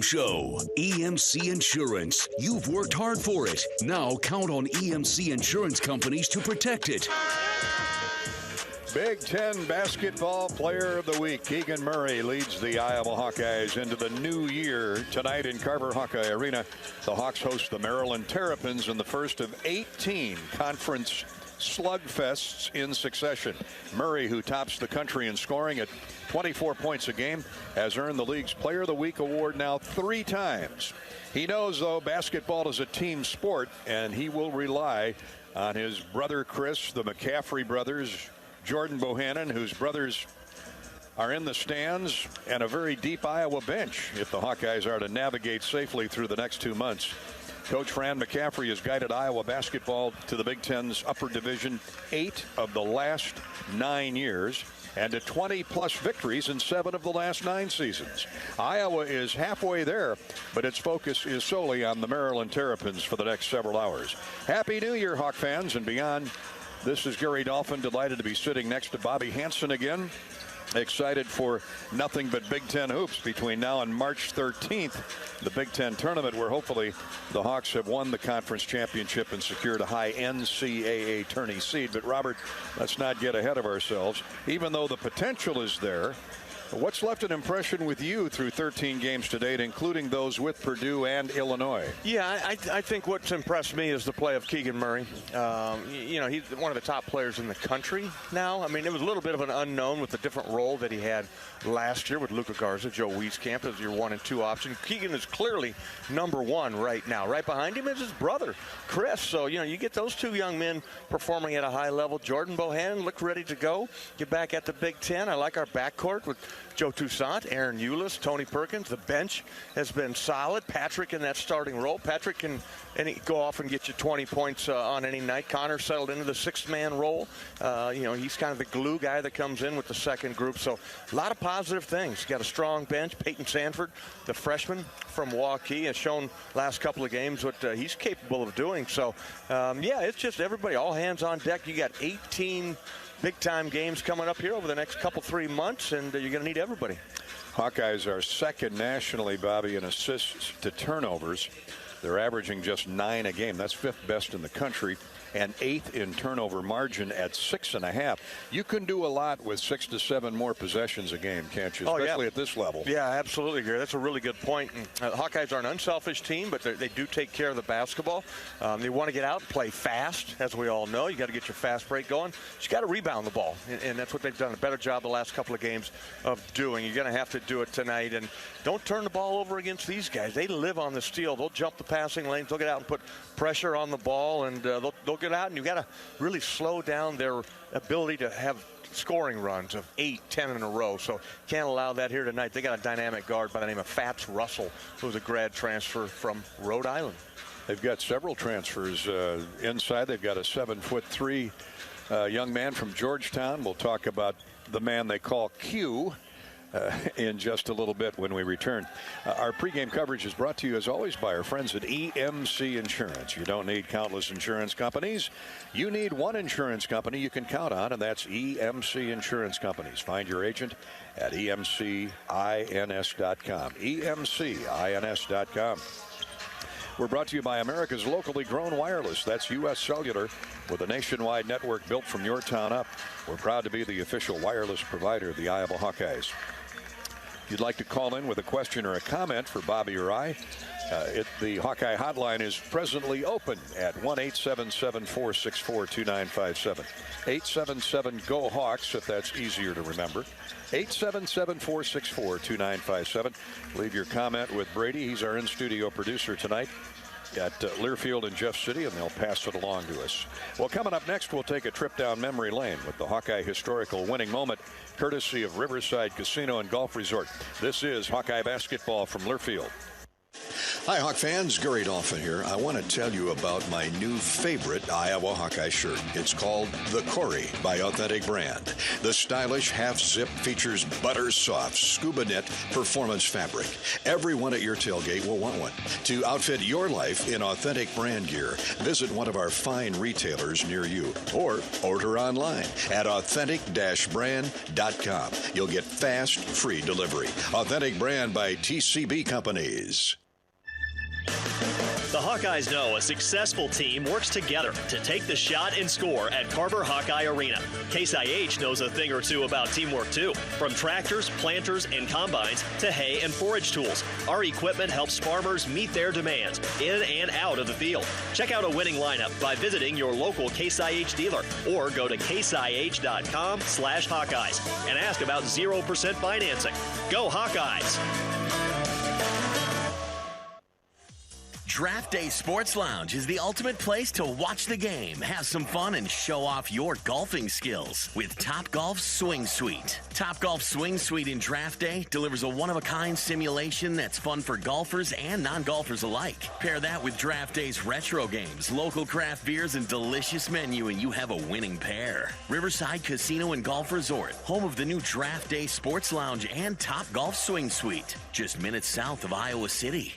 Show. EMC Insurance. You've worked hard for it. Now count on EMC Insurance companies to protect it. Big Ten Basketball Player of the Week. Keegan Murray leads the Iowa Hawkeyes into the new year. Tonight in Carver Hawkeye Arena, the Hawks host the Maryland Terrapins in the first of 18 conference slugfests in succession. Murray, who tops the country in scoring at 24 points a game, has earned the league's Player of the Week award now 3 times. He knows, though, basketball is a team sport, and he will rely on his brother Chris, the McCaffery brothers, Jordan Bohannon, whose brothers are in the stands, and a very deep Iowa bench if the Hawkeyes are to navigate safely through the next 2 months. Coach Fran McCaffery has guided Iowa basketball to the Big Ten's upper division 8 of the last 9 years and to 20-plus victories in 7 of the last 9 seasons. Iowa is halfway there, but its focus is solely on the Maryland Terrapins for the next several hours. Happy New Year, Hawk fans, and beyond. This is Gary Dolphin, delighted to be sitting next to Bobby Hansen again. Excited for nothing but Big Ten hoops between now and March 13th, the Big Ten tournament, where hopefully the Hawks have won the conference championship and secured a high NCAA tourney seed. But Robert, let's not get ahead of ourselves. Even though the potential is there, what's left an impression with you through 13 games to date, including those with Purdue and Illinois? Yeah, I think what's impressed me is the play of Keegan Murray. You know, he's one of the top players in the country now. I mean, it was a little bit of an unknown with the different role that he had last year with Luka Garza, Joe Wieskamp as your 1 and 2 option. Keegan is clearly number 1 right now. Right behind him is his brother, Chris. So, you know, you get those 2 young men performing at a high level. Jordan Bohannon looked ready to go. Get back at the Big Ten. I like our backcourt with Joe Toussaint, Aaron Eulis, Tony Perkins. The bench has been solid. Patrick in that starting role. Patrick can go off and get you 20 points on any night. Connor settled into the 6th-man role. You know, he's kind of the glue guy that comes in with the second group. So a lot of positive things. Got a strong bench. Peyton Sanford, the freshman from Hawkeye, has shown last couple of games what he's capable of doing. So, yeah, it's just everybody, all hands on deck. You got 18 big-time games coming up here over the next 3 months, and you're going to need everybody. Hawkeyes are second nationally, Bobby, in assists to turnovers. They're averaging just 9 a game. That's 5th best in the country, and 8th in turnover margin at 6.5. You can do a lot with 6 to 7 more possessions a game, can't you? Especially at this level. Yeah, absolutely, Gary. That's a really good point. And, Hawkeyes are an unselfish team, but they do take care of the basketball. They want to get out and play fast, as we all know. You got to get your fast break going. You got to rebound the ball, and that's what they've done a better job the last couple of games of doing. You're going to have to do it tonight, and don't turn the ball over against these guys. They live on the steal. They'll jump the passing lanes. They'll get out and put pressure on the ball, and they'll get out, and you got to really slow down their ability to have scoring runs of 8, 10 in a row. So can't allow that here tonight. They got a dynamic guard by the name of Fats Russell, who's a grad transfer from Rhode Island. They've got several transfers inside. They've got a 7'3" young man from Georgetown. We'll talk about the man they call Q in just a little bit when we return. Our pregame coverage is brought to you, as always, by our friends at EMC Insurance. You don't need countless insurance companies. You need one insurance company you can count on, and that's EMC Insurance Companies. Find your agent at emcins.com. emcins.com. We're brought to you by America's locally grown wireless. That's U.S. Cellular, with a nationwide network built from your town up. We're proud to be the official wireless provider of the Iowa Hawkeyes. If you'd like to call in with a question or a comment for Bobby or I, the Hawkeye hotline is presently open at 1-877-464-2957. 877-GO-HAWKS, if that's easier to remember. 877-464-2957. Leave your comment with Brady. He's our in-studio producer tonight at Learfield in Jeff City, and they'll pass it along to us. Well, coming up next, we'll take a trip down memory lane with the Hawkeye historical winning moment, courtesy of Riverside Casino and Golf Resort. This is Hawkeye basketball from Learfield. Hi, Hawk fans. Gary Dolphin here. I want to tell you about my new favorite Iowa Hawkeye shirt. It's called The Corey by Authentic Brand. The stylish half-zip features butter-soft scuba knit performance fabric. Everyone at your tailgate will want one. To outfit your life in authentic brand gear, visit one of our fine retailers near you or order online at authentic-brand.com. You'll get fast, free delivery. Authentic Brand by TCB Companies. The Hawkeyes know a successful team works together to take the shot and score at Carver Hawkeye Arena. Case IH knows a thing or two about teamwork too. From tractors, planters, and combines to hay and forage tools, our equipment helps farmers meet their demands in and out of the field. Check out a winning lineup by visiting your local Case IH dealer or go to caseih.com/Hawkeyes and ask about 0% financing. Go Hawkeyes! Draft Day Sports Lounge is the ultimate place to watch the game, have some fun, and show off your golfing skills with Topgolf Swing Suite. Topgolf Swing Suite in Draft Day delivers a one-of-a-kind simulation that's fun for golfers and non-golfers alike. Pair that with Draft Day's retro games, local craft beers, and delicious menu, and you have a winning pair. Riverside Casino and Golf Resort, home of the new Draft Day Sports Lounge and Topgolf Swing Suite, just minutes south of Iowa City.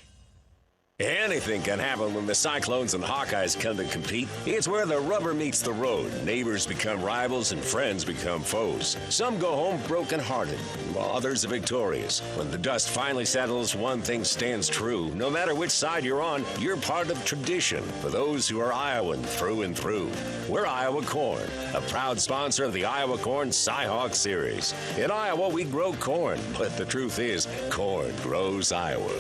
Anything can happen when the Cyclones and Hawkeyes come to compete. It's where the rubber meets the road. Neighbors become rivals and friends become foes. Some go home broken-hearted, while others are victorious. When the dust finally settles, one thing stands true. No matter which side you're on, you're part of tradition for those who are Iowan through and through. We're Iowa Corn, a proud sponsor of the Iowa Corn Cy-Hawk Series. In Iowa, we grow corn, but the truth is, corn grows Iowa.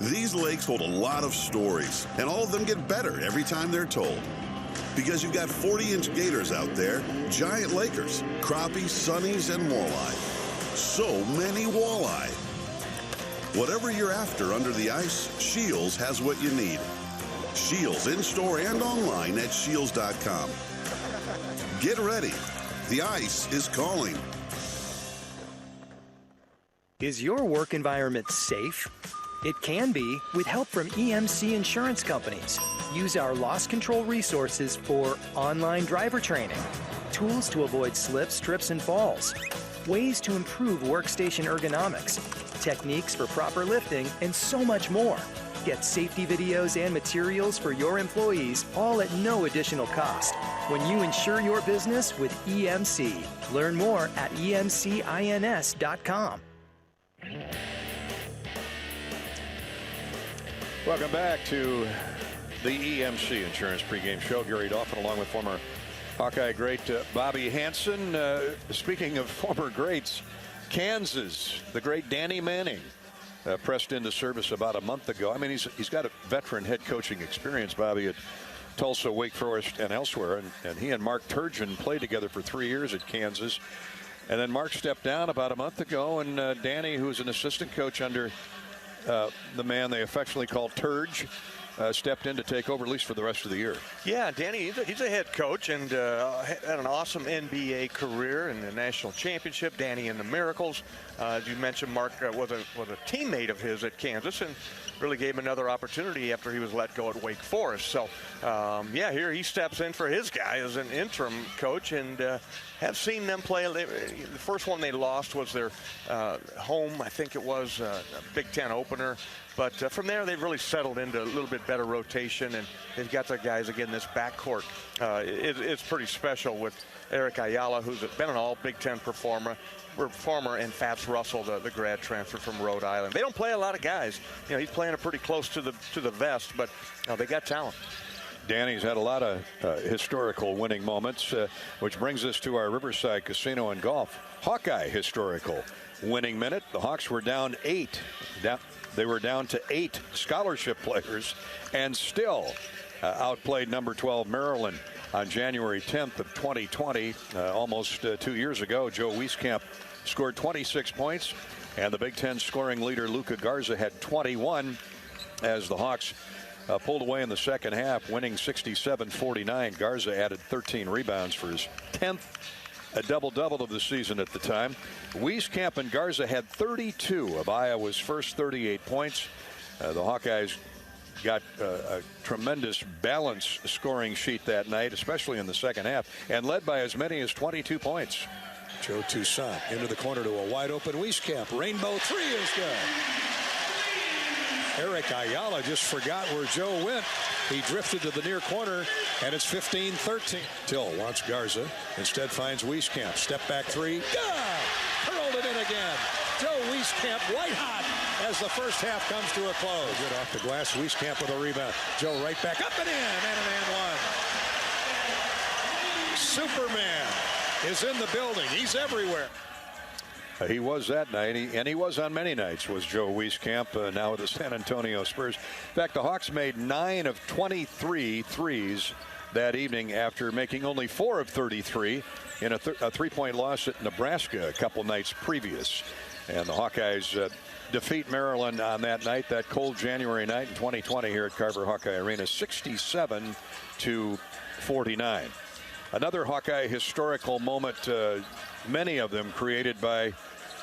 These lakes hold a lot of stories, and all of them get better every time they're told. Because you've got 40-inch gators out there, giant lakers, crappies, sunnies, and walleye. So many walleye. Whatever you're after under the ice, Shields has what you need. Shields in-store and online at shields.com. Get ready. The ice is calling. Is your work environment safe? It can be with help from EMC insurance companies. Use our loss control resources for online driver training, tools to avoid slips, trips, and falls, ways to improve workstation ergonomics, techniques for proper lifting, and so much more. Get safety videos and materials for your employees, all at no additional cost. When you insure your business with EMC. Learn more at emcins.com. Welcome back to the EMC Insurance pregame show. Gary Dolphin along with former Hawkeye great Bobby Hansen. Speaking of former greats, Kansas, the great Danny Manning pressed into service about a month ago. I mean, he's got a veteran head coaching experience, Bobby, at Tulsa, Wake Forest, and elsewhere. And he and Mark Turgeon played together for 3 years at Kansas. And then Mark stepped down about a month ago, and Danny, who's an assistant coach under the man they affectionately call Turge, stepped in to take over at least for the rest of the year. Yeah, Danny, he's a head coach and had an awesome NBA career in the national championship. Danny and the Miracles. As you mentioned, Mark was a teammate of his at Kansas and really gave him another opportunity after he was let go at Wake Forest. So, yeah, here he steps in for his guy as an interim coach, and have seen them play. The first one they lost was their home, I think it was a Big Ten opener. But from there, they've really settled into a little bit better rotation, and they've got the guys, again, this backcourt. It's pretty special with Eric Ayala, who's been an all-Big Ten performer, and Fats Russell, the grad transfer from Rhode Island. They don't play a lot of guys. You know, he's playing it pretty close to the vest, but they got talent. Danny's had a lot of historical winning moments, which brings us to our Riverside Casino and Golf Hawkeye historical winning minute. The Hawks were down 8. They were down to 8 scholarship players and still outplayed number 12 Maryland on January 10th of 2020, almost 2 years ago. Joe Wieskamp scored 26 points, and the Big Ten scoring leader Luka Garza had 21 as the Hawks pulled away in the second half, winning 67-49. Garza added 13 rebounds for his 10th a double-double of the season at the time. Wieskamp and Garza had 32 of Iowa's first 38 points. The Hawkeyes got a tremendous balance scoring sheet that night, especially in the second half, and led by as many as 22 points. Joe Toussaint into the corner to a wide-open Wieskamp. Rainbow three is good. Eric Ayala just forgot where Joe went. He drifted to the near corner, and it's 15-13. Till wants Garza. Instead finds Wieskamp. Step back three. Good! Hurled it in again. Joe Wieskamp white hot as the first half comes to a close. Good off the glass. Wieskamp with a rebound. Joe right back up and in, and an and one. Superman is in the building. He's everywhere. He was that night, and he was on many nights, was Joe Wieskamp, now with the San Antonio Spurs. In fact, the Hawks made 9 of 23 threes that evening after making only 4 of 33 in a three-point loss at Nebraska a couple nights previous. And the Hawkeyes defeat Maryland on that night, that cold January night in 2020 here at Carver Hawkeye Arena, 67-49. Another Hawkeye historical moment, many of them created by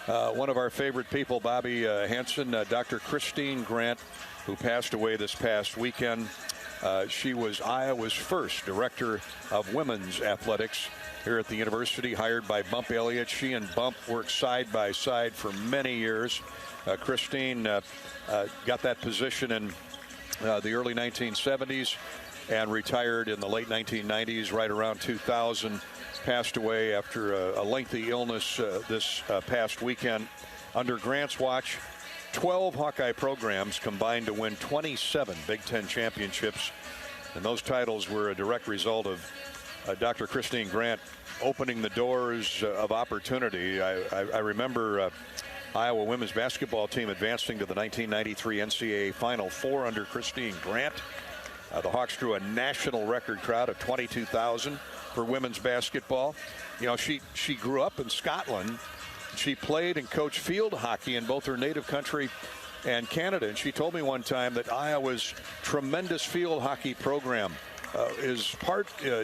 one of our favorite people, Bobby Hansen, Dr. Christine Grant, who passed away this past weekend. She was Iowa's first director of women's athletics here at the university, hired by Bump Elliott. She and Bump worked side by side for many years. Christine got that position in the early 1970s and retired in the late 1990s, right around 2000. Passed away after a lengthy illness this past weekend. Under Grant's watch, 12 Hawkeye programs combined to win 27 Big Ten championships. And those titles were a direct result of Dr. Christine Grant opening the doors of opportunity. I remember Iowa women's basketball team advancing to the 1993 NCAA Final Four under Christine Grant. The Hawks drew a national record crowd of 22,000 for women's basketball. You know, she grew up in Scotland. She played and coached field hockey in both her native country and Canada. And she told me one time that Iowa's tremendous field hockey program is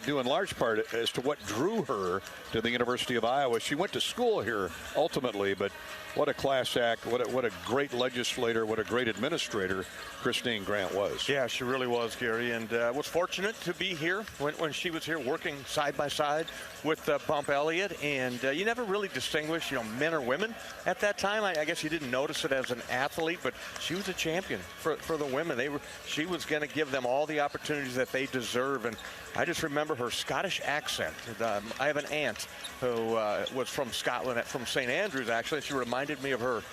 due in large part as to what drew her to the University of Iowa. She went to school here ultimately, but what a class act, what a great legislator, what a great administrator Christine Grant was. Yeah, she really was, Gary, and was fortunate to be here when she was here working side by side with Bump Elliott. And you never really distinguished, men or women at that time. I guess you didn't notice it as an athlete, but she was a champion for the women. She was going to give them all the opportunities that they deserve. And I just remember her Scottish accent. I have an aunt who was from Scotland, from St. Andrews, actually. She reminded me of her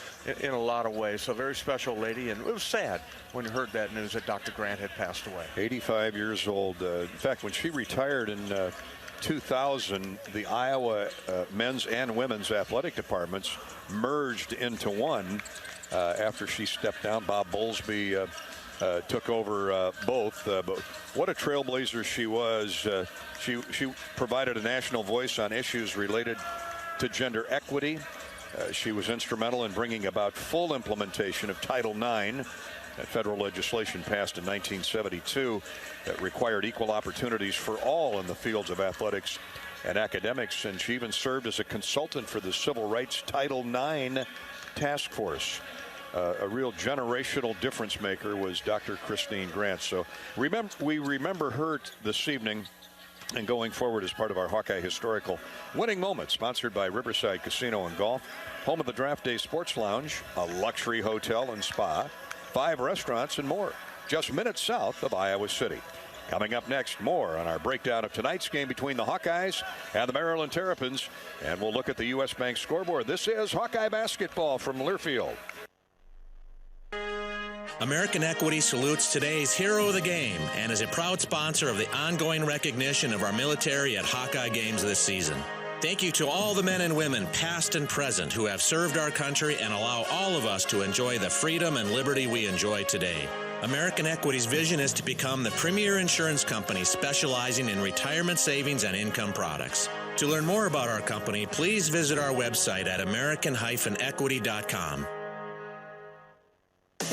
in a lot of ways. So very special lady. And it was sad when you heard that news that Dr. Grant had passed away. 85 years old. In fact, when she retired in 2000, the Iowa men's and women's athletic departments merged into one after she stepped down. Bob Bowlesby took over both. But what a trailblazer she was. She provided a national voice on issues related to gender equity. She was instrumental in bringing about full implementation of Title IX, federal legislation passed in 1972 that required equal opportunities for all in the fields of athletics and academics. And she even served as a consultant for the Civil Rights Title IX Task Force. A real generational difference maker was Dr. Christine Grant. So we remember her this evening and going forward as part of our Hawkeye Historical Winning Moments, sponsored by Riverside Casino and Golf, home of the Draft Day Sports Lounge, a luxury hotel and spa, 5 restaurants and more, just minutes south of Iowa City. Coming up next, more on our breakdown of tonight's game between the Hawkeyes and the Maryland Terrapins, and we'll look at the U.S. Bank scoreboard. This is Hawkeye basketball from Learfield. American Equity salutes today's hero of the game and is a proud sponsor of the ongoing recognition of our military at Hawkeye games this season. Thank you to all the men and women, past and present, who have served our country and allow all of us to enjoy the freedom and liberty we enjoy today. American Equity's vision is to become the premier insurance company specializing in retirement savings and income products. To learn more about our company, please visit our website at american-equity.com.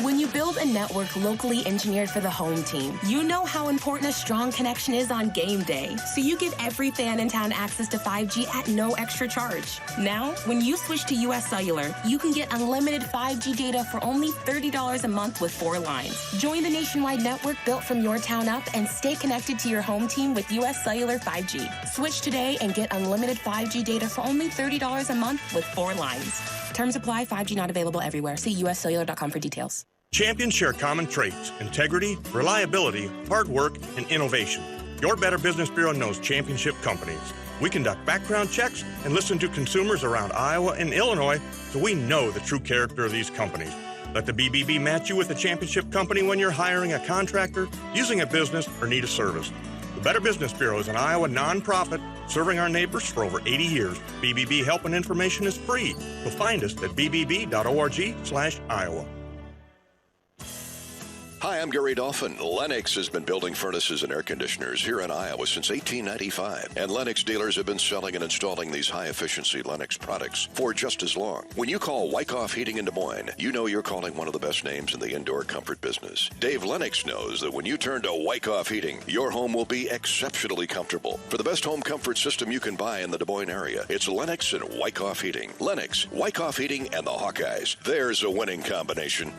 When you you build a network locally engineered for the home team, you know how important a strong connection is on game day. So you give every fan in town access to 5G at no extra charge. Now, when you switch to US Cellular, you can get unlimited 5G data for only $30 a month with 4 lines. Join the nationwide network built from your town up and stay connected to your home team with US Cellular 5G. Switch today and get unlimited 5G data for only $30 a month with 4 lines. Terms apply. 5G not available everywhere. See uscellular.com for details. Champions share common traits: integrity, reliability, hard work, and innovation. Your Better Business Bureau knows championship companies. We conduct background checks and listen to consumers around Iowa and Illinois, so we know the true character of these companies. Let the BBB match you with a championship company when you're hiring a contractor, using a business, or need a service. The Better Business Bureau is an Iowa nonprofit serving our neighbors for over 80 years. BBB help and information is free. So find us at bbb.org/Iowa. Hi, I'm Gary Dolphin. Lennox has been building furnaces and air conditioners here in Iowa since 1895. And Lennox dealers have been selling and installing these high-efficiency Lennox products for just as long. When you call Wyckoff Heating in Des Moines, you know you're calling one of the best names in the indoor comfort business. Dave Lennox knows that when you turn to Wyckoff Heating, your home will be exceptionally comfortable. For the best home comfort system you can buy in the Des Moines area, it's Lennox and Wyckoff Heating. Lennox, Wyckoff Heating, and the Hawkeyes. There's a winning combination.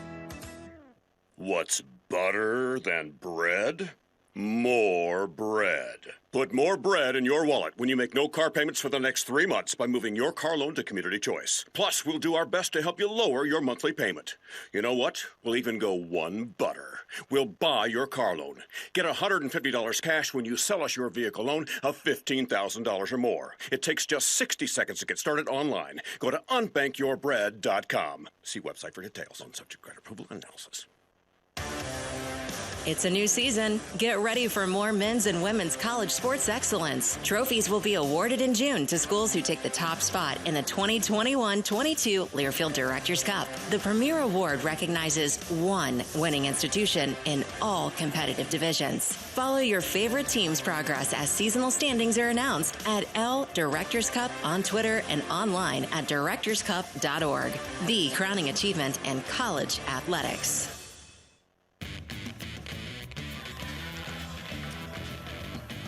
What's better than bread? More bread. Put more bread in your wallet when you make no car payments for the next 3 months by moving your car loan to Community Choice. Plus, we'll do our best to help you lower your monthly payment. You know what? We'll even go one better. We'll buy your car loan. Get $150 cash when you sell us your vehicle loan of $15,000 or more. It takes just 60 seconds to get started online. Go to unbankyyourbread.com. See website for details on subject credit approval and analysis. It's a new season. Get ready for more men's and women's college sports excellence. Trophies will be awarded in June to schools who take the top spot in the 2021-22 Learfield Directors Cup. The premier award recognizes one winning institution in all competitive divisions. Follow your favorite team's progress as seasonal standings are announced at L Directors Cup on Twitter and online at directorscup.org. The crowning achievement in college athletics.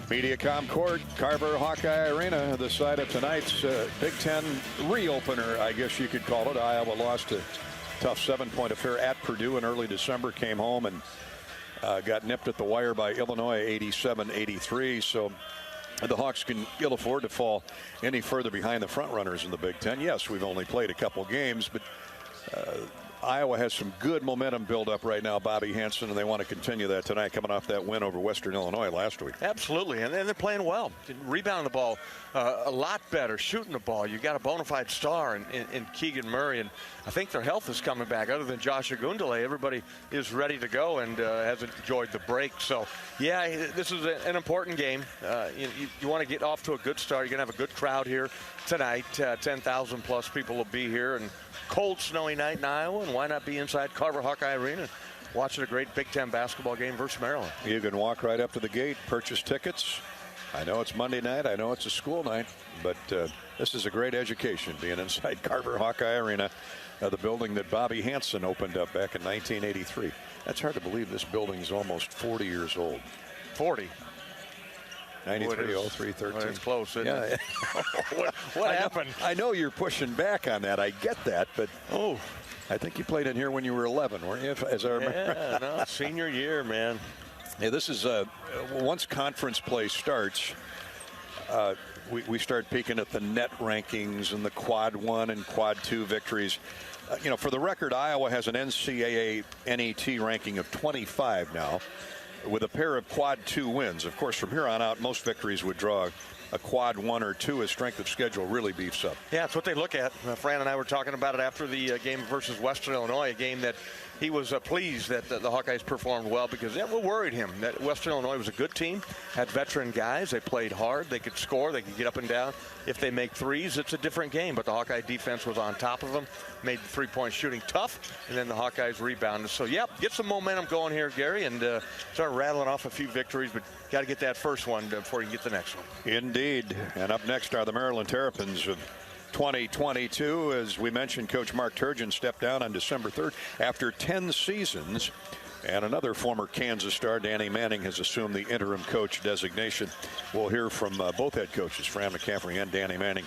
Mediacom Court, Carver Hawkeye Arena, the site of tonight's Big Ten reopener, I guess you could call it. Iowa lost a tough 7-point affair at Purdue in early December, came home and got nipped at the wire by Illinois 87-83. So the Hawks can ill afford to fall any further behind the front runners in the Big Ten. Yes, we've only played a couple games, but Iowa has some good momentum build up right now, Bobby Hansen, and they want to continue that tonight, coming off that win over Western Illinois last week. Absolutely, and they're playing well. Rebounding the ball a lot better, shooting the ball. You got a bona fide star in Keegan Murray, and I think their health is coming back. Other than Josh Agundale, everybody is ready to go and has enjoyed the break. So, yeah, this is an important game. You want to get off to a good start. You're going to have a good crowd here tonight. 10,000 plus people will be here, and cold, snowy night in Iowa, and why not be inside Carver Hawkeye Arena watching a great Big Ten basketball game versus Maryland? You can walk right up to the gate, purchase tickets. I know it's Monday night. I know it's a school night, but this is a great education being inside Carver Hawkeye Arena, the building that Bobby Hansen opened up back in 1983. That's hard to believe. This building is almost 40 years old. 40. 93, 03, 13. Well, it's close, isn't it? What happened? I know you're pushing back on that. I get that, but I think you played in here when you were 11, weren't you? As I remember. Yeah, no, senior year, man. Yeah, this is once conference play starts, we start peeking at the net rankings and the quad 1 and quad 2 victories. For the record, Iowa has an NCAA NET ranking of 25 now, with a pair of quad 2 wins. Of course, from here on out, most victories would draw a quad 1 or 2 as strength of schedule really beefs up. Yeah, that's what they look at. Fran and I were talking about it after the game versus Western Illinois, a game that he was pleased that the Hawkeyes performed well, because that worried him. That Western Illinois was a good team, had veteran guys. They played hard. They could score. They could get up and down. If they make threes, it's a different game. But the Hawkeye defense was on top of them, made three-point shooting tough, and then the Hawkeyes rebounded. So, yep, get some momentum going here, Gary, and start rattling off a few victories. But got to get that first one before you get the next one. Indeed. And up next are the Maryland Terrapins of 2022. As we mentioned, Coach Mark Turgeon stepped down on December 3rd after 10 seasons. And another former Kansas star, Danny Manning, has assumed the interim coach designation. We'll hear from both head coaches, Fran McCaffery and Danny Manning,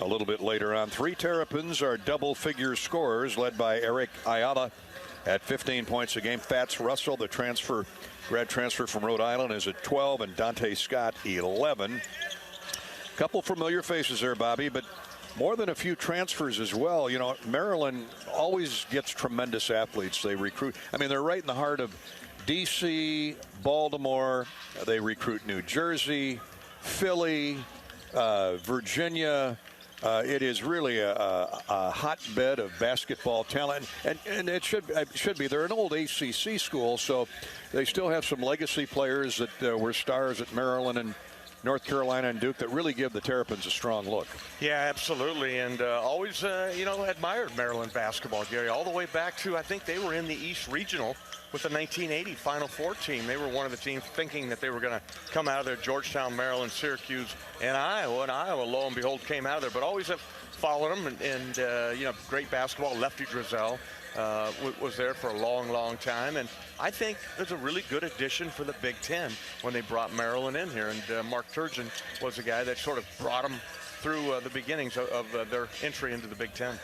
a little bit later on. 3 Terrapins are double-figure scorers, led by Eric Ayala at 15 points a game. Fats Russell, the grad transfer from Rhode Island, is at 12, and Dante Scott, 11. Couple familiar faces there, Bobby, but more than a few transfers as well. You know, Maryland always gets tremendous athletes. They recruit. I mean, they're right in the heart of D.C., Baltimore. They recruit New Jersey, Philly, Virginia. It is really a hotbed of basketball talent, and it should be. They're an old ACC school, so they still have some legacy players that were stars at Maryland and North Carolina and Duke that really give the Terrapins a strong look. Yeah, absolutely, and always, admired Maryland basketball, Gary, all the way back to, I think they were in the East Regional with the 1980 Final Four team. They were one of the teams thinking that they were going to come out of there, Georgetown, Maryland, Syracuse, and Iowa. And Iowa, lo and behold, came out of there, but always have followed them, and great basketball. Lefty Drizel was there for a long, long time, and I think it's a really good addition for the Big Ten when they brought Maryland in here, and Mark Turgeon was the guy that sort of brought them through the beginnings of their entry into the Big Ten.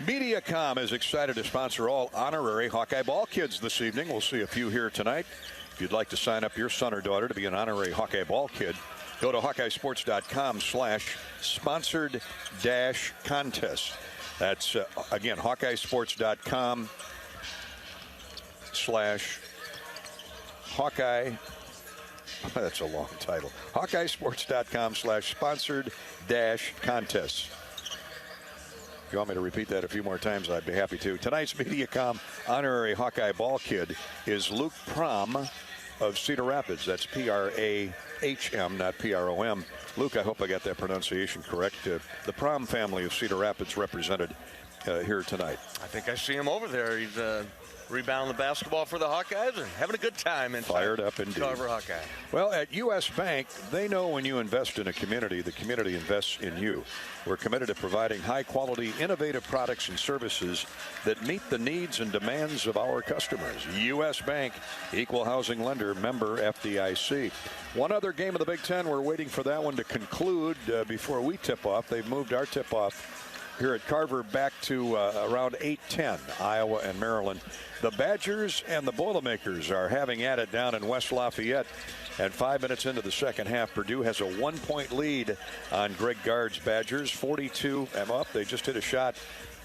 Mediacom is excited to sponsor all honorary Hawkeye ball kids this evening. We'll see a few here tonight. If you'd like to sign up your son or daughter to be an honorary Hawkeye ball kid, go to HawkeyeSports.com/sponsor-contest. That's, again, HawkeyeSports.com/Hawkeye. That's a long title. HawkeyeSports.com/sponsored-contest. If you want me to repeat that a few more times, I'd be happy to. Tonight's Mediacom honorary Hawkeye ball kid is Luke Prom of Cedar Rapids. That's P-R-A-H-M, not P-R-O-M. Luke, I hope I got that pronunciation correct. The Prom family of Cedar Rapids represented here tonight. I think I see him over there. He's rebounding the basketball for the Hawkeyes and having a good time. Fired up indeed. Carver Hawkeye. Well, at U.S. Bank, they know when you invest in a community, the community invests in you. We're committed to providing high-quality, innovative products and services that meet the needs and demands of our customers. U.S. Bank, equal housing lender, member FDIC. One other game of the Big Ten. We're waiting for that one to conclude before we tip off. They've moved our tip-off here at Carver back to around 8:10, Iowa and Maryland. The Badgers and the Boilermakers are having at it down in West Lafayette. And 5 minutes into the second half, Purdue has a 1-point lead on Greg Gard's Badgers. 42, and up, they just hit a shot.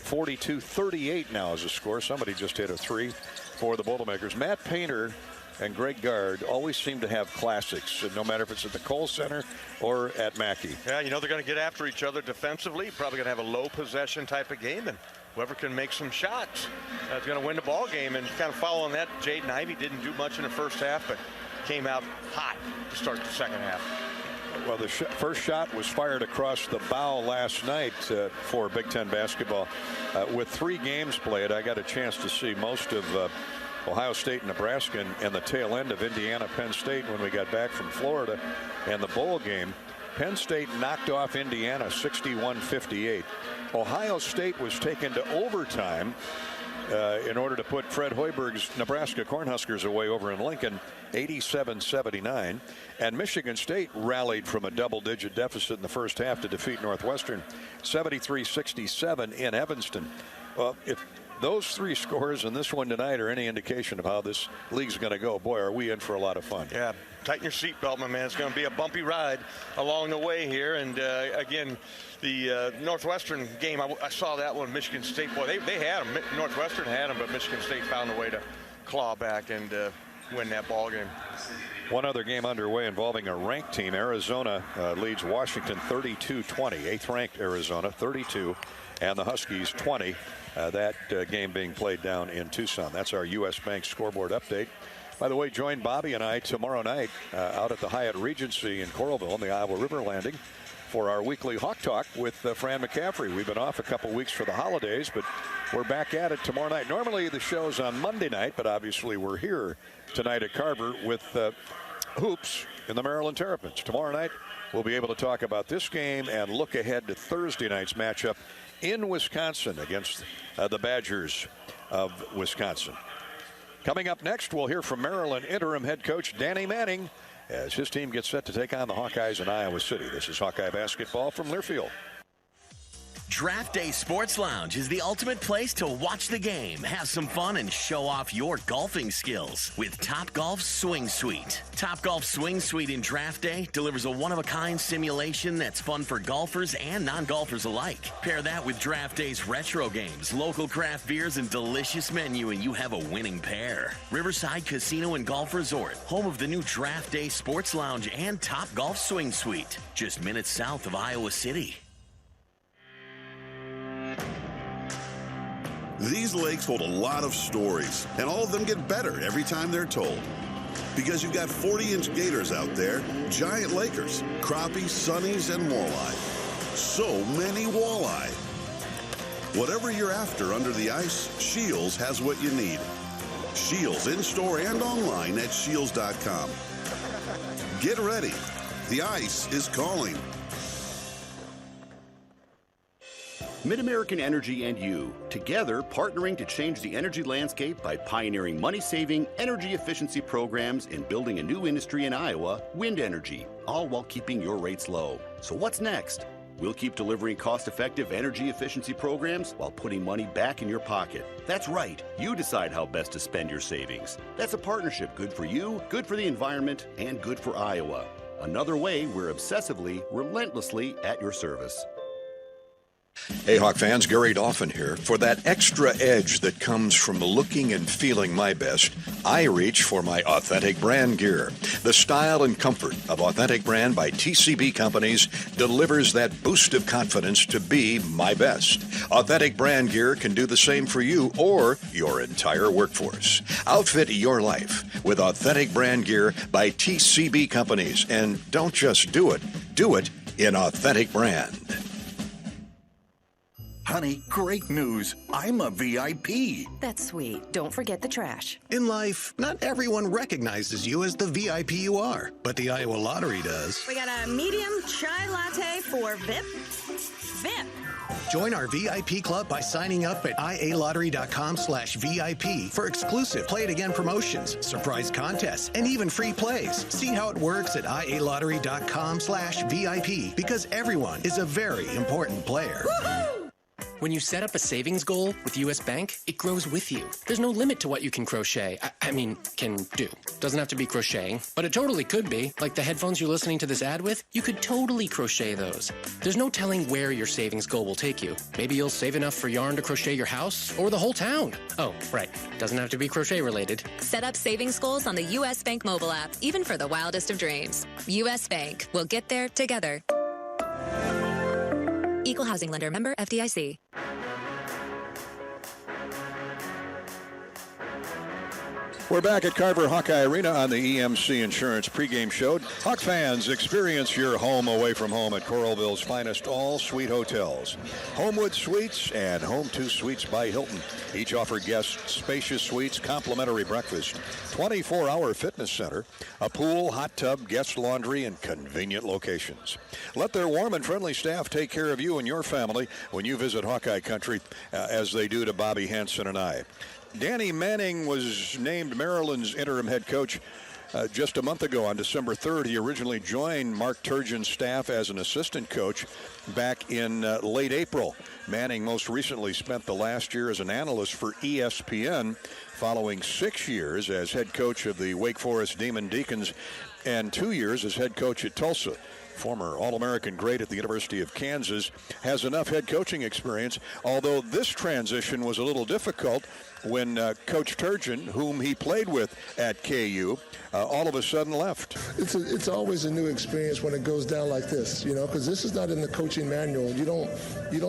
42-38 now is the score. Somebody just hit a three for the Boilermakers. Matt Painter and Greg Gard always seem to have classics, no matter if it's at the Kohl Center or at Mackey. Yeah, they're going to get after each other defensively. Probably going to have a low possession type of game, and whoever can make some shots is going to win the ball game. And kind of following that, Jaden Ivey didn't do much in the first half, but came out hot to start the second half. Well, the first shot was fired across the bow last night for Big Ten basketball. With 3 games played, I got a chance to see most of Ohio State and Nebraska and the tail end of Indiana Penn State when we got back from Florida and the bowl game. Penn State knocked off Indiana 61-58. Ohio State was taken to overtime in order to put Fred Hoiberg's Nebraska Cornhuskers away over in Lincoln, 87-79. And Michigan State rallied from a double-digit deficit in the first half to defeat Northwestern, 73-67 in Evanston. Well, if those 3 scores and this one tonight are any indication of how this league's going to go, boy, are we in for a lot of fun. Yeah, tighten your seatbelt, my man. It's going to be a bumpy ride along the way here. And again, the Northwestern game, I saw that one. Michigan State, boy, they had them. Northwestern had them, but Michigan State found a way to claw back and win that ball game. One other game underway involving a ranked team. Arizona leads Washington 32-20. 8th ranked Arizona 32, and the Huskies 20. That game being played down in Tucson. That's our U.S. Bank scoreboard update. By the way, join Bobby and I tomorrow night out at the Hyatt Regency in Coralville on the Iowa River Landing for our weekly Hawk Talk with Fran McCaffery. We've been off a couple weeks for the holidays, but we're back at it tomorrow night. Normally the show's on Monday night, but obviously we're here tonight at Carver with hoops in the Maryland Terrapins. Tomorrow night, we'll be able to talk about this game and look ahead to Thursday night's matchup in Wisconsin against the Badgers of Wisconsin. Coming up next, we'll hear from Maryland interim head coach Danny Manning as his team gets set to take on the Hawkeyes in Iowa City. This is Hawkeye basketball from Learfield. Draft Day Sports Lounge is the ultimate place to watch the game, have some fun, and show off your golfing skills with Topgolf Swing Suite. Topgolf Swing Suite in Draft Day delivers a one-of-a-kind simulation that's fun for golfers and non-golfers alike. Pair that with Draft Day's retro games, local craft beers, and delicious menu, and you have a winning pair. Riverside Casino and Golf Resort, home of the new Draft Day Sports Lounge and Topgolf Swing Suite, just minutes south of Iowa City. These lakes hold a lot of stories, and all of them get better every time they're told. Because you've got 40-inch gators out there, giant lakers, crappies, sunnies, and walleye. So many walleye. Whatever you're after under the ice, Shields has what you need. Shields in-store and online at shields.com. Get ready. The ice is calling. MidAmerican Energy and you, together partnering to change the energy landscape by pioneering money-saving, energy efficiency programs and building a new industry in Iowa, wind energy, all while keeping your rates low. So what's next? We'll keep delivering cost-effective energy efficiency programs while putting money back in your pocket. That's right. You decide how best to spend your savings. That's a partnership good for you, good for the environment, and good for Iowa. Another way we're obsessively, relentlessly at your service. Hey, Hawk fans, Gary Dolphin here. For that extra edge that comes from looking and feeling my best, I reach for my Authentic Brand gear. The style and comfort of Authentic Brand by TCB Companies delivers that boost of confidence to be my best. Authentic Brand gear can do the same for you or your entire workforce. Outfit your life with Authentic Brand gear by TCB Companies. And don't just do it in Authentic Brand. Honey, great news. I'm a VIP. That's sweet. Don't forget the trash. In life, not everyone recognizes you as the VIP you are, but the Iowa Lottery does. We got a medium chai latte for VIP. VIP. Join our VIP club by signing up at ialottery.com/VIP for exclusive Play It Again promotions, surprise contests, and even free plays. See how it works at ialottery.com/VIP because everyone is a very important player. Woo-hoo! When you set up a savings goal with U.S. Bank, it grows with you. There's no limit to what you can crochet. Can do. Doesn't have to be crocheting, but it totally could be. Like the headphones you're listening to this ad with, you could totally crochet those. There's no telling where your savings goal will take you. Maybe you'll save enough for yarn to crochet your house or the whole town. Oh, right. Doesn't have to be crochet related. Set up savings goals on the U.S. Bank mobile app, even for the wildest of dreams. U.S. Bank. We'll get there together. Equal housing lender, member FDIC. We're back at Carver Hawkeye Arena on the EMC Insurance pregame show. Hawk fans, experience your home away from home at Coralville's finest all-suite hotels. Homewood Suites and Home 2 Suites by Hilton. Each offer guests spacious suites, complimentary breakfast, 24-hour fitness center, a pool, hot tub, guest laundry, and convenient locations. Let their warm and friendly staff take care of you and your family when you visit Hawkeye Country, as they do to Bobby Hansen and I. Danny Manning was named Maryland's interim head coach just a month ago on December 3rd. He originally joined Mark Turgeon's staff as an assistant coach back in late April. Manning most recently spent the last year as an analyst for ESPN, following 6 years as head coach of the Wake Forest Demon Deacons and 2 years as head coach at Tulsa. Former All-American great at the University of Kansas, has enough head coaching experience, although this transition was a little difficult when Coach Turgeon, whom he played with at KU, all of a sudden left. It's always a new experience when it goes down like this, because this is not in the coaching manual. You don't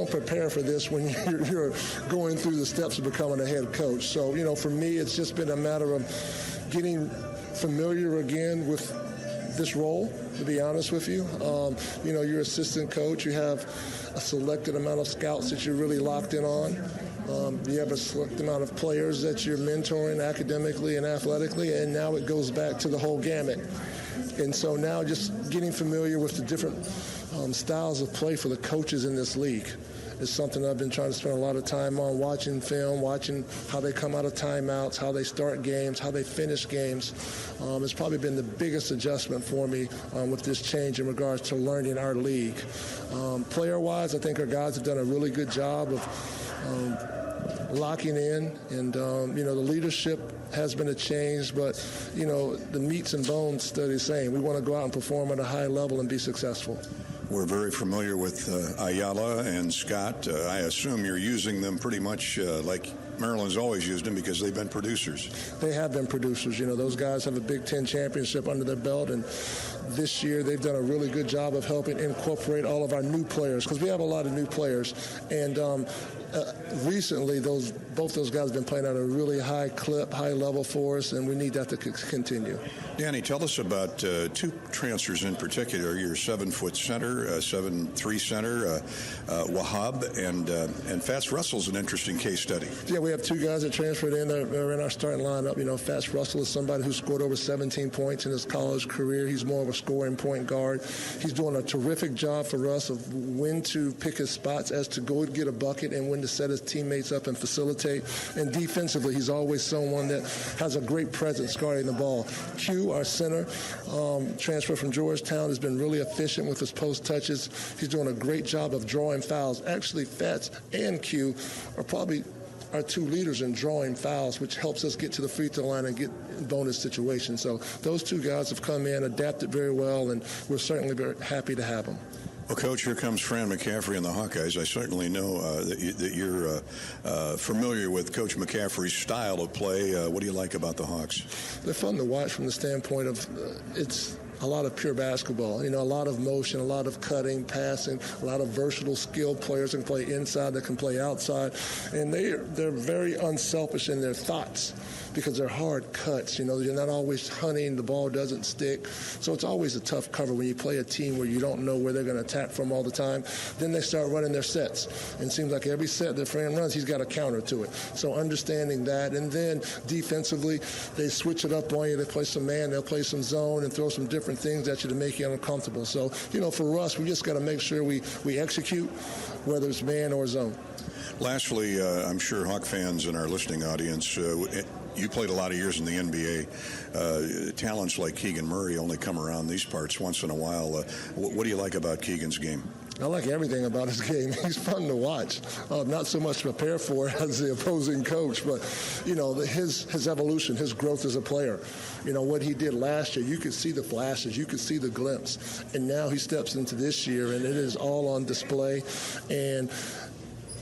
prepare for this when you're going through the steps of becoming a head coach. So, for me, it's just been a matter of getting familiar again with this role, to be honest with you. You're assistant coach. You have a selected amount of scouts that you're really locked in on. You have a select amount of players that you're mentoring academically and athletically, and now it goes back to the whole gamut. And so now just getting familiar with the different styles of play for the coaches in this league is something I've been trying to spend a lot of time on, watching film, watching how they come out of timeouts, how they start games, how they finish games. It's probably been the biggest adjustment for me with this change in regards to learning our league. Player-wise, I think our guys have done a really good job of locking in, and the leadership has been a change, but the meats and bones stay the same. We want to go out and perform at a high level and be successful. We're very familiar with Ayala and Scott. I assume you're using them pretty much like Maryland's always used them because they've been producers. They have been producers. Those guys have a Big Ten championship under their belt, and this year they've done a really good job of helping incorporate all of our new players, because we have a lot of new players. And recently, both those guys have been playing at a really high clip, high level for us, and we need that to continue. Danny, tell us about two transfers in particular. Your 7-foot center, 7'3" center, Wahab, and Fats Russell's an interesting case study. Yeah, we have two guys that transferred in. They're in our starting lineup. Fats Russell is somebody who scored over 17 points in his college career. He's more of a scoring point guard. He's doing a terrific job for us of when to pick his spots, as to go get a bucket, and when to set his teammates up and facilitate. And defensively, he's always someone that has a great presence guarding the ball. Q, our center, transfer from Georgetown, has been really efficient with his post touches. He's doing a great job of drawing fouls. Actually, Fats and Q are probably our two leaders in drawing fouls, which helps us get to the free throw line and get bonus situations. So those two guys have come in, adapted very well, and we're certainly very happy to have them. Well, Coach, here comes Fran McCaffery and the Hawkeyes. I certainly know that you're familiar with Coach McCaffery's style of play. What do you like about the Hawks? They're fun to watch from the standpoint of it's a lot of pure basketball. A lot of motion, a lot of cutting, passing, a lot of versatile, skilled players that can play inside, that can play outside. And they're very unselfish in their thoughts, because they're hard cuts. You're not always hunting. The ball doesn't stick. So it's always a tough cover when you play a team where you don't know where they're going to attack from all the time. Then they start running their sets. And it seems like every set that Fran runs, he's got a counter to it. So understanding that. And then defensively, they switch it up on you. They play some man, they'll play some zone, and throw some different things at you to make you uncomfortable. So, for us, we just got to make sure we execute, whether it's man or zone. Lastly, I'm sure Hawk fans in our listening audience, you played a lot of years in the NBA. Talents like Keegan Murray only come around these parts once in a while. What do you like about Keegan's game? I like everything about his game. He's fun to watch. Not so much to prepare for as the opposing coach, but, his evolution, his growth as a player. What he did last year, you could see the flashes, you could see the glimpse. And now he steps into this year, and it is all on display. And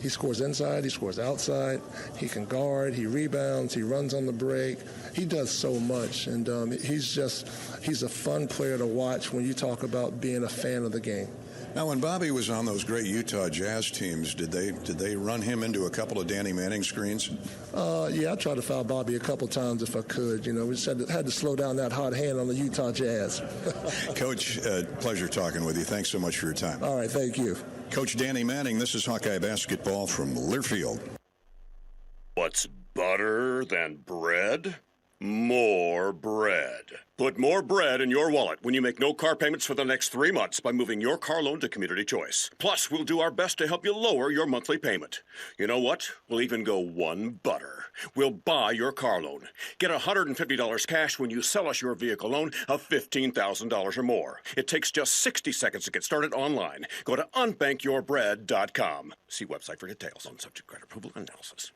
he scores inside, he scores outside, he can guard, he rebounds, he runs on the break. He does so much, and he's a fun player to watch when you talk about being a fan of the game. Now, when Bobby was on those great Utah Jazz teams, did they run him into a couple of Danny Manning screens? Yeah, I tried to foul Bobby a couple times if I could. We just had to slow down that hot hand on the Utah Jazz. Coach, pleasure talking with you. Thanks so much for your time. All right, thank you. Coach Danny Manning, this is Hawkeye basketball from Learfield. What's better than bread? More bread. Put more bread in your wallet when you make no car payments for the next 3 months by moving your car loan to Community Choice. Plus, we'll do our best to help you lower your monthly payment. You know what? We'll even go one butter. We'll buy your car loan. Get $150 cash when you sell us your vehicle loan of $15,000 or more. It takes just 60 seconds to get started online. Go to unbankyyourbread.com. See website for details on subject credit approval and analysis.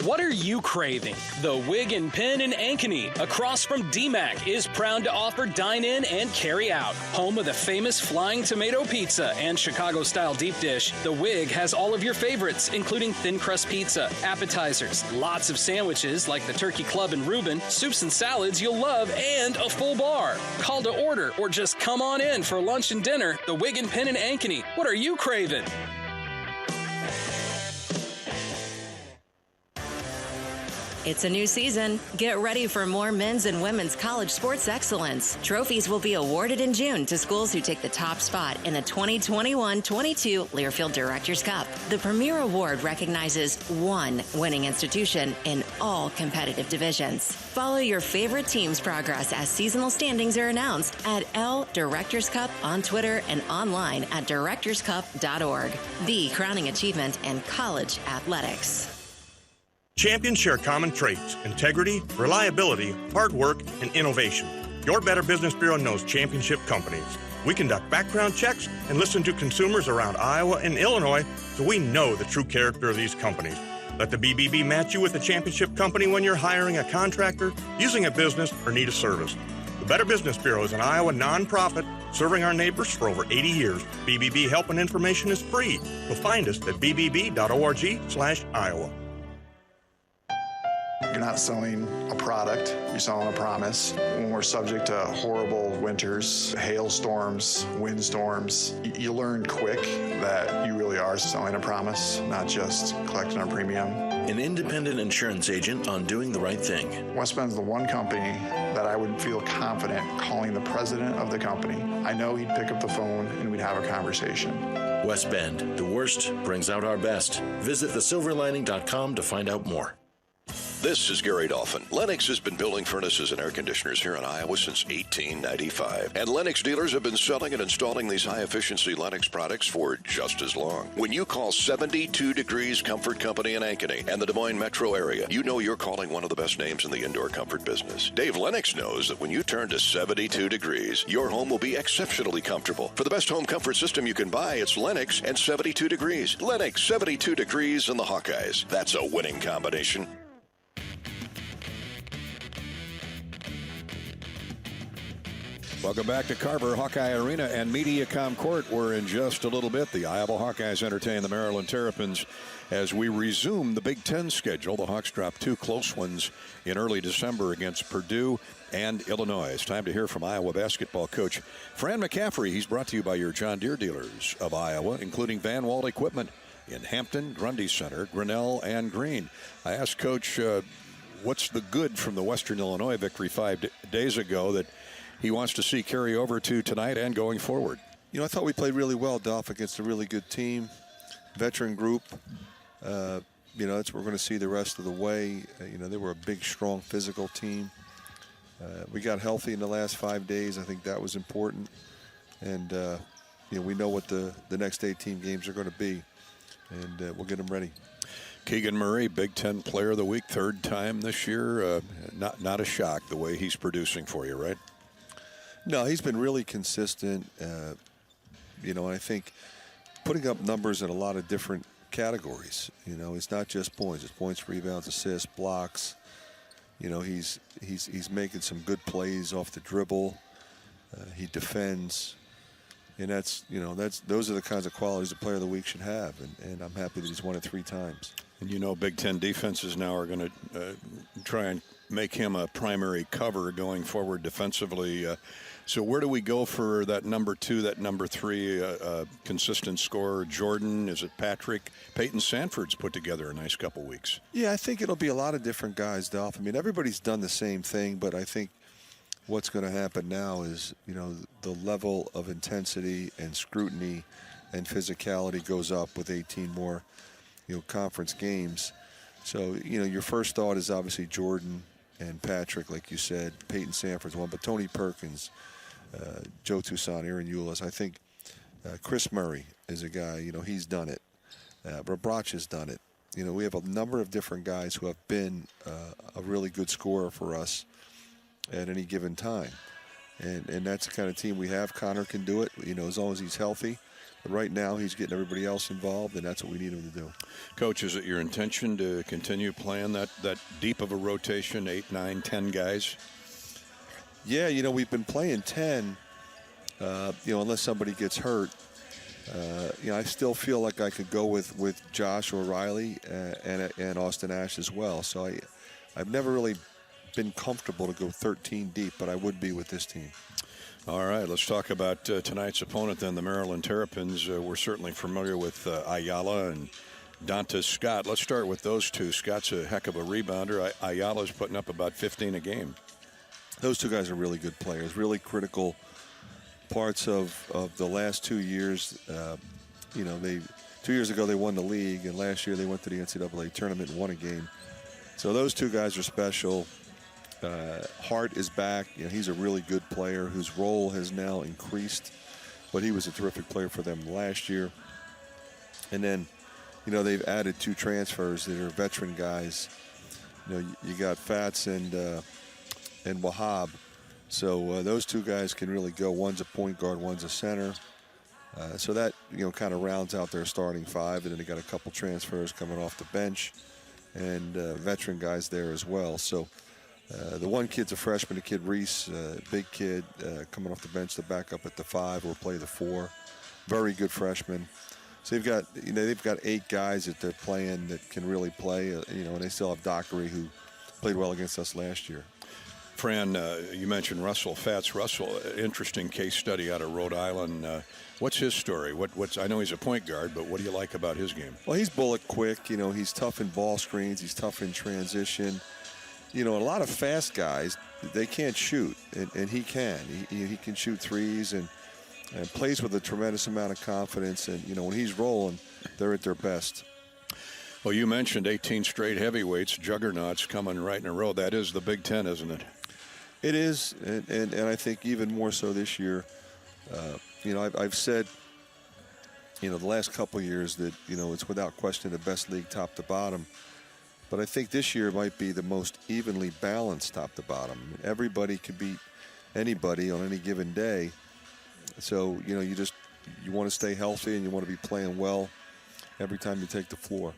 What are you craving? The Wig and Pin in Ankeny, across from DMAC, is proud to offer dine-in and carry-out. Home of the famous Flying Tomato Pizza and Chicago-style deep dish, The Wig has all of your favorites, including thin crust pizza, appetizers, lots of sandwiches like the Turkey Club and Reuben, soups and salads you'll love, and a full bar. Call to order or just come on in for lunch and dinner. The Wig and Pin in Ankeny. What are you craving? It's a new season. Get ready for more men's and women's college sports excellence. Trophies will be awarded in June to schools who take the top spot in the 2021-22 Learfield Directors Cup. The premier award recognizes one winning institution in all competitive divisions. Follow your favorite team's progress as seasonal standings are announced at L Directors Cup on Twitter and online at directorscup.org. The crowning achievement in college athletics. Champions share common traits: integrity, reliability, hard work, and innovation. Your Better Business Bureau knows championship companies. We conduct background checks and listen to consumers around Iowa and Illinois, so we know the true character of these companies. Let the BBB match you with a championship company when you're hiring a contractor, using a business, or need a service. The Better Business Bureau is an Iowa nonprofit serving our neighbors for over 80 years. BBB help and information is free. So find us at bbb.org/Iowa. You're not selling a product, you're selling a promise. When we're subject to horrible winters, hailstorms, windstorms, you learn quick that you really are selling a promise, not just collecting a premium. An independent insurance agent on doing the right thing. West Bend's the one company that I would feel confident calling the president of the company. I know he'd pick up the phone and we'd have a conversation. West Bend, the worst brings out our best. Visit thesilverlining.com to find out more. This is Gary Dolphin. Lennox has been building furnaces and air conditioners here in Iowa since 1895. And Lennox dealers have been selling and installing these high-efficiency Lennox products for just as long. When you call 72 Degrees Comfort Company in Ankeny and the Des Moines metro area, you know you're calling one of the best names in the indoor comfort business. Dave Lennox knows that when you turn to 72 degrees, your home will be exceptionally comfortable. For the best home comfort system you can buy, it's Lennox and 72 degrees. Lennox, 72 degrees, and the Hawkeyes. That's a winning combination. Welcome back to Carver Hawkeye Arena and Mediacom Court, where in just a little bit the Iowa Hawkeyes entertain the Maryland Terrapins as we resume the Big Ten schedule. The Hawks dropped two close ones in early December against Purdue and Illinois. It's time to hear from Iowa basketball coach Fran McCaffery. He's brought to you by your John Deere dealers of Iowa, including Van Walt Equipment in Hampton, Grundy Center, Grinnell, and Greene. I asked Coach what's the good from the Western Illinois victory 5 days ago that he wants to see carry over to tonight and going forward. You know, I thought we played really well, Dolph, against a really good team, veteran group. You know, that's what we're going to see the rest of the way. You know, they were a big, strong, physical team. We got healthy in the last 5 days. I think that was important. And, you know, we know what the next 18 games are going to be, and we'll get them ready. Keegan Murray, Big Ten Player of the Week, third time this year. Not a shock the way he's producing for you, right? No, he's been really consistent. You know, and I think putting up numbers in a lot of different categories. You know, it's not just points. It's points, rebounds, assists, blocks. You know, he's making some good plays off the dribble. He defends. And those are the kinds of qualities a Player of the Week should have. And I'm happy that he's won it 3 times. And you know, Big Ten defenses now are going to try and make him a primary cover going forward defensively. So where do we go for that number 2, that number 3 consistent scorer? Jordan? Is it Patrick? Peyton Sanford's put together a nice couple weeks. Yeah, I think it'll be a lot of different guys, Dolph. I mean, everybody's done the same thing, but I think what's going to happen now is, you know, the level of intensity and scrutiny and physicality goes up with 18 more, you know, conference games. So, you know, your first thought is obviously Jordan and Patrick, like you said. Peyton Sanford's one, but Tony Perkins, Joe Toussaint, Aaron Eulis. I think Chris Murray is a guy, you know, he's done it. Rabrach has done it. You know, we have a number of different guys who have been a really good scorer for us at any given time. And that's the kind of team we have. Connor can do it, you know, as long as he's healthy. But right now he's getting everybody else involved, and that's what we need him to do. Coach, is it your intention to continue playing that deep of a rotation, 8, 9, 10 guys? Yeah, you know, we've been playing 10, you know, unless somebody gets hurt. You know, I still feel like I could go with Josh O'Reilly and Austin Ash as well. So I've never really been comfortable to go 13 deep, but I would be with this team. All right, let's talk about tonight's opponent then, the Maryland Terrapins. We're certainly familiar with Ayala and Donta Scott. Let's start with those two. Scott's a heck of a rebounder. Ayala's putting up about 15 a game. Those two guys are really good players, really critical parts of the last 2 years. 2 years ago they won the league, and last year they went to the NCAA tournament and won a game. So those two guys are special. Hart is back. He's a really good player whose role has now increased, but he was a terrific player for them last year. And then, they've added 2 transfers that are veteran guys. You got Fats and Wahab. So those 2 guys can really go. One's a point guard, one's a center. So that, kind of rounds out their starting 5. And then they got a couple transfers coming off the bench and veteran guys there as well. So the one kid's a freshman, the kid Reese, big kid, coming off the bench to back up at the 5 or play the 4. Very good freshman. So they've got 8 guys that they're playing that can really play, and they still have Dockery, who played well against us last year. Fran, you mentioned Russell Fats. Russell, interesting case study out of Rhode Island. What's his story? I know he's a point guard, but what do you like about his game? Well, he's bullet quick. He's tough in ball screens. He's tough in transition. A lot of fast guys, they can't shoot, and he can. He can shoot threes and plays with a tremendous amount of confidence. And, when he's rolling, they're at their best. Well, you mentioned 18 straight heavyweights, juggernauts coming right in a row. That is the Big Ten, isn't it? It is, and I think even more so this year. I've said, the last couple of years that, it's without question the best league top to bottom. But I think this year might be the most evenly balanced top to bottom. Everybody can beat anybody on any given day. So, you want to stay healthy and you want to be playing well every time you take the floor.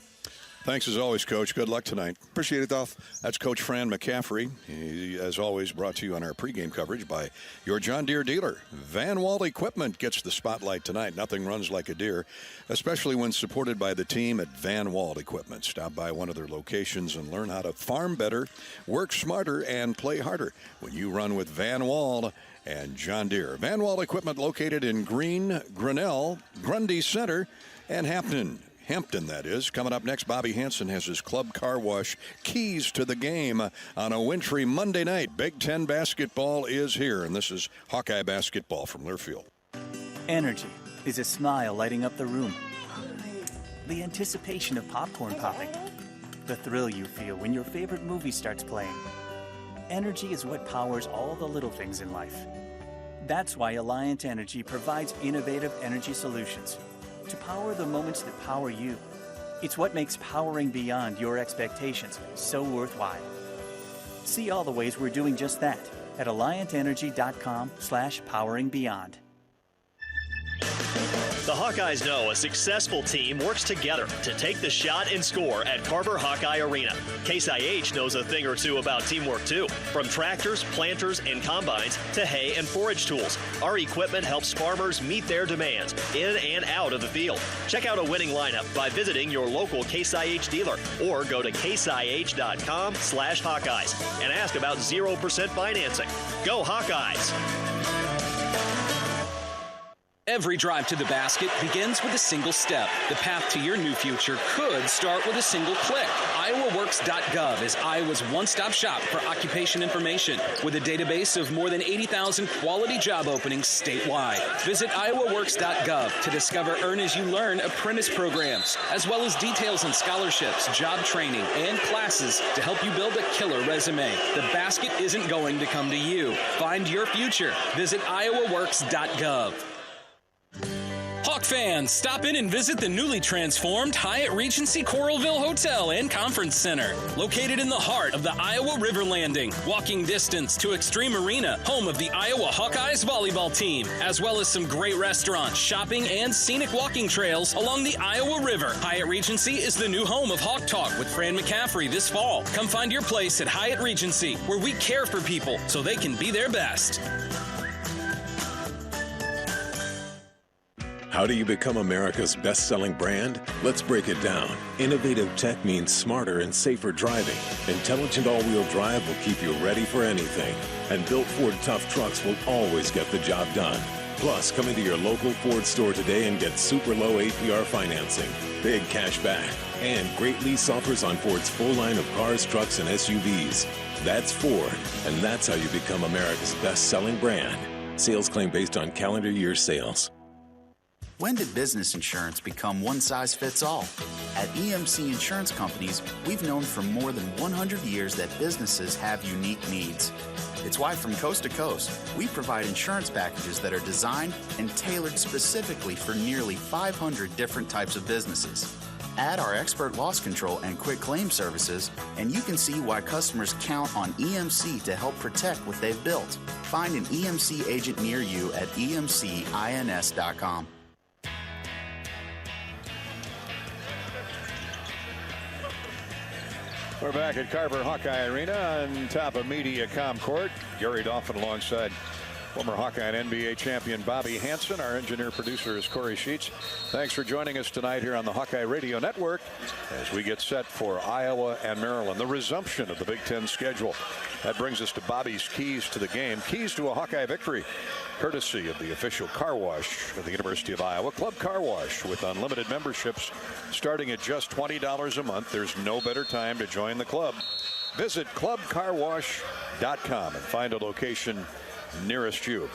Thanks as always, Coach. Good luck tonight. Appreciate it, Dolph. That's Coach Fran McCaffery. He, as always, brought to you on our pregame coverage by your John Deere dealer. Van Walt Equipment gets the spotlight tonight. Nothing runs like a Deere, especially when supported by the team at Van Walt Equipment. Stop by one of their locations and learn how to farm better, work smarter, and play harder when you run with Van Walt and John Deere. Van Walt Equipment located in Greene, Grinnell, Grundy Center, and Hampton, that is. Coming up next, Bobby Hansen has his club car wash keys to the game on a wintry Monday night. Big Ten basketball is here, and this is Hawkeye basketball from Learfield. Energy is a smile lighting up the room. The anticipation of popcorn popping. The thrill you feel when your favorite movie starts playing. Energy is what powers all the little things in life. That's why Alliant Energy provides innovative energy solutions to power the moments that power you. It's what makes powering beyond your expectations so worthwhile. See all the ways we're doing just that at alliantenergy.com/poweringbeyond. The Hawkeyes know a successful team works together to take the shot and score at Carver Hawkeye Arena. Case IH knows a thing or two about teamwork too. From tractors, planters, and combines to hay and forage tools, our equipment helps farmers meet their demands in and out of the field. Check out a winning lineup by visiting your local Case IH dealer or go to caseih.com/Hawkeyes and ask about 0% financing. Go Hawkeyes! Every drive to the basket begins with a single step. The path to your new future could start with a single click. IowaWorks.gov is Iowa's one-stop shop for occupation information with a database of more than 80,000 quality job openings statewide. Visit IowaWorks.gov to discover Earn As You Learn apprentice programs, as well as details on scholarships, job training, and classes to help you build a killer resume. The basket isn't going to come to you. Find your future. Visit IowaWorks.gov. Hawk fans, stop in and visit the newly transformed Hyatt Regency Coralville Hotel and Conference Center. Located in the heart of the Iowa River Landing, walking distance to Extreme Arena, home of the Iowa Hawkeyes volleyball team, as well as some great restaurants, shopping, and scenic walking trails along the Iowa River. Hyatt Regency is the new home of Hawk Talk with Fran McCaffery this fall. Come find your place at Hyatt Regency, where we care for people so they can be their best. How do you become America's best-selling brand? Let's break it down. Innovative tech means smarter and safer driving. Intelligent all-wheel drive will keep you ready for anything. And built Ford tough trucks will always get the job done. Plus, come into your local Ford store today and get super low APR financing, big cash back, And great lease offers on Ford's full line of cars, trucks, and SUVs. That's Ford, and that's how you become America's best-selling brand. Sales claim based on calendar year sales. When did business insurance become one size fits all? At EMC Insurance Companies, we've known for more than 100 years that businesses have unique needs. It's why from coast to coast, we provide insurance packages that are designed and tailored specifically for nearly 500 different types of businesses. Add our expert loss control and quick claim services, and you can see why customers count on EMC to help protect what they've built. Find an EMC agent near you at emcins.com. We're back at Carver Hawkeye Arena on top of MediaCom Court. Gary Dolphin alongside former Hawkeye and NBA champion Bobby Hansen. Our engineer producer is Corey Sheets. Thanks for joining us tonight here on the Hawkeye Radio Network as we get set for Iowa and Maryland, the resumption of the Big Ten schedule. That brings us to Bobby's keys to the game. Keys to a Hawkeye victory, courtesy of the official car wash of the University of Iowa, Club Car Wash, with unlimited memberships starting at just $20 a month. There's no better time to join the club. Visit clubcarwash.com and find a location nearest you.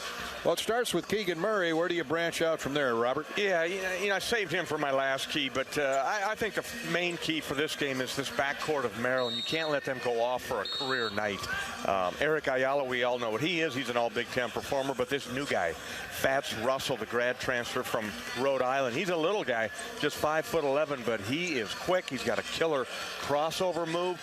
Well, it starts with Keegan Murray. Where do you branch out from there, Robert? Yeah, I saved him for my last key, but I think the main key for this game is this backcourt of Maryland. You can't let them go off for a career night. Eric Ayala, we all know what he is. He's an all-Big Ten performer, but this new guy, Fats Russell, the grad transfer from Rhode Island, he's a little guy, just 5'11", but he is quick. He's got a killer crossover move.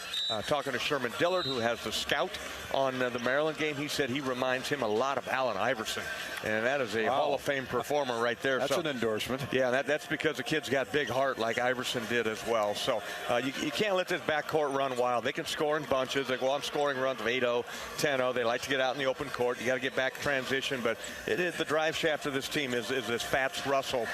Talking to Sherman Dillard, who has the scout on the Maryland game, he said he reminds him a lot of Allen Iverson. And that is a Hall of Fame performer right there. That's an endorsement. Yeah, that's because the kid's got big heart like Iverson did as well. So you can't let this backcourt run wild. They can score in bunches. They go on scoring runs of 8-0, 10-0. They like to get out in the open court. You got to get back transition. But it is the drive shaft of this team is this Fats Russell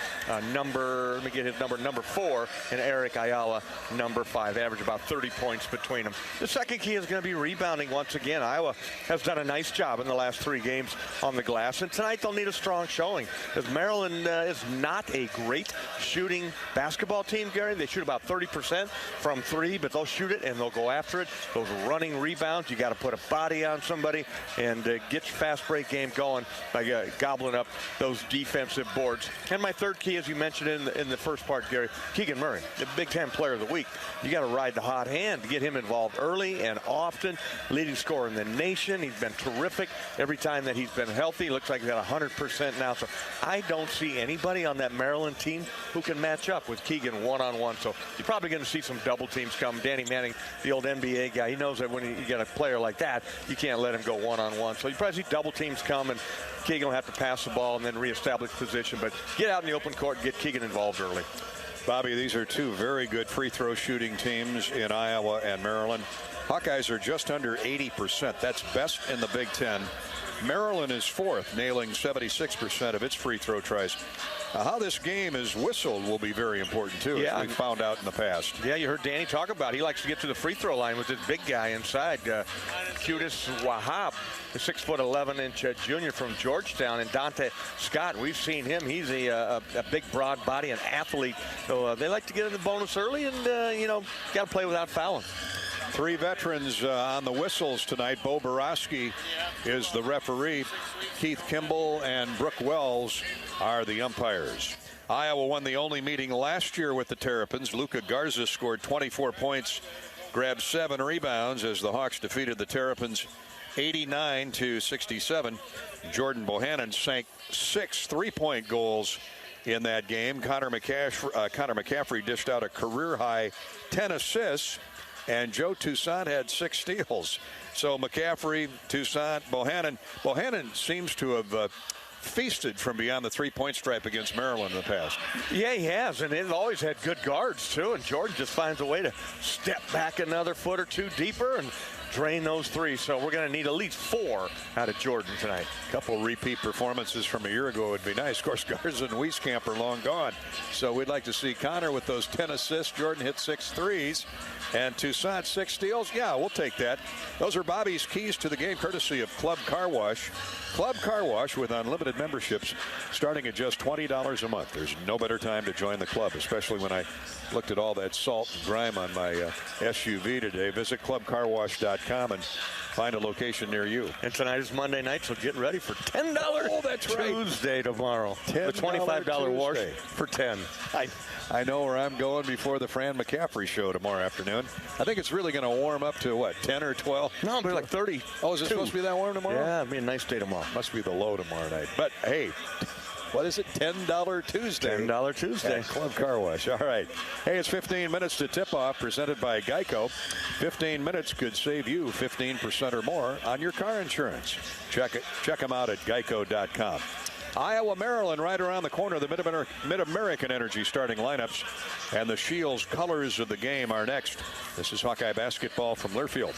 number 4, and Eric Ayala number 5. They average about 30 points between them. The second key is going to be rebounding once again. Iowa has done a nice job in the last 3 games on the glass, and tonight they'll need a strong showing, as Maryland is not a great shooting basketball team, Gary. They shoot about 30% from 3, but they'll shoot it and they'll go after it. Those running rebounds, you got to put a body on somebody and get your fast break game going by gobbling up those defensive boards. And my third key, as you mentioned in the first part, Gary, Keegan Murray, the Big Ten Player of the Week. You got to ride the hot hand to get him involved early and often. Leading scorer in the nation. He's been terrific every time that he's been healthy. Looks like he's got 100% now. So I don't see anybody on that Maryland team who can match up with Keegan one-on-one. So you're probably going to see some double teams come. Danny Manning, the old NBA guy, he knows that when you get a player like that, you can't let him go one-on-one. So you probably see double teams come, and Keegan will have to pass the ball and then reestablish position. But get out in the open court and get Keegan involved early. Bobby, these are 2 very good free throw shooting teams in Iowa and Maryland. Hawkeyes are just under 80%. That's best in the Big Ten. Maryland is 4th, nailing 76% of its free throw tries. How this game is whistled will be very important, too, as we found out in the past. Yeah, you heard Danny talk about it. He likes to get to the free throw line with this big guy inside. Qudus Wahab, the 6'11" junior from Georgetown, and Dante Scott, we've seen him. He's a big, broad body, an athlete. So they like to get in the bonus early and, got to play without fouling. 3 veterans on the whistles tonight. Bo Borowski is the referee. Keith Kimball and Brooke Wells are the umpires. Iowa won the only meeting last year with the Terrapins. Luka Garza scored 24 points, grabbed 7 rebounds as the Hawks defeated the Terrapins 89-67. Jordan Bohannon sank 6 3-point goals in that game. Connor McCaffery dished out a career-high 10 assists. And Joe Toussaint had 6 steals. So McCaffery, Toussaint, Bohannon. Bohannon seems to have feasted from beyond the 3-point stripe against Maryland in the past. Yeah, he has, and they've always had good guards, too. And Jordan just finds a way to step back another foot or 2 deeper and drain those threes. So we're going to need at least 4 out of Jordan tonight. A couple repeat performances from a year ago would be nice. Of course, Garza and Wieskamp are long gone. So we'd like to see Connor with those 10 assists. Jordan hit 6 threes. And Toussaint 6 steals. Yeah, we'll take that. Those are Bobby's keys to the game, courtesy of Club Car Wash. Club Car Wash with unlimited memberships starting at just $20 a month. There's no better time to join the club, especially when I looked at all that salt and grime on my SUV today. Visit clubcarwash.com and find a location near you. And tonight is Monday night, so get ready for $10 that's right. Tuesday tomorrow. $10 the $25 wash Tuesday. for 10. I know where I'm going before the Fran McCaffery show tomorrow afternoon. I think it's really going to warm up to, what, 10 or 12? No, it'll be like 30. Oh, is it supposed to be that warm tomorrow? Yeah, it'll be a nice day tomorrow. Must be the low tomorrow night. But, hey, what is it? $10 Tuesday. $10 Tuesday. At Club Car Wash. All right. Hey, it's 15 minutes to tip-off presented by Geico. 15 minutes could save you 15% or more on your car insurance. Check them out at geico.com. Iowa, Maryland, right around the corner. The Mid-American Energy starting lineups and the Shields colors of the game are next. This is Hawkeye basketball from Learfield.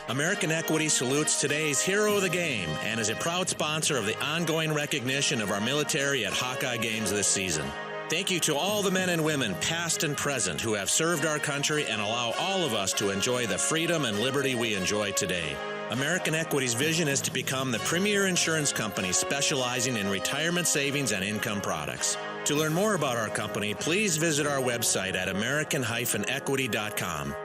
American Equity salutes today's hero of the game and is a proud sponsor of the ongoing recognition of our military at Hawkeye games this season. Thank you to all the men and women, past and present, who have served our country and allow all of us to enjoy the freedom and liberty we enjoy today. American Equity's vision is to become the premier insurance company specializing in retirement savings and income products. To learn more about our company, please visit our website at american-equity.com.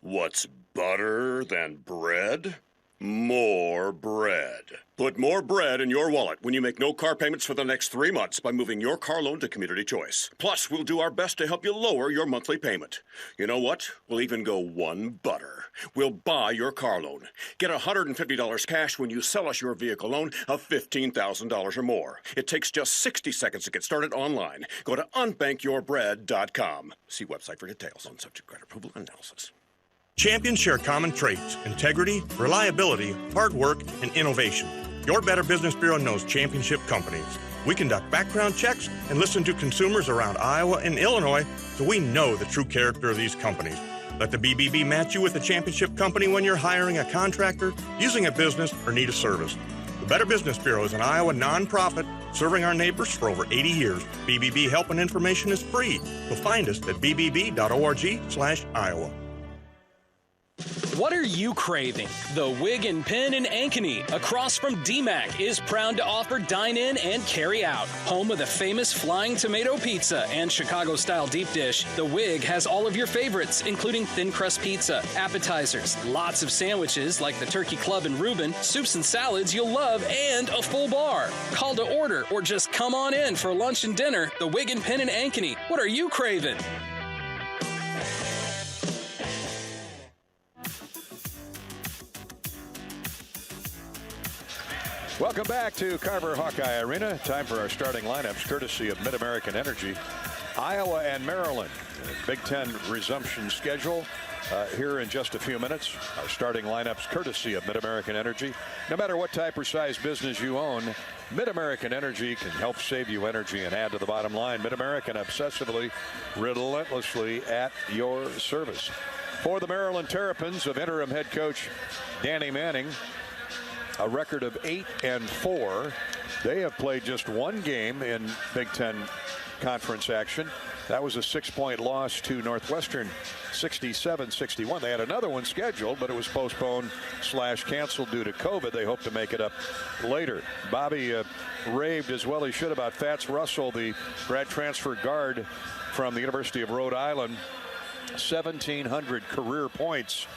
What's better than bread? More bread. Put more bread in your wallet when you make no car payments for the next 3 months by moving your car loan to Community Choice. Plus, we'll do our best to help you lower your monthly payment. You know what? We'll even go one butter. We'll buy your car loan. Get $150 cash when you sell us your vehicle loan of $15,000 or more. It takes just 60 seconds to get started online. Go to unbankyyourbread.com. See website for details on subject credit approval and analysis. Champions share common traits: integrity, reliability, hard work, and innovation. Your Better Business Bureau knows championship companies. We conduct background checks and listen to consumers around Iowa and Illinois, so we know the true character of these companies. Let the BBB match you with a championship company when you're hiring a contractor, using a business, or need a service. The Better Business Bureau is an Iowa nonprofit serving our neighbors for over 80 years. BBB help and information is free. So find us at bbb.org/Iowa. What are you craving? The Wig and Pin in Ankeny, across from DMAC, is proud to offer dine-in and carry-out. Home of the famous Flying Tomato Pizza and Chicago-style deep dish, the Wig has all of your favorites, including thin crust pizza, appetizers, lots of sandwiches like the Turkey Club and Reuben, soups and salads you'll love, and a full bar. Call to order or just come on in for lunch and dinner. The Wig and Pin in Ankeny. What are you craving? Welcome back to Carver Hawkeye Arena. Time for our starting lineups, courtesy of Mid-American Energy. Iowa and Maryland. Big Ten resumption schedule here in just a few minutes. Our starting lineups, courtesy of Mid-American Energy. No matter what type or size business you own, Mid-American Energy can help save you energy and add to the bottom line. Mid-American, obsessively, relentlessly at your service. For the Maryland Terrapins of interim head coach Danny Manning, a record of 8-4. They have played just one game in Big Ten conference action. That was a 6-point loss to Northwestern, 67-61. They had another one scheduled, but it was postponed/canceled due to COVID. They hope to make it up later. Bobby raved as well he should about Fats Russell, the grad transfer guard from the University of Rhode Island. 1,700 career points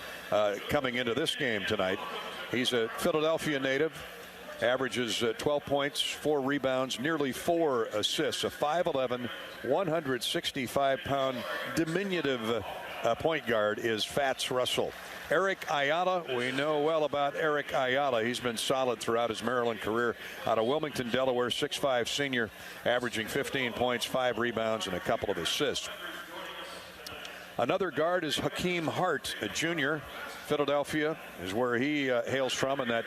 coming into this game tonight. He's a Philadelphia native, averages 12 points, 4 rebounds, nearly 4 assists. A 5'11", 165-pound diminutive point guard is Fats Russell. Eric Ayala, we know well about Eric Ayala. He's been solid throughout his Maryland career. Out of Wilmington, Delaware, 6'5" senior, averaging 15 points, 5 rebounds, and a couple of assists. Another guard is Hakeem Hart, a junior. Philadelphia is where he hails from in that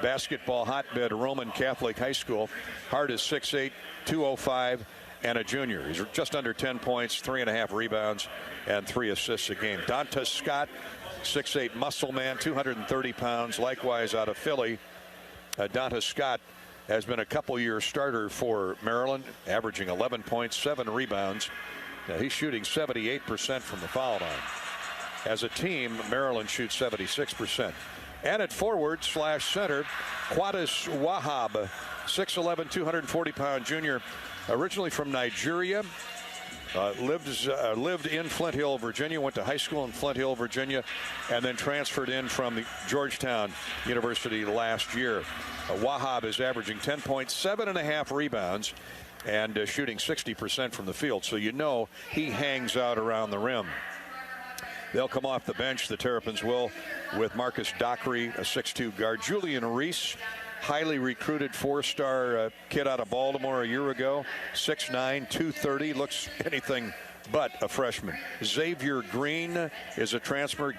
basketball hotbed, Roman Catholic High School. Hart is 6'8", 205, and a junior. He's just under 10 points, 3.5 rebounds, and 3 assists a game. Donta Scott, 6'8" muscle man, 230 pounds, likewise out of Philly. Donta Scott has been a couple-year starter for Maryland, averaging 11 points, 7 rebounds. He's shooting 78% from the foul line. As a team, Maryland shoots 76%. And at forward / center, Qadis Wahab, 6'11", 240-pound junior, originally from Nigeria. Lived in Flint Hill, Virginia, went to high school in Flint Hill, Virginia, and then transferred in from the Georgetown University last year. Wahab is averaging 10 points, 7.5 rebounds, and shooting 60% from the field. So you know he hangs out around the rim. They'll come off the bench, the Terrapins will, with Marcus Dockery, a 6'2" guard. Julian Reese, highly recruited 4-star kid out of Baltimore a year ago, 6'9", 230, looks anything but a freshman. Xavier Green is a transfer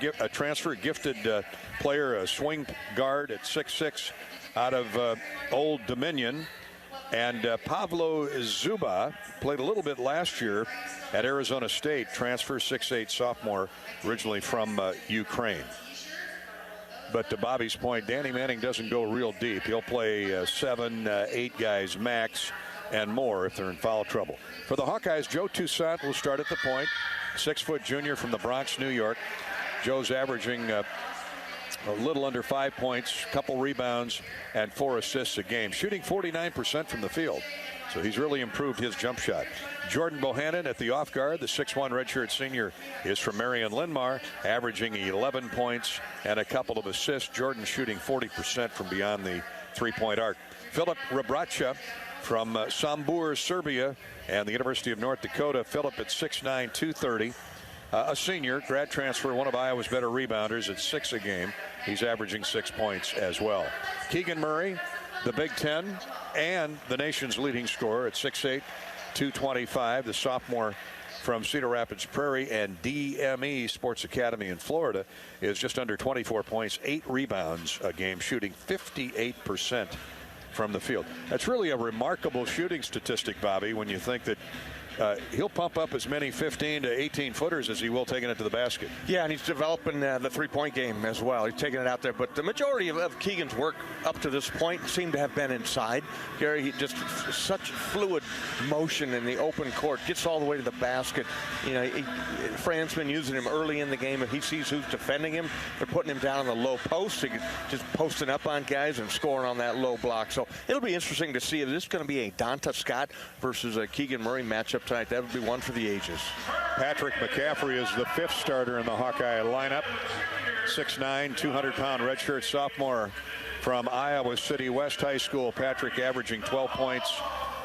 gifted player, a swing guard at 6'6", out of Old Dominion. And Pavlo Zuba played a little bit last year at Arizona State, transfer 6'8" sophomore, originally from Ukraine. But to Bobby's point, Danny Manning doesn't go real deep. He'll play 7, 8 guys max and more if they're in foul trouble. For the Hawkeyes, Joe Toussaint will start at the point, 6-foot junior from the Bronx, New York. Joe's averaging a little under 5 points, couple rebounds, and 4 assists a game, shooting 49% from the field. So he's really improved his jump shot. Jordan Bohannon at the off guard, the 6'1" redshirt senior, is from Marion Linmar, averaging 11 points and a couple of assists. Jordan shooting 40% from beyond the three-point arc. Filip Rebraca from Sombor, Serbia, and the University of North Dakota. Filip at 6'9", 230. A senior, grad transfer, one of Iowa's better rebounders at 6 a game. He's averaging 6 points as well. Keegan Murray, the Big Ten and the nation's leading scorer at 6'8", 225. The sophomore from Cedar Rapids Prairie and DME Sports Academy in Florida, is just under 24 points, 8 rebounds a game, shooting 58% from the field. That's really a remarkable shooting statistic, Bobby, when you think that he'll pump up as many 15 to 18 footers as he will taking it to the basket. Yeah, and he's developing the three-point game as well. He's taking it out there, but the majority of Keegan's work up to this point seemed to have been inside. Gary, he just such fluid motion in the open court, gets all the way to the basket. You know, Fran's been using him early in the game. If he sees who's defending him, they're putting him down on the low post, so just posting up on guys and scoring on that low block. So it'll be interesting to see if this is going to be a Donta Scott versus a Keegan Murray matchup tonight. That would be one for the ages. Patrick McCaffery is the 5th starter in the Hawkeye lineup. 6'9", 200-pound redshirt sophomore from Iowa City West High School. Patrick averaging 12 points,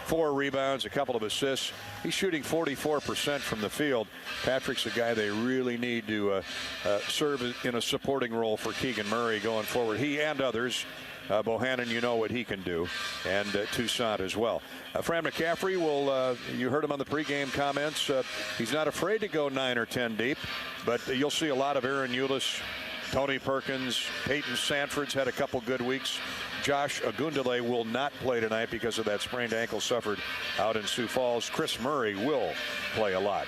4 rebounds, a couple of assists. He's shooting 44% from the field. Patrick's a guy they really need to serve in a supporting role for Keegan Murray going forward. He and others. Bohannon, you know what he can do, and Toussaint as well. Fran McCaffery will, you heard him on the pregame comments, he's not afraid to go 9 or 10 deep, but you'll see a lot of Aaron Eulis, Tony Perkins, Peyton Sanford's had a couple good weeks. Josh Agundale will not play tonight because of that sprained ankle suffered out in Sioux Falls. Chris Murray will play a lot.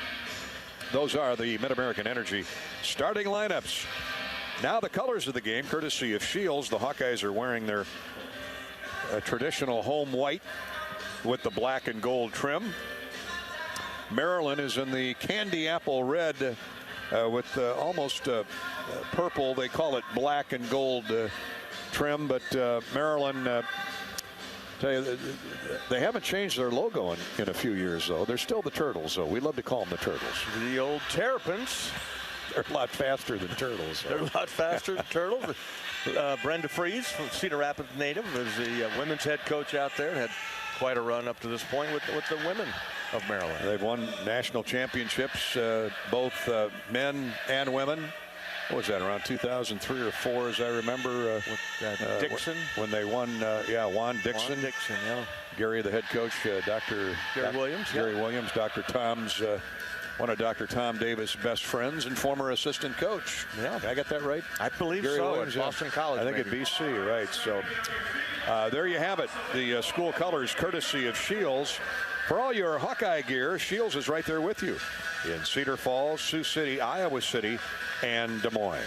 Those are the Mid-American Energy starting lineups. Now the colors of the game, courtesy of Shields. The Hawkeyes are wearing their traditional home white with the black and gold trim. Maryland is in the candy apple red with almost purple. They call it black and gold trim, but Maryland, tell you, they haven't changed their logo in a few years, though. They're still the Turtles, though. We love to call them the Turtles. The old Terrapins. They're a lot faster than Turtles. They're a lot faster than Turtles. Brenda Fries, from Cedar Rapids native, is the women's head coach out there. Had quite a run up to this point with the women of Maryland. They've won national championships, both men and women. What was that, around 2003 or 4, as I remember? With Dixon? When they won, Juan Dixon. Juan Dixon, yeah. Gary, the head coach, Gary Williams. Gary Williams, Dr. Tom's, one of Dr. Tom Davis' best friends and former assistant coach. Yeah. I got that right? I believe Gary so, Williams, at Boston College. I think maybe. at BC, right. So there you have it. The school colors, courtesy of Shields. For all your Hawkeye gear, Shields is right there with you in Cedar Falls, Sioux City, Iowa City, and Des Moines.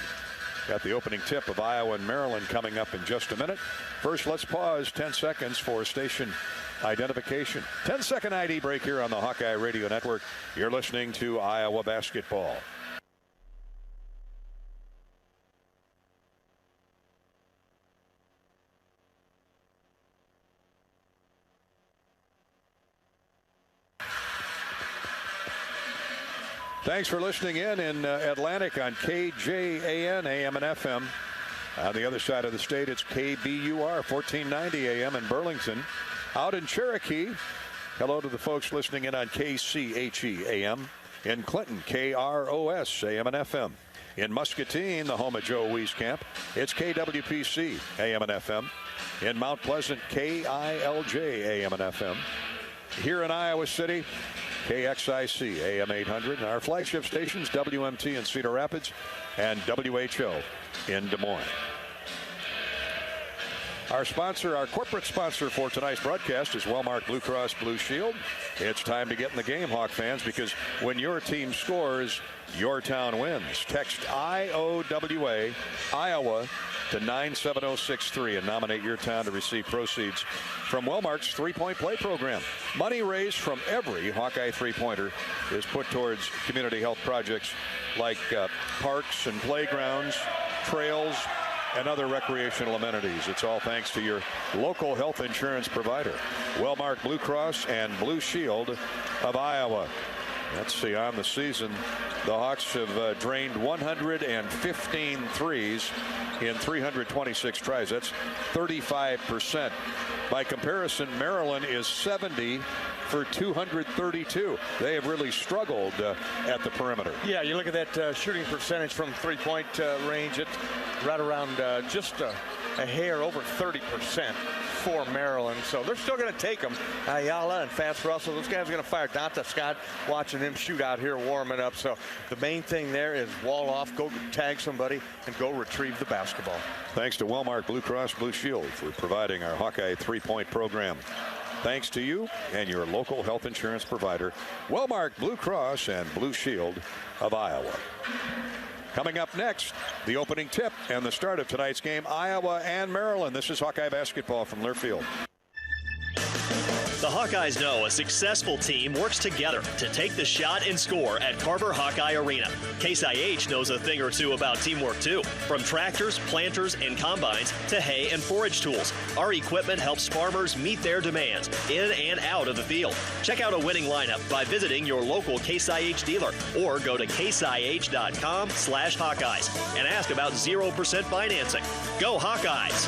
Got the opening tip of Iowa and Maryland coming up in just a minute. First, let's pause 10 seconds for station identification. 10-second ID break here on the Hawkeye Radio Network. You're listening to Iowa basketball. Thanks for listening in Atlantic on KJAN, AM and FM. On the other side of the state, it's KBUR, 1490 AM in Burlington. Out in Cherokee, hello to the folks listening in on KCHE AM. In Clinton, KROS, AM and FM. In Muscatine, the home of Joe Wieskamp, it's KWPC, AM and FM. In Mount Pleasant, KILJ, AM and FM. Here in Iowa City, KXIC, AM 800. And our flagship stations, WMT in Cedar Rapids and WHO in Des Moines. Our sponsor, our corporate sponsor for tonight's broadcast is Wellmark Blue Cross Blue Shield. It's time to get in the game, Hawk fans, because when your team scores, your town wins. Text IOWA, Iowa, to 97063 and nominate your town to receive proceeds from Wellmark's three-point play program. Money raised from every Hawkeye three-pointer is put towards community health projects like parks and playgrounds, trails, and other recreational amenities. It's all thanks to your local health insurance provider, Wellmark Blue Cross and Blue Shield of Iowa. Let's see, on the season, the Hawks have drained 115 threes in 326 tries. That's 35%. By comparison, Maryland is 70 for 232. They have really struggled at the perimeter. Yeah, you look at that shooting percentage from three-point range. It's right around just a hair over 30% for Maryland. So they're still going to take them. Ayala and Fats Russell, those guys are going to fire. Dante Scott watching him shoot out here warming up. So the main thing there is wall off, go tag somebody, and go retrieve the basketball. Thanks to Wellmark Blue Cross Blue Shield for providing our Hawkeye three-point program. Thanks to you and your local health insurance provider, Wellmark Blue Cross and Blue Shield of Iowa. Coming up next, the opening tip and the start of tonight's game, Iowa and Maryland. This is Hawkeye basketball from Learfield. The Hawkeyes know a successful team works together to take the shot and score at Carver Hawkeye Arena. Case IH knows a thing or two about teamwork too. From tractors, planters, and combines to hay and forage tools, our equipment helps farmers meet their demands in and out of the field. Check out a winning lineup by visiting your local Case IH dealer or go to caseih.com/Hawkeyes and ask about 0% financing. Go Hawkeyes!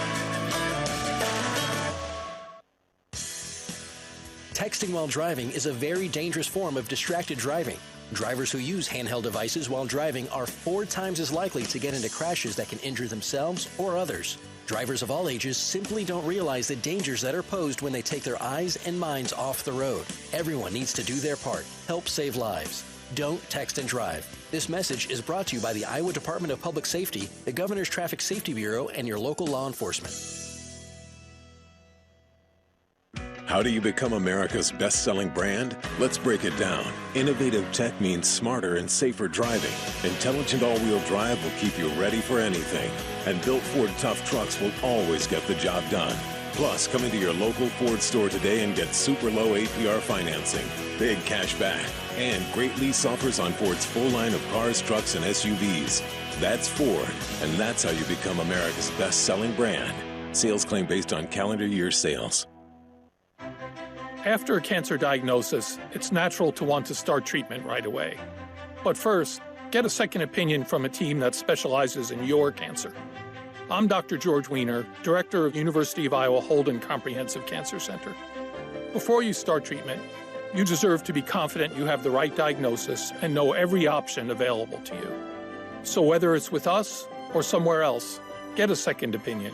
Texting while driving is a very dangerous form of distracted driving. Drivers who use handheld devices while driving are 4 times as likely to get into crashes that can injure themselves or others. Drivers of all ages simply don't realize the dangers that are posed when they take their eyes and minds off the road. Everyone needs to do their part. Help save lives. Don't text and drive. This message is brought to you by the Iowa Department of Public Safety, the Governor's Traffic Safety Bureau, and your local law enforcement. How do you become America's best-selling brand? Let's break it down. Innovative tech means smarter and safer driving. Intelligent all-wheel drive will keep you ready for anything. And built Ford tough trucks will always get the job done. Plus, come into your local Ford store today and get super low APR financing, big cash back, and great lease offers on Ford's full line of cars, trucks, and SUVs. That's Ford, and that's how you become America's best-selling brand. Sales claim based on calendar year sales. After a cancer diagnosis, it's natural to want to start treatment right away. But first, get a second opinion from a team that specializes in your cancer. I'm Dr. George Weiner, Director of University of Iowa Holden Comprehensive Cancer Center. Before you start treatment, you deserve to be confident you have the right diagnosis and know every option available to you. So whether it's with us or somewhere else, get a second opinion.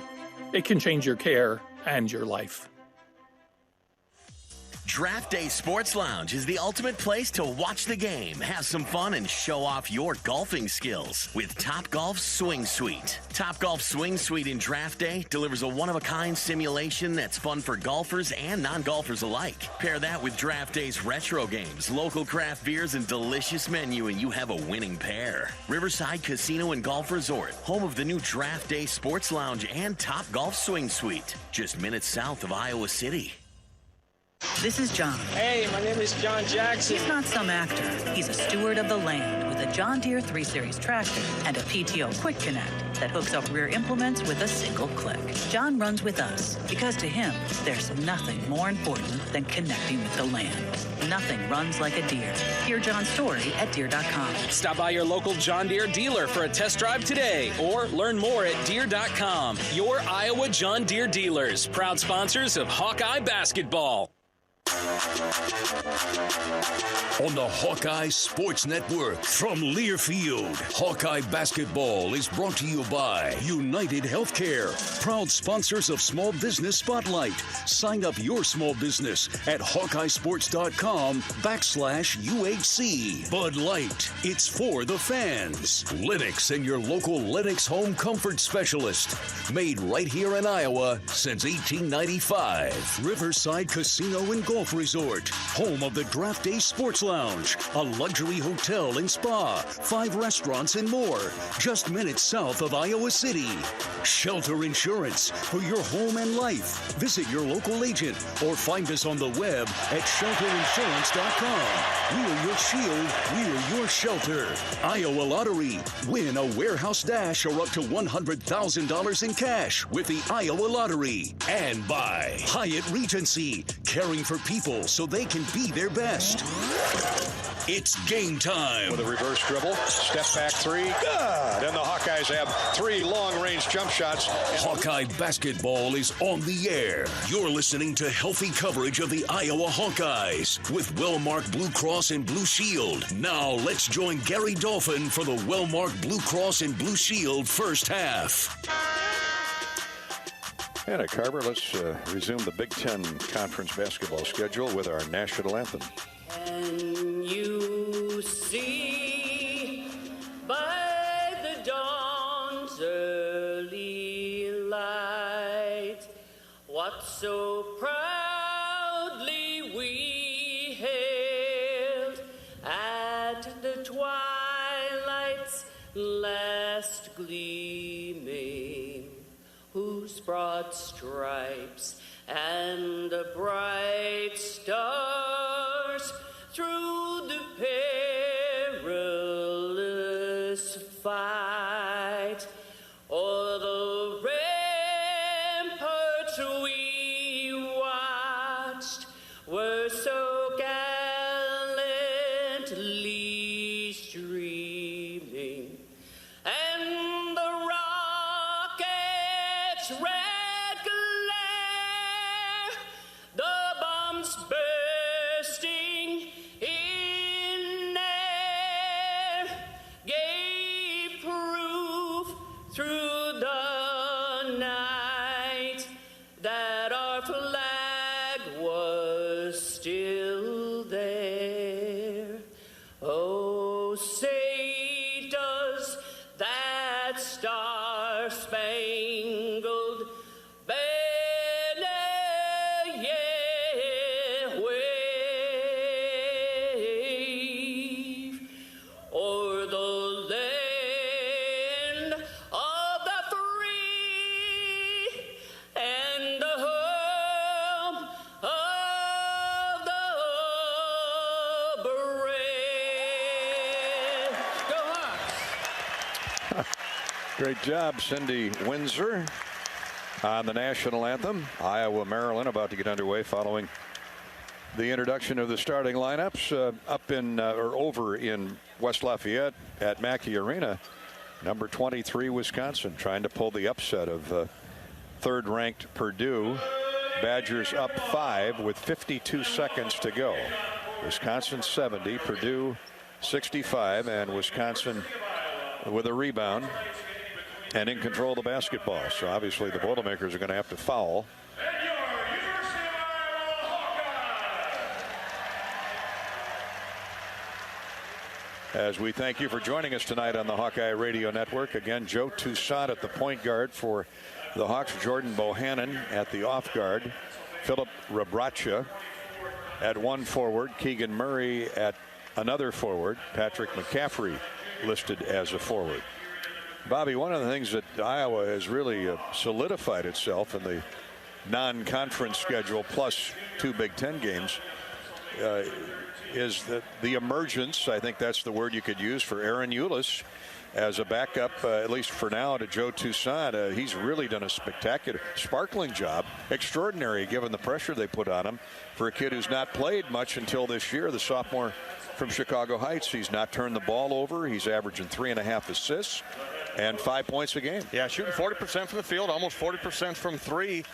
It can change your care and your life. Draft Day Sports Lounge is the ultimate place to watch the game, have some fun, and show off your golfing skills with Topgolf Swing Suite. Topgolf Swing Suite in Draft Day delivers a one-of-a-kind simulation that's fun for golfers and non-golfers alike. Pair that with Draft Day's retro games, local craft beers, and delicious menu, and you have a winning pair. Riverside Casino and Golf Resort, home of the new Draft Day Sports Lounge and Topgolf Swing Suite, just minutes south of Iowa City. This is John. Hey, my name is John Jackson. He's not some actor. He's a steward of the land with a John Deere 3 Series tractor and a PTO Quick Connect that hooks up rear implements with a single click. John runs with us because to him, there's nothing more important than connecting with the land. Nothing runs like a Deere. Hear John's story at Deere.com. Stop by your local John Deere dealer for a test drive today or learn more at Deere.com. Your Iowa John Deere dealers, proud sponsors of Hawkeye basketball. On the Hawkeye Sports Network from Learfield, Hawkeye basketball is brought to you by United Healthcare, proud sponsors of Small Business Spotlight. Sign up your small business at HawkeyeSports.com/UHC. Bud Light, it's for the fans. Lennox and your local Lennox home comfort specialist. Made right here in Iowa since 1895. Riverside Casino and Golf Resort, home of the Draft Day Sports Lounge, a luxury hotel and spa, 5 restaurants and more, just minutes south of Iowa City. Shelter Insurance for your home and life. Visit your local agent or find us on the web at shelterinsurance.com. We're your shield, we're your shelter. Iowa Lottery, win a warehouse dash or up to $100,000 in cash with the Iowa Lottery. And by Hyatt Regency, caring for people so they can be their best. It's game time. With a reverse dribble, step back three, good. And the Hawkeyes have 3 long-range jump shots. Hawkeye basketball is on the air. You're listening to healthy coverage of the Iowa Hawkeyes with Wellmark Blue Cross and Blue Shield. Now let's join Gary Dolphin for the Wellmark Blue Cross and Blue Shield first half. And Carver, let's resume the Big Ten Conference basketball schedule with our national anthem. Can you see by the dawn's early light what so proudly we hailed at the twilight's last gleaming, whose broad stripes and the bright stars through the perilous fight o'er the ramparts we watched were so gallantly streaming, and the rockets red glare, the bombs bursting in air, gave proof through the night that our flag was still there. Oh, say does that star-spangled banner yet wave o'er the land of the free and the home of the brave. Go Hawks! Great job, Cindy Windsor, on the national anthem. Iowa, Maryland about to get underway following the introduction of the starting lineups over in West Lafayette at Mackey Arena. Number 23, Wisconsin, trying to pull the upset of third-ranked Purdue. Badgers up 5 with 52 seconds to go. Wisconsin 70, Purdue 65, and Wisconsin with a rebound and in control of the basketball. So obviously the Boilermakers are going to have to foul. as we thank you for joining us tonight on the Hawkeye Radio Network. Again, Joe Toussaint at the point guard for the Hawks, Jordan Bohannon at the off guard, Philip Rabracha at one forward, Keegan Murray at another forward, Patrick McCaffery listed as a forward. Bobby, one of the things that Iowa has really solidified itself in the non-conference schedule plus 2 Big Ten games is the emergence, I think that's the word you could use, for Aaron Eulis as a backup, at least for now, to Joe Toussaint. He's really done a spectacular, sparkling job, extraordinary given the pressure they put on him for a kid who's not played much until this year, the sophomore from Chicago Heights. He's not turned the ball over. He's averaging 3.5 assists and 5 points a game. Yeah, shooting 40% from the field, almost 40% from 3.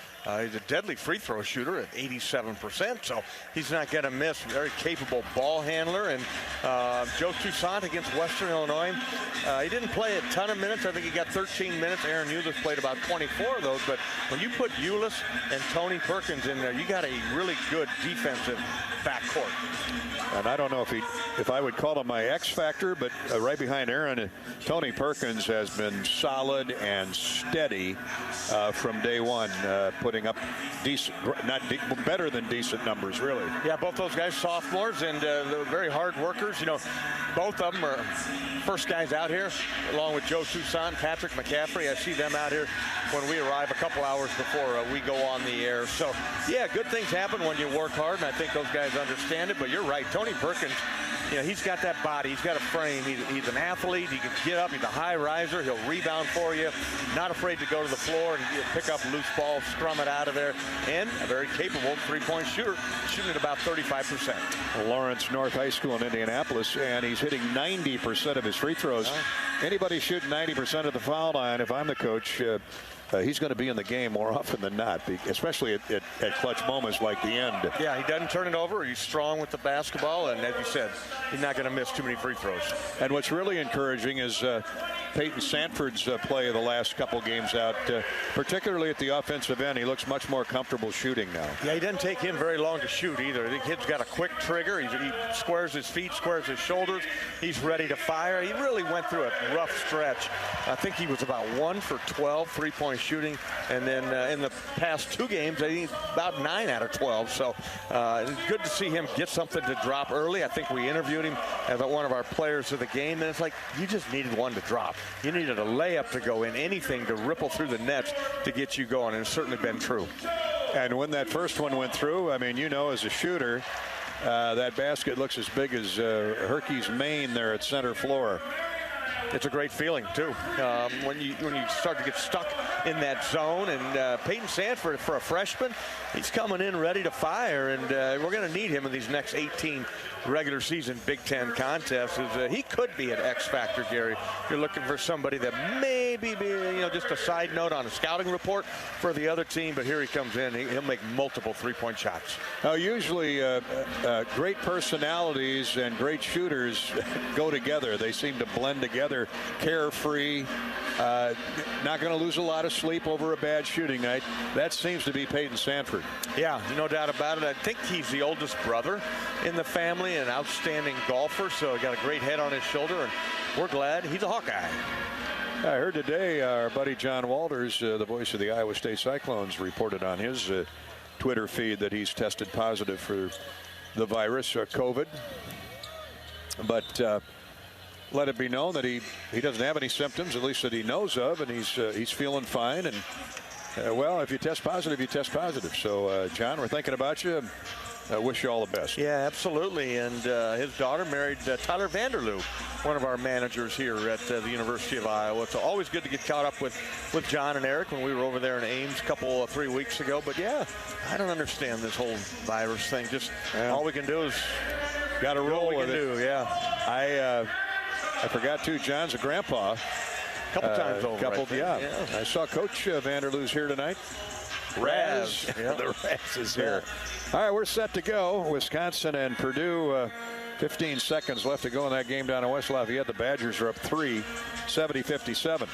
He's a deadly free throw shooter at 87%, so he's not going to miss. Very capable ball handler. And Joe Toussaint against Western Illinois, he didn't play a ton of minutes. I think he got 13 minutes. Aaron Eulis played about 24 of those. But when you put Eulis and Tony Perkins in there, you got a really good defensive backcourt. And I don't know if I would call him my X factor, but right behind Aaron, Tony Perkins has been solid and steady from day one, putting up decent, better than decent numbers, really. Yeah, both those guys sophomores and very hard workers. You know, both of them are first guys out here, along with Joe Toussaint, Patrick McCaffery. I see them out here when we arrive a couple hours before we go on the air. So, yeah, good things happen when you work hard, and I think those guys understand it. But you're right, Tony Perkins, you know, he's got that body. He's got a frame. He's an athlete. He can get up. He's a high riser. He'll rebound for you. Not afraid to go to the floor and pick up loose balls, scrum it out of there. And a very capable three-point shooter, shooting at about 35%. Lawrence North High School in Indianapolis, and he's hitting 90% of his free throws. Anybody shooting 90% of the foul line, if I'm the coach, he's going to be in the game more often than not, especially at clutch moments like the end. Yeah, he doesn't turn it over. He's strong with the basketball, and as you said, he's not going to miss too many free throws. And what's really encouraging is Peyton Sanford's play of the last couple games out, particularly at the offensive end. He looks much more comfortable shooting now. Yeah, he doesn't take him very long to shoot either. The kid's got a quick trigger. He squares his feet, squares his shoulders. He's ready to fire. He really went through a rough stretch. I think he was about 1 for 12 three-point shooting, and then in the past 2 games, I think about 9 out of 12. So it's good to see him get something to drop early. I think we interviewed him as one of our players of the game, and it's like you just needed one to drop. You needed a layup to go in, anything to ripple through the nets to get you going, and it's certainly been true. And when that first one went through, I mean, you know, as a shooter, that basket looks as big as Herky's Maine there at center floor. It's a great feeling, too, when you start to get stuck in that zone. And Peyton Sanford, for a freshman, he's coming in ready to fire, and we're going to need him in these next 18 regular season Big Ten contests. He could be an X factor, Gary. You're looking for somebody that maybe be, just a side note on a scouting report for the other team, but here he comes in. He'll make multiple three-point shots. Usually great personalities and great shooters go together. They seem to blend together, carefree, not going to lose a lot of sleep over a bad shooting night. That seems to be Peyton Sanford. Yeah, no doubt about it. I think he's the oldest brother in the family, an outstanding golfer, so he got a great head on his shoulder, and we're glad he's a Hawkeye. I heard today our buddy John Walters, the voice of the Iowa State Cyclones, reported on his Twitter feed that he's tested positive for the virus, COVID. But let it be known that he doesn't have any symptoms, at least that he knows of, and he's feeling fine. And well, if you test positive, you test positive. So John, we're thinking about you. I wish you all the best. Yeah, absolutely. And his daughter married Tyler Vanderloo, one of our managers here at the University of Iowa. It's always good to get caught up with John and Eric when we were over there in Ames a 3 weeks ago. But yeah, I don't understand this whole virus thing. Just all we can do is got to roll with it. Yeah. I forgot too. John's a grandpa. A couple times over. Yeah. I saw Coach Vanderloo's here tonight. Raz. The Raz is here. All right, we're set to go. Wisconsin and Purdue, 15 seconds left to go in that game down in West Lafayette. The Badgers are up 3, 70-57.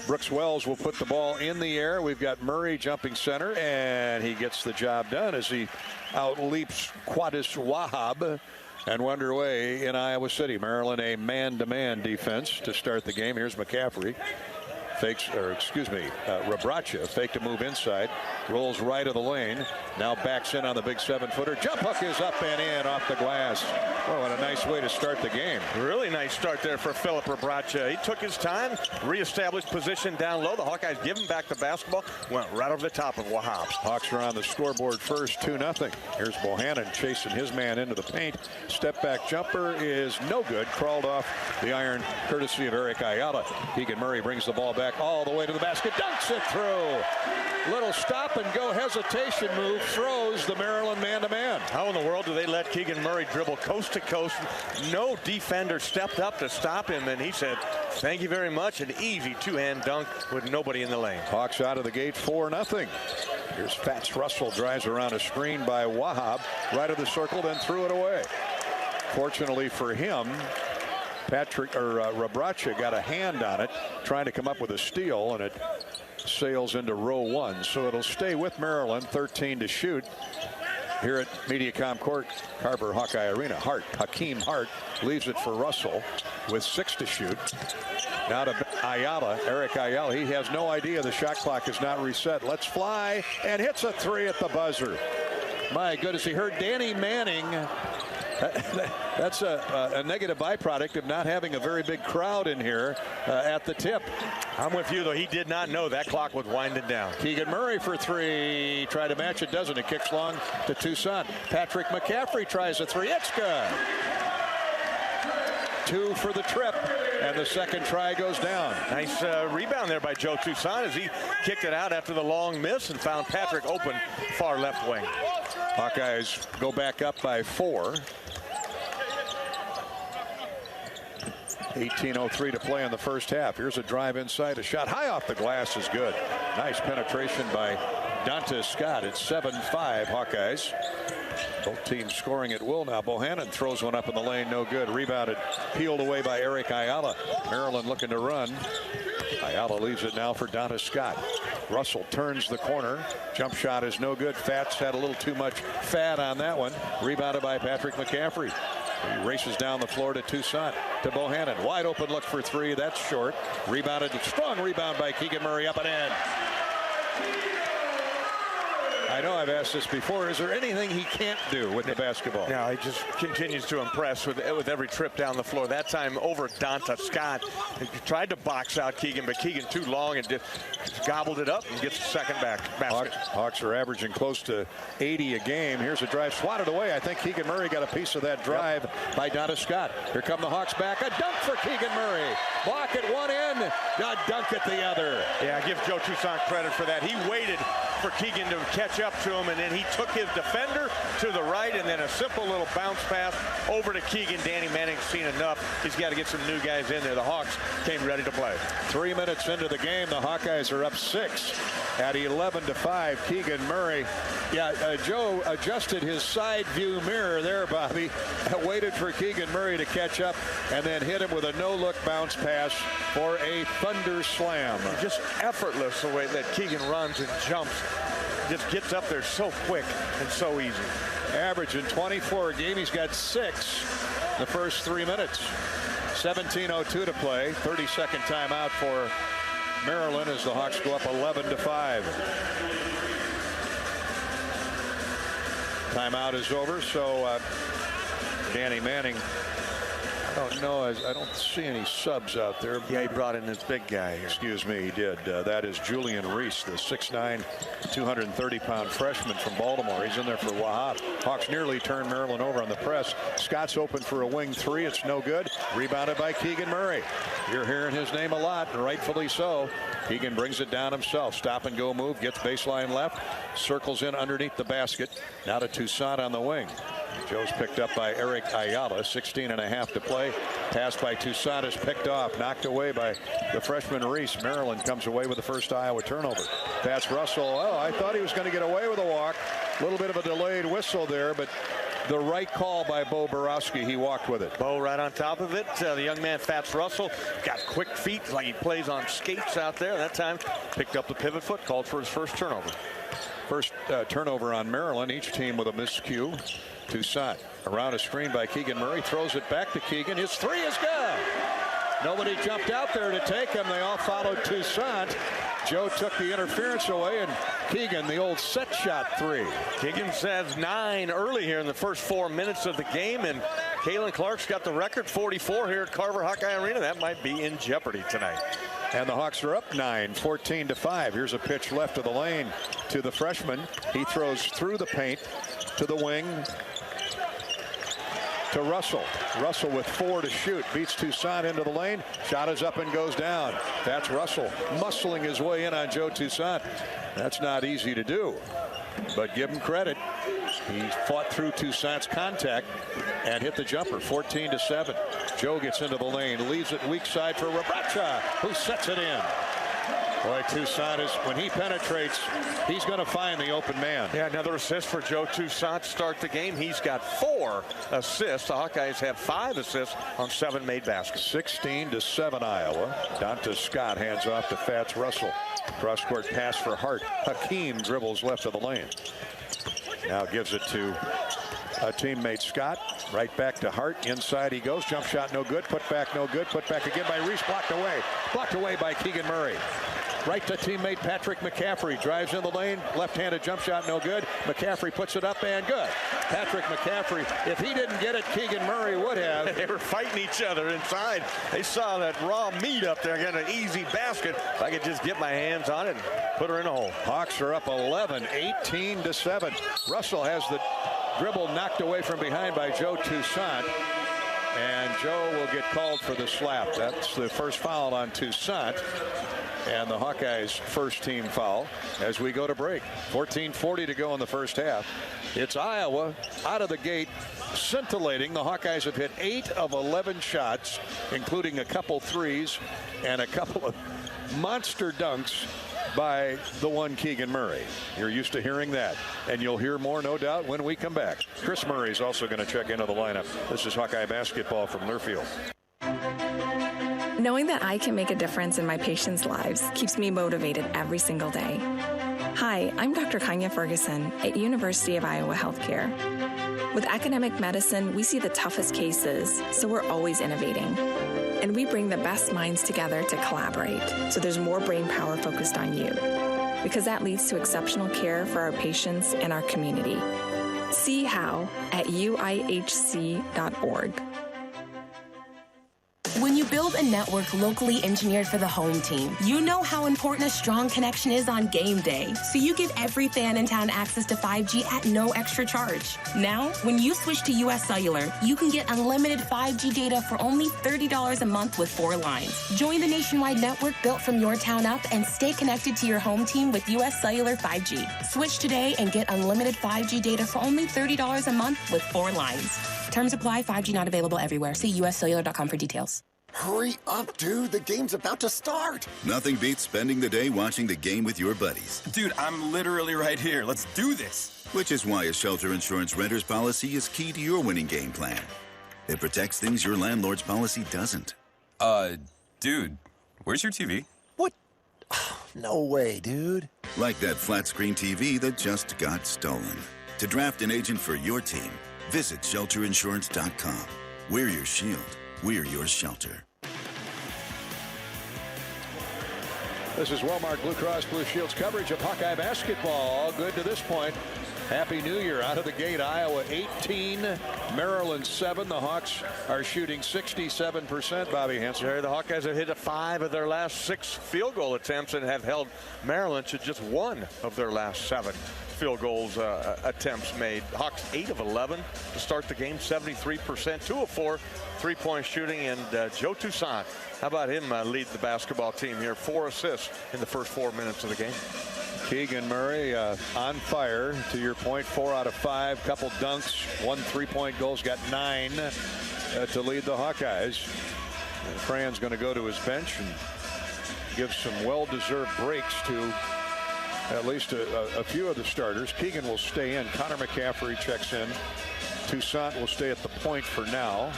Brooks Wells will put the ball in the air. We've got Murray jumping center, and he gets the job done as he outleaps Qadis Wahab And we're underway in Iowa City. Maryland a man-to-man defense to start the game. Here's McCaffery. Rabracha fake to move inside, rolls right of the lane, now backs in on the big 7-footer. Jump hook is up and in off the glass. Oh, what a nice way to start the game. Really nice start there for Philip Rabracha. He took his time, reestablished position down low. The Hawkeyes give him back the basketball, went right over the top of Wahab. Hawks are on the scoreboard first, 2-0. Here's Bohannon chasing his man into the paint. Step back jumper is no good. Crawled off the iron courtesy of Eric Ayala. Keegan Murray brings the ball back all the way to the basket, dunks it through. Little stop and go hesitation move, throws the Maryland man-to-man. How in the world do they let Keegan Murray dribble coast to coast? No defender stepped up to stop him, and he said, thank you very much. An easy two-hand dunk with nobody in the lane. Hawks out of the gate 4-0. Here's Fats Russell, drives around a screen by Wahab, right of the circle, then threw it away. Fortunately for him, Rabracha got a hand on it, trying to come up with a steal, and it sails into row 1. So it'll stay with Maryland, 13 to shoot. Here at Mediacom Court, Carver Hawkeye Arena. Hakeem Hart leaves it for Russell with 6 to shoot. Now to Ayala, Eric Ayala. He has no idea the shot clock is not reset. Let's fly, and hits a 3 at the buzzer. My goodness, he heard Danny Manning. That's a negative byproduct of not having a very big crowd in here at the tip. I'm with you, though. He did not know that clock was winding down. Keegan Murray for 3. Try to match it, doesn't. It kicks long to Toussaint. Patrick McCaffery tries a 3. It's good. 2 for the trip, and the second try goes down. Nice rebound there by Joe Toussaint as he kicked it out after the long miss and found Patrick open far left wing. Hawkeyes go back up by 4. 18:03 to play in the first half. Here's a drive inside. A shot high off the glass is good. Nice penetration by Donta Scott. It's 7-5 Hawkeyes. Both teams scoring at will now. Bohannon throws one up in the lane. No good. Rebounded. Peeled away by Eric Ayala. Maryland looking to run. Ayala leaves it now for Donta Scott. Russell turns the corner. Jump shot is no good. Fats had a little too much fat on that one. Rebounded by Patrick McCaffery. He races down the floor to Toussaint, to Bohannon. Wide open look for 3. That's short. Rebounded. Strong rebound by Keegan Murray up and in. I know I've asked this before. Is there anything he can't do with the basketball? No, he just continues to impress with every trip down the floor. That time over Donta Scott. He tried to box out Keegan, but Keegan too long and just gobbled it up and gets the second basket. Hawks are averaging close to 80 a game. Here's a drive swatted away. I think Keegan Murray got a piece of that drive by Donta Scott. Here come the Hawks back. A dunk for Keegan Murray. Block at one end, a dunk at the other. Yeah, I give Joe Toussaint credit for that. He waited for Keegan to catch up to him, and then he took his defender to the right, and then a simple little bounce pass over to Keegan. Danny Manning's seen enough. He's got to get some new guys in there. The Hawks came ready to play. 3 minutes into the game, the Hawkeyes are up 6 at 11-5. Keegan Murray. Yeah, Joe adjusted his side view mirror there, Bobby. Waited for Keegan Murray to catch up and then hit him with a no-look bounce pass for a thunder slam. Just effortless the way that Keegan runs and jumps. Just gets up there so quick and so easy. Averaging 24 a game. He's got 6 the first 3 minutes. 17:02 to play. 30-second timeout for Maryland as the Hawks go up 11-5. Timeout is over, so Danny Manning. I don't know. I don't see any subs out there. Yeah, he brought in this big guy here. Excuse me, he did. That is Julian Reese, the 6'9", 230-pound freshman from Baltimore. He's in there for Wahab. Hawks nearly turned Maryland over on the press. Scott's open for a wing 3. It's no good. Rebounded by Keegan Murray. You're hearing his name a lot, and rightfully so. Keegan brings it down himself. Stop and go move. Gets baseline left. Circles in underneath the basket. Now to Toussaint on the wing. Joe's picked up by Eric Ayala. 16.5 to play. Pass by Toussaint is picked off. Knocked away by the freshman Reese. Maryland comes away with the first Iowa turnover. Pass Russell. Oh, I thought he was going to get away with a walk. A little bit of a delayed whistle there, but the right call by Bo Borowski. He walked with it. Bo right on top of it. The young man, Fats Russell, got quick feet like he plays on skates out there. That time picked up the pivot foot, called for his first turnover. First turnover on Maryland. Each team with a miscue. Toussaint Around a screen by Keegan Murray. Throws it back to Keegan. His three is good. Nobody jumped out there to take him. They all followed Toussaint. Joe took the interference away, and Keegan, the old set shot three. Keegan has 9 early here in the first 4 minutes of the game, and Kalen Clark's got the record 44 here at Carver Hawkeye Arena. That might be in jeopardy tonight. And the Hawks are up 9, 14-5. Here's a pitch left of the lane to the freshman. He throws through the paint to the wing to Russell. Russell with 4 to shoot. Beats Toussaint into the lane. Shot is up and goes down. That's Russell muscling his way in on Joe Toussaint. That's not easy to do, but give him credit. He fought through Toussaint's contact and hit the jumper. 14-7. Joe gets into the lane, leaves it weak side for Rabracha, who sets it in. Boy, Toussaint is, when he penetrates, he's going to find the open man. Yeah, another assist for Joe Toussaint to start the game. He's got 4 assists. The Hawkeyes have 5 assists on 7 made baskets. 16-7 Iowa. Donta Scott hands off to Fats Russell. Cross-court pass for Hart. Hakeem dribbles left of the lane. Now gives it to a teammate Scott. Right back to Hart. Inside he goes. Jump shot no good. Put back no good. Put back again by Reese. Blocked away. Blocked away by Keegan Murray. Right to teammate Patrick McCaffery. Drives in the lane. Left-handed jump shot no good. McCaffery puts it up and good. Patrick McCaffery, if he didn't get it, Keegan Murray would have. They were fighting each other inside. They saw that raw meat up there. Got an easy basket. If I could just get my hands on it and put her in a hole. Hawks are up 11, 18-7. Russell has the dribble knocked away from behind by Joe Toussaint. And Joe will get called for the slap. That's the first foul on Toussaint. And the Hawkeyes' first team foul as we go to break. 14:40 to go in the first half. It's Iowa out of the gate, scintillating. The Hawkeyes have hit 8 of 11 shots, including a couple threes and a couple of monster dunks by the one Keegan Murray. You're used to hearing that, and you'll hear more, no doubt, when we come back. Chris Murray's also going to check into the lineup. This is Hawkeye basketball from Learfield. Knowing that I can make a difference in my patients' lives keeps me motivated every single day. Hi, I'm Dr. Kanya Ferguson at University of Iowa Healthcare. With academic medicine, we see the toughest cases, so we're always innovating. And we bring the best minds together to collaborate, so there's more brain power focused on you. Because that leads to exceptional care for our patients and our community. See how at uihc.org. When you build a network locally engineered for the home team, you know how important a strong connection is on game day. So you give every fan in town access to 5G at no extra charge. Now, when you switch to US Cellular, you can get unlimited 5G data for only $30 a month with 4 lines. Join the nationwide network built from your town up and stay connected to your home team with US Cellular 5G. Switch today and get unlimited 5G data for only $30 a month with 4 lines. Terms apply. 5G not available everywhere. See uscellular.com for details. Hurry up, dude. The game's about to start. Nothing beats spending the day watching the game with your buddies. Dude, I'm literally right here. Let's do this. Which is why a shelter insurance renter's policy is key to your winning game plan. It protects things your landlord's policy doesn't. Dude, where's your TV? What? No way, dude. Like that flat screen TV that just got stolen. To draft an agent for your team, visit shelterinsurance.com. We're your shield. We're your shelter. This is Walmart Blue Cross Blue Shield's coverage of Hawkeye basketball. All good to this point. Happy New Year. Out of the gate, Iowa 18, Maryland 7. The Hawks are shooting 67%, Bobby Hansen. The Hawkeyes have hit 5 of their last 6 field goal attempts and have held Maryland to just 1 of their last 7 field goals attempts made. Hawks 8 of 11 to start the game, 73%, 2 of 4 3-point shooting, and Joe Toussaint, how about him lead the basketball team here? 4 assists in the first 4 minutes of the game. Keegan Murray on fire, to your point, 4 out of 5, couple dunks, 1 3-point goal's got 9 to lead the Hawkeyes. And Fran's going to go to his bench and give some well-deserved breaks to at least a few of the starters. Keegan will stay in. Connor McCaffery checks in. Toussaint will stay at the point for now.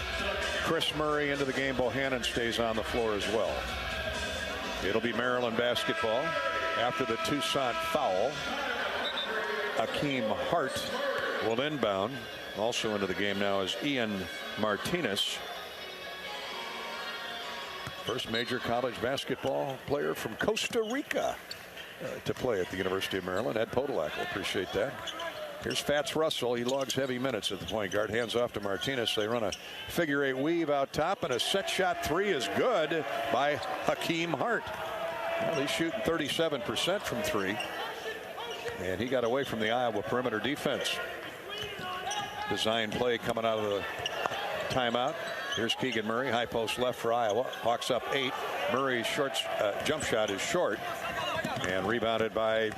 Chris Murray into the game. Bohannon stays on the floor as well. It'll be Maryland basketball after the Toussaint foul. Hakeem Hart will inbound. Also into the game now is Ian Martinez. First major college basketball player from Costa Rica to play at the University of Maryland. Ed Podolak will appreciate that. Here's Fats Russell. He logs heavy minutes at the point guard. Hands off to Martinez. They run a figure-8 weave out top, and a set shot three is good by Hakeem Hart. Well, he's shooting 37% from three, and he got away from the Iowa perimeter defense. Design play coming out of the timeout. Here's Keegan Murray, high post left for Iowa. Hawks up 8. Murray's short jump shot is short and rebounded by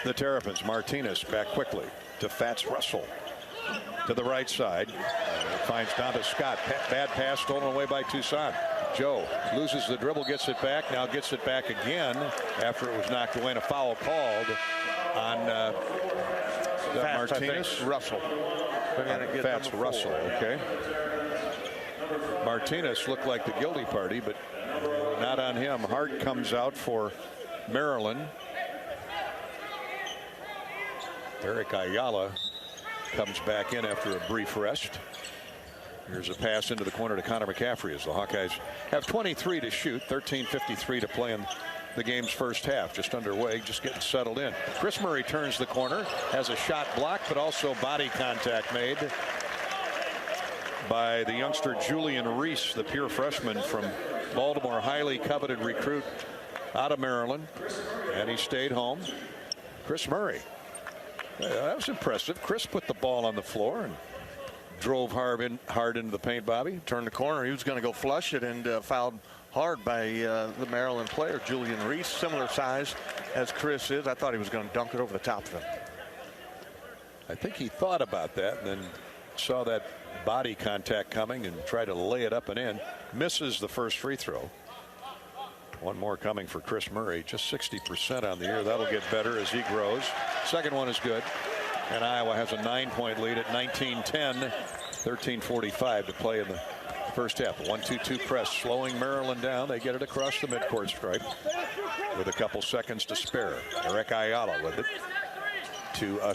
the Terrapins. Martinez back quickly to Fats Russell to the right side. Finds Donta Scott. Bad pass stolen away by Toussaint. Joe loses the dribble, gets it back, now gets it back again after it was knocked away, and a foul called on Martinez. Russell. Fats Russell, okay. Martinez looked like the guilty party, but not on him. Hart comes out for Maryland. Eric Ayala comes back in after a brief rest. Here's a pass into the corner to Connor McCaffery as the Hawkeyes have 23 to shoot, 13:53 to play in the game's first half. Just underway, just getting settled in. Chris Murray turns the corner, has a shot blocked, but also body contact made by the youngster Julian Reese, the pure freshman from Baltimore, highly coveted recruit out of Maryland, and he stayed home. Chris Murray. That was impressive. Chris put the ball on the floor and drove hard into the paint, Bobby. Turned the corner. He was going to go flush it and fouled hard by the Maryland player, Julian Reese, similar size as Chris is. I thought he was going to dunk it over the top of him. I think he thought about that and then saw that body contact coming and tried to lay it up and in. Misses the first free throw. One more coming for Chris Murray. Just 60% on the year. That'll get better as he grows. Second one is good. And Iowa has a 9-point lead at 19-10. 13:45 to play in the first half. 1-2-2 press, slowing Maryland down. They get it across the midcourt stripe with a couple seconds to spare. Eric Ayala with it to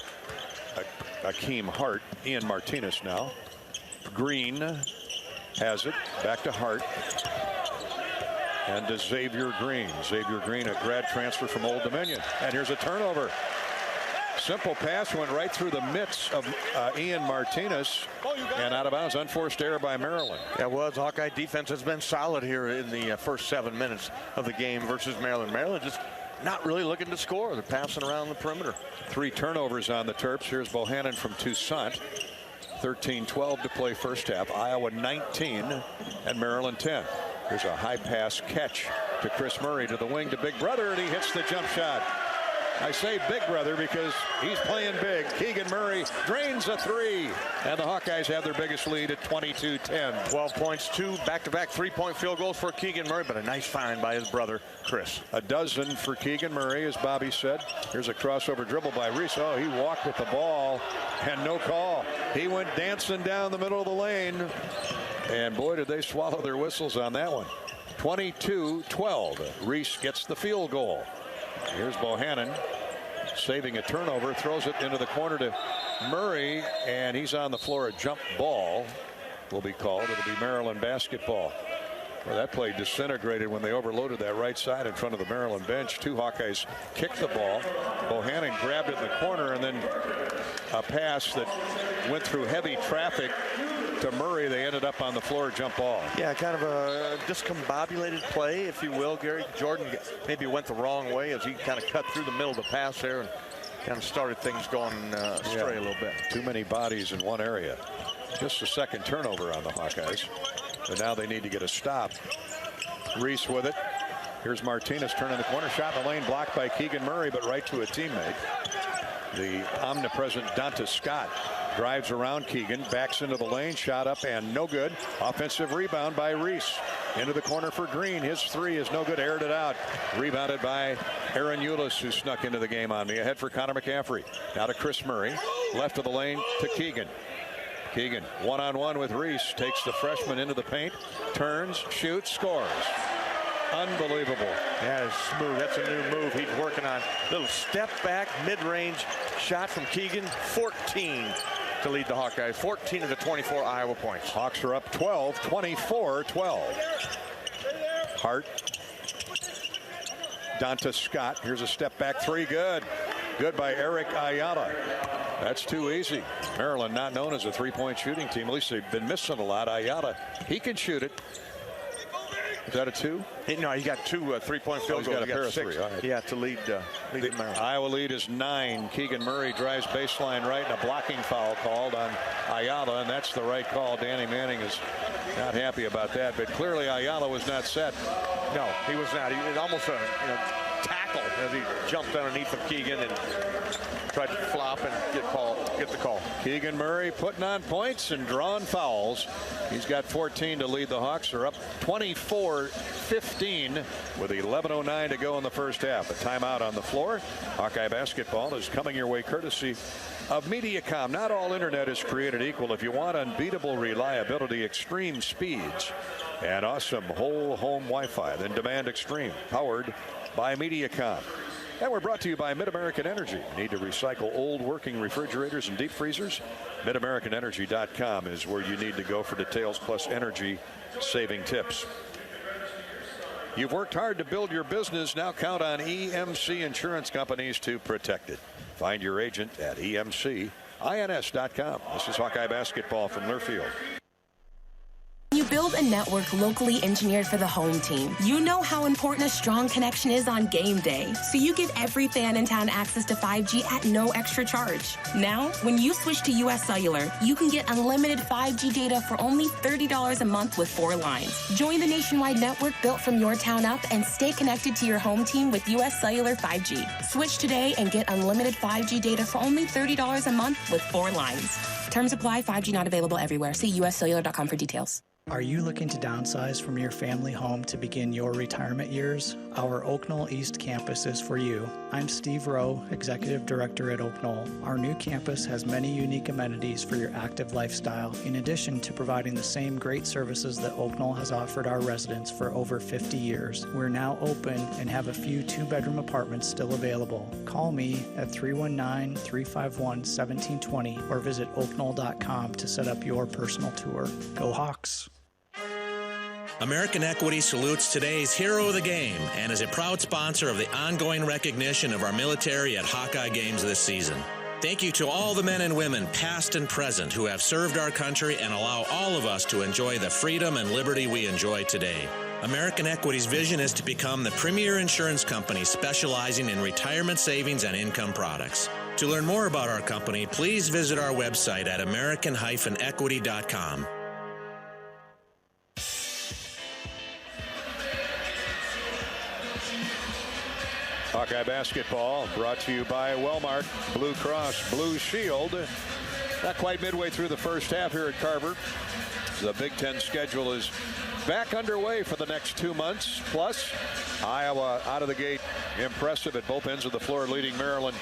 Hakeem Hart. Ian Martinez now. Green has it. Back to Hart. And to Xavier Green. Xavier Green, a grad transfer from Old Dominion. And here's a turnover. Simple pass went right through the midst of Ian Martinez and out of bounds. Unforced error by Maryland. That was. Hawkeye defense has been solid here in the first 7 minutes of the game versus Maryland. Maryland just not really looking to score. They're passing around the perimeter. 3 turnovers on the Terps. Here's Bohannon from Toussaint. 13-12 to play first half. Iowa 19 and Maryland 10. Here's a high pass catch to Chris Murray to the wing to Big Brother, and he hits the jump shot. I say Big Brother because he's playing big. Keegan Murray drains a 3, and the Hawkeyes have their biggest lead at 22-10. 12 points, 2 back-to-back 3-point field goals for Keegan Murray, but a nice find by his brother, Chris. A dozen for Keegan Murray, as Bobby said. Here's a crossover dribble by Reese. Oh, he walked with the ball, and no call. He went dancing down the middle of the lane, and boy, did they swallow their whistles on that one. 22-12. Reese gets the field goal. Here's Bohannon saving a turnover, throws it into the corner to Murray, and he's on the floor. A jump ball will be called. It'll be Maryland basketball. Well, that play disintegrated when they overloaded that right side in front of the Maryland bench. 2 Hawkeyes kicked the ball. Bohannon grabbed it in the corner, and then a pass that went through heavy traffic to Murray. They ended up on the floor, jump ball. Yeah, kind of a discombobulated play, if you will. Gary Jordan maybe went the wrong way as he kind of cut through the middle of the pass there and kind of started things going astray a little bit. Too many bodies in one area. Just a second turnover on the Hawkeyes. And now they need to get a stop. Reese with it. Here's Martinez turning the corner. Shot in the lane, blocked by Keegan Murray, but right to a teammate. The omnipresent Donta Scott drives around Keegan, backs into the lane, shot up and no good. Offensive rebound by Reese. Into the corner for Green. His 3 is no good, aired it out. Rebounded by Aaron Eulis, who snuck into the game on me. Ahead for Connor McCaffery. Now to Chris Murray. Left of the lane to Keegan. Keegan one-on-one with Reese. Takes the freshman into the paint. Turns, shoots, scores. Unbelievable. Yeah, it's smooth. That's a new move he's working on. Little step back, mid-range shot from Keegan. 14 to lead the Hawkeyes. 14 of the 24 Iowa points. Hawks are up 12, 24-12. Hart. Donta Scott. Here's a step back three. Good. Good by Eric Ayala. That's too easy. Maryland not known as a three-point shooting team. At least they've been missing a lot. Ayala, he can shoot it. Is that a two? No, he got two three-point field goals. He's got a pair of three. Right. Yeah, to lead Maryland. Iowa lead is 9. Keegan Murray drives baseline right, and a blocking foul called on Ayala, and that's the right call. Danny Manning is not happy about that, but clearly Ayala was not set. No, he was not. He was almost a tackle as he jumped underneath of Keegan and tried to flop and get the call. Keegan Murray putting on points and drawing fouls. He's got 14 to lead the Hawks. They're up 24-15 with 11:09 to go in the first half. A timeout on the floor. Hawkeye basketball is coming your way courtesy of Mediacom. Not all internet is created equal. If you want unbeatable reliability, extreme speeds, and awesome whole home Wi-Fi, then demand Extreme, powered by Mediacom. And we're brought to you by Mid-American Energy. Need to recycle old working refrigerators and deep freezers? MidAmericanEnergy.com is where you need to go for details plus energy saving tips. You've worked hard to build your business. Now count on EMC Insurance Companies to protect it. Find your agent at EMCINS.com. This is Hawkeye basketball from Learfield. You build a network locally engineered for the home team. You know how important a strong connection is on game day. So you give every fan in town access to 5G at no extra charge. Now, when you switch to US Cellular, you can get unlimited 5G data for only $30 a month with 4 lines. Join the nationwide network built from your town up and stay connected to your home team with US Cellular 5G. Switch today and get unlimited 5G data for only $30 a month with 4 lines. Terms apply. 5G not available everywhere. See uscellular.com for details. Are you looking to downsize from your family home to begin your retirement years? Our Oak Knoll East campus is for you. I'm Steve Rowe, Executive Director at Oak Knoll. Our new campus has many unique amenities for your active lifestyle, in addition to providing the same great services that Oak Knoll has offered our residents for over 50 years. We're now open and have a few 2-bedroom apartments still available. Call me at 319-351-1720 or visit oakknoll.com to set up your personal tour. Go Hawks! American Equity salutes today's hero of the game and is a proud sponsor of the ongoing recognition of our military at Hawkeye games this season. Thank you to all the men and women, past and present, who have served our country and allow all of us to enjoy the freedom and liberty we enjoy today. American Equity's vision is to become the premier insurance company specializing in retirement savings and income products. To learn more about our company, please visit our website at american-equity.com. Hawkeye basketball brought to you by Wellmark Blue Cross Blue Shield. Not quite midway through the first half here at Carver. The Big Ten schedule is back underway for the next 2 months. Plus, Iowa out of the gate impressive at both ends of the floor, leading Maryland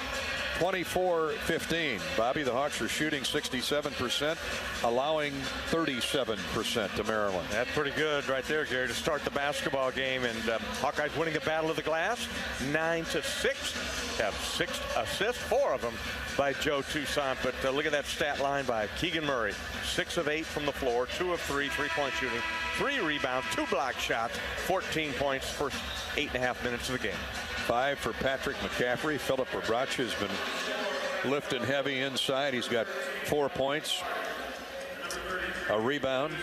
24-15. Bobby, the Hawks are shooting 67%, allowing 37% to Maryland. That's pretty good right there, Gary, to start the basketball game. And Hawkeyes winning the battle of the glass, 9-6. Have 6 assists, 4 of them by Joe Toussaint. But look at that stat line by Keegan Murray. 6 of 8 from the floor, 2 of 3 3-point shooting, 3 rebounds, 2 block shots, 14 points first 8.5 minutes of the game. 5 for Patrick McCaffery. Philip Rebrach has been lifting heavy inside. He's got 4 points, a rebound.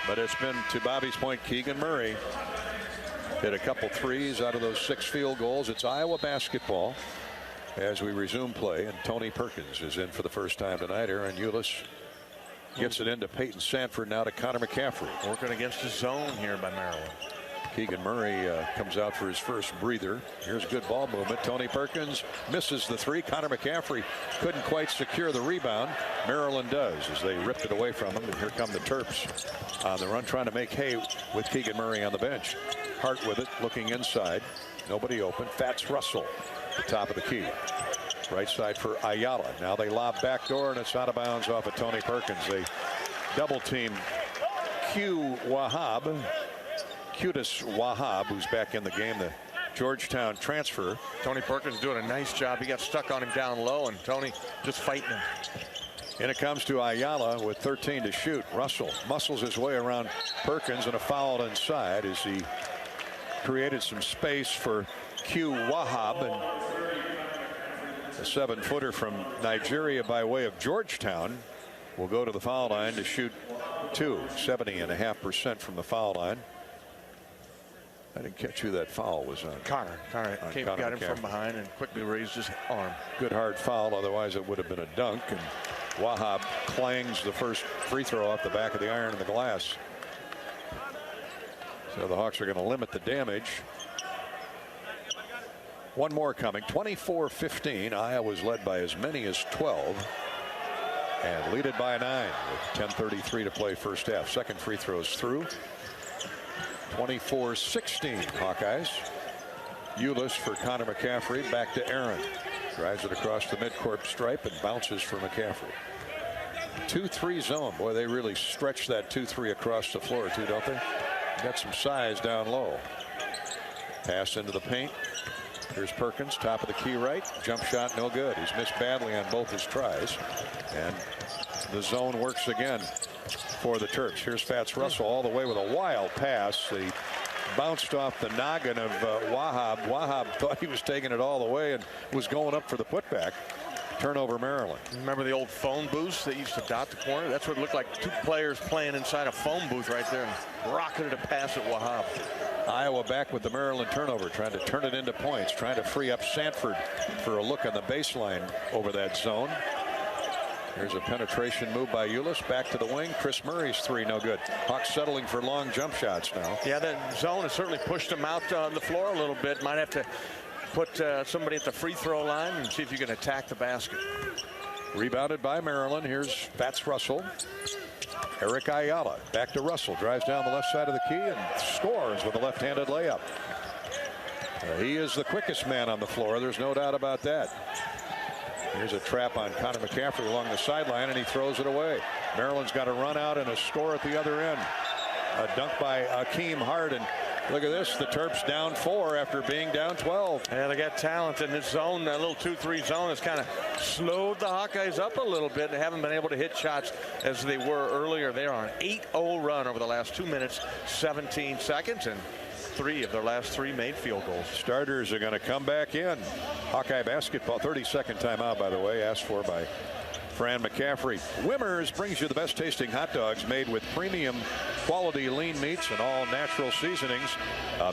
But it's been, to Bobby's point, Keegan Murray hit a couple threes out of those 6 field goals. It's Iowa basketball as we resume play. And Tony Perkins is in for the first time tonight. Aaron Eulis gets it into Peyton Sanford, now to Connor McCaffery. Working against the zone here by Maryland. Keegan Murray comes out for his first breather. Here's good ball movement. Tony Perkins misses the 3. Connor McCaffery couldn't quite secure the rebound. Maryland does as they ripped it away from him. And here come the Terps on the run, trying to make hay with Keegan Murray on the bench. Hart with it, looking inside. Nobody open. Fats Russell, the top of the key. Right side for Ayala. Now they lob backdoor, and it's out of bounds off of Tony Perkins. They double team Q Wahab. Qudus Wahab, who's back in the game, the Georgetown transfer. Tony Perkins doing a nice job. He got stuck on him down low, and Tony just fighting him. And it comes to Ayala with 13 to shoot. Russell muscles his way around Perkins, and a foul inside as he created some space for Q Wahab, and a 7-footer from Nigeria by way of Georgetown will go to the foul line to shoot 70.5% from the foul line. I didn't catch who that foul was on. Connor got him from behind and quickly raised his arm. Good hard foul, otherwise it would have been a dunk. And Wahab clangs the first free throw off the back of the iron in the glass. So the Hawks are going to limit the damage. One more coming. 24-15. Iowa's led by as many as 12. And lead it by 9 with 10:33 to play first half. Second free throws through. 24-16 Hawkeyes. Ulis for Connor McCaffery. Back to Aaron. Drives it across the midcourt stripe and bounces for McCaffery. 2-3 zone. Boy, they really stretch that 2-3 across the floor too, don't they? Got some size down low. Pass into the paint. Here's Perkins, top of the key right. Jump shot no good. He's missed badly on both his tries. And the zone works again for the Terps. Here's Fats Russell all the way with a wild pass. He bounced off the noggin of Wahab. Wahab thought he was taking it all the way and was going up for the putback. Turnover, Maryland. Remember the old phone booths that used to dot the corner? That's what it looked like. Two players playing inside a phone booth right there and rocketed a pass at Wahab. Iowa back with the Maryland turnover, trying to turn it into points, trying to free up Sanford for a look on the baseline over that zone. There's a penetration move by Ulis. Back to the wing. Chris Murray's three, no good. Hawks settling for long jump shots now. Yeah, that zone has certainly pushed them out on the floor a little bit. Might have to put somebody at the free throw line and see if you can attack the basket. Rebounded by Maryland. Here's Fats Russell. Eric Ayala back to Russell. Drives down the left side of the key and scores with a left-handed layup. He is the quickest man on the floor. There's no doubt about that. Here's a trap on Connor McCaffery along the sideline, and he throws it away. Maryland's got a run out and a score at the other end. A dunk by Akeem Harden. Look at this. The Terps down 4 after being down 12. Yeah, they got talent in this zone. That little 2-3 zone has kind of slowed the Hawkeyes up a little bit. They haven't been able to hit shots as they were earlier. They are on an 8-0 run over the last 2 minutes, 17 seconds, and 3 of their last 3 made field goals. Starters are going to come back in. Hawkeye basketball, 32nd timeout, by the way, asked for by Fran McCaffery. Wimmers brings you the best tasting hot dogs made with premium quality lean meats and all natural seasonings.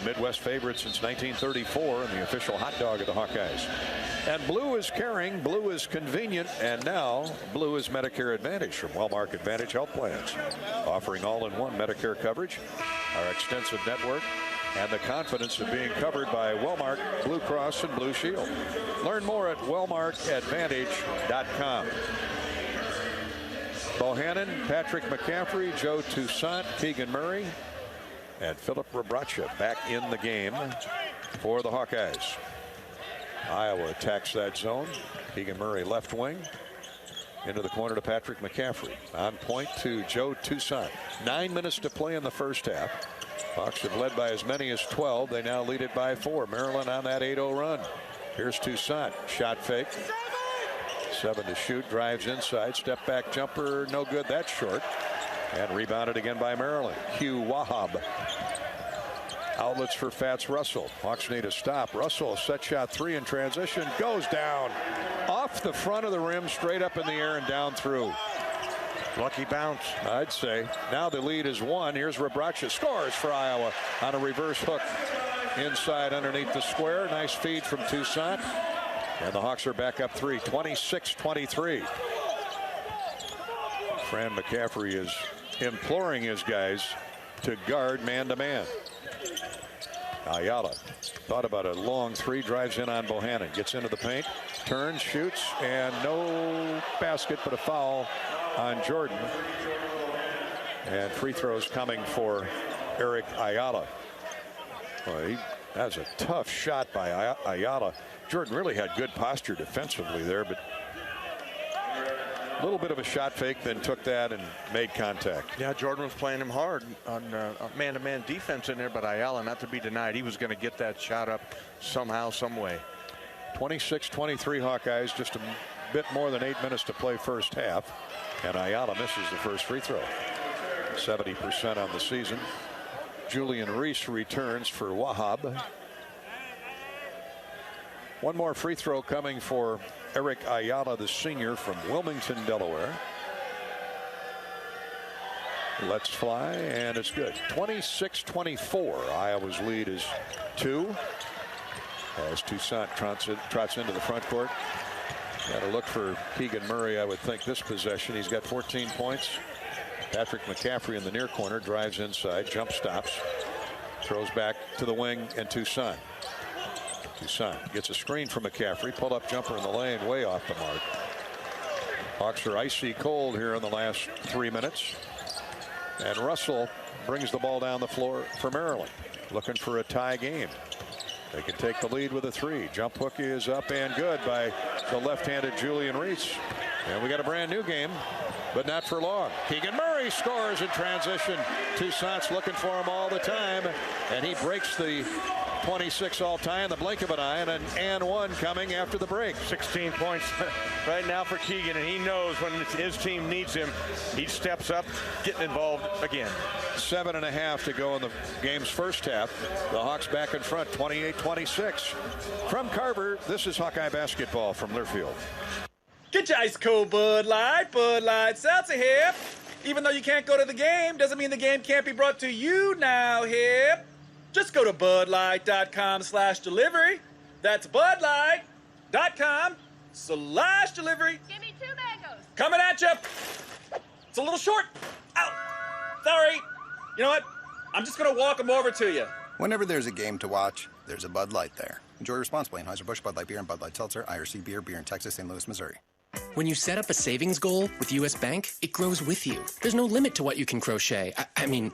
Midwest favorite since 1934 and the official hot dog of the Hawkeyes. And blue is caring, blue is convenient, and now blue is Medicare Advantage from Wellmark Advantage Health Plans. Offering all-in-one Medicare coverage, our extensive network, and the confidence of being covered by Wellmark, Blue Cross, and Blue Shield. Learn more at wellmarkadvantage.com. Bohannon, Patrick McCaffery, Joe Toussaint, Keegan Murray, and Philip Rebracha back in the game for the Hawkeyes. Iowa attacks that zone. Keegan Murray left wing. Into the corner to Patrick McCaffery. On point to Joe Toussaint. 9 minutes to play in the first half. Hawks have led by as many as 12. They now lead it by 4. Maryland on that 8-0 run. Here's Toussaint. Shot fake. 7 to shoot. Drives inside. Step back jumper. No good. That's short. And rebounded again by Maryland. Hugh Wahab. Outlets for Fats Russell. Hawks need a stop. Russell, set shot 3 in transition. Goes down. Off the front of the rim. Straight up in the air and down through. Lucky bounce, I'd say. Now the lead is 1. Here's Rebracha. Scores for Iowa on a reverse hook. Inside underneath the square. Nice feed from Toussaint. And the Hawks are back up 3. 26-23. Fran McCaffery is imploring his guys to guard man-to-man. Ayala thought about a long 3. Drives in on Bohannon. Gets into the paint. Turns, shoots, and no basket, but a foul on Jordan. And free throws coming for Eric Ayala. Well, that's a tough shot by Ayala. Jordan really had good posture defensively there, but a little bit of a shot fake, then took that and made contact. Yeah, Jordan was playing him hard on man-to-man defense in there, but Ayala, not to be denied, he was going to get that shot up somehow, some way. 26-23 Hawkeyes, just a bit more than 8 minutes to play first half. And Ayala misses the first free throw. 70% on the season. Julian Reese returns for Wahab. One more free throw coming for Eric Ayala, the senior from Wilmington, Delaware. Let's fly, and it's good. 26-24. Iowa's lead is 2. As Toussaint trots into the front court. Got to look for Keegan Murray, I would think, this possession. He's got 14 points. Patrick McCaffery in the near corner, drives inside, jump stops, throws back to the wing, and Toussaint. Toussaint gets a screen from McCaffery, pull up jumper in the lane, way off the mark. Hawks are icy cold here in the last 3 minutes. And Russell brings the ball down the floor for Maryland, looking for a tie game. They can take the lead with a 3. Jump hook is up and good by the left-handed Julian Reese. And we got a brand new game, but not for long. Keegan Murray scores in transition. Toussaint's looking for him all the time, and he breaks the 26 all-time, the blink of an eye, and an and one coming after the break. 16 points right now for Keegan, and he knows when his team needs him, he steps up, getting involved again. 7.5 to go in the game's first half. The Hawks back in front, 28-26. From Carver, this is Hawkeye basketball from Learfield. Get your ice cold Bud Light Seltzer here. Even though you can't go to the game, doesn't mean the game can't be brought to you now here. Just go to budlight.com/delivery. That's budlight.com/delivery. Give me 2 mangoes. Coming at you. It's a little short. Ow. Sorry. You know what? I'm just going to walk them over to you. Whenever there's a game to watch, there's a Bud Light there. Enjoy responsibly. Anheuser-Busch, Bud Light Beer, and Bud Light Seltzer. IRC Beer in Texas, St. Louis, Missouri. When you set up a savings goal with U.S. Bank, it grows with you. There's no limit to what you can crochet. Can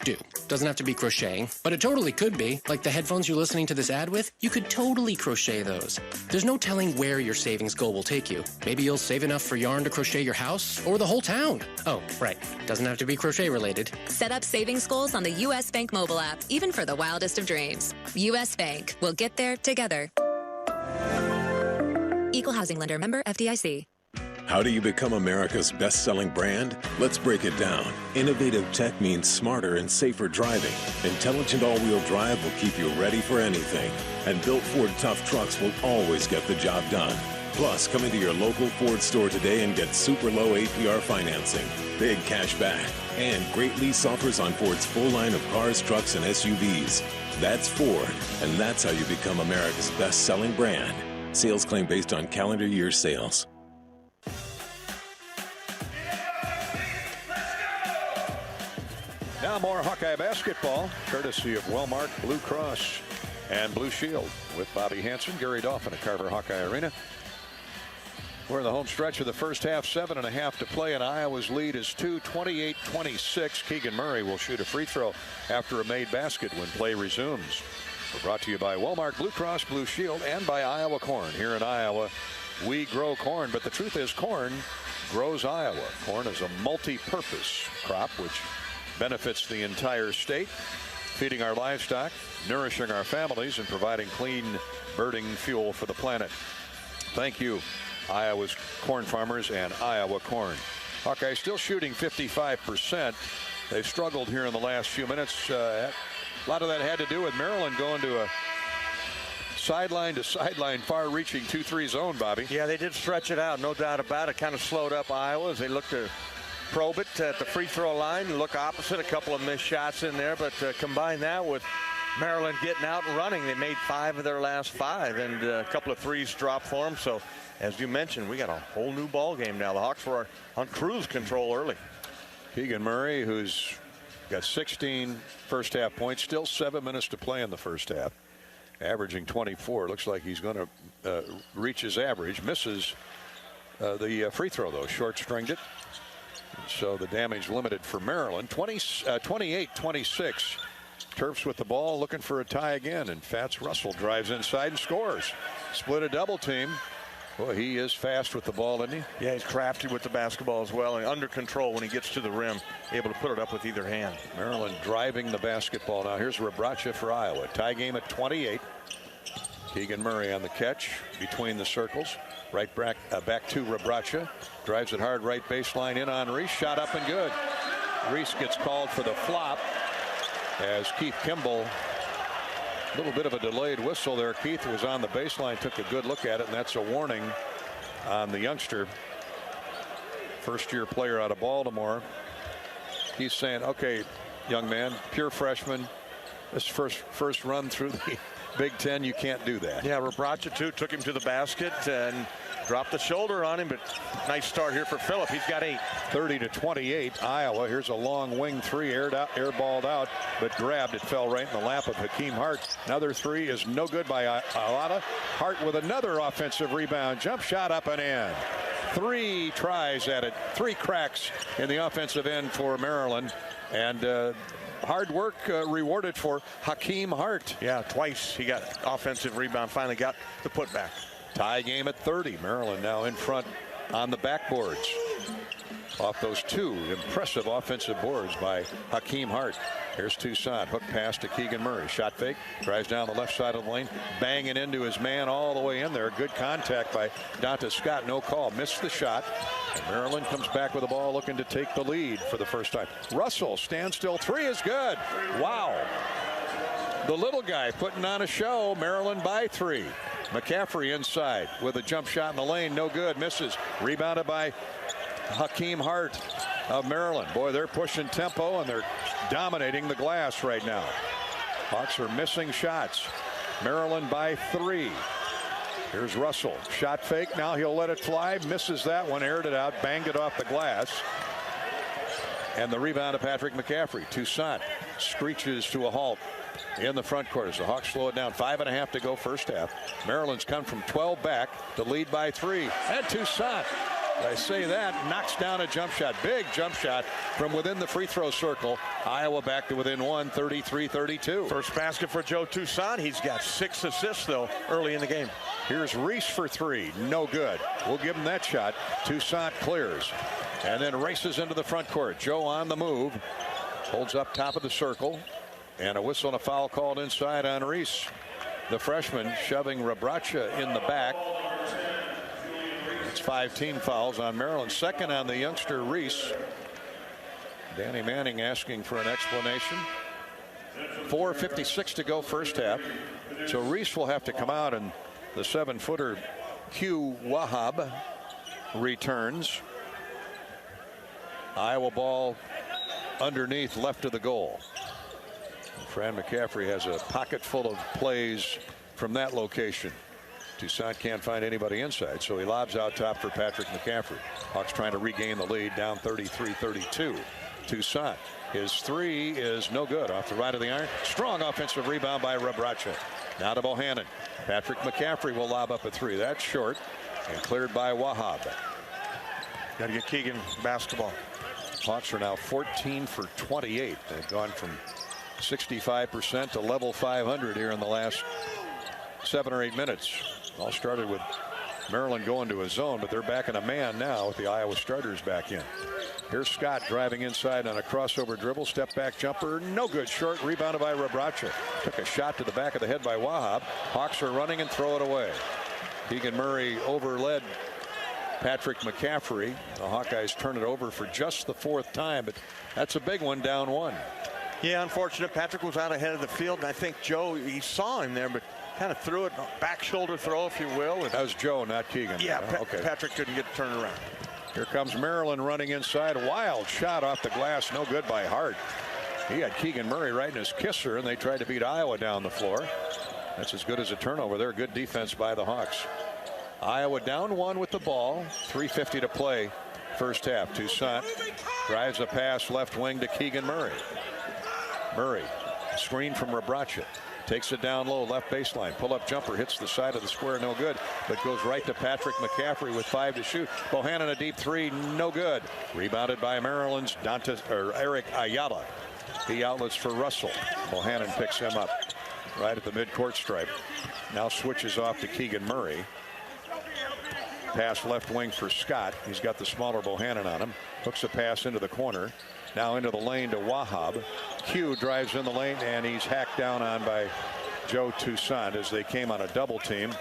do. Doesn't have to be crocheting, but it totally could be. Like the headphones you're listening to this ad with, you could totally crochet those. There's no telling where your savings goal will take you. Maybe you'll save enough for yarn to crochet your house or the whole town. Oh, right. Doesn't have to be crochet related. Set up savings goals on the U.S. Bank mobile app, even for the wildest of dreams. U.S. Bank. We'll get there together. Equal housing lender, member FDIC. How do you become America's best-selling brand? Let's break it down. Innovative tech means smarter and safer driving. Intelligent all-wheel drive will keep you ready for anything. And built Ford tough trucks will always get the job done. Plus, come into your local Ford store today and get super low APR financing, big cash back, and great lease offers on Ford's full line of cars, trucks, and SUVs. That's Ford, and that's how you become America's best-selling brand. Sales claim based on calendar year sales. Now more Hawkeye basketball, courtesy of Wellmark Blue Cross and Blue Shield. With Bobby Hansen, Gary Dolphin at Carver Hawkeye Arena. We're in the home stretch of the first half, 7.5 to play, and Iowa's lead is 2, 28-26. Keegan Murray will shoot a free throw after a made basket when play resumes. We're brought to you by Wellmark Blue Cross Blue Shield and by Iowa Corn. Here in Iowa, we grow corn, but the truth is corn grows Iowa. Corn is a multi-purpose crop which benefits the entire state, feeding our livestock, nourishing our families, and providing clean birding fuel for the planet. Thank you, Iowa's corn farmers and Iowa Corn. Hawkeye still shooting 55%. They've struggled here in the last few minutes. A lot of that had to do with Maryland going to a sideline to sideline, far-reaching 2-3 zone, Bobby. Yeah, they did stretch it out, no doubt about it. Kind of slowed up Iowa as they looked to probe it at the free throw line, look opposite, a couple of missed shots in there, but combine that with Maryland getting out and running. They made 5 of their last 5, and a couple of threes dropped for them. So, as you mentioned, we got a whole new ball game now. The Hawks were on cruise control early. Keegan Murray, who's got 16 first half points, still 7 minutes to play in the first half, averaging 24. Looks like he's going to reach his average. Misses the free throw, though. Short-stringed it. So the damage limited for Maryland. 28-26. Terps with the ball, looking for a tie again, and Fats Russell drives inside and scores. Split a double team. Boy, he is fast with the ball, isn't he? Yeah, he's crafty with the basketball as well, and under control when he gets to the rim, able to put it up with either hand. Maryland driving the basketball. Now here's Rebracha for Iowa. Tie game at 28. Keegan Murray on the catch between the circles. Right back to Rebraca. Drives it hard right baseline in on Reese. Shot up and good. Reese gets called for the flop as Keith Kimball. A little bit of a delayed whistle there. Keith was on the baseline, took a good look at it, and that's a warning on the youngster. First-year player out of Baltimore. He's saying, okay, young man, pure freshman. This first run through the Big Ten, you can't do that. Yeah, Rebraca, too, took him to the basket and dropped the shoulder on him, but nice start here for Phillip. He's got 8. 30-28, Iowa. Here's a long wing three, airballed out, but grabbed. It fell right in the lap of Hakeem Hart. Another three is no good by Alata. Hart with another offensive rebound. Jump shot up and in. 3 tries at it. 3 cracks in the offensive end for Maryland. And hard work rewarded for Hakeem Hart. Yeah, twice he got offensive rebound. Finally got the putback. Tie game at 30. Maryland now in front on the backboards. Off those 2 impressive offensive boards by Hakeem Hart. Here's Toussaint. Hook pass to Keegan Murray. Shot fake. Drives down the left side of the lane. Banging into his man all the way in there. Good contact by Donta Scott. No call. Missed the shot. And Maryland comes back with the ball looking to take the lead for the first time. Russell standstill 3 is good. Wow. The little guy putting on a show. Maryland by 3. McCaffery inside with a jump shot in the lane. No good. Misses. Rebounded by Hakeem Hart of Maryland. Boy, they're pushing tempo and they're dominating the glass right now. Hawks are missing shots. Maryland by 3. Here's Russell. Shot fake. Now he'll let it fly. Misses that one. Aired it out. Banged it off the glass. And the rebound of Patrick McCaffery. Toussaint screeches to a halt in the front court as the Hawks slow it down. 5.5 to go first half. Maryland's come from 12 back to lead by 3. And Toussaint, I say that, knocks down a jump shot. Big jump shot from within the free throw circle. Iowa back to within 1, 33-32. First basket for Joe Toussaint. He's got 6 assists, though, early in the game. Here's Reese for 3. No good. We'll give him that shot. Toussaint clears and then races into the front court. Joe on the move. Holds up top of the circle. And a whistle and a foul called inside on Reese. The freshman shoving Rebraca in the back. It's 5 team fouls on Maryland. Second on the youngster Reese. Danny Manning asking for an explanation. 4:56 to go first half. So Reese will have to come out, and the 7-footer Q Wahab returns. Iowa ball underneath left of the goal. Fran McCaffery has a pocket full of plays from that location. Toussaint can't find anybody inside, so he lobs out top for Patrick McCaffery. Hawks trying to regain the lead, down 33-32. Toussaint, his 3 is no good off the right of the iron. Strong offensive rebound by Rebraca. Now to Bohannon. Patrick McCaffery will lob up a 3. That's short and cleared by Wahab. Got to get Keegan basketball. Hawks are now 14 for 28. They've gone from 65% to level 500 here in the last 7 or 8 minutes. All started with Maryland going to a zone, but they're back in a man now with the Iowa starters back in. Here's Scott driving inside on a crossover dribble. Step back jumper. No good. Short. Rebounded by Rebraca. Took a shot to the back of the head by Wahab. Hawks are running and throw it away. Keegan Murray overled Patrick McCaffery. The Hawkeyes turn it over for just the 4th time, but that's a big one, down 1. Yeah, unfortunate. Patrick was out ahead of the field, and I think Joe, he saw him there, but kind of threw it, back shoulder throw, if you will. That was Joe, not Keegan. Yeah, okay. Patrick couldn't get the turnaround. Here comes Maryland running inside. Wild shot off the glass. No good by Hart. He had Keegan Murray right in his kisser, and they tried to beat Iowa down the floor. That's as good as a turnover there. Good defense by the Hawks. Iowa down 1 with the ball. 3:50 to play first half. Toussaint drives a pass left wing to Keegan Murray. Murray, screen from Rebraca. Takes it down low, left baseline. Pull-up jumper, hits the side of the square, no good. But goes right to Patrick McCaffery with 5 to shoot. Bohannon a deep 3, no good. Rebounded by Maryland's Eric Ayala. He outlets for Russell. Bohannon picks him up right at the midcourt stripe. Now switches off to Keegan Murray. Pass left wing for Scott. He's got the smaller Bohannon on him. Hooks a pass into the corner. Now into the lane to Wahab. Q drives in the lane, and he's hacked down on by Joe Toussaint as they came on a double team.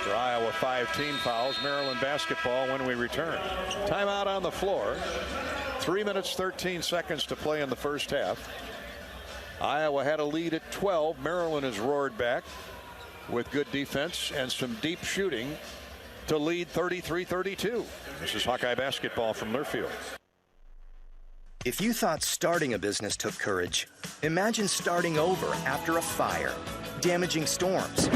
So Iowa 5 team fouls. Maryland basketball when we return. Timeout on the floor. 3 minutes 13 seconds to play in the first half. Iowa had a lead at 12. Maryland has roared back with good defense and some deep shooting to lead 33-32. This is Hawkeye basketball from Learfield. If you thought starting a business took courage, imagine starting over after a fire, damaging storms,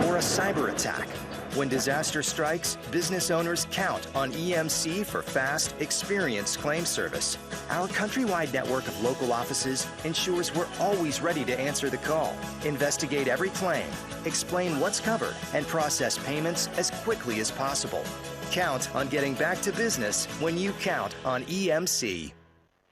or a cyber attack. When disaster strikes, business owners count on EMC for fast, experienced claim service. Our countrywide network of local offices ensures we're always ready to answer the call, investigate every claim, explain what's covered, and process payments as quickly as possible. Count on getting back to business when you count on EMC.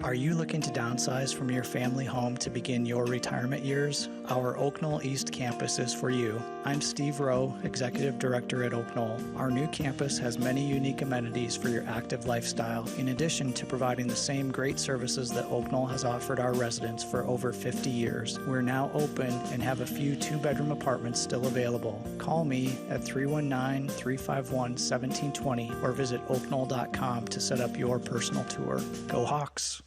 Are you looking to downsize from your family home to begin your retirement years? Our Oak Knoll East campus is for you. I'm Steve Rowe, Executive Director at Oak Knoll. Our new campus has many unique amenities for your active lifestyle, in addition to providing the same great services that Oak Knoll has offered our residents for over 50 years. We're now open and have a few 2-bedroom apartments still available. Call me at 319-351-1720 or visit oakknoll.com to set up your personal tour. Go Hawks!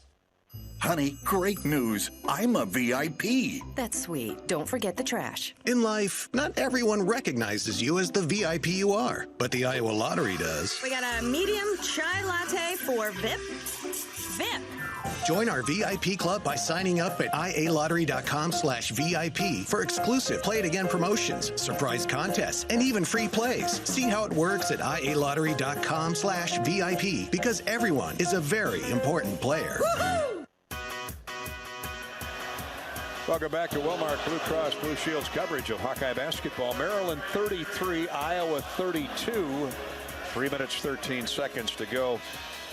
Honey, great news. I'm a VIP. That's sweet. Don't forget the trash. In life, not everyone recognizes you as the VIP you are, but the Iowa Lottery does. We got a medium chai latte for VIP. VIP. Join our VIP club by signing up at ialottery.com/VIP for exclusive Play It Again promotions, surprise contests, and even free plays. See how it works at ialottery.com/VIP because everyone is a very important player. Woohoo! Welcome back to Wellmark Blue Cross Blue Shield's coverage of Hawkeye basketball. Maryland 33, Iowa 32. 3 minutes 13 seconds to go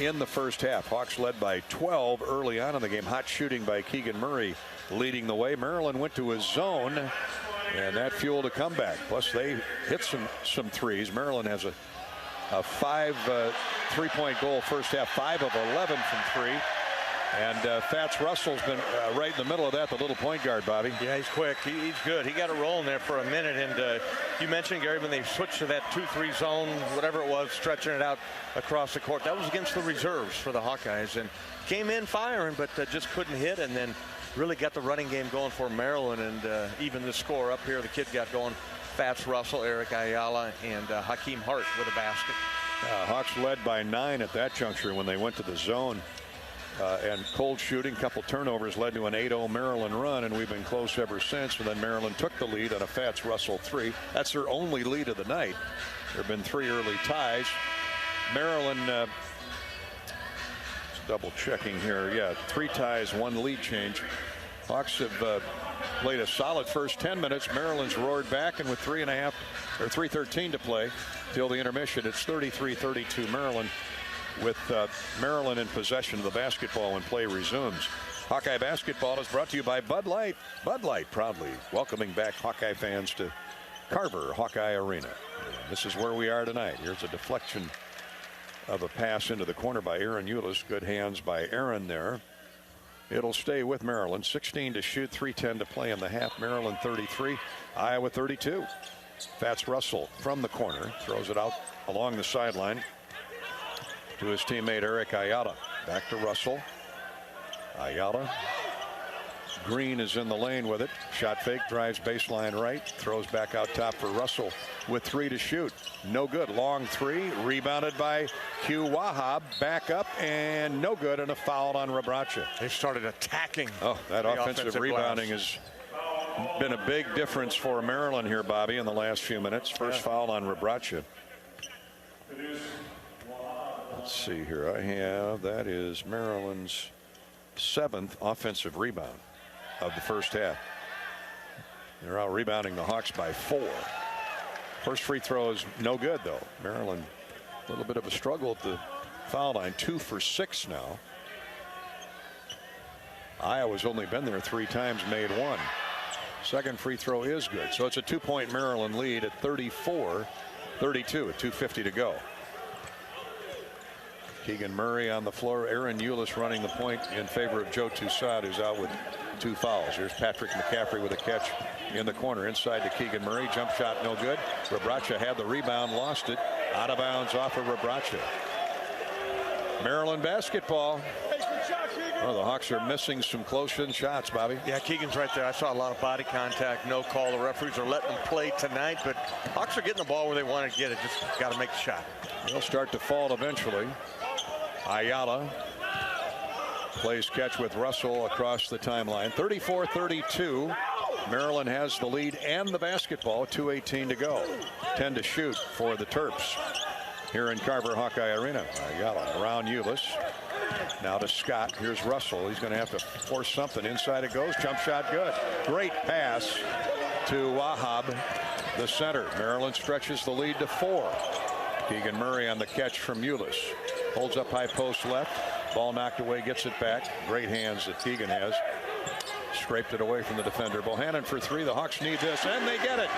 in the first half. Hawks led by 12 early on in the game. Hot shooting by Keegan Murray leading the way. Maryland went to a zone, and that fueled a comeback. Plus they hit some threes. Maryland has a 5 3-point goal first half, 5 of 11 from 3. And Fats Russell's been right in the middle of that, the little point guard, Bobby. Yeah, he's quick. He's good. He got a roll in there for a minute. And you mentioned, Gary, when they switched to that 2-3 zone, whatever it was, stretching it out across the court. That was against the reserves for the Hawkeyes. And came in firing, but just couldn't hit. And then really got the running game going for Maryland. And even the score up here, the kid got going. Fats Russell, Eric Ayala, and Hakeem Hart with a basket. Hawks led by 9 at that juncture when they went to the zone. And cold shooting, couple turnovers led to an 8-0 Maryland run, and we've been close ever since. And then Maryland took the lead on a Fats Russell 3. That's their only lead of the night. There have been 3 early ties. Maryland, double checking here. Yeah, 3 ties, 1 lead change. Hawks have played a solid first 10 minutes. Maryland's roared back, and with 3:13 to play till the intermission, it's 33-32 Maryland, with Maryland in possession of the basketball when play resumes. Hawkeye basketball is brought to you by Bud Light. Bud Light proudly welcoming back Hawkeye fans to Carver Hawkeye Arena. This is where we are tonight. Here's a deflection of a pass into the corner by Aaron Eulis. Good hands by Aaron there. It'll stay with Maryland. 16 to shoot, 3:10 to play in the half. Maryland 33, Iowa 32. Fats Russell from the corner throws it out along the sideline to his teammate Eric Ayala. Back to Russell. Ayala. Green is in the lane with it. Shot fake, drives baseline right, throws back out top for Russell with 3 to shoot. No good. Long 3, rebounded by Q Wahab. Back up and no good, and a foul on Rebraca. They started attacking. Oh, that offensive rebounding has been a big difference for Maryland here, Bobby, in the last few minutes. First foul on Rebraca. Let's see here. That is Maryland's 7th offensive rebound of the first half. They're out rebounding the Hawks by 4. First free throw is no good, though. Maryland, a little bit of a struggle at the foul line. 2 for 6 now. Iowa's only been there 3 times, made 1. Second free throw is good. So it's a 2-point Maryland lead at 34-32 with 2:50 to go. Keegan Murray on the floor. Aaron Eulis running the point in favor of Joe Toussaint, who's out with 2 fouls. Here's Patrick McCaffery with a catch in the corner inside to Keegan Murray. Jump shot no good. Rebraca had the rebound, lost it. Out of bounds off of Rebraca. Maryland basketball. Oh, the Hawks are missing some close-in shots, Bobby. Yeah, Keegan's right there. I saw a lot of body contact, no call. The referees are letting them play tonight, but Hawks are getting the ball where they want to get it. Just got to make the shot. They'll start to fall eventually. Ayala plays catch with Russell across the timeline. 34-32. Maryland has the lead and the basketball. 2:18 to go. 10 to shoot for the Terps here in Carver Hawkeye Arena. Ayala around Ulis. Now to Scott. Here's Russell. He's going to have to force something. Inside it goes. Jump shot good. Great pass to Wahab, the center. Maryland stretches the lead to 4. Keegan Murray on the catch from Ulis. Holds up high post left. Ball knocked away. Gets it back. Great hands that Keegan has. Scraped it away from the defender. Bohannon for 3. The Hawks need this, and they get it.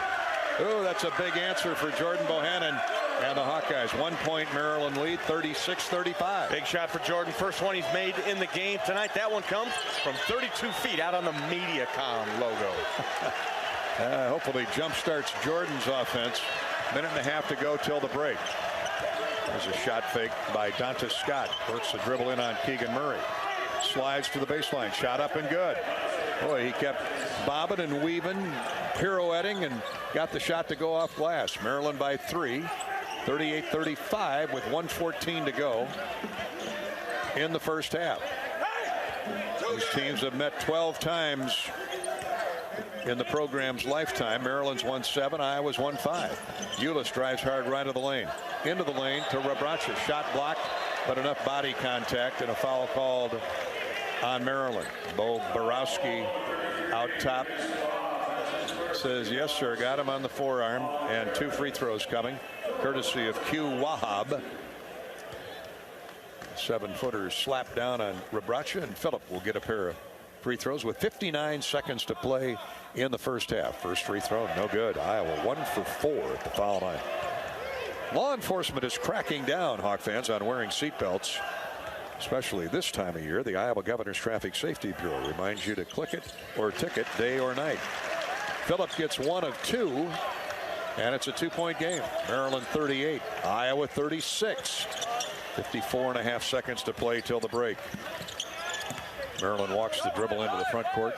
Oh, that's a big answer for Jordan Bohannon and the Hawkeyes. 1 point Maryland lead, 36-35. Big shot for Jordan. First one he's made in the game tonight. That one comes from 32 feet out on the MediaCom logo. Hopefully jump starts Jordan's offense. Minute and a half to go till the break. There's a shot fake by Donta Scott. Works the dribble in on Keegan Murray. Slides to the baseline. Shot up and good. Boy, he kept bobbing and weaving, pirouetting, and got the shot to go off glass. Maryland by 3. 38-35 with 1:14 to go in the first half. These teams have met 12 times in the program's lifetime. Maryland's won 7, Iowa's won 5. Ulis drives hard right of the lane. Into the lane to Rebraca. Shot blocked, but enough body contact and a foul called on Maryland. Bo Borowski out top says yes sir, got him on the forearm, and 2 free throws coming courtesy of Q Wahab. 7-footers slapped down on Rebraca, and Phillip will get a pair of free throws with 59 seconds to play in the first half. First free throw no good. Iowa 1 for 4 at the foul line. Law enforcement is cracking down, Hawk fans, on wearing seatbelts, especially this time of year. The Iowa Governor's Traffic Safety Bureau reminds you to click it or ticket day or night. Phillip gets 1 of 2, and it's a 2-point game. Maryland 38, Iowa 36. 54.5 seconds to play till the break. Maryland walks the dribble into the front court.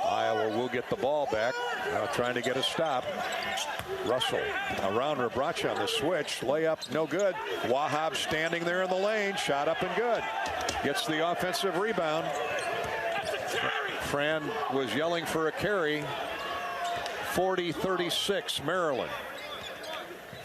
Iowa will get the ball back. Now trying to get a stop. Russell around Rebraca on the switch. Layup no good. Wahab standing there in the lane. Shot up and good. Gets the offensive rebound. Fran was yelling for a carry. 40-36 Maryland.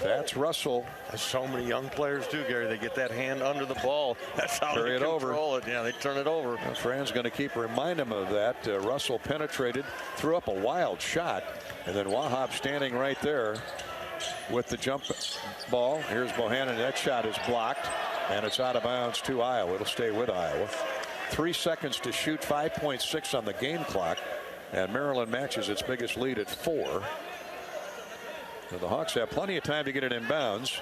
That's Russell. As so many young players do, Gary. They get that hand under the ball. That's how they control it. Yeah, they turn it over. Well, Fran's going to keep reminding him of that. Russell penetrated, threw up a wild shot, and then Wahab standing right there with the jump ball. Here's Bohannon. That shot is blocked, and it's out of bounds to Iowa. It'll stay with Iowa. 3 seconds to shoot, 5.6 on the game clock, and Maryland matches its biggest lead at 4. So the Hawks have plenty of time to get it in bounds.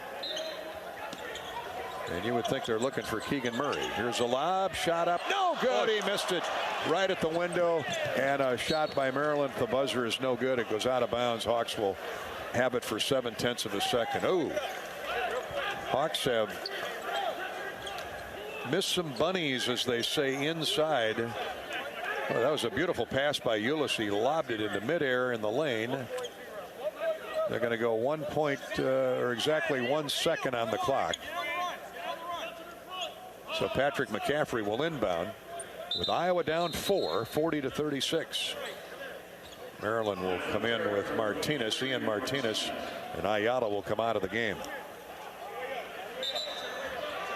And you would think they're looking for Keegan Murray. Here's a lob, shot up, no good. He missed it right at the window, and a shot by Maryland. The buzzer is no good. It goes out of bounds. Hawks will have it for 0.7 of a second. Oh, Hawks have missed some bunnies, as they say, inside. Oh, that was a beautiful pass by Ulis. He lobbed it into midair in the lane. They're going to go 1 point or exactly 1 second on the clock. So Patrick McCaffery will inbound with Iowa down 4, 40-36. Maryland will come in with Martinez, Ian Martinez, and Ayala will come out of the game.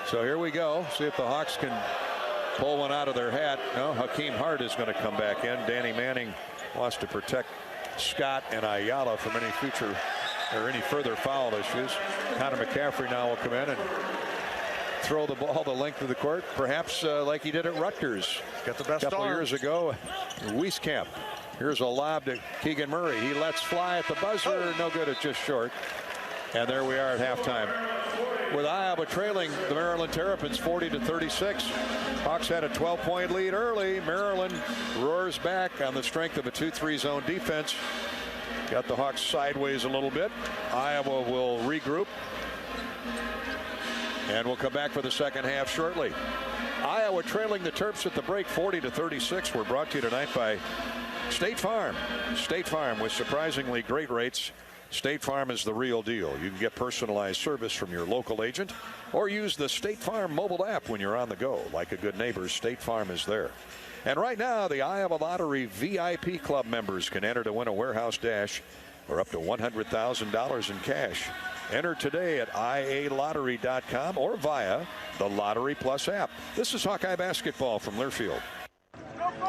So here we go. See if the Hawks can pull one out of their hat. No, Hakeem Hart is going to come back in. Danny Manning wants to protect Scott and Ayala from any future or any further foul issues. Connor McCaffery now will come in and throw the ball the length of the court, perhaps like he did at Rutgers. Got the best a couple years ago. Wieskamp. Here's a lob to Keegan Murray. He lets fly at the buzzer. No good. It's just short. And there we are at halftime. with Iowa trailing the Maryland Terrapins 40-36. Hawks had a 12-point lead early. Maryland roars back on the strength of a 2-3 zone defense. Got the Hawks sideways a little bit. Iowa will regroup. And we'll come back for the second half shortly. Iowa trailing the Terps at the break 40-36. We're brought to you tonight by State Farm. State Farm with surprisingly great rates. State Farm is the real deal. You can get personalized service from your local agent or use the State Farm mobile app when you're on the go. Like a good neighbor, State Farm is there. And right now, the Iowa Lottery VIP Club members can enter to win a warehouse dash or up to $100,000 in cash. Enter today at ialottery.com or via the Lottery Plus app. This is Hawkeye basketball from Learfield.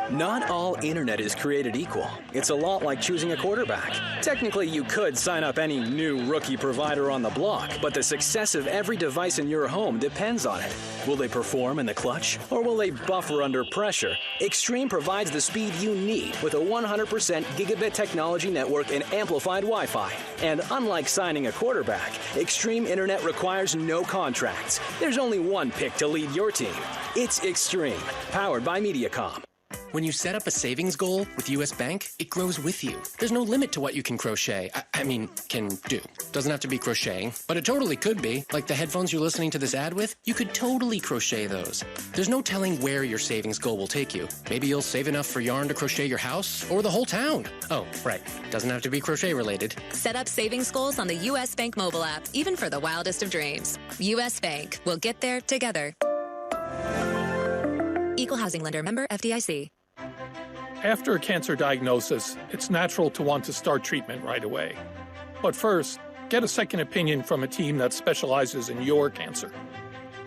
Not all internet is created equal. It's a lot like choosing a quarterback. Technically, you could sign up any new rookie provider on the block, but the success of every device in your home depends on it. Will they perform in the clutch, or will they buffer under pressure? Extreme provides the speed you need with a 100% gigabit technology network and amplified Wi-Fi. And unlike signing a quarterback, Extreme Internet requires no contracts. There's only one pick to lead your team. It's Extreme, powered by Mediacom. When you set up a savings goal with U.S. Bank, it grows with you. There's no limit to what you can crochet. Can do. Doesn't have to be crocheting, but it totally could be. Like the headphones you're listening to this ad with, you could totally crochet those. There's no telling where your savings goal will take you. Maybe you'll save enough for yarn to crochet your house or the whole town. Oh, right. Doesn't have to be crochet related. Set up savings goals on the U.S. Bank mobile app, even for the wildest of dreams. U.S. Bank. We'll get there together. Equal housing lender. Member FDIC. After a cancer diagnosis, it's natural to want to start treatment right away. But first, get a second opinion from a team that specializes in your cancer.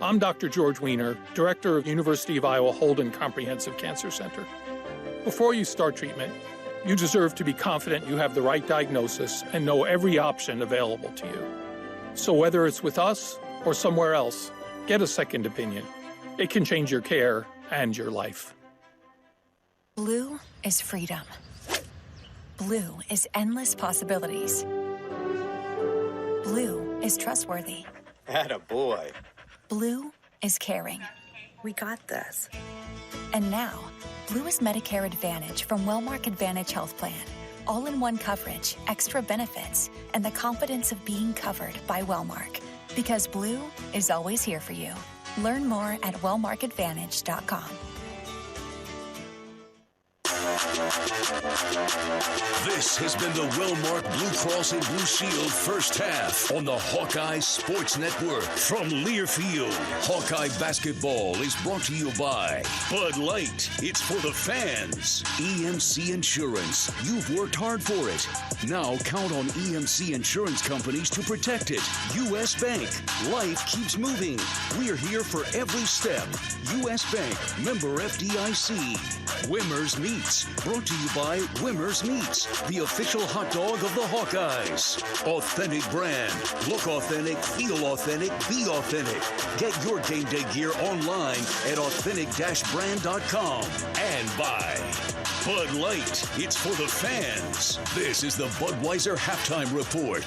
I'm Dr. George Weiner, Director of University of Iowa Holden Comprehensive Cancer Center. Before you start treatment, you deserve to be confident you have the right diagnosis and know every option available to you. So whether it's with us or somewhere else, get a second opinion. It can change your care and your life. Blue is freedom. Blue is endless possibilities. Blue is trustworthy. Attaboy. Blue is caring. We got this. And now, Blue is Medicare Advantage from Wellmark Advantage Health Plan. All-in-one coverage, extra benefits, and the confidence of being covered by Wellmark. Because Blue is always here for you. Learn more at wellmarkadvantage.com. This has been the Wellmark Blue Cross and Blue Shield first half on the Hawkeye Sports Network. From Learfield, Hawkeye basketball is brought to you by Bud Light. It's for the fans. EMC Insurance. You've worked hard for it. Now count on EMC Insurance companies to protect it. U.S. Bank. Life keeps moving. We're here for every step. U.S. Bank. Member FDIC. Wimmer's Meats. Brought to you by Wimmer's Meats, the official hot dog of the Hawkeyes. Authentic brand. Look authentic, feel authentic, be authentic. Get your game day gear online at authentic-brand.com. And by Bud Light. It's for the fans. This is the Budweiser Halftime Report.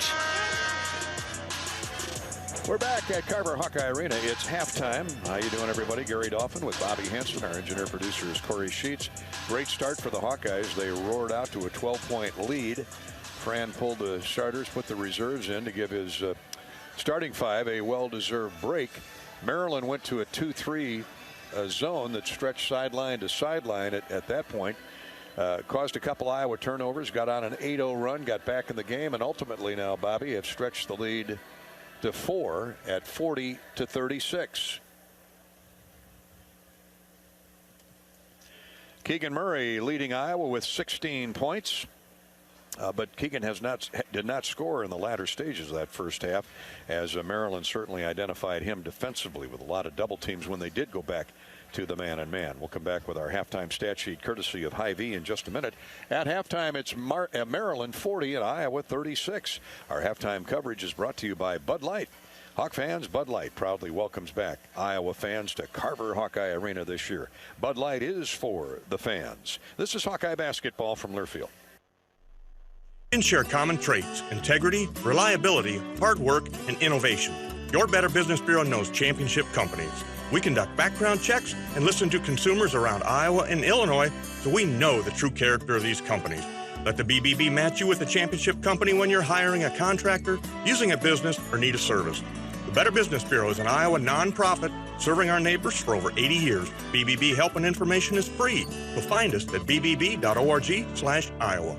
We're back at Carver Hawkeye Arena. It's halftime. How you doing, everybody? Gary Dolphin with Bobby Hansen. Our engineer-producer is Corey Sheets. Great start for the Hawkeyes. They roared out to a 12-point lead. Fran pulled the starters, put the reserves in to give his starting five a well-deserved break. Maryland went to a 2-3 zone that stretched sideline to sideline at that point. Caused a couple Iowa turnovers, got on an 8-0 run, got back in the game, and ultimately now, Bobby, have stretched the lead to 4 at 40-36. Keegan Murray leading Iowa with 16 points. But Keegan did not score in the latter stages of that first half, as Maryland certainly identified him defensively with a lot of double teams when they did go back to the man-and-man. We'll come back with our halftime stat sheet courtesy of Hy-Vee in just a minute. At halftime, it's Maryland 40 and Iowa 36. Our halftime coverage is brought to you by Bud Light. Hawk fans, Bud Light proudly welcomes back Iowa fans to Carver Hawkeye Arena this year. Bud Light is for the fans. This is Hawkeye basketball from Learfield. Share common traits: integrity, reliability, hard work, and innovation. Your Better Business Bureau knows championship companies. We conduct background checks and listen to consumers around Iowa and Illinois, so we know the true character of these companies. Let the BBB match you with a championship company when you're hiring a contractor, using a business, or need a service. The Better Business Bureau is an Iowa nonprofit serving our neighbors for over 80 years. BBB help and information is free. So find us at bbb.org/Iowa.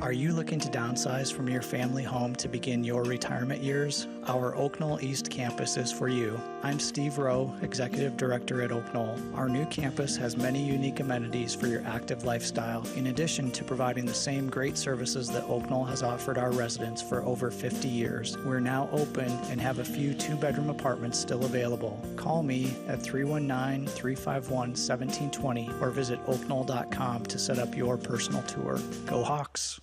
Are you looking to downsize from your family home to begin your retirement years? Our Oak Knoll East campus is for you. I'm Steve Rowe, Executive Director at Oak Knoll. Our new campus has many unique amenities for your active lifestyle, in addition to providing the same great services that Oak Knoll has offered our residents for over 50 years. We're now open and have a few two-bedroom apartments still available. Call me at 319-351-1720 or visit oakknoll.com to set up your personal tour. Go Hawks!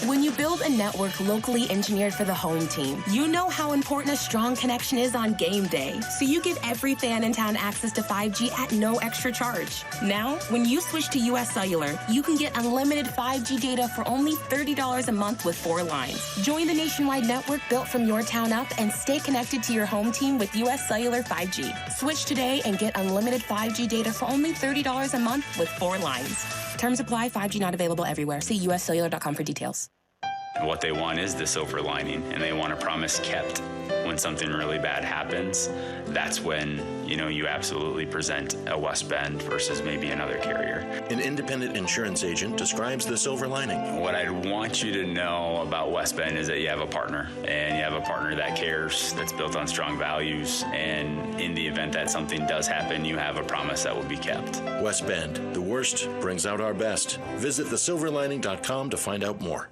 When you build a network locally engineered for the home team, you know how important a strong connection is on game day. So you give every fan in town access to 5G at no extra charge. Now, when you switch to US Cellular, you can get unlimited 5G data for only $30 a month with 4 lines. Join the nationwide network built from your town up and stay connected to your home team with US Cellular 5G. Switch today and get unlimited 5G data for only $30 a month with 4 lines. Terms apply. 5G not available everywhere. See uscellular.com for details. What they want is the silver lining, and they want a promise kept. When something really bad happens, that's when, you absolutely present a West Bend versus maybe another carrier. An independent insurance agent describes the silver lining. What I'd want you to know about West Bend is that you have a partner, and you have a partner that cares, that's built on strong values, and in the event that something does happen, you have a promise that will be kept. West Bend, the worst brings out our best. Visit thesilverlining.com to find out more.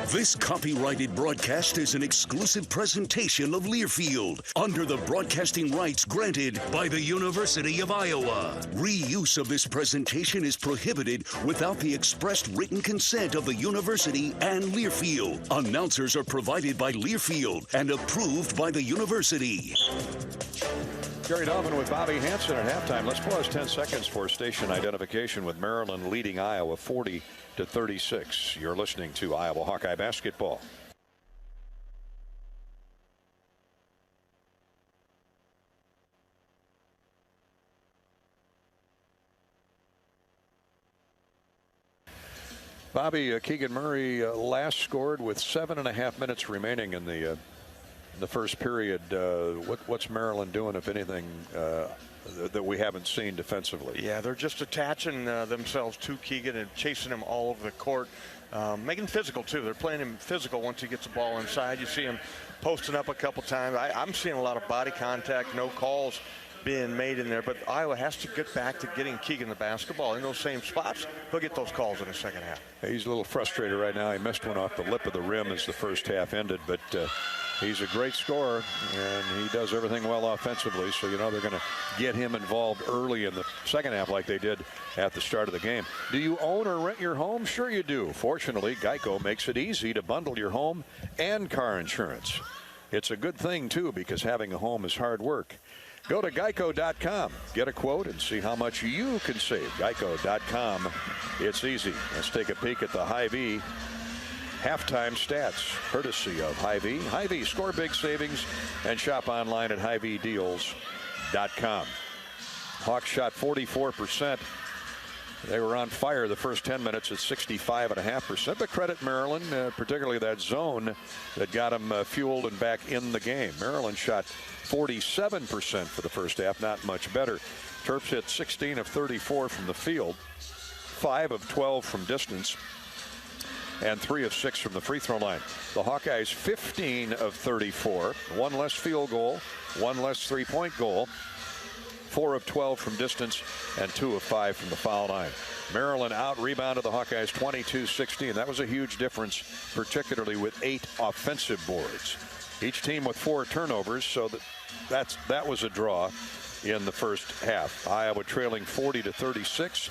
This copyrighted broadcast is an exclusive presentation of Learfield under the broadcasting rights granted by the University of Iowa. Reuse of this presentation is prohibited without the expressed written consent of the university and Learfield. Announcers are provided by Learfield and approved by the university. Gary Donovan with Bobby Hansen at halftime. Let's pause 10 seconds for station identification with Maryland leading Iowa 40-36. You're listening to Iowa Hawkeye basketball. Bobby, Keegan Murray last scored with 7.5 minutes remaining in the first period. What's Maryland doing, if anything, that we haven't seen defensively? Yeah, they're just attaching themselves to Keegan and chasing him all over the court, making physical too. They're playing him physical once he gets the ball inside. You see him posting up a couple times. I'm seeing a lot of body contact, no calls being made in there, but Iowa has to get back to getting Keegan the basketball in those same spots. He'll get those calls in the second half. He's a little frustrated right now. He missed one off the lip of the rim as the first half ended, but he's a great scorer, and he does everything well offensively, so they're going to get him involved early in the second half like they did at the start of the game. Do you own or rent your home? Sure you do. Fortunately, Geico makes it easy to bundle your home and car insurance. It's a good thing, too, because having a home is hard work. Go to geico.com, get a quote, and see how much you can save. Geico.com. It's easy. Let's take a peek at the Hy-Vee halftime stats, courtesy of Hy-Vee. Hy-Vee, score big savings and shop online at HyVeeDeals.com. Hawks shot 44%. They were on fire the first 10 minutes at 65.5%. But credit Maryland, particularly that zone that got them fueled and back in the game. Maryland shot 47% for the first half, not much better. Terps hit 16 of 34 from the field, 5 of 12 from distance, and 3 of 6 from the free throw line. The Hawkeyes 15 of 34, 1 less field goal, 1 less three-point goal, 4 of 12 from distance, and 2 of 5 from the foul line. Maryland out-rebounded the Hawkeyes 22-16. That was a huge difference, particularly with 8 offensive boards. Each team with 4 turnovers, so that was a draw in the first half. Iowa trailing 40-36.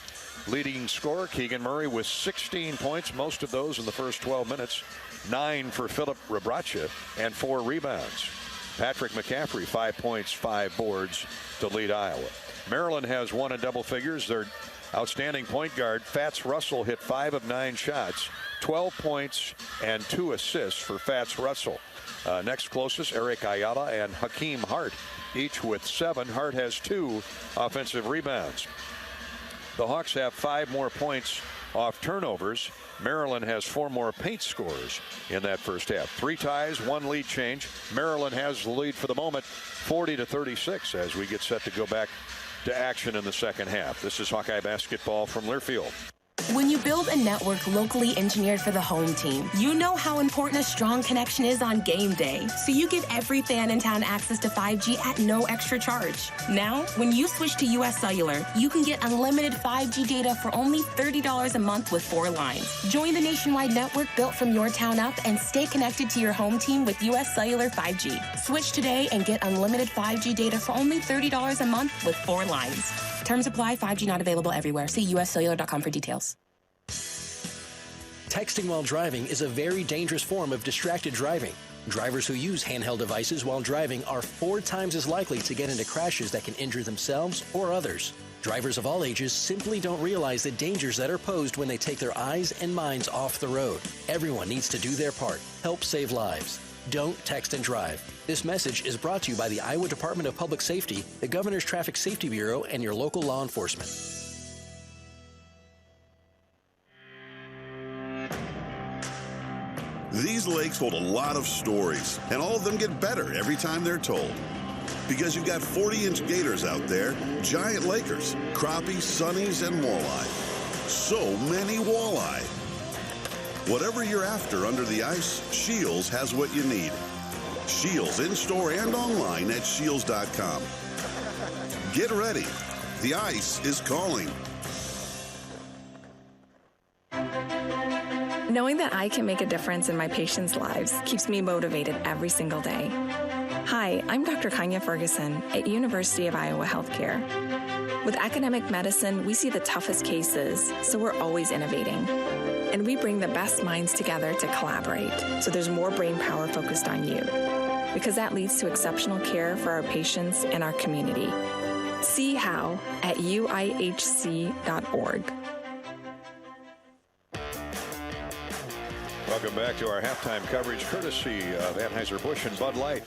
Leading scorer Keegan Murray with 16 points, most of those in the first 12 minutes. 9 for Philip Rebracha and 4 rebounds. Patrick McCaffery 5 points, 5 boards to lead Iowa. Maryland has won in double figures. They're Outstanding point guard, Fats Russell hit 5 of 9 shots, 12 points and 2 assists for Fats Russell. Next closest, Eric Ayala and Hakeem Hart, each with 7. Hart has 2 offensive rebounds. The Hawks have 5 more points off turnovers. Maryland has 4 more paint scores in that first half. 3 ties, 1 lead change. Maryland has the lead for the moment, 40-36, as we get set to go back to action in the second half. This is Hawkeye basketball from Learfield. When you build a network locally engineered for the home team, you know how important a strong connection is on game day. So you give every fan in town access to 5G at no extra charge. Now, when you switch to US Cellular, you can get unlimited 5G data for only $30 a month with 4 lines. Join the nationwide network built from your town up and stay connected to your home team with US Cellular 5G. Switch today and get unlimited 5G data for only $30 a month with 4 lines. Terms apply. 5G not available everywhere. See uscellular.com for details. Texting while driving is a very dangerous form of distracted driving. Drivers who use handheld devices while driving are 4 times as likely to get into crashes that can injure themselves or others. Drivers of all ages simply don't realize the dangers that are posed when they take their eyes and minds off the road. Everyone needs to do their part. Help save lives. Don't text and drive. This message is brought to you by the Iowa Department of Public Safety, the Governor's Traffic Safety Bureau, and your local law enforcement. These lakes hold a lot of stories, and all of them get better every time they're told. Because you've got 40-inch gators out there, giant Lakers, crappie, sunnies, and walleye. So many walleye. Whatever you're after under the ice, Shields has what you need. Shields in-store and online at shields.com. Get ready. The ice is calling. Knowing that I can make a difference in my patients' lives keeps me motivated every single day. Hi, I'm Dr. Kanya Ferguson at University of Iowa Healthcare. With academic medicine, we see the toughest cases, so we're always innovating. And we bring the best minds together to collaborate, so there's more brain power focused on you. Because that leads to exceptional care for our patients and our community. See how at uihc.org. Welcome back to our halftime coverage courtesy of Anheuser-Busch and Bud Light.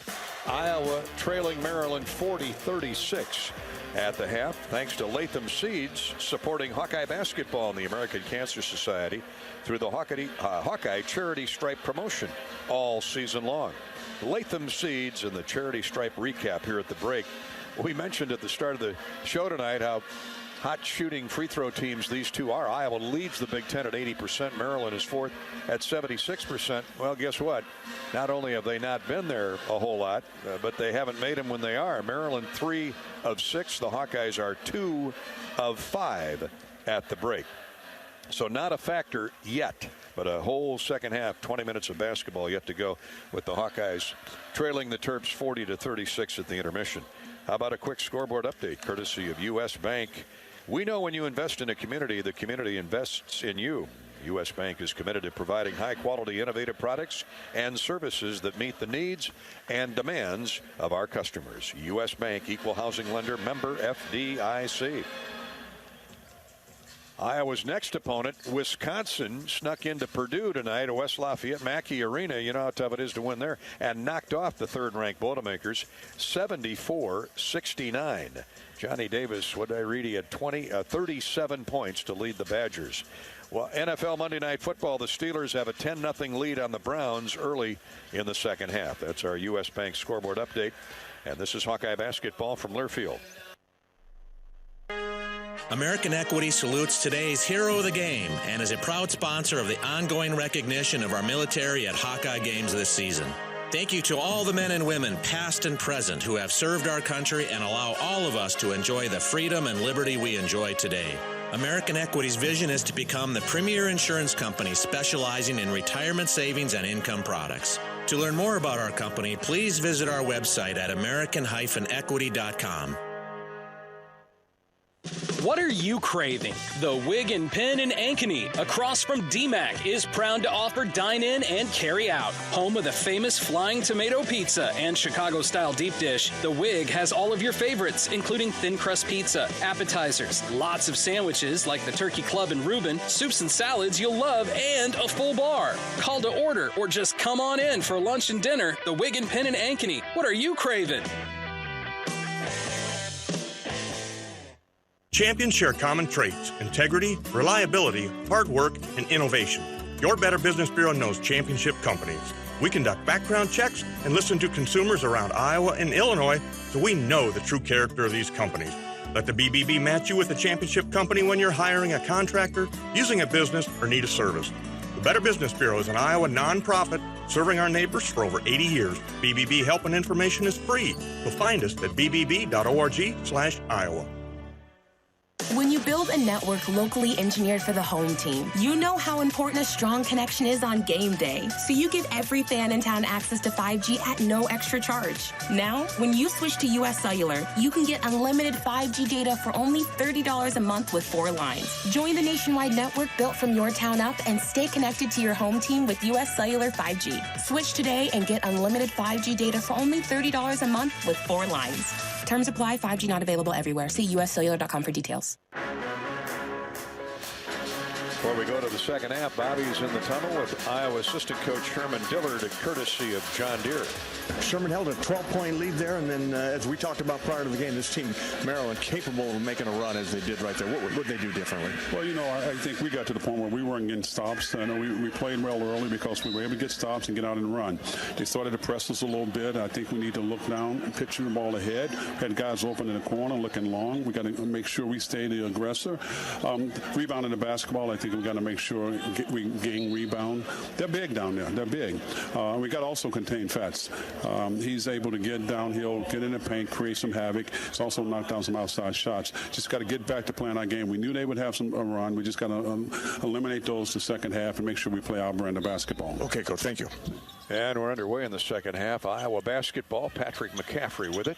Iowa trailing Maryland 40-36 at the half, thanks to Latham Seeds, supporting Hawkeye basketball and the American Cancer Society through the Hawkeye Charity Stripe promotion all season long. Latham Seeds and the Charity Stripe recap here at the break. We mentioned at the start of the show tonight how hot shooting free throw teams these two are. Iowa leads the Big Ten at 80%. Maryland is 4th at 76%. Well, guess what? Not only have they not been there a whole lot, but they haven't made them when they are. Maryland 3 of 6. The Hawkeyes are 2 of 5 at the break. So not a factor yet, but a whole second half, 20 minutes of basketball yet to go with the Hawkeyes trailing the Terps 40-36 at the intermission. How about a quick scoreboard update courtesy of U.S. Bank? We know when you invest in a community, the community invests in you. U.S. Bank is committed to providing high-quality, innovative products and services that meet the needs and demands of our customers. U.S. Bank, equal housing lender, member FDIC. Iowa's next opponent, Wisconsin, snuck into Purdue tonight at West Lafayette Mackey Arena. You know how tough it is to win there, and knocked off the third-ranked Boilermakers 74-69. Johnny Davis, what did I read? He had 37 points to lead the Badgers. Well, NFL Monday Night Football, the Steelers have a 10-0 lead on the Browns early in the second half. That's our U.S. Bank scoreboard update. And this is Hawkeye basketball from Learfield. American Equity salutes today's hero of the game and is a proud sponsor of the ongoing recognition of our military at Hawkeye games this season. Thank you to all the men and women, past and present, who have served our country and allow all of us to enjoy the freedom and liberty we enjoy today. American Equity's vision is to become the premier insurance company specializing in retirement savings and income products. To learn more about our company, please visit our website at american-equity.com. What are you craving? The Wig and Pin in Ankeny, across from DMAC, is proud to offer dine-in and carry-out. Home of the famous Flying Tomato Pizza and Chicago-style deep dish, the Wig has all of your favorites, including thin crust pizza, appetizers, lots of sandwiches like the Turkey Club and Reuben, soups and salads you'll love, and a full bar. Call to order or just come on in for lunch and dinner. The Wig and Pin in Ankeny. What are you craving? Champions share common traits: integrity, reliability, hard work, and innovation. Your Better Business Bureau knows championship companies. We conduct background checks and listen to consumers around Iowa and Illinois, so we know the true character of these companies. Let the BBB match you with a championship company when you're hiring a contractor, using a business, or need a service. The Better Business Bureau is an Iowa nonprofit serving our neighbors for over 80 years. BBB help and information is free. So find us at bbb.org/Iowa. When you build a network locally engineered for the home team, you know how important a strong connection is on game day. So you give every fan in town access to 5G at no extra charge. Now, when you switch to US Cellular, you can get unlimited 5G data for only $30 a month with 4 lines. Join the nationwide network built from your town up and stay connected to your home team with US Cellular 5G. Switch today and get unlimited 5G data for only $30 a month with 4 lines. Terms apply. 5G not available everywhere. See uscellular.com for details. Before we go to the second half, Bobby's in the tunnel with Iowa assistant coach Sherman Dillard, courtesy of John Deere. Sherman held a 12-point lead there, and then as we talked about prior to the game, this team, Maryland, capable of making a run as they did right there. What would they do differently? Well, I think we got to the point where we weren't getting stops. I know we played well early because we were able to get stops and get out and run. They started to press us a little bit. I think we need to look down and pitching the ball ahead. Had guys open in the corner looking long. We got to make sure we stay the aggressor. Rebounding the basketball, I think we got to make sure we gain rebound. They're big down there. They're big. We got to also contain Fats. He's able to get downhill, get in the paint, create some havoc. He's also knocked down some outside shots. Just got to get back to playing our game. We knew they would have some run. We just got to eliminate those the second half and make sure we play our brand of basketball. Okay, Coach. Thank you. And we're underway in the second half. Iowa basketball. Patrick McCaffery with it.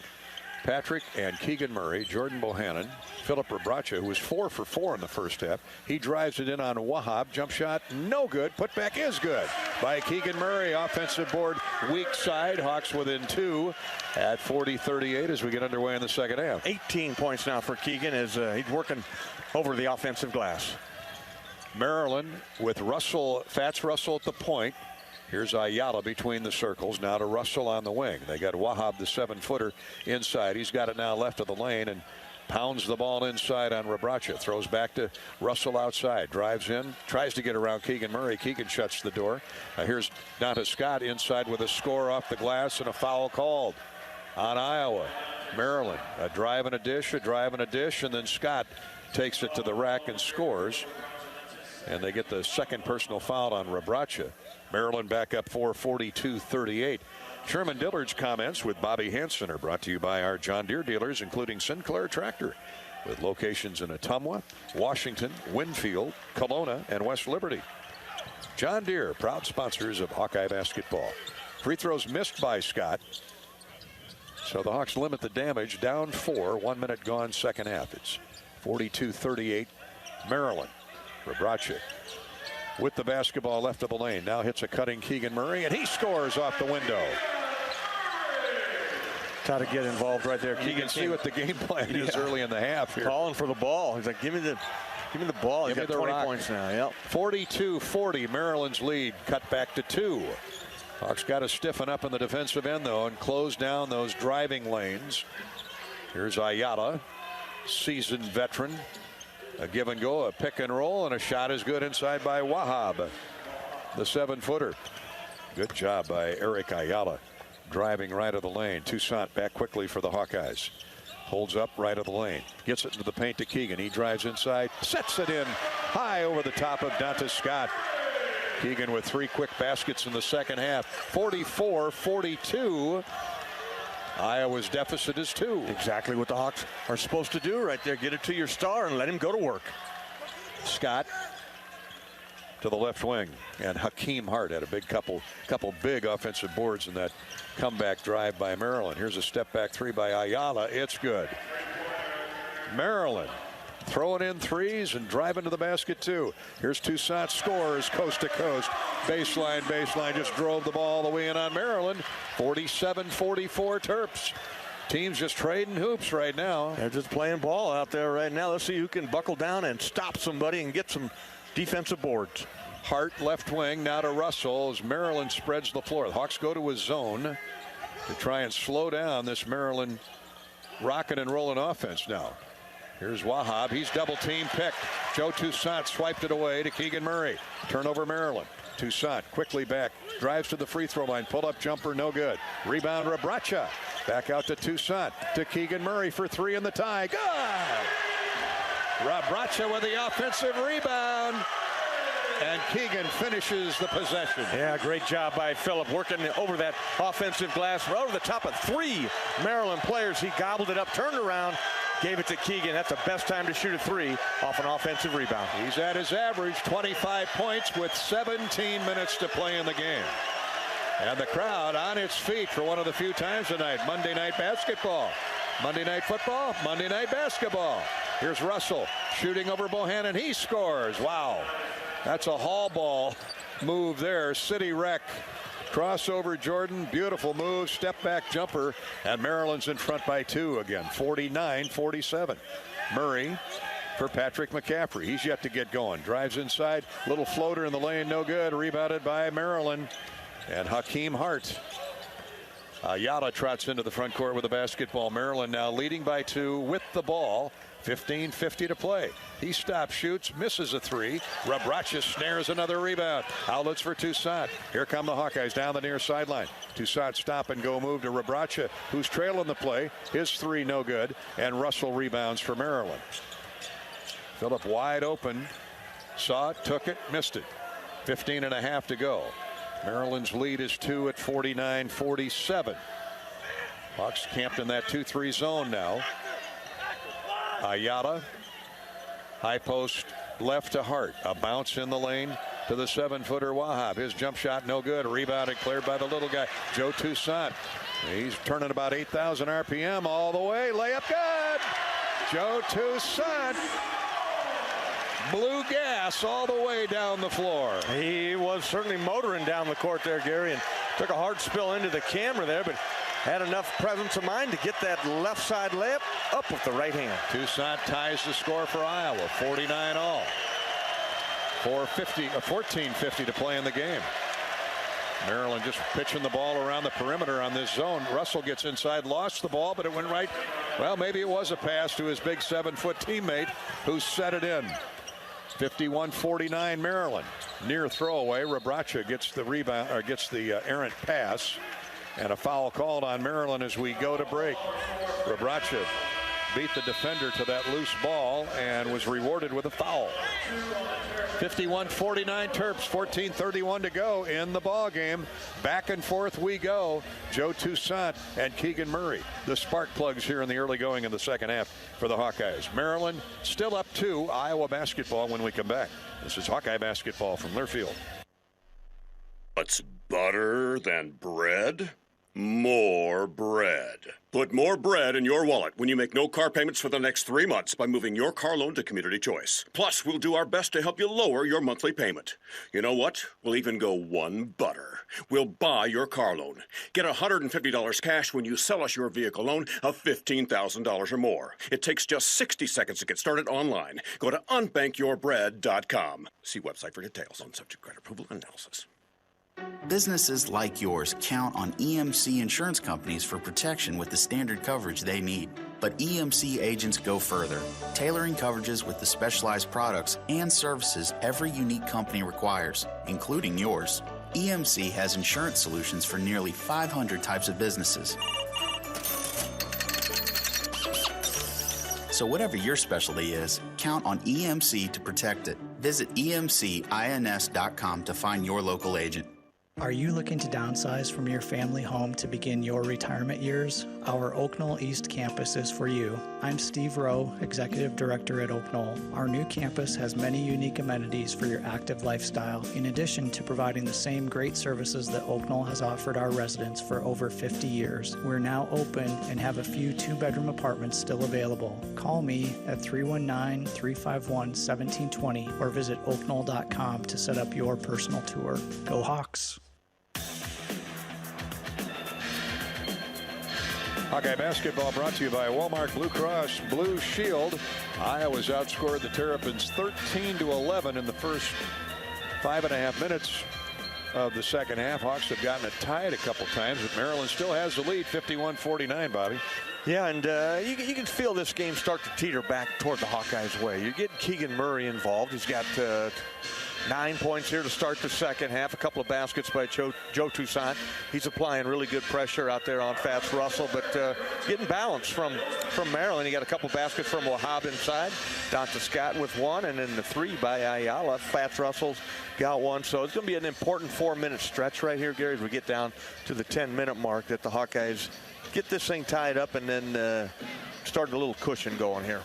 Patrick and Keegan Murray, Jordan Bohannon, Philip Rebracha, who was 4 for 4 in the first half. He drives it in on Wahab. Jump shot, no good. Putback is good by Keegan Murray. Offensive board, weak side. Hawks within 2 at 40-38 as we get underway in the second half. 18 points now for Keegan as he's working over the offensive glass. Maryland with Fats Russell at the point. Here's Ayala between the circles. Now to Russell on the wing. They got Wahab, the 7-footer, inside. He's got it now left of the lane and pounds the ball inside on Rebracha. Throws back to Russell outside. Drives in. Tries to get around Keegan Murray. Keegan shuts the door. Here's Donta Scott inside with a score off the glass and a foul called on Iowa. Maryland, a drive and a dish, and then Scott takes it to the rack and scores. And they get the second personal foul on Rebracha. Maryland back up 42-38. Sherman Dillard's comments with Bobby Hansen are brought to you by our John Deere dealers, including Sinclair Tractor, with locations in Ottumwa, Washington, Winfield, Kelowna, and West Liberty. John Deere, proud sponsors of Hawkeye basketball. Free throws missed by Scott. So the Hawks limit the damage, down 4, 1 minute gone second half. It's 42-38 Maryland. Rebracha with the basketball left of the lane. Now hits a cutting Keegan Murray, and he scores off the window. Got to get involved right there. You can see what the game plan is early in the half here. Calling for the ball. He's like, give me the ball. He's got 20 points now. Yep. 42-40, Maryland's lead cut back to 2. Hawks got to stiffen up in the defensive end, though, and close down those driving lanes. Here's Ayala, seasoned veteran. A give and go, a pick and roll, and a shot is good inside by Wahab, the 7-footer. Good job by Eric Ayala, driving right of the lane. Toussaint back quickly for the Hawkeyes. Holds up right of the lane. Gets it into the paint to Keegan. He drives inside, sets it in high over the top of Donta Scott. Keegan with 3 quick baskets in the second half. 44-42. Iowa's deficit is 2. Exactly what the Hawks are supposed to do right there. Get it to your star and let him go to work. Scott to the left wing, and Hakeem Hart had a big couple big offensive boards in that comeback drive by Maryland. Here's a step back 3 by Ayala. It's good. Maryland throwing in threes and driving to the basket too. Here's Toussaint, scores coast to coast. Baseline, just drove the ball all the way in on Maryland. 47-44 Terps. Teams just trading hoops right now. They're just playing ball out there right now. Let's see who can buckle down and stop somebody and get some defensive boards. Hart left wing, now to Russell as Maryland spreads the floor. The Hawks go to a zone to try and slow down this Maryland rocking and rolling offense now. Here's Wahab. He's double team picked. Joe Toussaint swiped it away to Keegan Murray. Turnover Maryland. Toussaint quickly back. Drives to the free throw line. Pull up jumper. No good. Rebound Rabracha. Back out to Toussaint. To Keegan Murray for three in the tie. Good. Rabracha with the offensive rebound. And Keegan finishes the possession. Yeah, great job by Phillip working over that offensive glass, right over the top of three Maryland players. He gobbled it up, turned around, gave it to Keegan. That's the best time to shoot a three off an offensive rebound. He's at his average, 25 points with 17 minutes to play in the game. And the crowd on its feet for one of the few times tonight. Monday night basketball. Monday night football. Monday night basketball. Here's Russell shooting over Bohannon. He scores. Wow. That's a hall ball move there. City wreck. Crossover Jordan. Beautiful move. Step back jumper. And Maryland's in front by two again. 49-47. Murray for Patrick McCaffery. He's yet to get going. Drives inside. Little floater in the lane. No good. Rebounded by Maryland. And Hakeem Hart. Ayala trots into the front court with the basketball. Maryland now leading by two with the ball. 15:50 to play. He stops, shoots, misses a three. Rabracha snares another rebound. Outlets for Toussaint. Here come the Hawkeyes down the near sideline. Toussaint stop and go move to Rabracha, who's trailing the play. His three no good. And Russell rebounds for Maryland. Phillip wide open. Saw it, took it, missed it. 15.5 to go. Maryland's lead is 2 at 49-47. Hawks camped in that 2-3 zone now. Ayala, high post left to Hart. A bounce in the lane to the 7-footer Wahab. His jump shot no good. Rebounded, cleared by the little guy, Joe Toussaint. He's turning about 8,000 RPM all the way. Layup good. Joe Toussaint blew gas all the way down the floor. He was certainly motoring down the court there, Gary, and took a hard spill into the camera there, but had enough presence of mind to get that left side layup up with the right hand. Toussaint ties the score for Iowa, 49 all. 14:50 to play in the game. Maryland just pitching the ball around the perimeter on this zone. Russell gets inside, lost the ball, but it went right. Well, maybe it was a pass to his big 7-foot teammate who set it in. 51-49 Maryland. Near throwaway. Rabracha gets the rebound, or gets the errant pass. And a foul called on Maryland as we go to break. Rabracha beat the defender to that loose ball and was rewarded with a foul. 51-49 Terps, 14:31 to go in the ball game. Back and forth we go. Joe Toussaint and Keegan Murray, the spark plugs here in the early going in the second half for the Hawkeyes. Maryland still up 2, Iowa basketball when we come back. This is Hawkeye basketball from Learfield. What's better than bread? More bread. Put more bread in your wallet when you make no car payments for the next 3 months by moving your car loan to Community Choice. Plus, we'll do our best to help you lower your monthly payment. You know what? We'll even go one butter. We'll buy your car loan. Get $150 cash when you sell us your vehicle loan of $15,000 or more. It takes just 60 seconds to get started online. Go to unbankyyourbread.com. See website for details on subject credit approval and analysis. Businesses like yours count on EMC insurance companies for protection with the standard coverage they need. But EMC agents go further, tailoring coverages with the specialized products and services every unique company requires, including yours. EMC has insurance solutions for nearly 500 types of businesses. So whatever your specialty is, count on EMC to protect it. Visit EMCINS.com to find your local agent. Are you looking to downsize from your family home to begin your retirement years? Our Oaknall East campus is for you. I'm Steve Rowe, Executive Director at Oak Knoll. Our new campus has many unique amenities for your active lifestyle, in addition to providing the same great services that Oak Knoll has offered our residents for over 50 years. We're now open and have a few two-bedroom apartments still available. Call me at 319-351-1720 or visit oakknoll.com to set up your personal tour. Go Hawks! Hawkeye basketball brought to you by Walmart Blue Cross Blue Shield. Iowa's outscored the Terrapins 13-11 in the first 5.5 minutes of the second half. Hawks have gotten it tied a couple times, but Maryland still has the lead, 51-49, Bobby. Yeah, and you can feel this game start to teeter back toward the Hawkeyes' way. You're getting Keegan Murray involved. He's got 9 points here to start the second half. A couple of baskets by Joe Toussaint. He's applying really good pressure out there on Fats Russell, but getting balance from Maryland. He got a couple baskets from Wahab inside. Dante Scott with one, and then the three by Ayala. Fats Russell's got one. So it's going to be an important 4-minute stretch right here, Gary, as we get down to the 10-minute mark that the Hawkeyes get this thing tied up and then start a little cushion going here.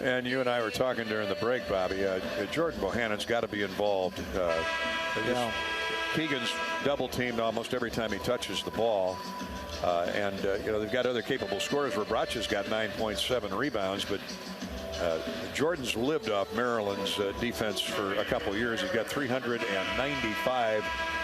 And you and I were talking during the break, Bobby. Jordan Bohannon's got to be involved. Keegan's double teamed almost every time he touches the ball. They've got other capable scorers. Rebracha's got 9.7 rebounds, but Jordan's lived off Maryland's defense for a couple years. He's got 395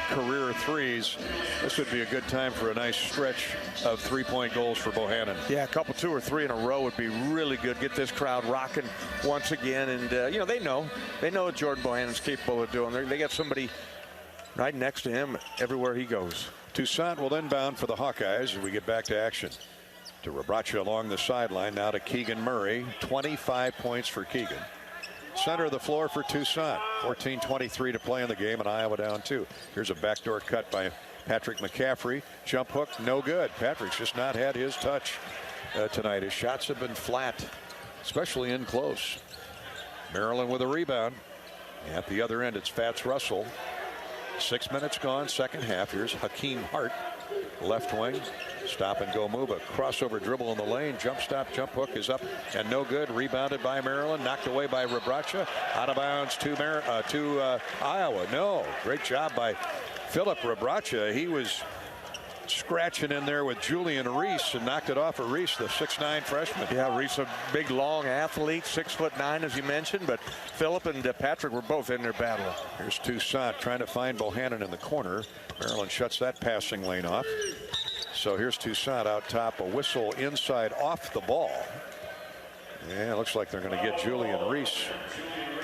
career threes. This would be a good time for a nice stretch of 3-point goals for Bohannon. Yeah, a couple, 2 or 3 in a row would be really good. Get this crowd rocking once again. And, they know what Jordan Bohannon's capable of doing. They got somebody right next to him everywhere he goes. Toussaint will inbound for the Hawkeyes as we get back to action. To Rebracha along the sideline. Now to Keegan Murray. 25 points for Keegan. Center of the floor for Toussaint. 14:23 to play in the game, and Iowa down 2. Here's a backdoor cut by Patrick McCaffery. Jump hook, no good. Patrick's just not had his touch tonight. His shots have been flat, especially in close. Maryland with a rebound. At the other end, it's Fats Russell. 6 minutes gone, second half. Here's Hakeem Hart, left wing. Stop and go move. A crossover dribble in the lane. Jump stop, jump hook is up and no good. Rebounded by Maryland. Knocked away by Rebracha. Out of bounds to Iowa. No. Great job by Philip Rebracha. He was scratching in there with Julian Reese and knocked it off of Reese, the 6'9" freshman. Yeah, Reese, a big, long athlete, 6'9", as you mentioned, but Philip and Patrick were both in there battling. Here's Toussaint trying to find Bohannon in the corner. Maryland shuts that passing lane off. So here's Toussaint out top, a whistle inside off the ball. Yeah, looks like they're going to get Julian Reese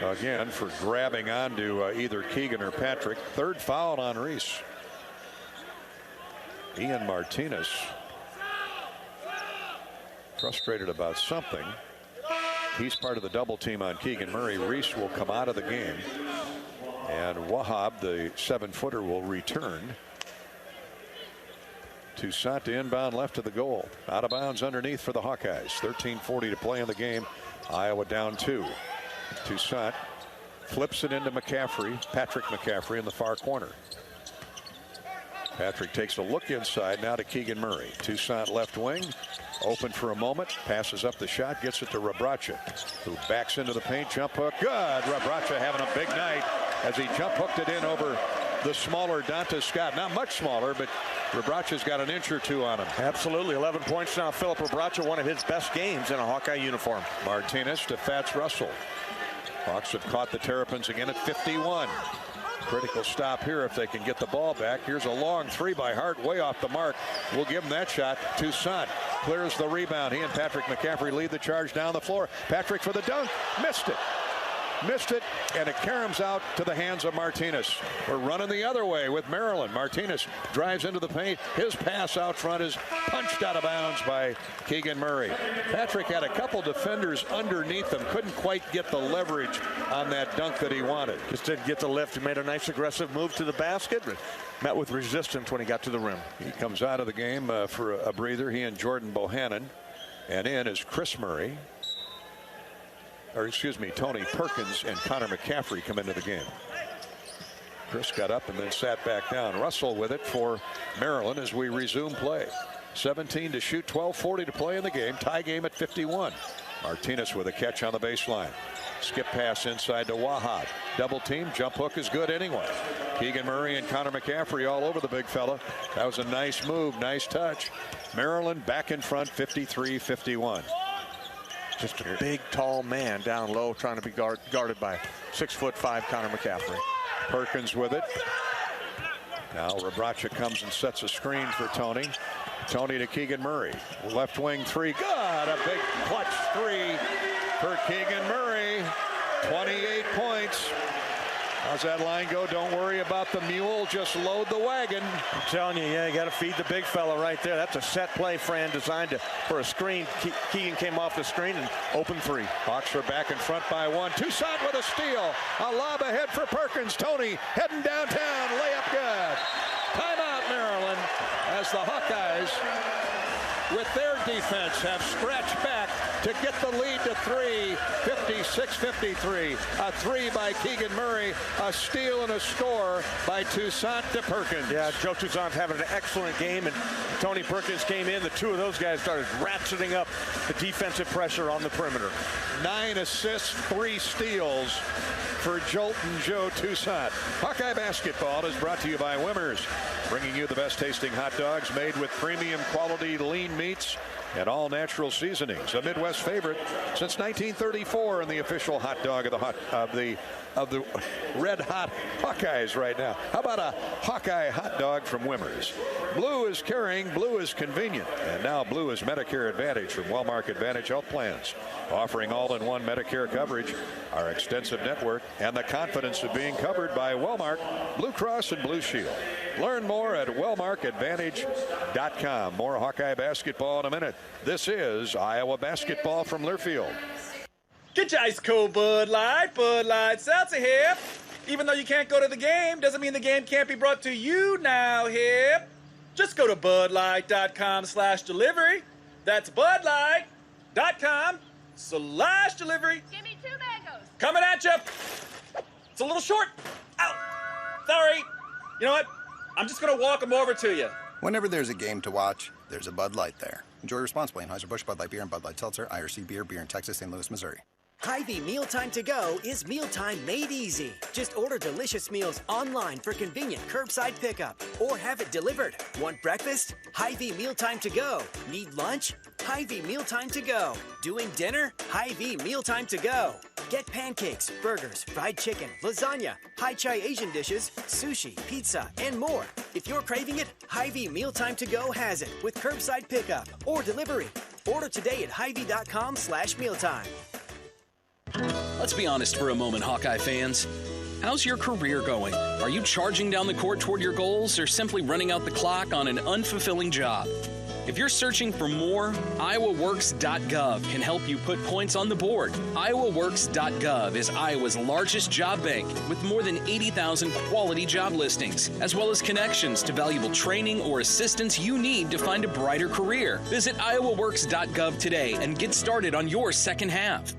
again for grabbing onto either Keegan or Patrick. Third foul on Reese. Ian Martinez frustrated about something. He's part of the double team on Keegan Murray. Reese will come out of the game, and Wahab, the 7-footer, will return. Toussaint to inbound left of the goal. Out of bounds underneath for the Hawkeyes. 13:40 to play in the game. Iowa down 2. Toussaint flips it into McCaffery. Patrick McCaffery in the far corner. Patrick takes a look inside now to Keegan Murray. Toussaint left wing. Open for a moment. Passes up the shot. Gets it to Rebracha, who backs into the paint. Jump hook. Good. Rebracha having a big night as he jump hooked it in over the smaller Dante Scott. Not much smaller, but Rebracha's got an inch or 2 on him. Absolutely. 11 points now. Philip Rebracha, one of his best games in a Hawkeye uniform. Martinez to Fats Russell. Hawks have caught the Terrapins again at 51. Critical stop here if they can get the ball back. Here's a long 3 by Hart, way off the mark. We'll give him that shot. Toussaint clears the rebound. He and Patrick McCaffery lead the charge down the floor. Patrick for the dunk. Missed it. Missed it, and it caroms out to the hands of Martinez. We're running the other way with Maryland. Martinez drives into the paint. His pass out front is punched out of bounds by Keegan Murray. Patrick had a couple defenders underneath him. Couldn't quite get the leverage on that dunk that he wanted. Just didn't get the lift. He made a nice aggressive move to the basket, but met with resistance when he got to the rim. He comes out of the game for a breather. He and Jordan Bohannon. And in is Chris Murray. Tony Perkins and Connor McCaffery come into the game. Chris got up and then sat back down. Russell with it for Maryland as we resume play. 17 to shoot, 12:40 to play in the game. Tie game at 51. Martinez with a catch on the baseline. Skip pass inside to Wahab. Double team. Jump hook is good anyway. Keegan Murray and Connor McCaffery all over the big fella. That was a nice move. Nice touch. Maryland back in front, 53-51. Just a big, tall man down low trying to be guarded by 6'5" Connor McCaffery. Perkins with it. Now Rebraca comes and sets a screen for Tony. Tony to Keegan Murray. Left wing three. Good. A big clutch three for Keegan Murray. 28 points. How's that line go? Don't worry about the mule. Just load the wagon. I'm telling you, yeah, you got to feed the big fella right there. That's a set play, Fran, designed for a screen. Keegan came off the screen and open three. Hawks are back in front by one. Toussaint with a steal. A lob ahead for Perkins. Tony heading downtown. Layup good. Timeout, Maryland, as the Hawkeyes, with their defense, have scratched back to get the lead to three. 56-53. A three by Keegan Murray. A steal and a score by Toussaint to Perkins. Yeah, Joe Toussaint having an excellent game, and Tony Perkins came in. The two of those guys started ratcheting up the defensive pressure on the perimeter. 9 assists, 3 steals for Jolton Joe Toussaint. Hawkeye basketball is brought to you by Wimmers, bringing you the best tasting hot dogs made with premium quality lean meats and all natural seasonings. A Midwest favorite since 1934 and the official hot dog of the red hot Hawkeyes right now. How about a Hawkeye hot dog from Wimmers? Blue is caring, blue is convenient, and now blue is Medicare Advantage from Wellmark Advantage Health Plans, offering all-in-one Medicare coverage, our extensive network, and the confidence of being covered by Wellmark, Blue Cross, and Blue Shield. Learn more at wellmarkadvantage.com. More Hawkeye basketball in a minute. This is Iowa basketball from Learfield. Get your ice cold Bud Light Seltzer here. Even though you can't go to the game, doesn't mean the game can't be brought to you now here. Just go to budlight.com/delivery. That's budlight.com/delivery. Give me 2 mangoes. Coming at you. It's a little short. Ow. Sorry. You know what? I'm just going to walk them over to you. Whenever there's a game to watch, there's a Bud Light there. Enjoy responsibly. Anheuser-Busch, Bud Light Beer, and Bud Light Seltzer. IRC Beer in Texas, St. Louis, Missouri. Hy-Vee Mealtime to Go is mealtime made easy. Just order delicious meals online for convenient curbside pickup or have it delivered. Want breakfast? Hy-Vee Mealtime to Go. Need lunch? Hy-Vee Mealtime to Go. Doing dinner? Hy-Vee Mealtime to Go. Get pancakes, burgers, fried chicken, lasagna, Hi-Chai Asian dishes, sushi, pizza, and more. If you're craving it, Hy-Vee Mealtime to Go has it with curbside pickup or delivery. Order today at Hy-Vee.com/mealtime. Let's be honest for a moment, Hawkeye fans. How's your career going? Are you charging down the court toward your goals or simply running out the clock on an unfulfilling job? If you're searching for more, IowaWorks.gov can help you put points on the board. IowaWorks.gov is Iowa's largest job bank with more than 80,000 quality job listings, as well as connections to valuable training or assistance you need to find a brighter career. Visit IowaWorks.gov today and get started on your second half.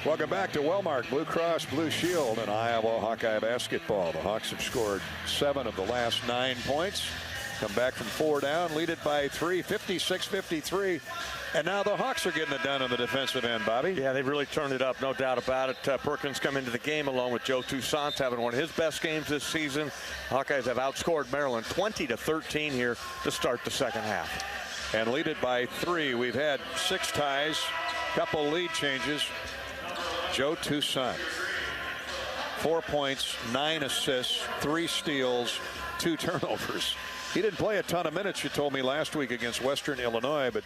Welcome back to Wellmark, Blue Cross Blue Shield, and Iowa Hawkeye basketball. The Hawks have scored 7 of the last 9 points. Come back from 4 down, lead it by 3, 56-53. And now the Hawks are getting it done on the defensive end, Bobby. Yeah, they've really turned it up, no doubt about it. Perkins come into the game along with Joe Toussaint, having one of his best games this season. Hawkeyes have outscored Maryland 20-13 here to start the second half. And lead it by 3. We've had 6 ties, couple lead changes. Joe Toussaint, 4 points, 9 assists, 3 steals, 2 turnovers. He didn't play a ton of minutes, you told me last week against Western Illinois, but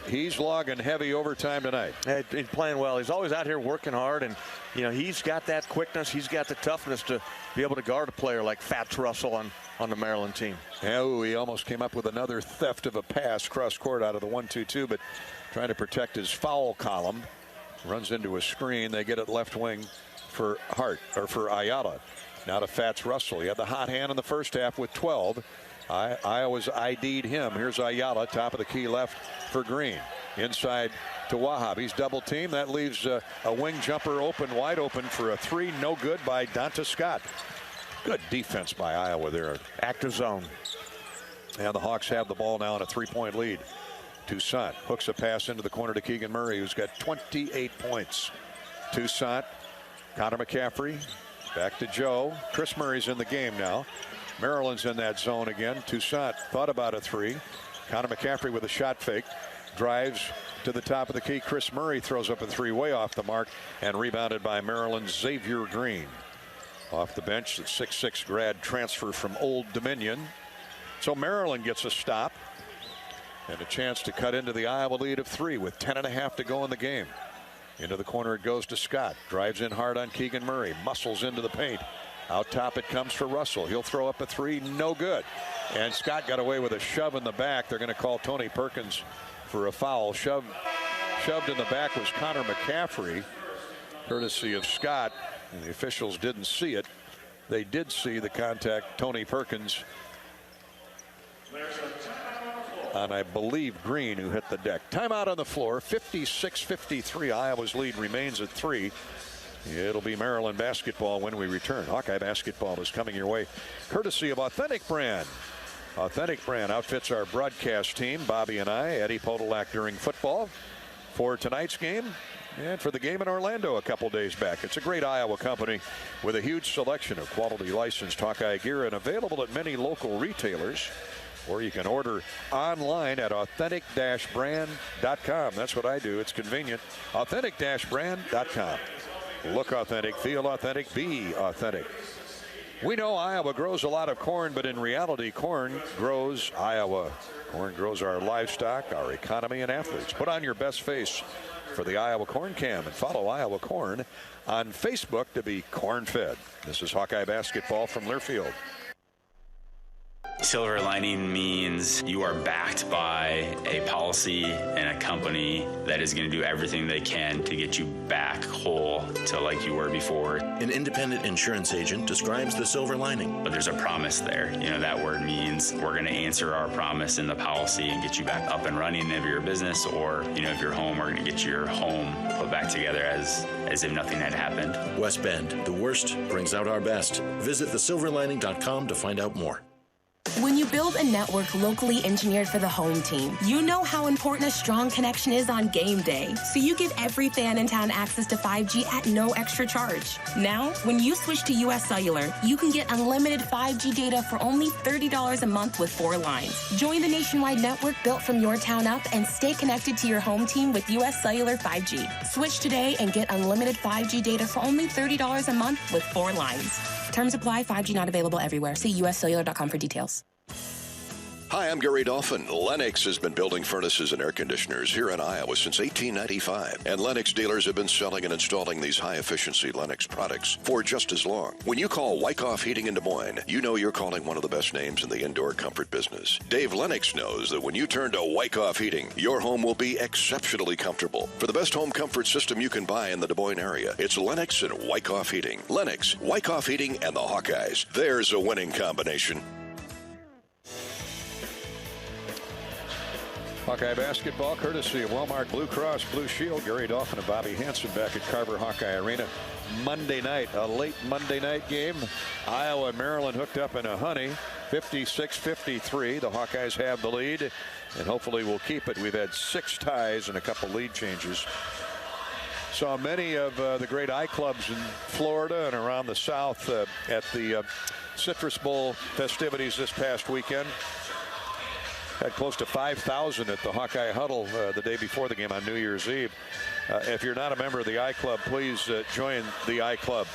he's logging heavy overtime tonight. Hey, he's playing well. He's always out here working hard, and you know he's got that quickness. He's got the toughness to be able to guard a player like Fats Russell on the Maryland team. Oh, he almost came up with another theft of a pass cross court out of the 1-2-2, but trying to protect his foul column. Runs into a screen. They get it left wing for Ayala. Now to Fats Russell. He had the hot hand in the first half with 12. Iowa's ID'd him. Here's Ayala, top of the key left for Green. Inside to Wahab. He's double teamed. That leaves a wing jumper wide open for a 3. No good by Donta Scott. Good defense by Iowa there. Active zone. And the Hawks have the ball now in a 3-point lead. Toussaint hooks a pass into the corner to Keegan Murray, who's got 28 points. Toussaint, Connor McCaffery, back to Joe. Chris Murray's in the game now. Maryland's in that zone again. Toussaint thought about a three. Connor McCaffery with a shot fake. Drives to the top of the key. Chris Murray throws up a three way off the mark and rebounded by Maryland's Xavier Green. Off the bench, the 6'6" grad transfer from Old Dominion. So Maryland gets a stop and a chance to cut into the Iowa lead of 3 with 10.5 to go in the game. Into the corner it goes to Scott. Drives in hard on Keegan Murray. Muscles into the paint. Out top it comes for Russell. He'll throw up a three. No good. And Scott got away with a shove in the back. They're going to call Tony Perkins for a foul. Shoved in the back was Connor McCaffery, courtesy of Scott. And the officials didn't see it. They did see the contact. Tony Perkins on, I believe, Green, who hit the deck. Timeout on the floor. 56-53. Iowa's lead remains at 3. It'll be Maryland basketball when we return. Hawkeye basketball is coming your way courtesy of Authentic Brand. Authentic Brand outfits our broadcast team, Bobby and I, Eddie Podolak during football, for tonight's game and for the game in Orlando a couple days back. It's a great Iowa company with a huge selection of quality licensed Hawkeye gear and available at many local retailers. Or you can order online at authentic-brand.com. That's what I do. It's convenient. Authentic-brand.com. Look authentic, feel authentic, be authentic. We know Iowa grows a lot of corn, but in reality, corn grows Iowa. Corn grows our livestock, our economy, and athletes. Put on your best face for the Iowa Corn Cam and follow Iowa Corn on Facebook to be corn-fed. This is Hawkeye basketball from Learfield. Silver lining means you are backed by a policy and a company that is going to do everything they can to get you back whole to like you were before. An independent insurance agent describes the silver lining. But there's a promise there. You know, that word means we're going to answer our promise in the policy and get you back up and running if you're a business, or, you know, if you're home, we're going to get your home put back together as if nothing had happened. West Bend, the worst brings out our best. Visit thesilverlining.com to find out more. When you build a network locally engineered for the home team, you know how important a strong connection is on game day. So you give every fan in town access to 5G at no extra charge. Now, when you switch to US Cellular, you can get unlimited 5G data for only $30 a month with 4 lines. Join the nationwide network built from your town up and stay connected to your home team with US Cellular 5G. Switch today and get unlimited 5G data for only $30 a month with 4 lines. Terms apply. 5G not available everywhere. See uscellular.com for details. Hi, I'm Gary Dolphin. Lennox has been building furnaces and air conditioners here in Iowa since 1895. And Lennox dealers have been selling and installing these high-efficiency Lennox products for just as long. When you call Wyckoff Heating in Des Moines, you know you're calling one of the best names in the indoor comfort business. Dave Lennox knows that when you turn to Wyckoff Heating, your home will be exceptionally comfortable. For the best home comfort system you can buy in the Des Moines area, it's Lennox and Wyckoff Heating. Lennox, Wyckoff Heating, and the Hawkeyes. There's a winning combination. Hawkeye basketball, courtesy of Walmart Blue Cross Blue Shield. Gary Dolphin and Bobby Hansen back at Carver Hawkeye Arena. Monday night, a late Monday night game. Iowa and Maryland hooked up in a honey. 56-53. The Hawkeyes have the lead, and hopefully we'll keep it. We've had 6 ties and a couple lead changes. Saw many of the great I clubs in Florida and around the South at the Citrus Bowl festivities this past weekend. Had close to 5,000 at the Hawkeye Huddle the day before the game on New Year's Eve. If you're not a member of the I Club, please join the I Club.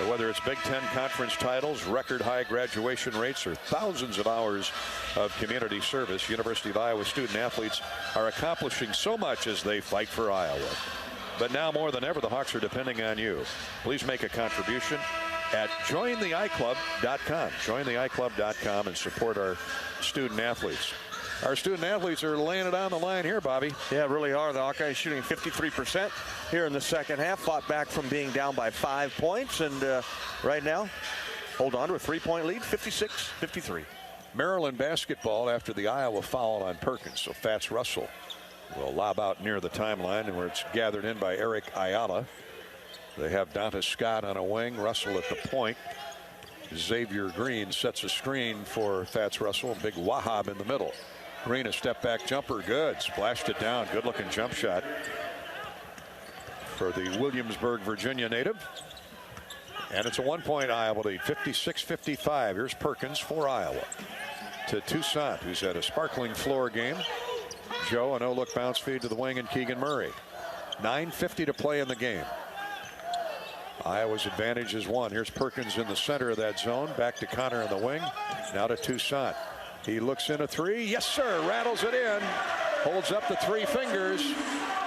Whether it's Big Ten conference titles, record high graduation rates, or thousands of hours of community service, University of Iowa student athletes are accomplishing so much as they fight for Iowa. But now more than ever, the Hawks are depending on you. Please make a contribution at jointheiclub.com. Jointheiclub.com and support our student athletes. Our student athletes are laying it on the line here, Bobby. Yeah, really are. The Hawkeyes shooting 53% here in the second half. Fought back from being down by 5 points. And right now, hold on to a 3-point lead, 56-53. Maryland basketball after the Iowa foul on Perkins. So Fats Russell will lob out near the timeline, and where it's gathered in by Eric Ayala. They have Donta Scott on a wing, Russell at the point. Xavier Green sets a screen for Fats Russell. Big Wahab in the middle. Green, a step back jumper. Good. Splashed it down. Good looking jump shot for the Williamsburg, Virginia native. And it's a 1-point Iowa lead, 56-55. Here's Perkins for Iowa to Toussaint, who's had a sparkling floor game. Joe, a no-look bounce feed to the wing, and Keegan Murray. 9:50 to play in the game. Iowa's advantage is 1. Here's Perkins in the center of that zone. Back to Connor in the wing. Now to Toussaint. He looks in a 3. Yes, sir. Rattles it in. Holds up the 3 fingers.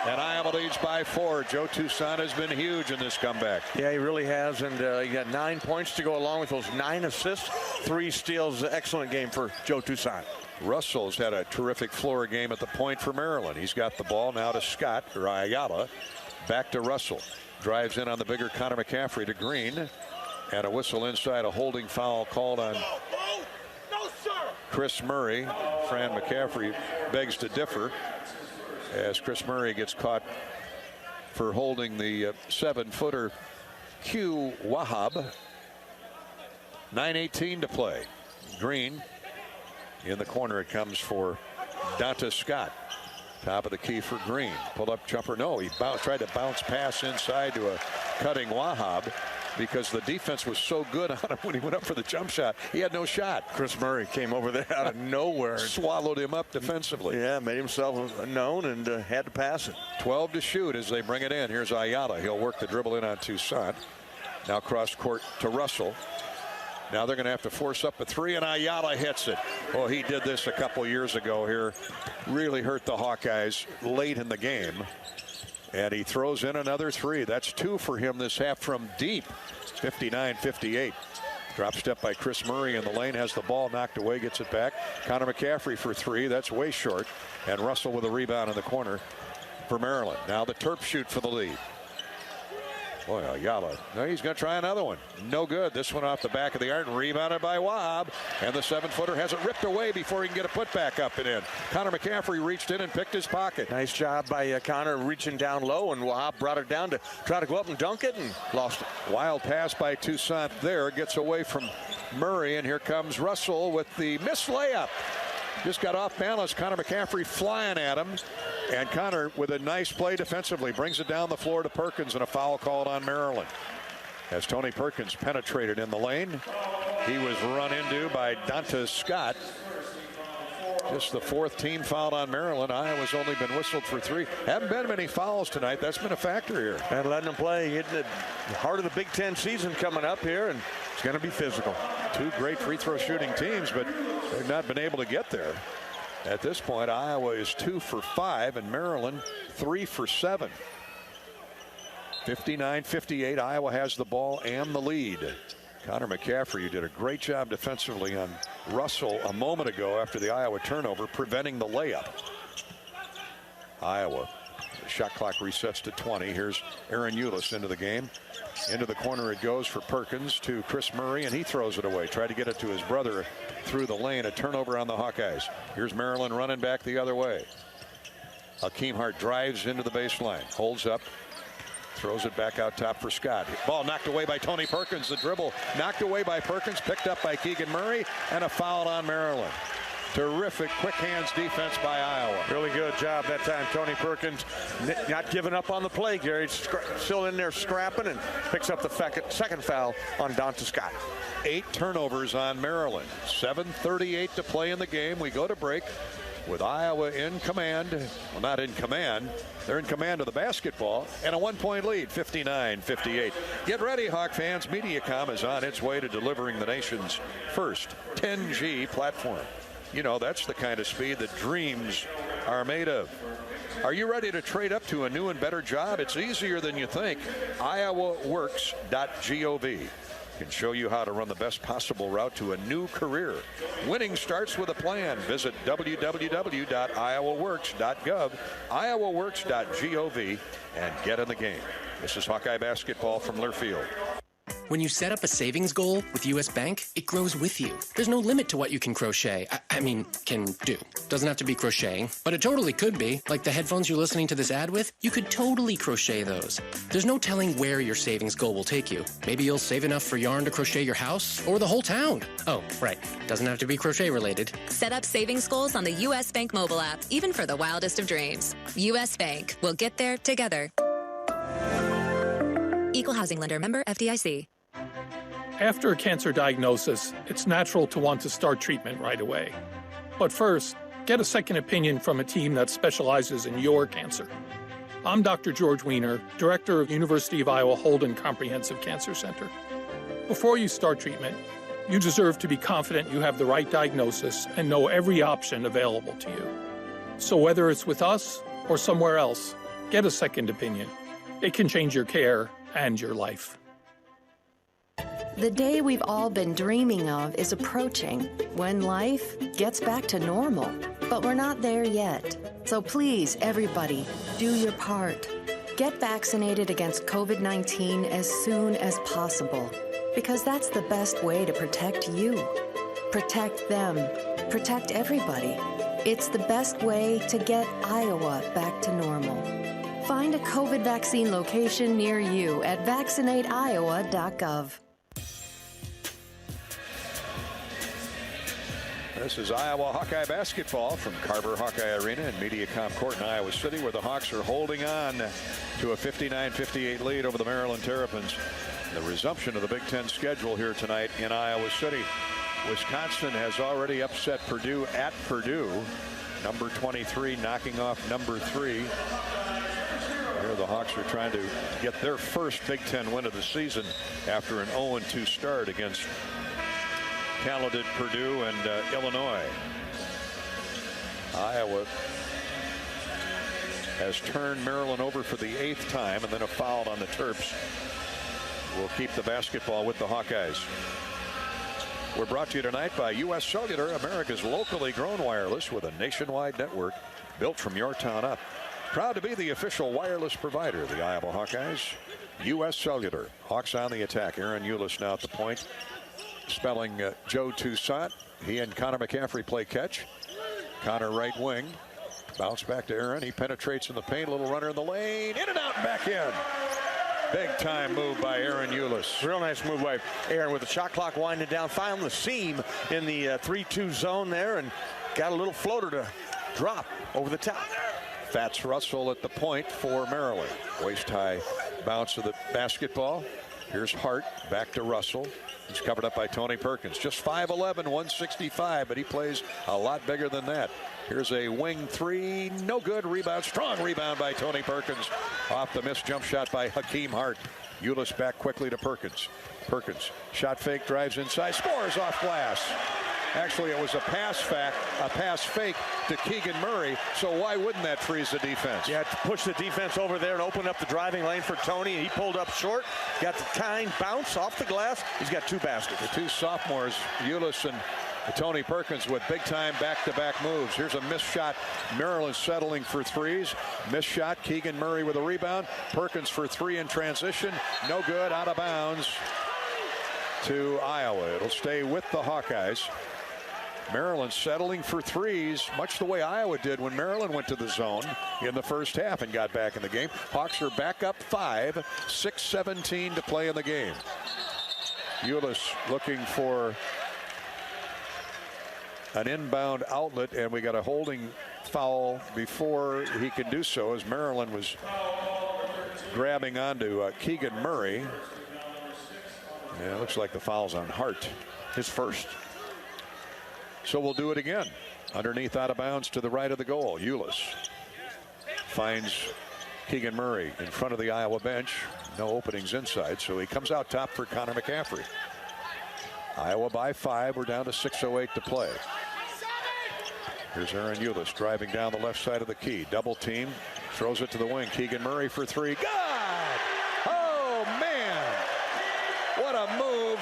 And Iowa leads by 4. Joe Toussaint has been huge in this comeback. Yeah, he really has. And he got 9 points to go along with those 9 assists, 3 steals. Excellent game for Joe Toussaint. Russell's had a terrific floor game at the point for Maryland. He's got the ball now to Scott, or Ayala. Back to Russell. Drives in on the bigger Connor McCaffery to Green. And a whistle inside, a holding foul called on Chris Murray. Fran McCaffery begs to differ as Chris Murray gets caught for holding the 7-footer Q Wahab. 9:18 to play. Green in the corner. It comes for Donta Scott. Top of the key for Green. Pulled up jumper. No, he tried to bounce pass inside to a cutting Wahab because the defense was so good on him when he went up for the jump shot. He had no shot. Chris Murray came over there out of nowhere. Swallowed him up defensively. Yeah, made himself known and had to pass it. 12 to shoot as they bring it in. Here's Ayala. He'll work the dribble in on Toussaint. Now cross court to Russell. Now they're going to have to force up a 3, and Ayala hits it. Oh, he did this a couple years ago here. Really hurt the Hawkeyes late in the game. And he throws in another 3. That's 2 for him this half from deep. 59-58. Drop step by Chris Murray in the lane. Has the ball knocked away. Gets it back. Connor McCaffery for 3. That's way short. And Russell with a rebound in the corner for Maryland. Now the Terps shoot for the lead. Boy, Ayala. No, he's going to try another one. No good. This one off the back of the iron. Rebounded by Wahab. And the 7-footer has it ripped away before he can get a putback up and in. Connor McCaffery reached in and picked his pocket. Nice job by Connor reaching down low, and Wahab brought it down to try to go up and dunk it and lost it. Wild pass by Toussaint there. Gets away from Murray, and here comes Russell with the missed layup. Just got off balance. Connor McCaffery flying at him. And Connor, with a nice play defensively, brings it down the floor to Perkins, and a foul called on Maryland. As Tony Perkins penetrated in the lane, he was run into by Donta Scott. Just the 4th team fouled on Maryland. Iowa's only been whistled for 3. Haven't been many fouls tonight. That's been a factor here. And letting them play. Hitting the heart of the Big Ten season coming up here, and it's going to be physical. 2 great free throw shooting teams, but they've not been able to get there. At this point, Iowa is 2 for 5, and Maryland 3 for 7. 59-58. Iowa has the ball and the lead. Connor McCaffery did a great job defensively on Russell a moment ago after the Iowa turnover, preventing the layup. Iowa, the shot clock resets to 20. Here's Aaron Eulis into the game. Into the corner it goes for Perkins to Chris Murray, and he throws it away. Tried to get it to his brother through the lane. A turnover on the Hawkeyes. Here's Maryland running back the other way. Hakeem Hart drives into the baseline. Holds up. Throws it back out top for Scott. Ball knocked away by Tony Perkins. The dribble knocked away by Perkins. Picked up by Keegan Murray. And a foul on Maryland. Terrific quick hands defense by Iowa. Really good job that time. Tony Perkins not giving up on the play, Gary. Still in there scrapping, and picks up the second foul on Donta Scott. 8 turnovers on Maryland. 7:38 to play in the game. We go to break with Iowa in command. Well, not in command. They're in command of the basketball, and a 1-point lead, 59-58. Get ready, Hawk fans. Mediacom is on its way to delivering the nation's first 10G platform. You know, that's the kind of speed that dreams are made of. Are you ready to trade up to a new and better job? It's easier than you think. IowaWorks.gov can show you how to run the best possible route to a new career. Winning starts with a plan. Visit www.iowaworks.gov, IowaWorks.gov, and get in the game. This is Hawkeye basketball from Learfield. When you set up a savings goal with U.S. Bank, it grows with you. There's no limit to what you can crochet. Can do. Doesn't have to be crocheting, but it totally could be. Like the headphones you're listening to this ad with, you could totally crochet those. There's no telling where your savings goal will take you. Maybe you'll save enough for yarn to crochet your house or the whole town. Oh, right. Doesn't have to be crochet related. Set up savings goals on the U.S. Bank mobile app, even for the wildest of dreams. U.S. Bank. We'll get there together. Equal housing lender, member FDIC. After a cancer diagnosis, it's natural to want to start treatment right away. But first, get a second opinion from a team that specializes in your cancer. I'm Dr. George Weiner, Director of University of Iowa Holden Comprehensive Cancer Center. Before you start treatment, you deserve to be confident you have the right diagnosis and know every option available to you. So whether it's with us or somewhere else, get a second opinion. It can change your care and your life. The day we've all been dreaming of is approaching, when life gets back to normal. But we're not there yet. So please, everybody, do your part. Get vaccinated against COVID-19 as soon as possible, because that's the best way to protect you. Protect them. Protect everybody. It's the best way to get Iowa back to normal. Find a COVID vaccine location near you at vaccinateiowa.gov. This is Iowa Hawkeye basketball from Carver Hawkeye Arena in MediaCom Court in Iowa City, where the Hawks are holding on to a 59-58 lead over the Maryland Terrapins. The resumption of the Big Ten schedule here tonight in Iowa City. Wisconsin has already upset Purdue at Purdue. Number 23 knocking off number 3. Here the Hawks are trying to get their first Big Ten win of the season after an 0-2 start against talented Purdue and Illinois. Iowa has turned Maryland over for the 8th time, and then a foul on the Terps will keep the basketball with the Hawkeyes. We're brought to you tonight by U.S. Cellular, America's locally grown wireless with a nationwide network built from your town up. Proud to be the official wireless provider of the Iowa Hawkeyes. U.S. Cellular. Hawks on the attack. Aaron Eulis now at the point. Spelling Joe Toussaint. He and Connor McCaffery play catch. Connor right wing. Bounce back to Aaron. He penetrates in the paint. Little runner in the lane. In and out and back in. Big time move by Aaron Eulis. Real nice move by Aaron with the shot clock winding down. Found the seam in the 3-2 zone there and got a little floater to drop over the top. Fats Russell at the point for Maryland. Waist high bounce of the basketball. Here's Hart back to Russell. He's covered up by Tony Perkins. Just 5'11", 165, but he plays a lot bigger than that. Here's a wing three. No good. Rebound. Strong rebound by Tony Perkins. Off the missed jump shot by Hakeem Hart. Eulis back quickly to Perkins. Perkins. Shot fake. Drives inside. Scores off glass. Actually, it was a pass fake to Keegan Murray, so why wouldn't that freeze the defense? Yeah, to push the defense over there and open up the driving lane for Tony. He pulled up short, got the kind bounce off the glass. He's got 2 baskets. The 2 sophomores, Eulis and Tony Perkins, with big-time back-to-back moves. Here's a missed shot. Maryland settling for threes. Missed shot. Keegan Murray with a rebound. Perkins for 3 in transition. No good. Out of bounds to Iowa. It'll stay with the Hawkeyes. Maryland settling for threes, much the way Iowa did when Maryland went to the zone in the first half and got back in the game. Hawks are back up 5, 6:17 to play in the game. Eulis looking for an inbound outlet, and we got a holding foul before he can do so, as Maryland was grabbing onto Keegan Murray. Yeah, it looks like the foul's on Hart, his first. So we'll do it again. Underneath, out of bounds to the right of the goal. Eulis finds Keegan Murray in front of the Iowa bench. No openings inside, so he comes out top for Connor McCaffery. Iowa by 5. We're down to 6:08 to play. Here's Aaron Eulis driving down the left side of the key. Double team. Throws it to the wing. Keegan Murray for 3. Good! Oh, man! What a move.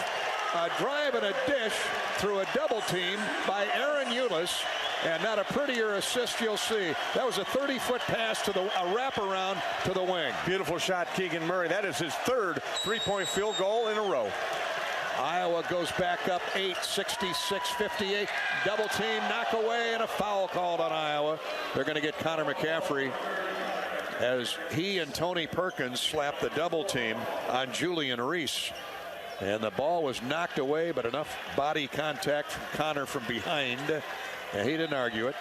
A drive and a dish through a double team by Aaron Eulis. and not a prettier assist you'll see. That was a 30-foot pass to a wraparound to the wing. Beautiful shot, Keegan Murray. That is his third three-point field goal in a row. Iowa goes back up 8, 66-58. Double team, knock away, and a foul called on Iowa. They're going to get Connor McCaffery as he and Tony Perkins slapped the double team on Julian Reese. And the ball was knocked away, but enough body contact from Connor from behind. And he didn't argue it.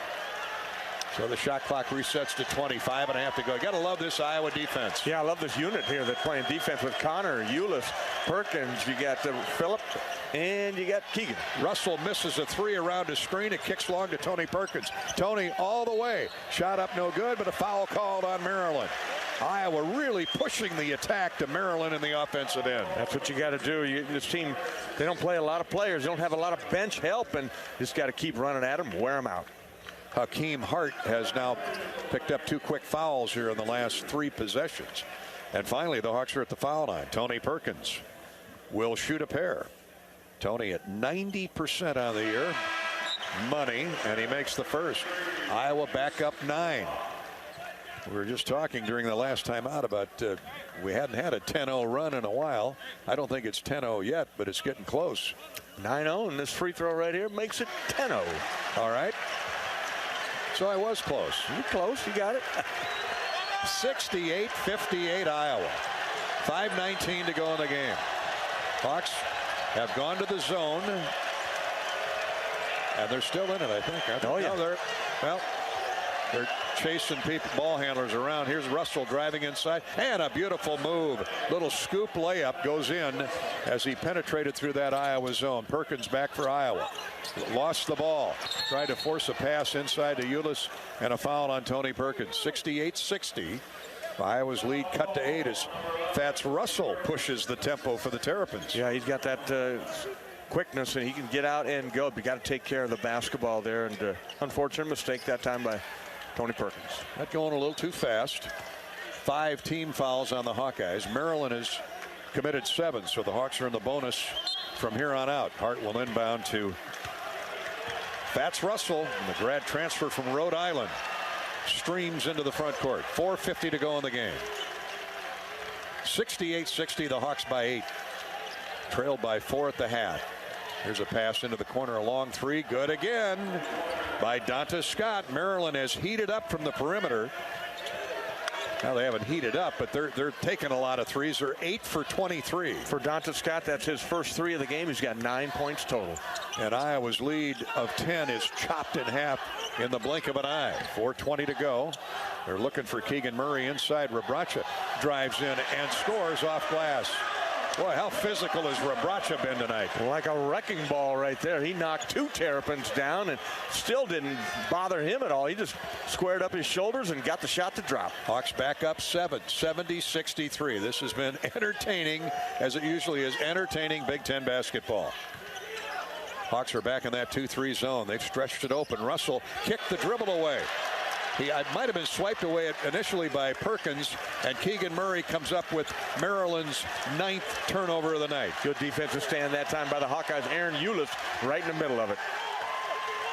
So the shot clock resets to 25 and a half to go. You got to love this Iowa defense. Yeah, I love this unit here. They're playing defense with Connor, Ulis, Perkins. You got Phillip, and you got Keegan. Russell misses a three around his screen. It kicks long to Tony Perkins. Tony all the way. Shot up no good, but a foul called on Maryland. Iowa really pushing the attack to Maryland in the offensive end. That's what you got to do. This team, they don't play a lot of players. They don't have a lot of bench help, and just got to keep running at them, wear them out. Hakeem Hart has now picked up 2 quick fouls here in the last 3 possessions. And finally, the Hawks are at the foul line. Tony Perkins will shoot a pair. Tony at 90% on the year. Money, and he makes the first. Iowa back up 9. We were just talking during the last time out about we hadn't had a 10-0 run in a while. I don't think it's 10-0 yet, but it's getting close. 9-0, and this free throw right here makes it 10-0. All right. So I was close. You're close. You got it. 68-58 Iowa. 5:19 to go in the game. Hawks have gone to the zone. And they're still in it, I think. Oh, yeah. No, they're chasing ball handlers around. Here's Russell driving inside. And a beautiful move. Little scoop layup goes in as he penetrated through that Iowa zone. Perkins back for Iowa. Lost the ball. Tried to force a pass inside to Ulis, and a foul on Tony Perkins. 68-60. Iowa's lead cut to 8 as Fats Russell pushes the tempo for the Terrapins. Yeah, he's got that quickness, and he can get out and go. But you got to take care of the basketball there. And unfortunate mistake that time by Tony Perkins. That going a little too fast. 5 team fouls on the Hawkeyes. Maryland has committed 7, so the Hawks are in the bonus from here on out. Hart will inbound to Fats Russell, the grad transfer from Rhode Island. Streams into the front court. 4:50 to go in the game. 68-60, the Hawks by 8. Trailed by 4 at the half. Here's a pass into the corner, a long 3. Good again by Donta Scott. Maryland has heated up from the perimeter. Now they haven't heated up, but they're taking a lot of threes. They're 8 for 23. For Donta Scott, that's his first 3 of the game. He's got 9 points total. And Iowa's lead of 10 is chopped in half in the blink of an eye. 4:20 to go. They're looking for Keegan Murray inside. Rebraca drives in and scores off glass. Boy, how physical has Rebraca been tonight? Like a wrecking ball right there. He knocked 2 Terrapins down and still didn't bother him at all. He just squared up his shoulders and got the shot to drop. Hawks back up 7, 70-63. This has been entertaining, as it usually is, entertaining Big Ten basketball. Hawks are back in that 2-3 zone. They've stretched it open. Russell kicked the dribble away. He might have been swiped away initially by Perkins, and Keegan Murray comes up with Maryland's 9th turnover of the night. Good defensive stand that time by the Hawkeyes. Aaron Ulis right in the middle of it.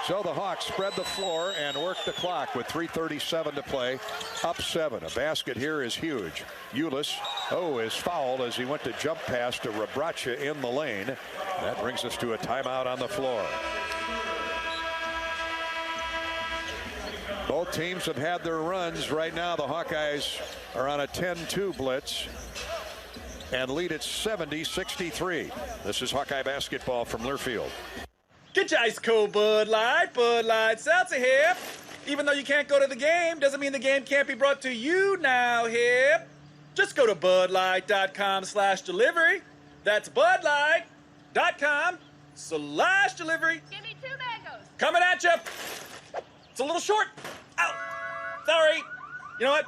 So the Hawks spread the floor and work the clock with 3:37 to play. Up 7. A basket here is huge. Ulis, is fouled as he went to jump pass to Rebraca in the lane. That brings us to a timeout on the floor. Both teams have had their runs. Right now, the Hawkeyes are on a 10-2 blitz and lead at 70-63. This is Hawkeye basketball from Learfield. Get your ice cold Bud Light Seltzer here. Even though you can't go to the game, doesn't mean the game can't be brought to you now here. Just go to budlight.com/delivery. That's budlight.com/delivery. Give me 2 mangoes. Coming at you. It's a little short. Ow. Sorry. You know what?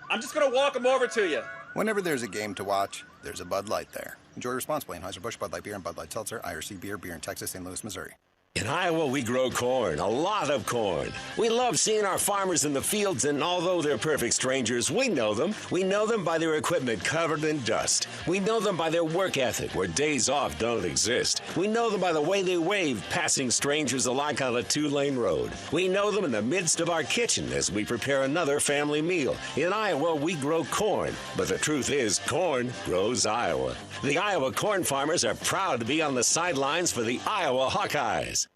I'm just going to walk them over to you. Whenever there's a game to watch, there's a Bud Light there. Enjoy responsibly. Anheuser-Busch, Bud Light Beer, and Bud Light Seltzer, IRC Beer, Beer in Texas, St. Louis, Missouri. In Iowa, we grow corn, a lot of corn. We love seeing our farmers in the fields, and although they're perfect strangers, we know them. We know them by their equipment covered in dust. We know them by their work ethic, where days off don't exist. We know them by the way they wave, passing strangers alike on a 2-lane road. We know them in the midst of our kitchen as we prepare another family meal. In Iowa, we grow corn, but the truth is, corn grows Iowa. The Iowa corn farmers are proud to be on the sidelines for the Iowa Hawkeyes.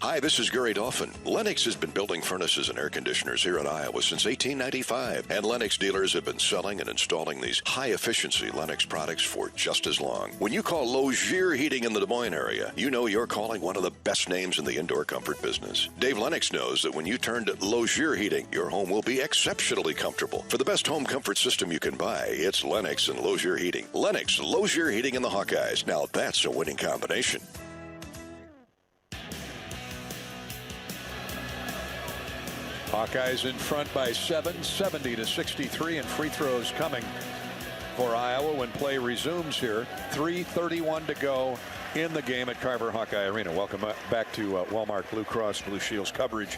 Hi, this is Gary Dolphin. Lennox has been building furnaces and air conditioners here in Iowa since 1895, and Lennox dealers have been selling and installing these high-efficiency Lennox products for just as long. When you call Lozier Heating in the Des Moines area, you know you're calling one of the best names in the indoor comfort business. Dave Lennox knows that when you turn to Lozier Heating, your home will be exceptionally comfortable. For the best home comfort system you can buy, it's Lennox and Lozier Heating. Lennox, Lozier Heating, and the Hawkeyes. Now that's a winning combination. Hawkeyes in front by 7, 70-63, and free throws coming for Iowa when play resumes here. 3:31 to go in the game at Carver Hawkeye Arena. Welcome back to Walmart Blue Cross Blue Shield's coverage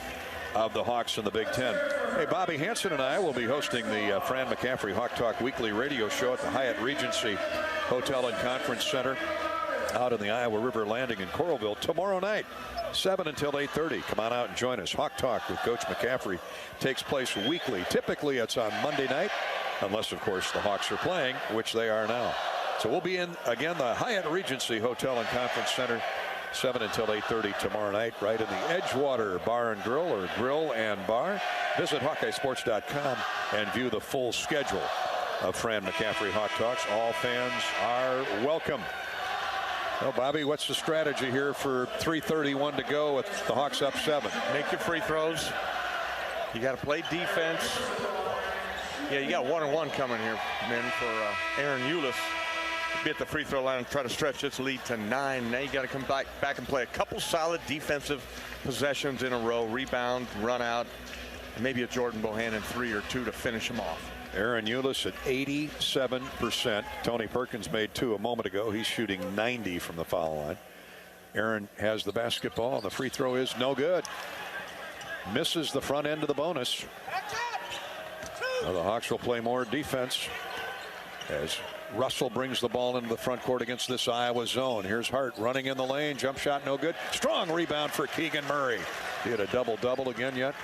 of the Hawks in the Big Ten. Hey, Bobby Hansen and I will be hosting the Fran McCaffery Hawk Talk weekly radio show at the Hyatt Regency Hotel and Conference Center out in the Iowa River Landing in Coralville tomorrow night, 7 until 8:30. Come on out and join us. Hawk Talk with Coach McCaffery takes place weekly. Typically, it's on Monday night, unless, of course, the Hawks are playing, which they are now. So we'll be in, again, the Hyatt Regency Hotel and Conference Center, 7 until 8:30 tomorrow night, right in the Edgewater Bar and Grill, or Grill and Bar. Visit HawkeyeSports.com and view the full schedule of Fran McCaffery Hawk Talks. All fans are welcome. Well, Bobby, what's the strategy here for 3:31 to go with the Hawks up 7? Make your free throws. You got to play defense. Yeah, you got 1-on-1 coming here, men, for Aaron Eulis. Be at the free throw line and try to stretch its lead to 9. Now you got to come back and play a couple solid defensive possessions in a row, rebound, run out, and maybe a Jordan Bohannon 3 or 2 to finish him off. Aaron Eulis at 87%. Tony Perkins made 2 a moment ago. He's shooting 90 from the foul line. Aaron has the basketball, and the free throw is no good. Misses the front end of the bonus. Now the Hawks will play more defense as Russell brings the ball into the front court against this Iowa zone. Here's Hart running in the lane. Jump shot no good. Strong rebound for Keegan Murray. He had a double-double again yet?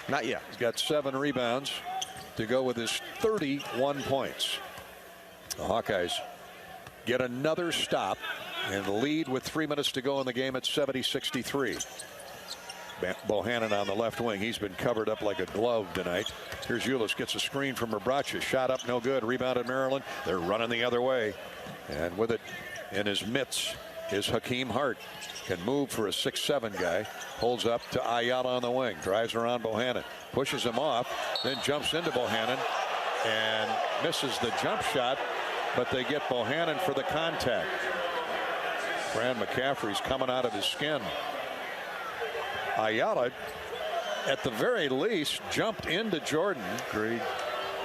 Not yet. He's got 7 rebounds to go with his 31 points. The Hawkeyes get another stop and lead with 3 minutes to go in the game at 70-63. Bohannon on the left wing. He's been covered up like a glove tonight. Here's Eulis, gets a screen from Rabracha. Shot up, no good. Rebounded Maryland. They're running the other way. And with it in his mitts is Hakeem Hart. Can move for a 6'7" guy. Holds up to Ayala on the wing. Drives around Bohannon. Pushes him off. Then jumps into Bohannon. And misses the jump shot. But they get Bohannon for the contact. Fran McCaffery's coming out of his skin. Ayala, at the very least, jumped into Jordan. Agreed.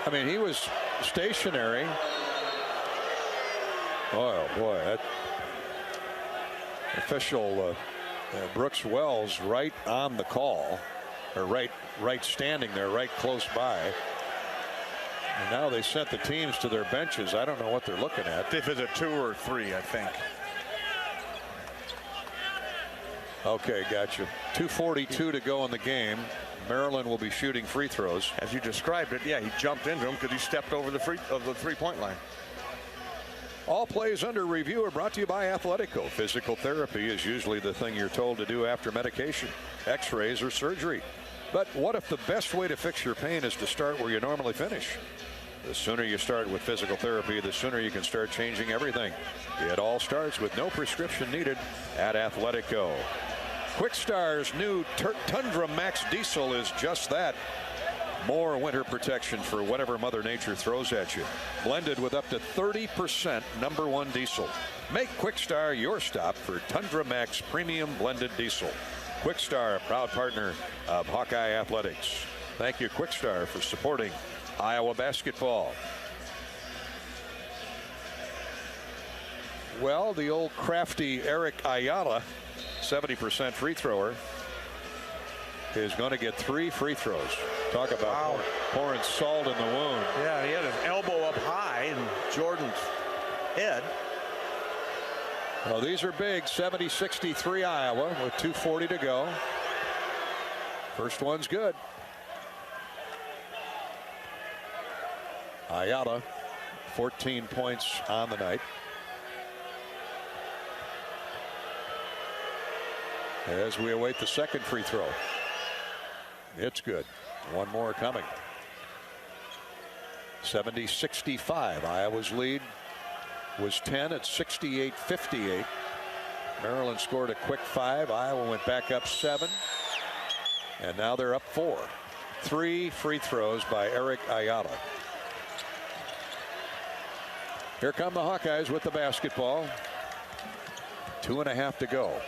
I mean, he was stationary. Oh, boy. That official Brooks Wells right on the call, or right standing there, right close by. And now they sent the teams to their benches. I don't know what they're looking at. If it's a 2 or 3, I think. Okay, gotcha. 2:42 to go in the game. Maryland will be shooting free throws. As you described it, yeah, he jumped into him because he stepped over the three-point line. All plays under review are brought to you by Athletico. Physical therapy is usually the thing you're told to do after medication, x-rays, or surgery. But what if the best way to fix your pain is to start where you normally finish? The sooner you start with physical therapy, the sooner you can start changing everything. It all starts with no prescription needed at Athletico. Quickstar's new Tundra Max Diesel is just that. More winter protection for whatever Mother Nature throws at you. Blended with up to 30% #1 diesel. Make Quickstar your stop for Tundra Max Premium Blended Diesel. Quickstar, a proud partner of Hawkeye Athletics. Thank you, Quickstar, for supporting Iowa basketball. Well, the old crafty Eric Ayala, 70% free thrower, is going to get 3 free throws. Talk about pouring salt in the wound. Yeah, he had his elbow up high in Jordan's head. Well, these are big. 70-63 Iowa with 2:40 to go. First one's good. Ayala, 14 points on the night. As we await the second free throw. It's good. One more coming. 70-65. Iowa's lead was 10 at 68-58. Maryland scored a quick 5. Iowa went back up 7. And now they're up 4. 3 free throws by Eric Ayala. Here come the Hawkeyes with the basketball. 2.5 to go.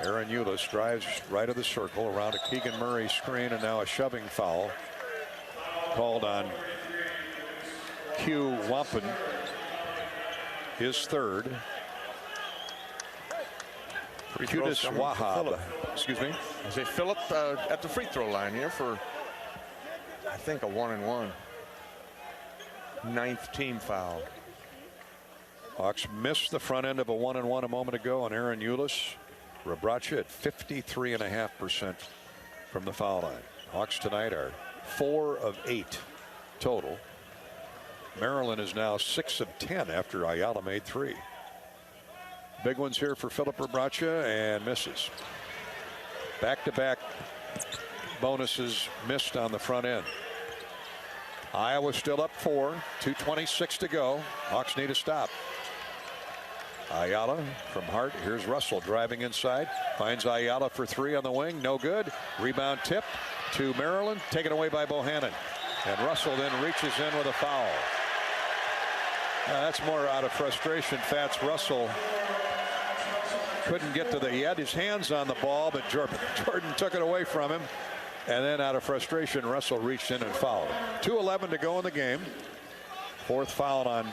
Aaron Eulis drives right of the circle around a Keegan Murray screen, and now a shoving foul called on Q Wampin, his third. Qudis Wahab. Excuse me. I say Phillip at the free throw line here for, I think, a 1-and-1. 9th team foul. Hawks missed the front end of a 1-and-1 a moment ago on Aaron Eulis. Rebraca at 53.5% from the foul line. Hawks tonight are 4 of 8 total. Maryland is now 6 of 10 after Ayala made 3. Big ones here for Philip Rebraca, and misses. Back-to-back bonuses missed on the front end. Iowa still up 4. 2:26 to go. Hawks need a stop. Ayala from Hart. Here's Russell driving inside. Finds Ayala for 3 on the wing. No good. Rebound tip to Maryland. Taken away by Bohannon. And Russell then reaches in with a foul. That's more out of frustration. Fats Russell couldn't get to he had his hands on the ball, but Jordan took it away from him. And then out of frustration, Russell reached in and fouled. 2:11 to go in the game. 4th foul on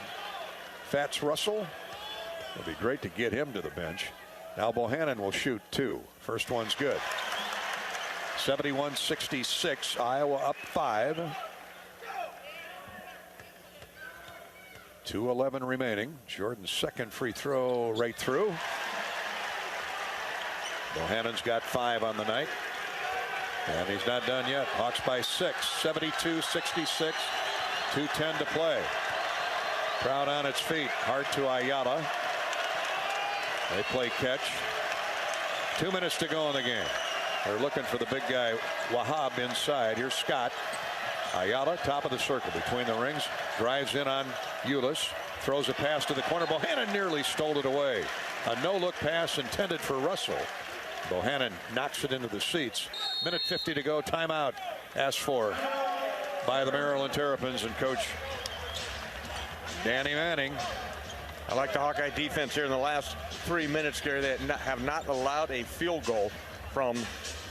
Fats Russell. It'll be great to get him to the bench. Now Bohannon will shoot 2. First one's good. 71-66. Iowa up 5. 2:11 remaining. Jordan's second free throw right through. Bohannon's got 5 on the night. And he's not done yet. Hawks by 6. 72-66. 2:10 to play. Crowd on its feet. Hart to Ayala. They play catch. 2 minutes to go in the game. They're looking for the big guy Wahab inside. Here's Scott. Ayala, top of the circle between the rings. Drives in on Eulis. Throws a pass to the corner. Bohannon nearly stole it away. A no-look pass intended for Russell. Bohannon knocks it into the seats. Minute 50 to go. Timeout asked for by the Maryland Terrapins and Coach Danny Manning. I like the Hawkeye defense here in the last 3 minutes, Gary. They have not allowed a field goal from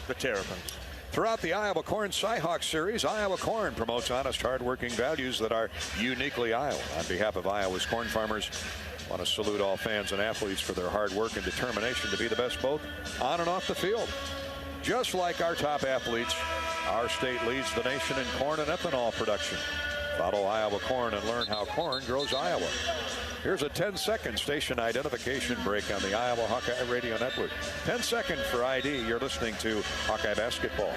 the Terrapins. Throughout the Iowa Corn Cyhawk Series, Iowa Corn promotes honest, hard-working values that are uniquely Iowa. On behalf of Iowa's corn farmers, I want to salute all fans and athletes for their hard work and determination to be the best both on and off the field. Just like our top athletes, our state leads the nation in corn and ethanol production. Follow Iowa Corn and learn how corn grows Iowa. Here's a 10-second station identification break on the Iowa Hawkeye Radio Network. 10 seconds for ID. You're listening to Hawkeye Basketball.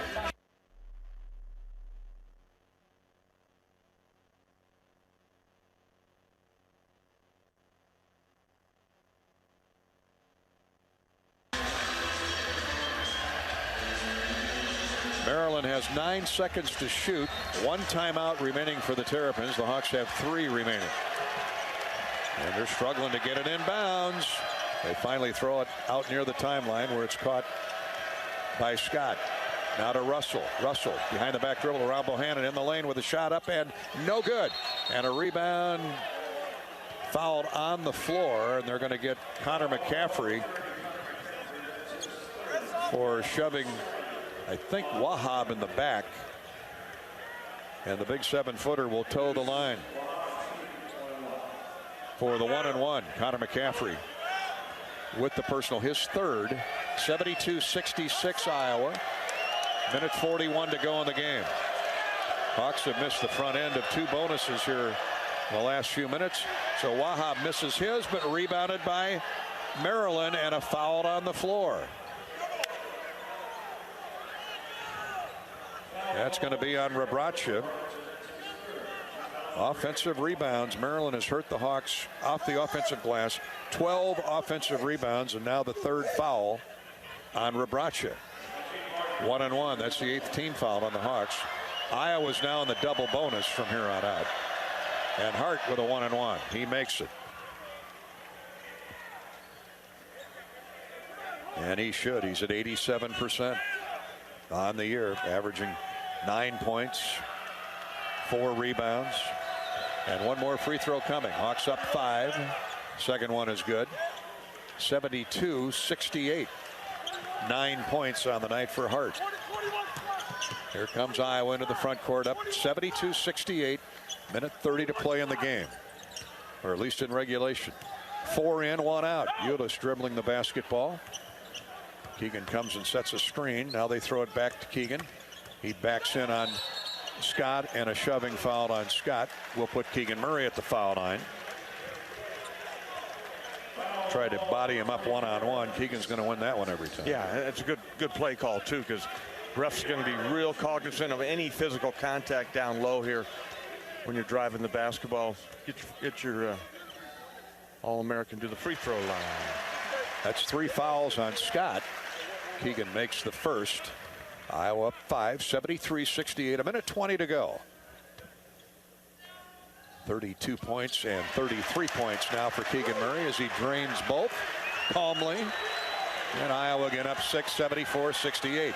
Maryland has 9 seconds to shoot. 1 timeout remaining for the Terrapins. The Hawks have 3 remaining. And they're struggling to get it inbounds. They finally throw it out near the timeline where it's caught by Scott. Now to Russell. Russell behind the back dribble around Bohannon in the lane with a shot up and no good. And a rebound fouled on the floor. And they're going to get Connor McCaffery for shoving, I think, Wahab in the back. And the big 7-footer will toe the line. for the 1-1. Connor McCaffery with the personal, his third. 72-66 Iowa. Minute 41 to go in the game. Hawks have missed the front end of 2 bonuses here in the last few minutes. So Wahab misses his, but rebounded by Maryland, and a foul on the floor. That's going to be on Rebracha. Offensive rebounds. Maryland has hurt the Hawks off the offensive glass. 12 offensive rebounds, and now the 3rd foul on Rebracha. 1-1. That's the 8th team foul on the Hawks. Iowa's now in the double bonus from here on out. And Hart with a 1-1. He makes it. And he should. He's at 87% on the year, averaging 9 points, 4 rebounds, and 1 more free throw coming. Hawks up 5. Second one is good. 72-68. 9 points on the night for Hart. Here comes Iowa into the front court, up 72-68. Minute 30 to play in the game, or at least in regulation. 4 in, 1 out. Ulis dribbling the basketball. Keegan comes and sets a screen. Now they throw it back to Keegan. He backs in on Scott, and a shoving foul on Scott will put Keegan Murray at the foul line. Tried to body him up one-on-one. Keegan's going to win that one every time. Yeah, it's a good play call too, because ref's going to be real cognizant of any physical contact down low here when you're driving the basketball. Get your All-American to the free throw line. That's 3 fouls on Scott. Keegan makes the first. Iowa up 5, 73-68. A minute 20 to go. 32 points and 33 points now for Keegan Murray as he drains both calmly. And Iowa again up 6, 74-68.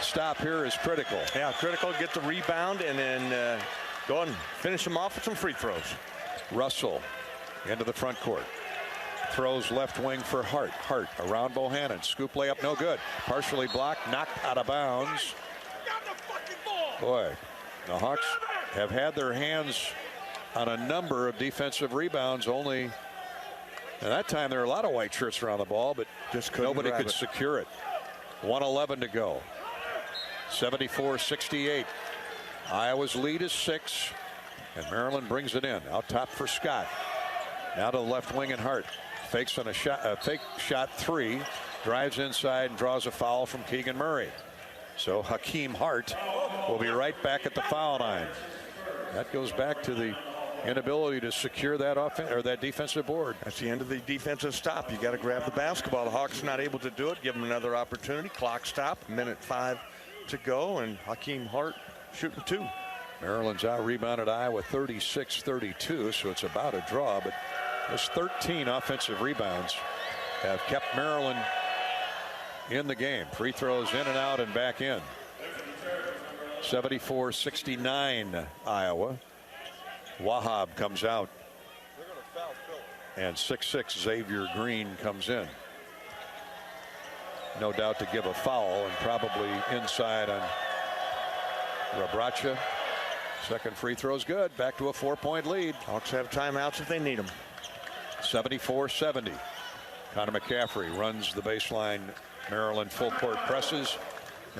Stop here is critical. Yeah, critical. Get the rebound and then go and finish them off with some free throws. Russell into the front court. Throws left wing for Hart. Hart around Bohannon. Scoop layup, no good. Partially blocked, knocked out of bounds. Boy, the Hawks have had their hands on a number of defensive rebounds. Only at that time there were a lot of white shirts around the ball, but just nobody could secure it. 1:11 to go. 74-68. Iowa's lead is 6, and Maryland brings it in. Out top for Scott. Now to the left wing and Hart. Fakes on a fake shot 3. Drives inside and draws a foul from Keegan Murray. So Hakeem Hart will be right back at the foul line. That goes back to the inability to secure that that defensive board. That's the end of the defensive stop. You got to grab the basketball. The Hawks not able to do it. Give them another opportunity. Clock stop. Minute 5 to go, and Hakeem Hart shooting 2. Maryland's out rebounded Iowa 36-32, so it's about a draw, but those 13 offensive rebounds have kept Maryland in the game. Free throws in and out and back in. 74-69 Iowa. Wahab comes out, and 6'6" Xavier Green comes in. No doubt to give a foul, and probably inside on Rebracha. Second free throw's good. Back to a 4-point lead. Hawks have timeouts if they need them. 74-70. Connor McCaffery runs the baseline. Maryland full court presses,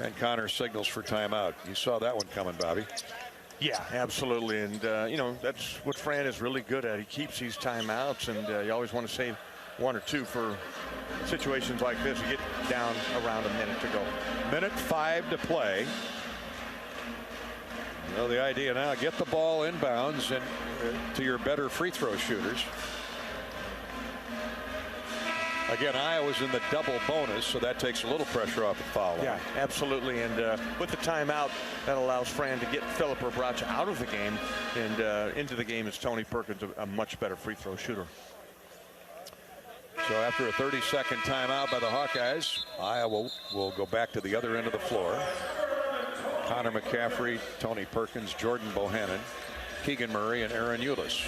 and Connor signals for timeout. You saw that one coming, Bobby. Yeah, absolutely. And, you know, that's what Fran is really good at. He keeps these timeouts, and you always want to save 1 or 2 for situations like this. You get down around a minute to go. Minute 5 to play. Well, the idea now, get the ball inbounds and to your better free throw shooters. Again, Iowa's in the double bonus, so that takes a little pressure off the foul line. Yeah, absolutely. And with the timeout, that allows Fran to get Philip Rebracha out of the game, and into the game is Tony Perkins, a much better free throw shooter. So after a 30-second timeout by the Hawkeyes, Iowa will go back to the other end of the floor. Connor McCaffery, Tony Perkins, Jordan Bohannon, Keegan Murray, and Aaron Ulis.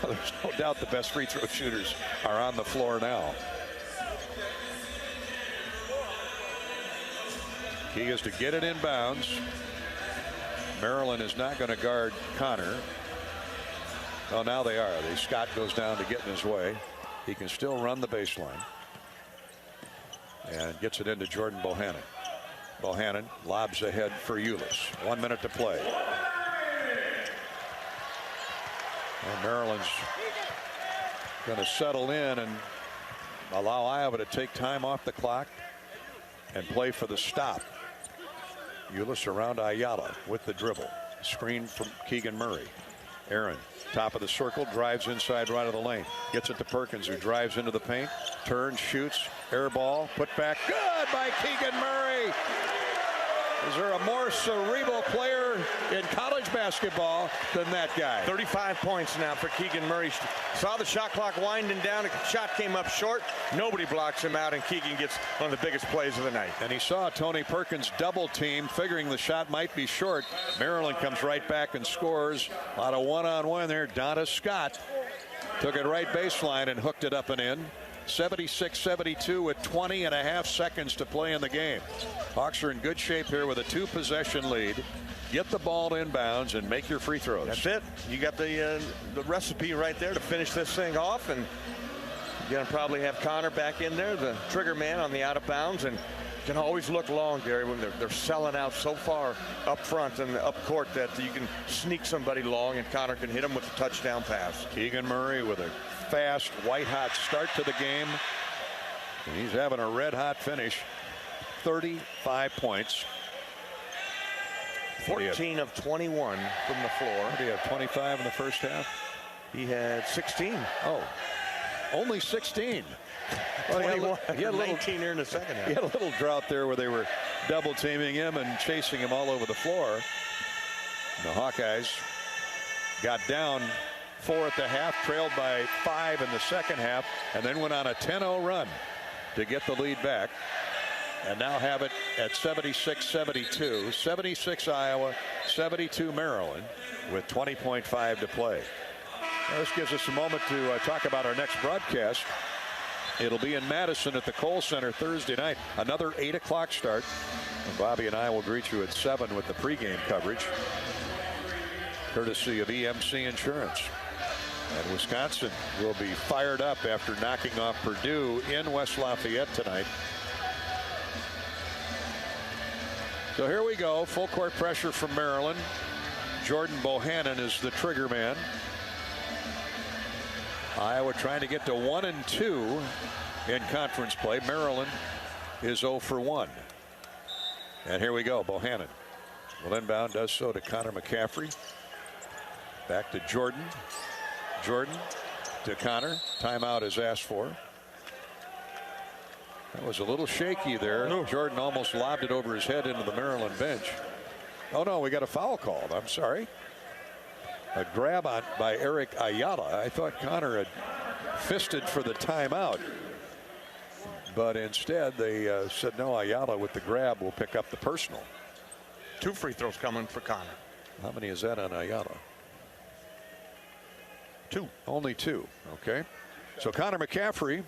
There's no doubt the best free throw shooters are on the floor now. Key is to get it inbounds. Maryland is not going to guard Connor. Oh, now they are. Scott goes down to get in his way. He can still run the baseline. And gets it into Jordan Bohannon. Bohannon lobs ahead for Ulis. 1 minute to play. And Maryland's going to settle in and allow Iowa to take time off the clock and play for the stop. Ulis around Ayala with the dribble. Screen from Keegan Murray. Aaron, top of the circle, drives inside right of the lane. Gets it to Perkins, who drives into the paint. Turns, shoots, air ball, put back. Good by Keegan Murray. Is there a more cerebral player in college basketball than that guy? 35 points now for Keegan Murray. Saw the shot clock winding down. A shot came up short. Nobody blocks him out, and Keegan gets one of the biggest plays of the night. And he saw Tony Perkins double team, figuring the shot might be short. Maryland comes right back and scores. A lot of one-on-one there. Donna Scott took it right baseline and hooked it up and in. 76-72 with 20.5 seconds to play in the game. Hawks are in good shape here with a 2-possession lead. Get the ball inbounds and make your free throws. That's it. You got the recipe right there to finish this thing off, and you're going to probably have Connor back in there, the trigger man on the out of bounds, and can always look long, Gary, when they're selling out so far up front and up court that you can sneak somebody long, and Connor can hit him with a touchdown pass. Keegan Murray with a fast, white-hot start to the game. And he's having a red-hot finish. 35 points. 14 of 21 from the floor. Did he have 25 in the first half? He had 16. Oh, only 16. Well, he had a little 19 here in the second half. He had a little drought there where they were double teaming him and chasing him all over the floor. The Hawkeyes got down 4 at the half, trailed by 5 in the second half, and then went on a 10-0 run to get the lead back. And now have it at 76-72. 76 Iowa, 72 Maryland with 20.5 to play. Now, this gives us a moment to talk about our next broadcast. It'll be in Madison at the Kohl Center Thursday night. Another 8 o'clock start. And Bobby and I will greet you at 7 with the pregame coverage, courtesy of EMC Insurance. And Wisconsin will be fired up after knocking off Purdue in West Lafayette tonight. So here we go. Full court pressure from Maryland. Jordan Bohannon is the trigger man. Iowa trying to get to 1-2 in conference play. Maryland is 0 for 1. And here we go. Bohannon will inbound, does so to Connor McCaffery. Back to Jordan. Jordan to Connor. Timeout is asked for. That was a little shaky there. No. Jordan almost lobbed it over his head into the Maryland bench. Oh, no, we got a foul called. I'm sorry. A grab on by Eric Ayala. I thought Connor had fisted for the timeout. But instead, they said, no, Ayala with the grab will pick up the personal. 2 free throws coming for Connor. How many is that on Ayala? 2. Only 2. Okay. So Connor McCaffery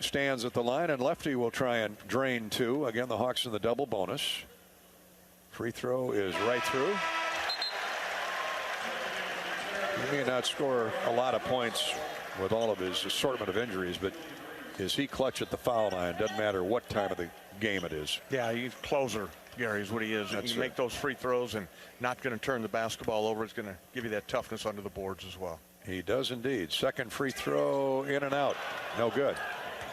stands at the line, and Lefty will try and drain 2. Again, the Hawks in the double bonus. Free throw is right through. He may not score a lot of points with all of his assortment of injuries, but is he clutch at the foul line? Doesn't matter what time of the game it is. Yeah, he's closer, Gary, is what he is. He can make those free throws and not going to turn the basketball over. It's going to give you that toughness under the boards as well. He does indeed. Second free throw in and out. No good.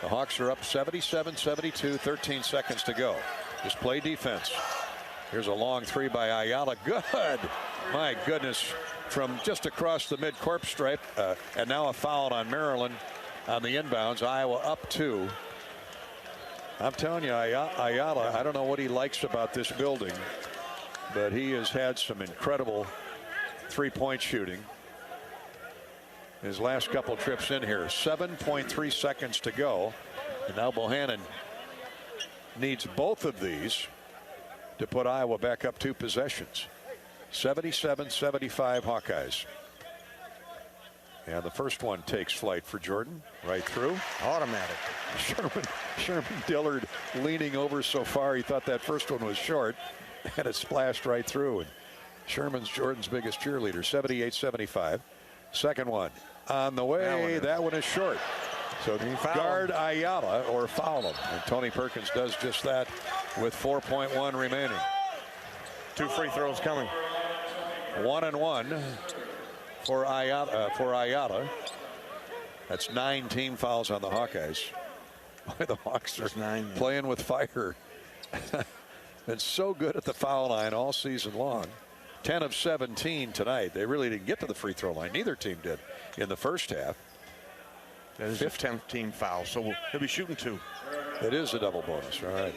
The Hawks are up 77-72, 13 seconds to go. Just play defense. Here's a long 3 by Ayala. Good. My goodness. From just across the mid-court stripe. And now a foul on Maryland on the inbounds. Iowa up 2. I'm telling you, Ayala, I don't know what he likes about this building, but he has had some incredible three-point shooting. His last couple trips in here. 7.3 seconds to go. And now Bohannon needs both of these to put Iowa back up 2 possessions. 77-75 Hawkeyes. And the first one takes flight for Jordan. Right through. Automatic. Sherman Dillard leaning over so far he thought that first one was short. And it splashed right through. And Sherman's Jordan's biggest cheerleader. 78-75. Second one on the way. That one is short. So guard Ayala or foul him. And Tony Perkins does just that with 4.1 remaining. 2 free throws coming. 1-and-1 for Ayala. That's 9 team fouls on the Hawkeyes. The Hawks are playing with fire. Been so good at the foul line all season long. 10 of 17 tonight. They really didn't get to the free throw line. Neither team did in the first half. That is his 10th team foul, so he'll be shooting 2. It is a double bonus. All right.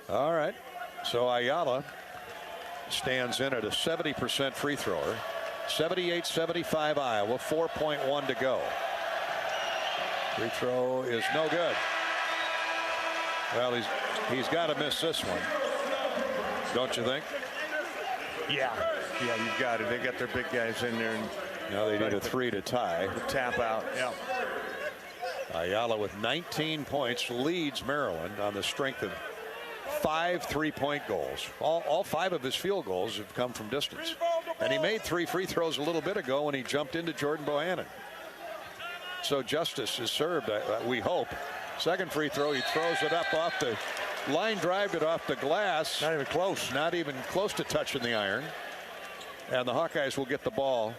All right. So Ayala stands in at a 70% free thrower. 78-75 Iowa. 4.1 to go. Free throw is no good. Well, he's got to miss this one. Don't you think? Yeah, you've got it. They got their big guys in there. And now they need a 3 to tie. Tap out. Yeah. Ayala with 19 points leads Maryland on the strength of 5 3-point goals. All 5 of his field goals have come from distance. And he made 3 free throws a little bit ago when he jumped into Jordan Bohannon. So justice is served, we hope. Second free throw, he throws it up off the line, drive it off the glass. Not even close. Not even close to touching the iron. And the Hawkeyes will get the ball.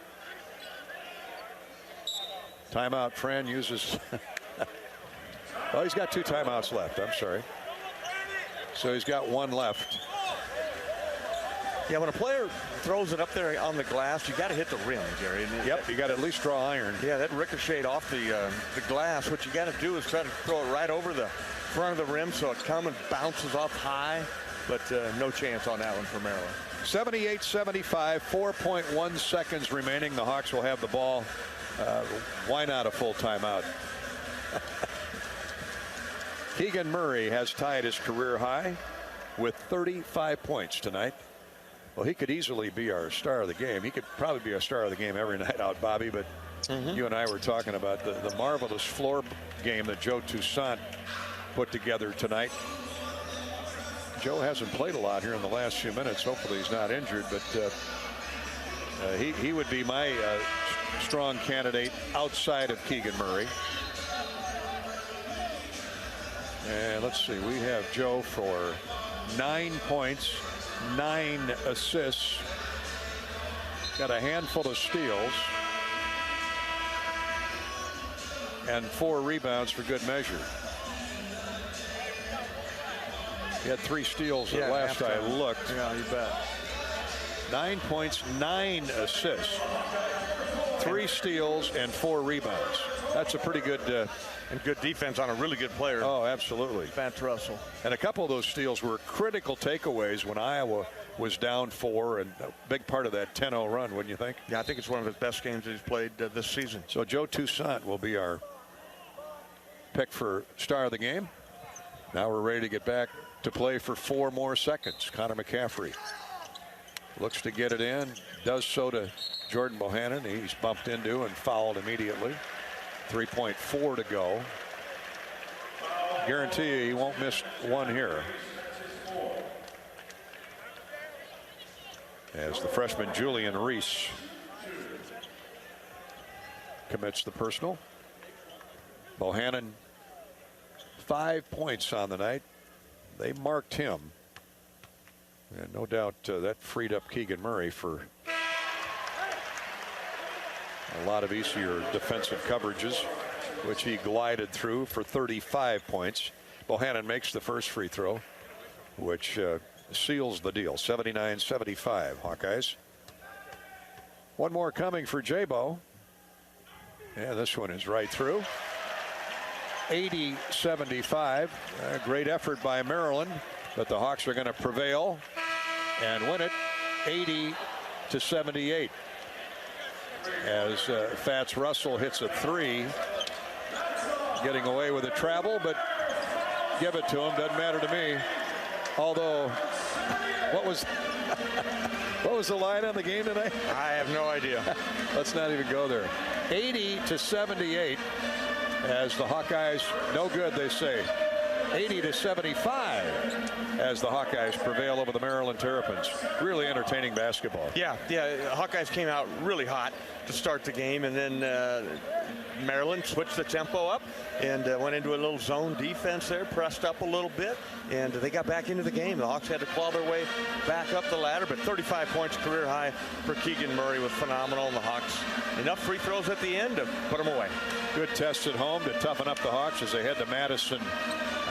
Timeout. Fran uses. Well, he's got 2 timeouts left. I'm sorry. So he's got 1 left. Yeah, when a player throws it up there on the glass, you got to hit the rim, Gary. Yep, you got to at least draw iron. Yeah, that ricocheted off the glass. What you got to do is try to throw it right over the front of the rim so it comes and bounces off high. But no chance on that one for Maryland. 78-75, 4.1 seconds remaining. The Hawks will have the ball. Why not a full timeout? Keegan Murray has tied his career high with 35 points tonight. Well, he could easily be our star of the game. He could probably be our star of the game every night out, Bobby. But you and I were talking about the marvelous floor game that Joe Toussaint put together tonight. Joe hasn't played a lot here in the last few minutes. Hopefully he's not injured, but he would be my strong candidate outside of Keegan Murray. And let's see, we have Joe for 9 points, 9 assists, got a handful of steals, and 4 rebounds for good measure. He had 3 steals at last I looked. Yeah, you bet. 9 points, 9 assists, 3 steals, and 4 rebounds. That's a pretty good and good defense on a really good player. Oh, absolutely. Vance Russell. And a couple of those steals were critical takeaways when Iowa was down 4, and a big part of that 10-0 run, wouldn't you think? Yeah, I think it's one of his best games that he's played this season. So Joe Toussaint will be our pick for star of the game. Now we're ready to get back to play for 4 more seconds. Connor McCaffery looks to get it in, does so to Jordan Bohannon. He's bumped into and fouled immediately. 3.4 to go. Guarantee you he won't miss one here. As the freshman Julian Reese commits the personal. Bohannon 5 points on the night. They marked him. And no doubt that freed up Keegan Murray for a lot of easier defensive coverages, which he glided through for 35 points. Bohannon makes the first free throw, which seals the deal. 79-75 Hawkeyes. One more coming for J-Bo. Yeah, this one is right through. 80-75. A great effort by Maryland, but the Hawks are going to prevail and win it 80-78. As Fats Russell hits a 3, getting away with a travel, but give it to him. Doesn't matter to me. Although, what was the line on the game tonight? I have no idea. Let's not even go there. 80-78. As the Hawkeyes, no good, they say. 80-75. as the Hawkeyes prevail over the Maryland Terrapins. Really entertaining basketball. Yeah, Hawkeyes came out really hot to start the game, and then Maryland switched the tempo up and went into a little zone defense there, pressed up a little bit, and they got back into the game. The Hawks had to claw their way back up the ladder, but 35 points career high for Keegan Murray was phenomenal, and the Hawks enough free throws at the end to put them away. Good test at home to toughen up the Hawks as they head to Madison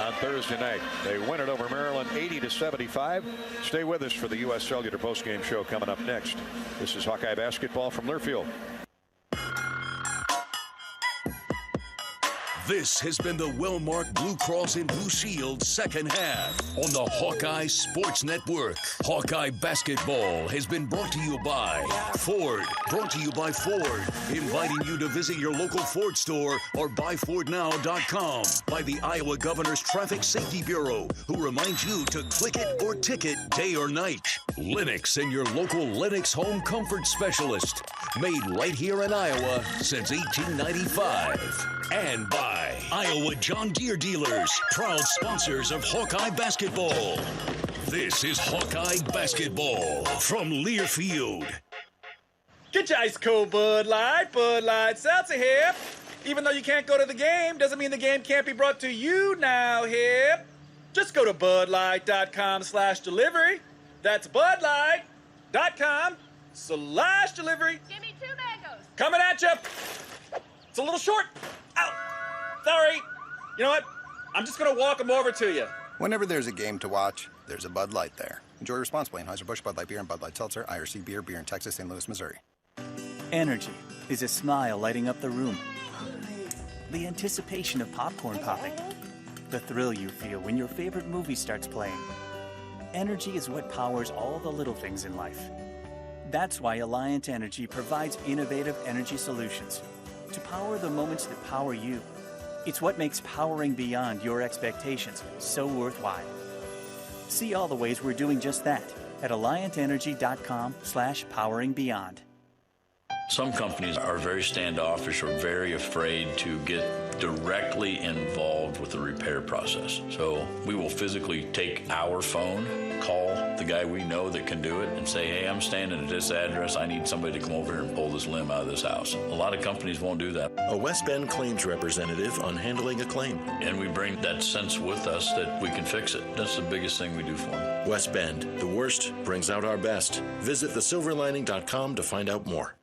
on Thursday night. They win it over Maryland 80-75. Stay with us for the U.S. Cellular postgame show coming up next. This is Hawkeye basketball from Learfield. This has been the well-marked Blue Cross and Blue Shield second half on the Hawkeye Sports Network. Hawkeye basketball has been brought to you by Ford. Brought to you by Ford, inviting you to visit your local Ford store or buyfordnow.com. By the Iowa Governor's Traffic Safety Bureau, who reminds you to click it or ticket day or night. Lennox and your local Lennox home comfort specialist. Made right here in Iowa since 1895. And by Iowa John Deere Dealers, proud sponsors of Hawkeye basketball. This is Hawkeye basketball from Learfield. Get your ice cold Bud Light Seltzer here. Even though you can't go to the game, doesn't mean the game can't be brought to you now here. Just go to budlight.com/delivery. That's budlight.com/delivery. Give me 2 mangoes. Coming at you. It's a little short. Ow. Sorry. You know what? I'm just going to walk them over to you. Whenever there's a game to watch, there's a Bud Light there. Enjoy responsibly. Anheuser-Busch, Bud Light Beer, and Bud Light Seltzer. IRC Beer in Texas, St. Louis, Missouri. Energy is a smile lighting up the room. The anticipation of popcorn popping. The thrill you feel when your favorite movie starts playing. Energy is what powers all the little things in life. That's why Alliant Energy provides innovative energy solutions to power the moments that power you. It's what makes powering beyond your expectations so worthwhile. See all the ways we're doing just that at alliantenergy.com/poweringbeyond. Some companies are very standoffish or very afraid to get directly involved with the repair process. So we will physically take our phone, call the guy we know that can do it, and say, hey, I'm standing at this address. I need somebody to come over here and pull this limb out of this house. A lot of companies won't do that. A West Bend claims representative on handling a claim. And we bring that sense with us that we can fix it. That's the biggest thing we do for them. West Bend, the worst brings out our best. Visit thesilverlining.com to find out more.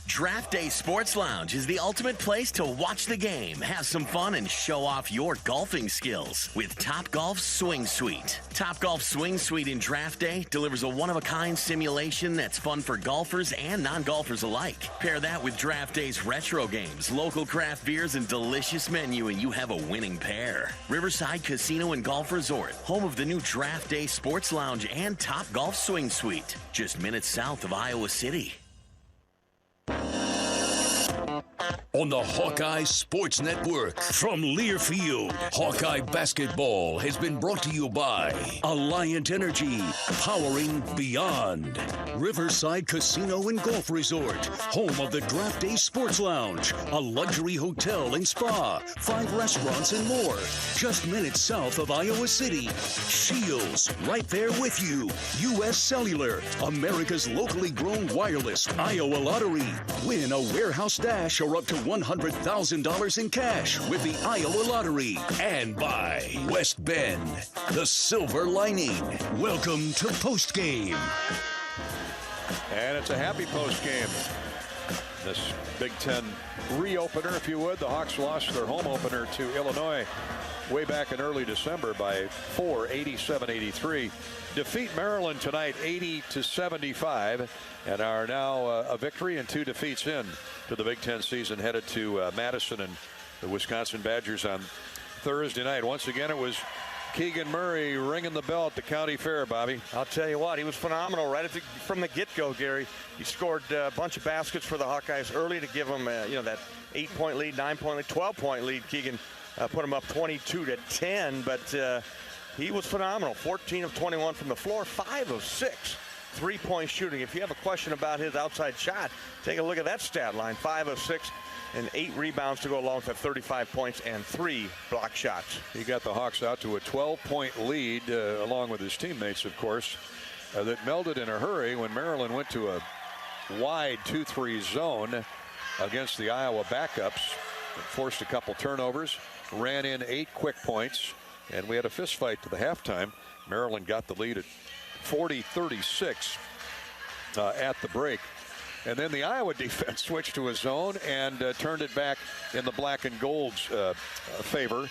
Draft Day Sports Lounge is the ultimate place to watch the game, have some fun, and show off your golfing skills with Topgolf Swing Suite. Topgolf Swing Suite in Draft Day delivers a one-of-a-kind simulation that's fun for golfers and non-golfers alike. Pair that with Draft Day's retro games, local craft beers, and delicious menu, and you have a winning pair. Riverside Casino and Golf Resort, home of the new Draft Day Sports Lounge and Topgolf Swing Suite, just minutes south of Iowa City. On the Hawkeye Sports Network from Learfield, Hawkeye basketball has been brought to you by Alliant Energy, powering beyond. Riverside Casino and Golf Resort, home of the Draft Day Sports Lounge, a luxury hotel and spa, 5 restaurants and more, just minutes south of Iowa City. Shields, right there with you. U.S. Cellular, America's locally grown wireless. Iowa Lottery, win a warehouse dash or up to $100,000 in cash with the Iowa Lottery. And by West Bend, the Silver Lining. Welcome to Postgame. And it's a happy postgame. This Big Ten reopener, if you would. The Hawks lost their home opener to Illinois way back in early December by 4, 87-83. Defeat Maryland tonight 80-75, and are now a victory and 2 defeats in to the Big Ten season, headed to Madison and the Wisconsin Badgers on Thursday night. Once again, it was Keegan Murray ringing the bell at the county fair, Bobby. I'll tell you what, he was phenomenal right from the get-go, Gary. He scored a bunch of baskets for the Hawkeyes early to give them that 8-point lead, 9-point lead, 12-point lead. Keegan put him up 22-10, but he was phenomenal. 14 of 21 from the floor, 5 of 6 three-point shooting. If you have a question about his outside shot, take a look at that stat line. 5 of 6 and 8 rebounds to go along with 35 points and 3 block shots. He got the Hawks out to a 12-point lead, along with his teammates, of course, that melded in a hurry when Maryland went to a wide 2-3 zone against the Iowa backups. Forced a couple turnovers, ran in 8 quick points, and we had a fist fight to the halftime. Maryland got the lead at 40-36 at the break. And then the Iowa defense switched to a zone and turned it back in the black and gold's favor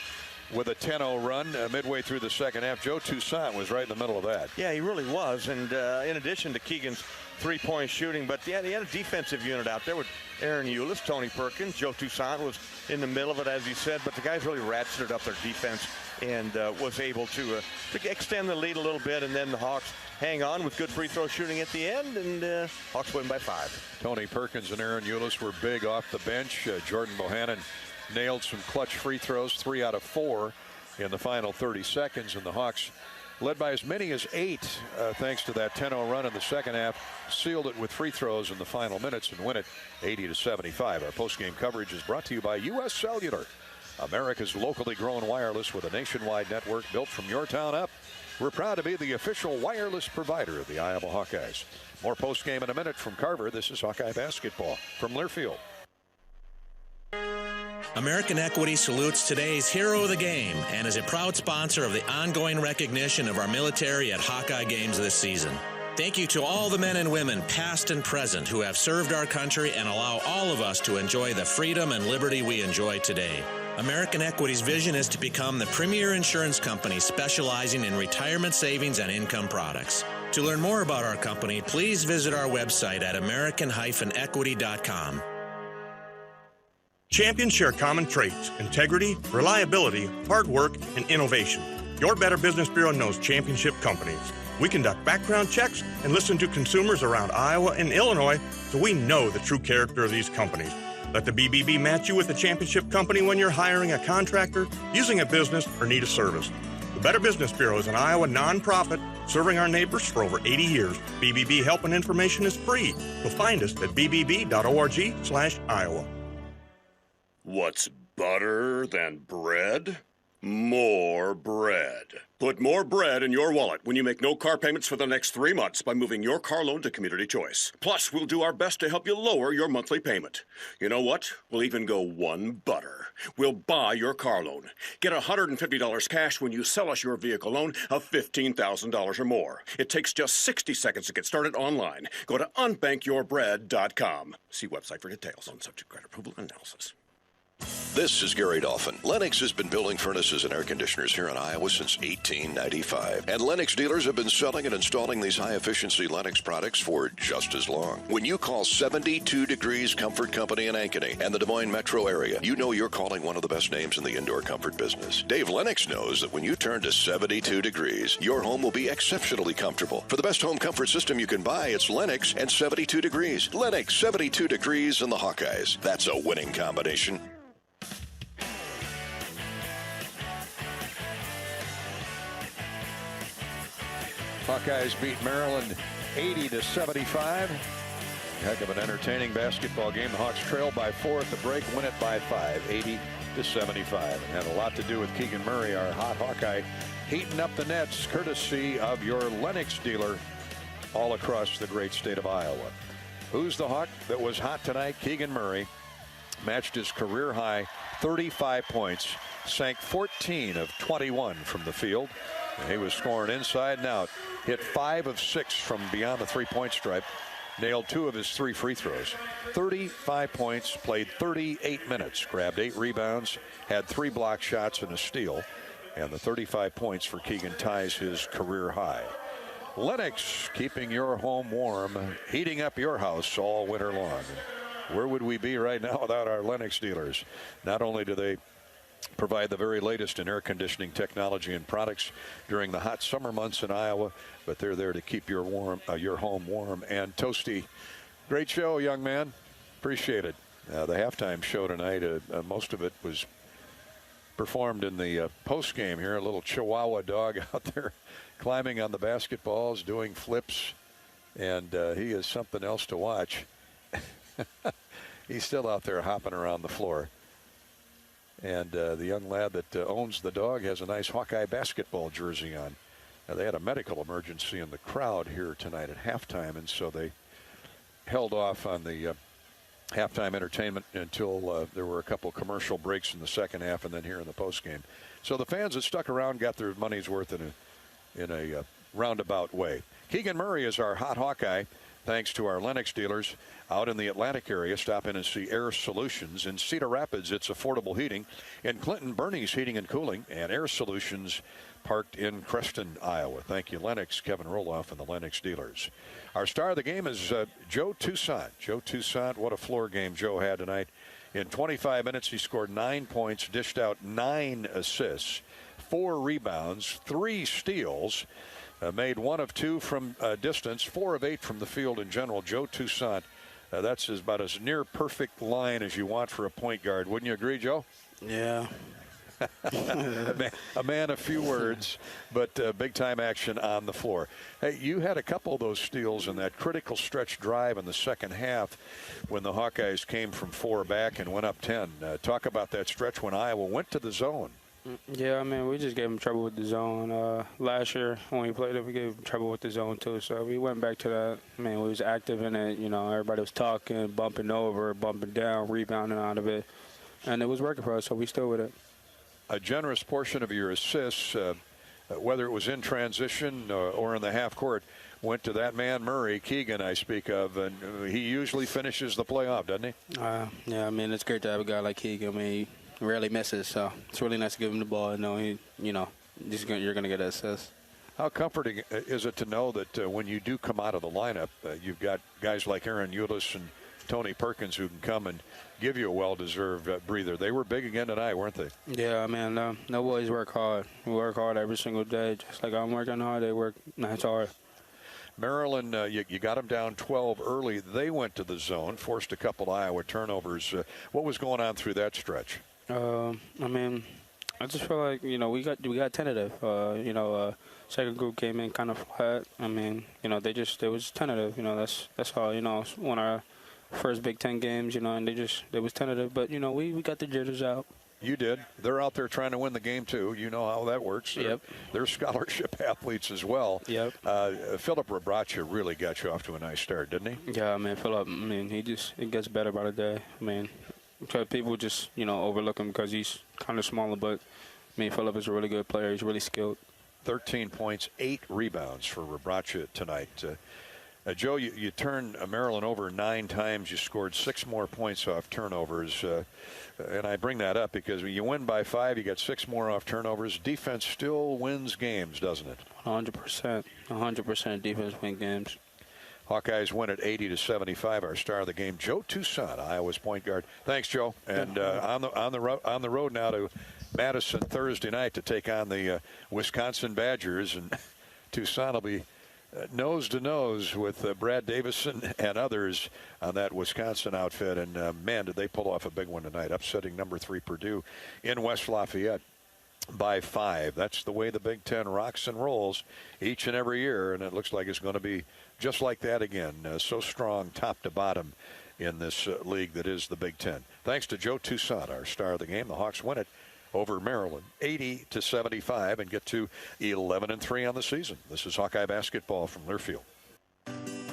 with a 10-0 run midway through the second half. Joe Toussaint was right in the middle of that. Yeah, he really was. And in addition to Keegan's three-point shooting, but yeah, he had a defensive unit out there with Aaron Eulis, Tony Perkins. Joe Toussaint was in the middle of it, as you said, but the guys really ratcheted up their defense and was able to extend the lead a little bit, and then the Hawks hang on with good free throw shooting at the end, and Hawks win by 5. Tony Perkins and Aaron Eulis were big off the bench. Jordan Bohannon nailed some clutch free throws, 3 out of 4 in the final 30 seconds, and the Hawks, led by as many as 8, thanks to that 10-0 run in the second half, sealed it with free throws in the final minutes and win it 80-75. Our postgame coverage is brought to you by U.S. Cellular, America's locally grown wireless with a nationwide network built from your town up. We're proud to be the official wireless provider of the Iowa Hawkeyes. More postgame in a minute from Carver. This is Hawkeye basketball from Learfield. American Equity salutes today's hero of the game and is a proud sponsor of the ongoing recognition of our military at Hawkeye games this season. Thank you to all the men and women, past and present, who have served our country and allow all of us to enjoy the freedom and liberty we enjoy today. American Equity's vision is to become the premier insurance company specializing in retirement savings and income products. To learn more about our company, please visit our website at american-equity.com. Champions share common traits: integrity, reliability, hard work, and innovation. Your Better Business Bureau knows championship companies. We conduct background checks and listen to consumers around Iowa and Illinois, so we know the true character of these companies. Let the BBB match you with a championship company when you're hiring a contractor, using a business, or need a service. The Better Business Bureau is an Iowa nonprofit serving our neighbors for over 80 years. BBB help and information is free. So find us at bbb.org/Iowa. What's better than bread? More bread. Put more bread in your wallet when you make no car payments for the next 3 months by moving your car loan to Community Choice. Plus, we'll do our best to help you lower your monthly payment. You know what? We'll even go one better. We'll buy your car loan. Get $150 cash when you sell us your vehicle loan of $15,000 or more. It takes just 60 seconds to get started online. Go to unbankyyourbread.com. See website for details on subject credit approval analysis. This is Gary Dolphin. Lennox has been building furnaces and air conditioners here in Iowa since 1895. And Lennox dealers have been selling and installing these high-efficiency Lennox products for just as long. When you call 72 Degrees Comfort Company in Ankeny and the Des Moines metro area, you know you're calling one of the best names in the indoor comfort business. Dave Lennox knows that when you turn to 72 Degrees, your home will be exceptionally comfortable. For the best home comfort system you can buy, it's Lennox and 72 Degrees. Lennox, 72 Degrees, and the Hawkeyes. That's a winning combination. Hawkeyes beat Maryland 80-75. Heck of an entertaining basketball game. The Hawks trail by 4 at the break, win it by 5, 80-75. And had a lot to do with Keegan Murray, our hot Hawkeye, heating up the nets, courtesy of your Lennox dealer all across the great state of Iowa. Who's the Hawk that was hot tonight? Keegan Murray matched his career high 35 points, sank 14 of 21 from the field. He was scoring inside and out. Hit 5 of 6 from beyond the three-point stripe. Nailed 2 of his 3 free throws. 35 points, played 38 minutes. Grabbed 8 rebounds, had 3 block shots and a steal. And the 35 points for Keegan ties his career high. Lennox keeping your home warm, heating up your house all winter long. Where would we be right now without our Lennox dealers? Not only do they provide the very latest in air conditioning technology and products during the hot summer months in Iowa, but they're there to keep your home warm and toasty. Great show, young man. Appreciate it. The halftime show tonight, most of it was performed in the post game here. A little Chihuahua dog out there climbing on the basketballs, doing flips. And he is something else to watch. He's still out there hopping around the floor. And the young lad that owns the dog has a nice Hawkeye basketball jersey on. Now, they had a medical emergency in the crowd here tonight at halftime, and so they held off on the halftime entertainment until there were a couple commercial breaks in the second half and then here in the postgame. So the fans that stuck around got their money's worth in a roundabout way. Keegan Murray is our hot Hawkeye, thanks to our Lennox dealers out in the Atlantic area. Stop in and see Air Solutions. In Cedar Rapids, it's affordable heating. In Clinton, Bernie's Heating and Cooling, and Air Solutions parked in Creston, Iowa. Thank you, Lennox, Kevin Roloff, and the Lennox dealers. Our star of the game is Joe Toussaint. Joe Toussaint, what a floor game Joe had tonight. In 25 minutes, he scored 9 points, dished out 9 assists, 4 rebounds, 3 steals, made 1 of 2 from distance, 4 of 8 from the field in general. Joe Toussaint, that's about as near perfect line as you want for a point guard. Wouldn't you agree, Joe? Yeah. a man of few words, but big-time action on the floor. Hey, you had a couple of those steals in that critical stretch drive in the second half when the Hawkeyes came from 4 back and went up 10. Talk about that stretch when Iowa went to the zone. Yeah, I mean, we just gave them trouble with the zone. Last year when we played it, we gave them trouble with the zone too. So we went back to that. I mean, we was active in it. You know, everybody was talking, bumping over, bumping down, rebounding out of it. And it was working for us, so we still with it. A generous portion of your assists, whether it was in transition or in the half court, went to that man Murray, Keegan I speak of, and he usually finishes the play off, doesn't he? Yeah, I mean, it's great to have a guy like Keegan. I mean, he rarely misses, so it's really nice to give him the ball and know you're going to get an assist. How comforting is it to know that when you do come out of the lineup, you've got guys like Aaron Eulis and Tony Perkins who can come and give you a well-deserved breather. They were big again tonight, weren't they? Yeah, man. No boys work hard. We work hard every single day. Just like I'm working hard, they work nice hard. Maryland, you got them down 12 early. They went to the zone, forced a couple Iowa turnovers. What was going on through that stretch? I mean, I just feel like, we got tentative. Second group came in kind of flat. I mean, they was tentative. That's how, when our first Big Ten games, and they was tentative. But, we got the jitters out. You did. They're out there trying to win the game, too. You know how that works. Yep. They're scholarship athletes as well. Yep. Philip Rebracha really got you off to a nice start, didn't he? Yeah, I mean, Philip, it gets better by the day. I mean, because people just, overlook him because he's kind of smaller. But, I mean, Philip is a really good player. He's really skilled. 13 points, 8 rebounds for Rebracha tonight. Joe, you turned Maryland over 9 times. You scored 6 more points off turnovers. And I bring that up because when you win by 5, you get 6 more off turnovers. Defense still wins games, doesn't it? 100%. 100% defense wins games. Hawkeyes win at 80-75. Our star of the game, Joe Toussaint, Iowa's point guard. Thanks, Joe. And on the road now to Madison Thursday night to take on the Wisconsin Badgers. And Toussaint will be nose to nose with Brad Davison and others on that Wisconsin outfit. And man, did they pull off a big one tonight, upsetting number 3 Purdue in West Lafayette by 5. That's the way the Big Ten rocks and rolls each and every year, and it looks like it's going to be just like that again. So strong top to bottom in this league that is the Big Ten. Thanks to Joe Toussaint, our star of the game. The Hawks win it over Maryland, 80-75, and get to 11-3 on the season. This is Hawkeye basketball from Learfield.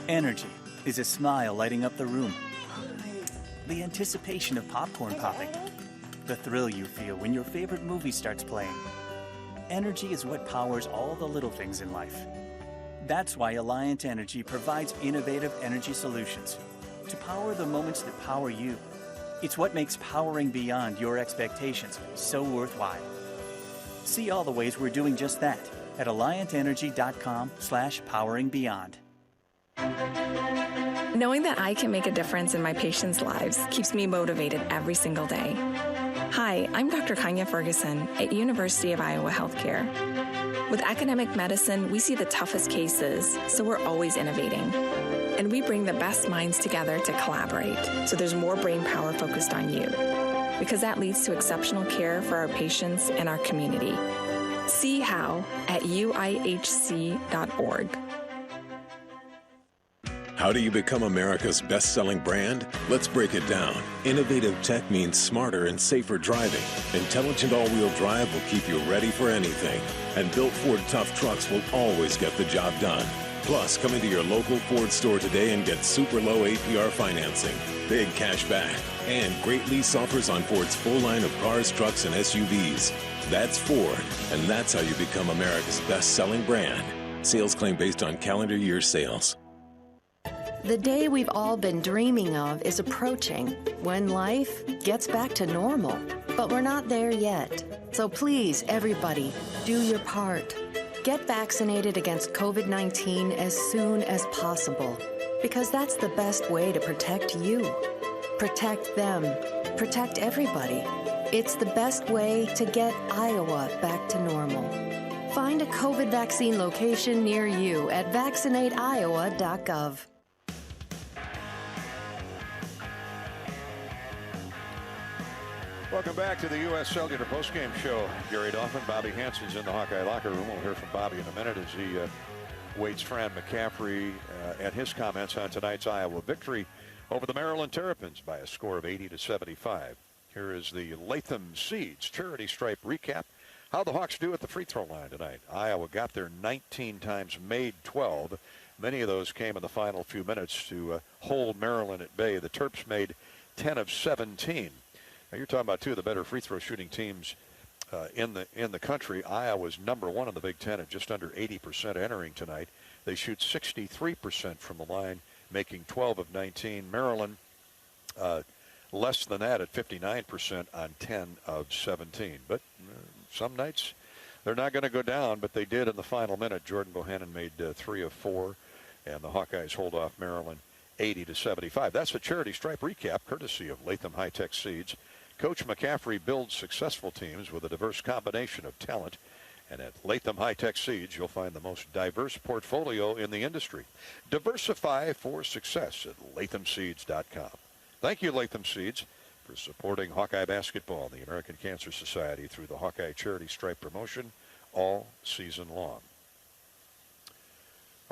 Energy is a smile lighting up the room. The anticipation of popcorn popping. The thrill you feel when your favorite movie starts playing. Energy is what powers all the little things in life. That's why Alliant Energy provides innovative energy solutions to power the moments that power you. It's what makes powering beyond your expectations so worthwhile. See all the ways we're doing just that at alliantenergy.com/poweringbeyond. Knowing that I can make a difference in my patients' lives keeps me motivated every single day. Hi, I'm Dr. Kanya Ferguson at University of Iowa Healthcare. With academic medicine, we see the toughest cases, so we're always innovating. And we bring the best minds together to collaborate, so there's more brain power focused on you. Because that leads to exceptional care for our patients and our community. See how at uihc.org. How do you become America's best-selling brand? Let's break it down. Innovative tech means smarter and safer driving. Intelligent all-wheel drive will keep you ready for anything. And built Ford tough trucks will always get the job done. Plus, come into your local Ford store today and get super low APR financing, big cash back, and great lease offers on Ford's full line of cars, trucks, and SUVs. That's Ford, and that's how you become America's best-selling brand. Sales claim based on calendar year sales. The day we've all been dreaming of is approaching, when life gets back to normal. But we're not there yet. So please, everybody, do your part. Get vaccinated against COVID-19 as soon as possible, because that's the best way to protect you. Protect them. Protect everybody. It's the best way to get Iowa back to normal. Find a COVID vaccine location near you at vaccinateiowa.gov. Welcome back to the U.S. Cellular Postgame Show. Gary Dolphin, Bobby Hansen's in the Hawkeye locker room. We'll hear from Bobby in a minute as he waits Fran McCaffery and his comments on tonight's Iowa victory over the Maryland Terrapins by a score of 80-75. Here is the Latham Seeds charity stripe recap. How the Hawks do at the free throw line tonight. Iowa got there 19 times, made 12. Many of those came in the final few minutes to hold Maryland at bay. The Terps made 10 of 17. Now you're talking about two of the better free throw shooting teams in the country. Iowa's number one in the Big Ten at just under 80% entering tonight. They shoot 63% from the line, making 12 of 19. Maryland less than that at 59% on 10 of 17. But some nights they're not going to go down, but they did in the final minute. Jordan Bohannon made 3 of 4, and the Hawkeyes hold off Maryland 80-75. That's a charity stripe recap courtesy of Latham High-Tech Seeds. Coach McCaffery builds successful teams with a diverse combination of talent. And at Latham High-Tech Seeds, you'll find the most diverse portfolio in the industry. Diversify for success at lathamseeds.com. Thank you, Latham Seeds, for supporting Hawkeye basketball and the American Cancer Society through the Hawkeye Charity Stripe promotion all season long.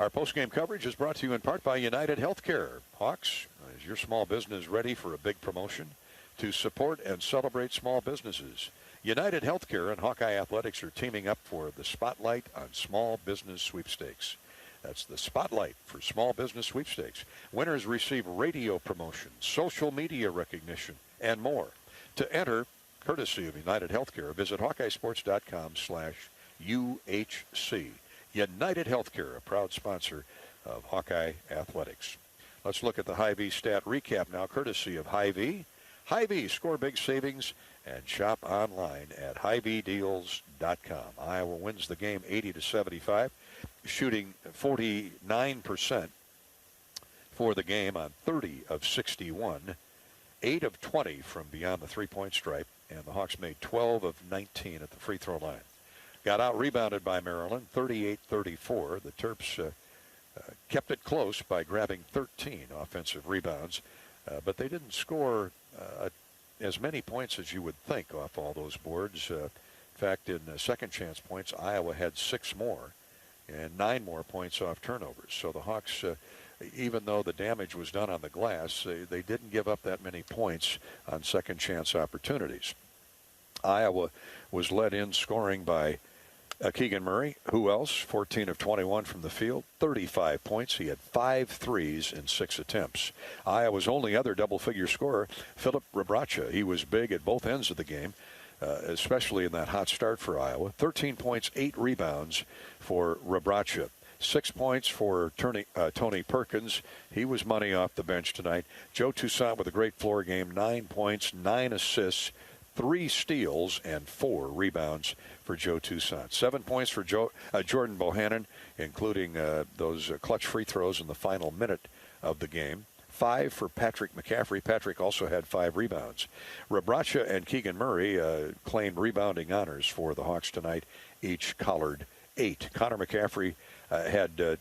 Our postgame coverage is brought to you in part by United Healthcare. Hawks, is your small business ready for a big promotion? To support and celebrate small businesses, United Healthcare and Hawkeye Athletics are teaming up for the Spotlight on Small Business Sweepstakes. That's the Spotlight for Small Business Sweepstakes. Winners receive radio promotion, social media recognition, and more. To enter, courtesy of United Healthcare, visit HawkeyeSports.com/UHC. United Healthcare, a proud sponsor of Hawkeye Athletics. Let's look at the Hy-Vee stat recap now, courtesy of Hy-Vee. Hy-Vee, score big savings and shop online at HyVeeDeals.com. Iowa wins the game 80-75, shooting 49% for the game on 30 of 61, 8 of 20 from beyond the three-point stripe, and the Hawks made 12 of 19 at the free throw line. Got out-rebounded by Maryland, 38-34. The Terps kept it close by grabbing 13 offensive rebounds, but they didn't score as many points as you would think off all those boards. In fact, in second chance points, Iowa had 6 more and 9 more points off turnovers. So the Hawks, even though the damage was done on the glass, they didn't give up that many points on second chance opportunities. Iowa was led in scoring by Keegan Murray. Who else? 14 of 21 from the field, 35 points. He had 5 threes in 6 attempts. Iowa's only other double-figure scorer, Filip Rebraca. He was big at both ends of the game, especially in that hot start for Iowa. 13 points, 8 rebounds for Rebraca. 6 points for Tony Perkins. He was money off the bench tonight. Joe Toussaint with a great floor game, 9 points, 9 assists, 3 steals, and 4 rebounds for Joe Toussaint. 7 points for Jordan Bohannon, including those clutch free throws in the final minute of the game. 5 for Patrick McCaffery. Patrick also had 5 rebounds. Rebraca and Keegan Murray claimed rebounding honors for the Hawks tonight, each collared 8. Connor McCaffery had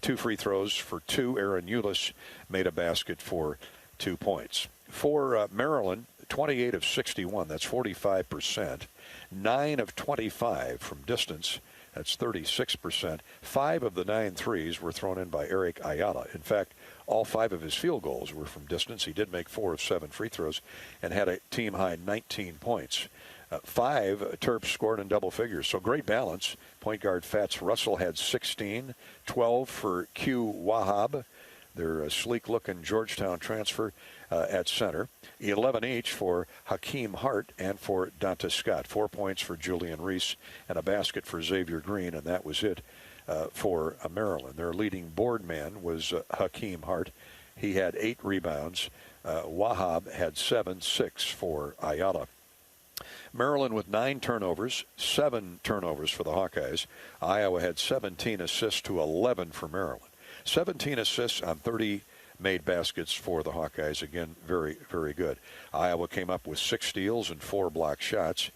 2 free throws for 2. Aaron Eulis made a basket for 2 points. For Maryland, 28 of 61, that's 45%. 9 of 25 from distance, That's 36%. 5 of the 9 threes were thrown in by Eric Ayala. In fact, all 5 of his field goals were from distance. He did make 4 of 7 free throws and had a team-high 19 points. 5 Terps scored in double figures, so great balance. Point guard Fats Russell had 16, 12 for Q Wahab, their sleek-looking Georgetown transfer at center. 11 each for Hakeem Hart and for Donta Scott. 4 points for Julian Reese and a basket for Xavier Green, and that was it for Maryland. Their leading board man was Hakeem Hart. He had 8 rebounds. Wahab had 7, 6 for Ayala. Maryland with 9 turnovers, 7 turnovers for the Hawkeyes. Iowa had 17 assists to 11 for Maryland. 17 assists on 30 made baskets for the Hawkeyes. Again, very, very good. Iowa came up with 6 steals and 4 block shots.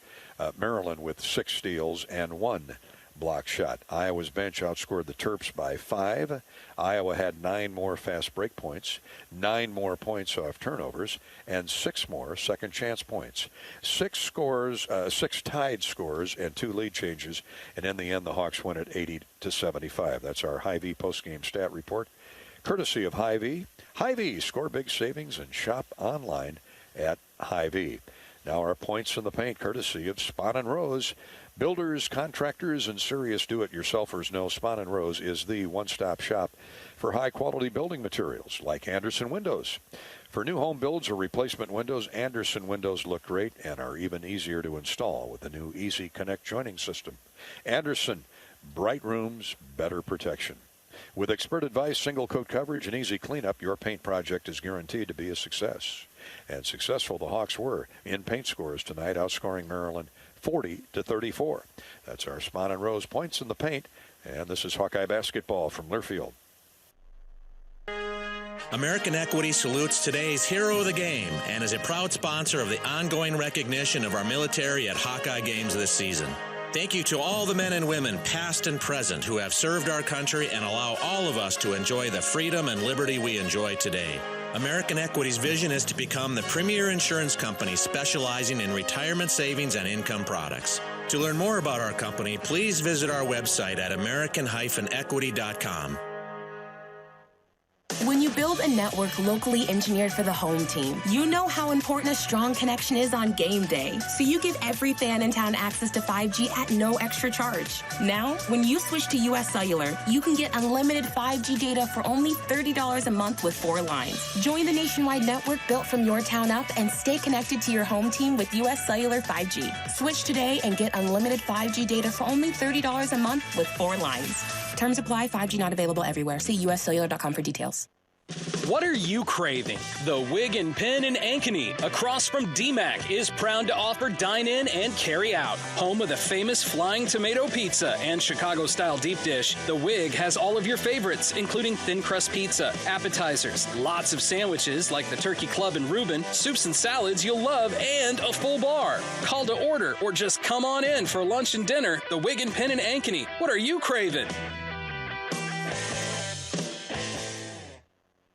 Maryland with 6 steals and 1 block shot. Iowa's bench outscored the Terps by 5. Iowa had 9 more fast break points, 9 more points off turnovers, and 6 more second chance points. 6 tied scores and 2 lead changes, and in the end the Hawks win at 80-75. That's our Hy-Vee postgame stat report, courtesy of Hy-Vee. Hy-Vee, score big savings and shop online at Hy-Vee. Now our points in the paint, courtesy of Spahn & Rose. Builders, contractors, and serious do-it-yourselfers know Spahn & Rose is the one-stop shop for high-quality building materials like Andersen Windows. For new home builds or replacement windows, Andersen Windows look great and are even easier to install with the new Easy Connect joining system. Andersen, bright rooms, better protection. With expert advice, single coat coverage, and easy cleanup, your paint project is guaranteed to be a success. And successful the Hawks were in paint scores tonight, outscoring Maryland 40-34. That's our Spahn & Rose points in the paint. And this is Hawkeye basketball from Learfield. American Equity salutes today's hero of the game and is a proud sponsor of the ongoing recognition of our military at Hawkeye games this season. Thank you to all the men and women, past and present, who have served our country and allow all of us to enjoy the freedom and liberty we enjoy today. American Equity's vision is to become the premier insurance company specializing in retirement savings and income products. To learn more about our company, please visit our website at american-equity.com. When you build a network locally engineered for the home team, you know how important a strong connection is on game day. So you give every fan in town access to 5G at no extra charge. Now, when you switch to US Cellular, you can get unlimited 5G data for only $30 a month with 4 lines. Join the nationwide network built from your town up and stay connected to your home team with US Cellular 5G. Switch today and get unlimited 5G data for only $30 a month with 4 lines. Terms apply. 5G not available everywhere. See uscellular.com for details. What are you craving? The Wig and Pin in Ankeny, across from DMAC, is proud to offer dine-in and carry-out. Home of the famous Flying Tomato Pizza and Chicago-style deep dish, the Wig has all of your favorites, including thin crust pizza, appetizers, lots of sandwiches like the Turkey Club and Reuben, soups and salads you'll love, and a full bar. Call to order or just come on in for lunch and dinner. The Wig and Pin in Ankeny. What are you craving?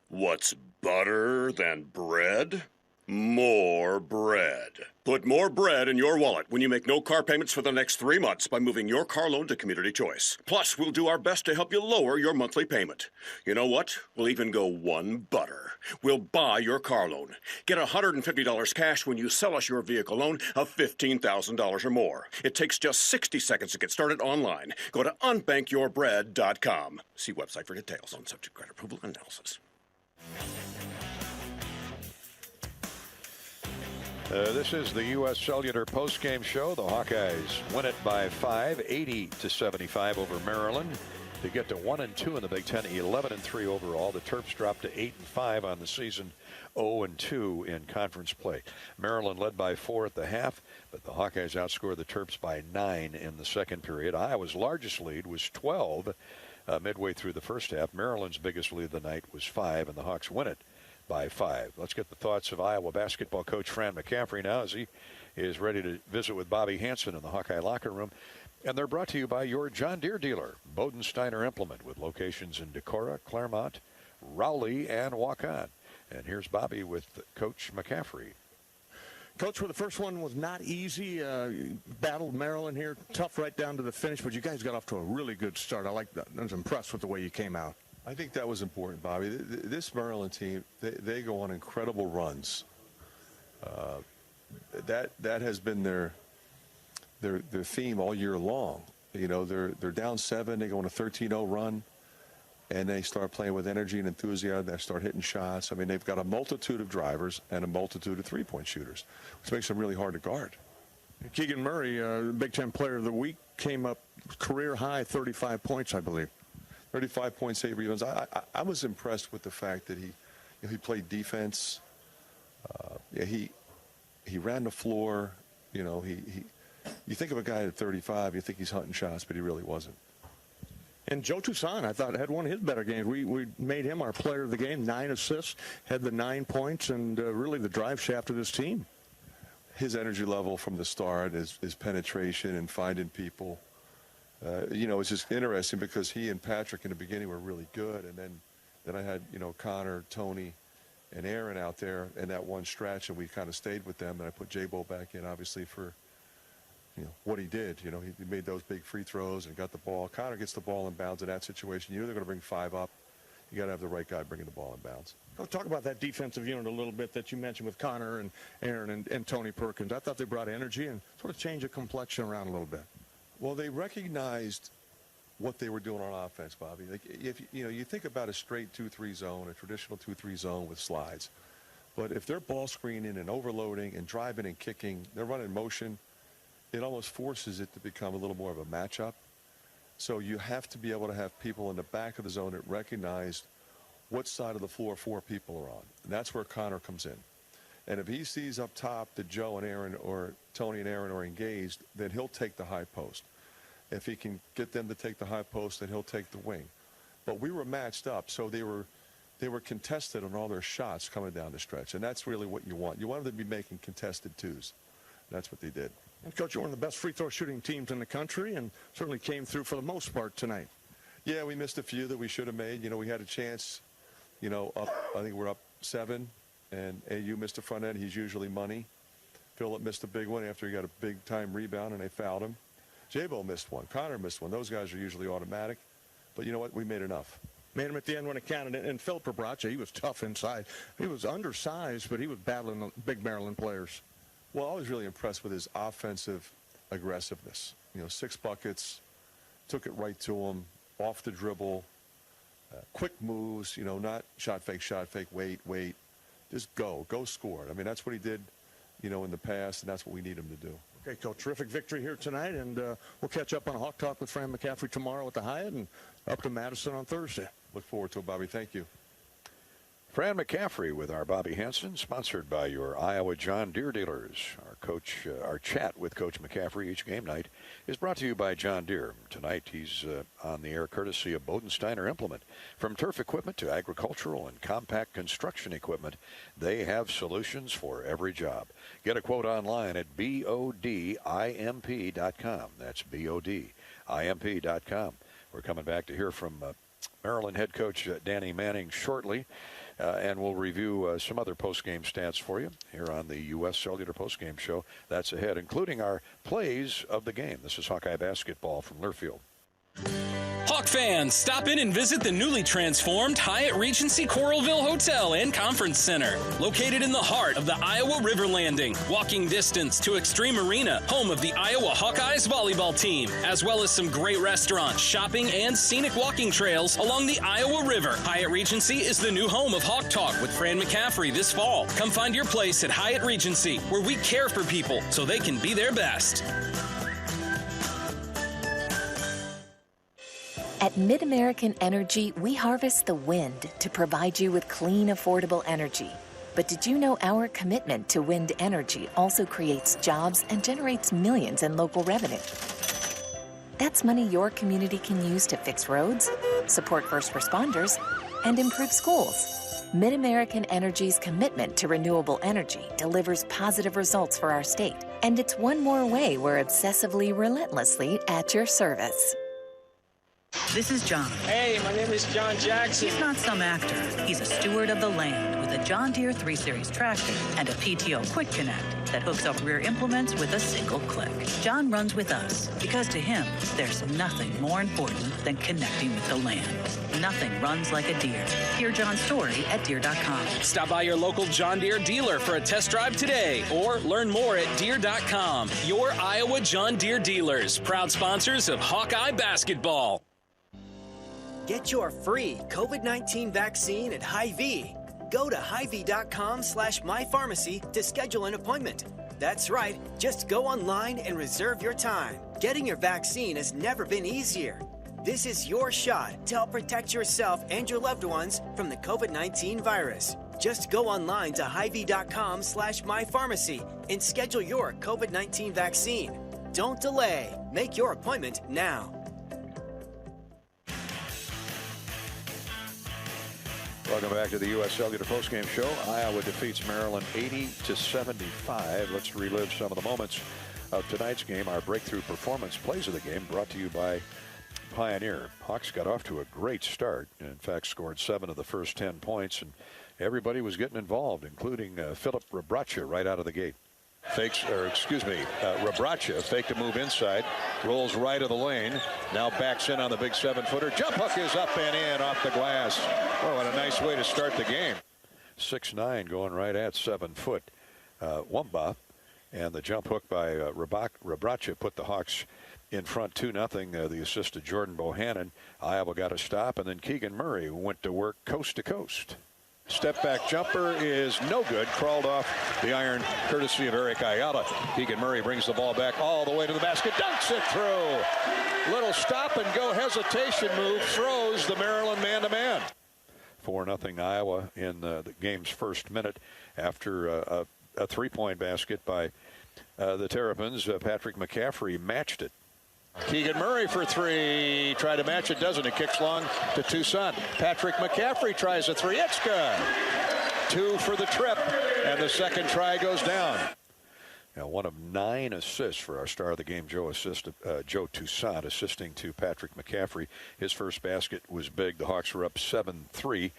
What's better than bread? More bread. Put more bread in your wallet when you make no car payments for the next 3 months by moving your car loan to Community Choice. Plus, we'll do our best to help you lower your monthly payment. You know what? We'll even go one better. We'll buy your car loan. Get $150 cash when you sell us your vehicle loan of $15,000 or more. It takes just 60 seconds to get started online. Go to unbankyyourbread.com. See website for details on subject credit approval and analysis. This is the U.S. Cellular postgame show. The Hawkeyes win it by 5, 80-75 over Maryland to get to 1-2 in the Big Ten, 11-3 overall. The Terps dropped to 8-5 on the season, 0-2 in conference play. Maryland led by 4 at the half, but the Hawkeyes outscored the Terps by 9 in the second period. Iowa's largest lead was 12 midway through the first half. Maryland's biggest lead of the night was 5, and the Hawks win it by 5. Let's get the thoughts of Iowa basketball coach Fran McCaffery now as he is ready to visit with Bobby Hansen in the Hawkeye locker room. And they're brought to you by your John Deere dealer, Bodensteiner Implement, with locations in Decorah, Claremont, Rowley, and Waukon. And here's Bobby with Coach McCaffery. Coach, well, the first one was not easy. Battled Maryland here, tough right down to the finish, but you guys got off to a really good start. I was impressed with the way you came out. I think that was important, Bobby. This Maryland team, they go on incredible runs. That has been their theme all year long. You know, they're down 7, they go on a 13-0 run, and they start playing with energy and enthusiasm. They start hitting shots. I mean, they've got a multitude of drivers and a multitude of three-point shooters, which makes them really hard to guard. Keegan Murray, Big Ten Player of the Week, came up career high 35 points, I believe. 35 points, 8 rebounds. I was impressed with the fact that he played defense. He ran the floor. You know, you think of a guy at 35, you think he's hunting shots, but he really wasn't. And Joe Toussaint, I thought, had one of his better games. We made him our player of the game, 9 assists, had the 9 points, and really the drive shaft of this team. His energy level from the start, his penetration and finding people. You know, it's just interesting because he and Patrick in the beginning were really good, and then I had, you know, Connor, Tony, and Aaron out there in that one stretch, and we kind of stayed with them, and I put J-Bo back in, obviously, for, you know, what he did. You know, he made those big free throws and got the ball. Connor gets the ball in bounds in that situation. You know they're going to bring 5 up. You got to have the right guy bringing the ball in bounds. Let's talk about that defensive unit a little bit that you mentioned with Connor and Aaron and Tony Perkins. I thought they brought energy and sort of changed the complexion around a little bit. Well, they recognized what they were doing on offense, Bobby. Like, if you know, you think about a straight 2-3 zone, a traditional 2-3 zone with slides. But if they're ball screening and overloading and driving and kicking, they're running motion, it almost forces it to become a little more of a matchup. So you have to be able to have people in the back of the zone that recognize what side of the floor 4 people are on. And that's where Connor comes in. And if he sees up top that Joe and Aaron or Tony and Aaron are engaged, then he'll take the high post. If he can get them to take the high post, then he'll take the wing. But we were matched up, so they were contested on all their shots coming down the stretch. And that's really what you want. You want them to be making contested twos. That's what they did. And Coach, you're one of the best free throw shooting teams in the country and certainly came through for the most part tonight. Yeah, we missed a few that we should have made. You know, we had a chance, you know, up, I think we're up 7, and AU missed a front end. He's usually money. Phillip missed a big one after he got a big-time rebound, and they fouled him. J-Bo missed one. Connor missed one. Those guys are usually automatic. But you know what? We made enough. Made him at the end when it counted. And Phillip Bracha, he was tough inside. He was undersized, but he was battling the big Maryland players. Well, I was really impressed with his offensive aggressiveness. You know, 6 buckets, took it right to him, off the dribble, quick moves, you know, not shot fake, wait. Just go score. I mean, that's what he did, you know, in the past, and that's what we need him to do. Okay, Coach, terrific victory here tonight, and we'll catch up on a Hawk Talk with Fran McCaffery tomorrow at the Hyatt and up to Madison on Thursday. Look forward to it, Bobby. Thank you. Fran McCaffery with our Bobby Hansen, sponsored by your Iowa John Deere dealers. Our chat with Coach McCaffery each game night is brought to you by John Deere. Tonight he's on the air courtesy of Bodensteiner Implement. From turf equipment to agricultural and compact construction equipment, they have solutions for every job. Get a quote online at BODIMP.com. That's BODIMP.com. We're coming back to hear from Maryland head coach Danny Manning shortly. And we'll review some other postgame stats for you here on the U.S. Cellular Postgame Show. That's ahead, including our plays of the game. This is Hawkeye basketball from Learfield. Hawk fans, stop in and visit the newly transformed Hyatt Regency Coralville Hotel and Conference Center. Located in the heart of the Iowa River Landing, walking distance to Extreme Arena, home of the Iowa Hawkeyes volleyball team, as well as some great restaurants, shopping, and scenic walking trails along the Iowa River. Hyatt Regency is the new home of Hawk Talk with Fran McCaffery this fall. Come find your place at Hyatt Regency, where we care for people so they can be their best. At MidAmerican Energy, we harvest the wind to provide you with clean, affordable energy. But did you know our commitment to wind energy also creates jobs and generates millions in local revenue? That's money your community can use to fix roads, support first responders, and improve schools. MidAmerican Energy's commitment to renewable energy delivers positive results for our state. And it's one more way we're obsessively, relentlessly at your service. This is John. Hey, my name is John Jackson. He's not some actor. He's a steward of the land with a John Deere 3 Series tractor and a PTO Quick Connect that hooks up rear implements with a single click. John runs with us because to him, there's nothing more important than connecting with the land. Nothing runs like a Deere. Hear John's story at Deere.com. Stop by your local John Deere dealer for a test drive today or learn more at Deere.com. Your Iowa John Deere dealers, proud sponsors of Hawkeye basketball. Get your free COVID-19 vaccine at Hy-Vee. Go to Hy-Vee.com/mypharmacy to schedule an appointment. That's right. Just go online and reserve your time. Getting your vaccine has never been easier. This is your shot to help protect yourself and your loved ones from the COVID-19 virus. Just go online to Hy-Vee.com/mypharmacy and schedule your COVID-19 vaccine. Don't delay. Make your appointment now. Welcome back to the U.S. Cellular Postgame Show. Iowa defeats Maryland 80-75. Let's relive some of the moments of tonight's game. Our breakthrough performance plays of the game brought to you by Pioneer. Hawks got off to a great start. In fact, scored 7 of the first 10 points, and everybody was getting involved, including Philip Rebracha right out of the gate. Rebracha faked a move inside, rolls right of the lane, now backs in on the big 7-footer. Jump hook is up and in off the glass. Oh, what a nice way to start the game. 6'9", going right at 7 foot. Wumba, and the jump hook by Rebracha put the Hawks in front 2-0. The assist to Jordan Bohannon. Iowa got a stop, and then Keegan Murray went to work coast to coast. Step back jumper is no good. Crawled off the iron courtesy of Eric Ayala. Keegan Murray brings the ball back all the way to the basket. Dunks it through. Little stop and go hesitation move. Throws the Maryland man-to-man. 4-0 Iowa in the game's first minute after a 3-point basket by the Terrapins. Patrick McCaffery matched it. Keegan Murray for 3. Try to match it, doesn't it? Kicks long to Toussaint. Patrick McCaffery tries a 3. It's good. 2 for the trip, and the second try goes down. Now, one of 9 assists for our star of the game, Joe Toussaint, assisting to Patrick McCaffery. His first basket was big. The Hawks were up 7-3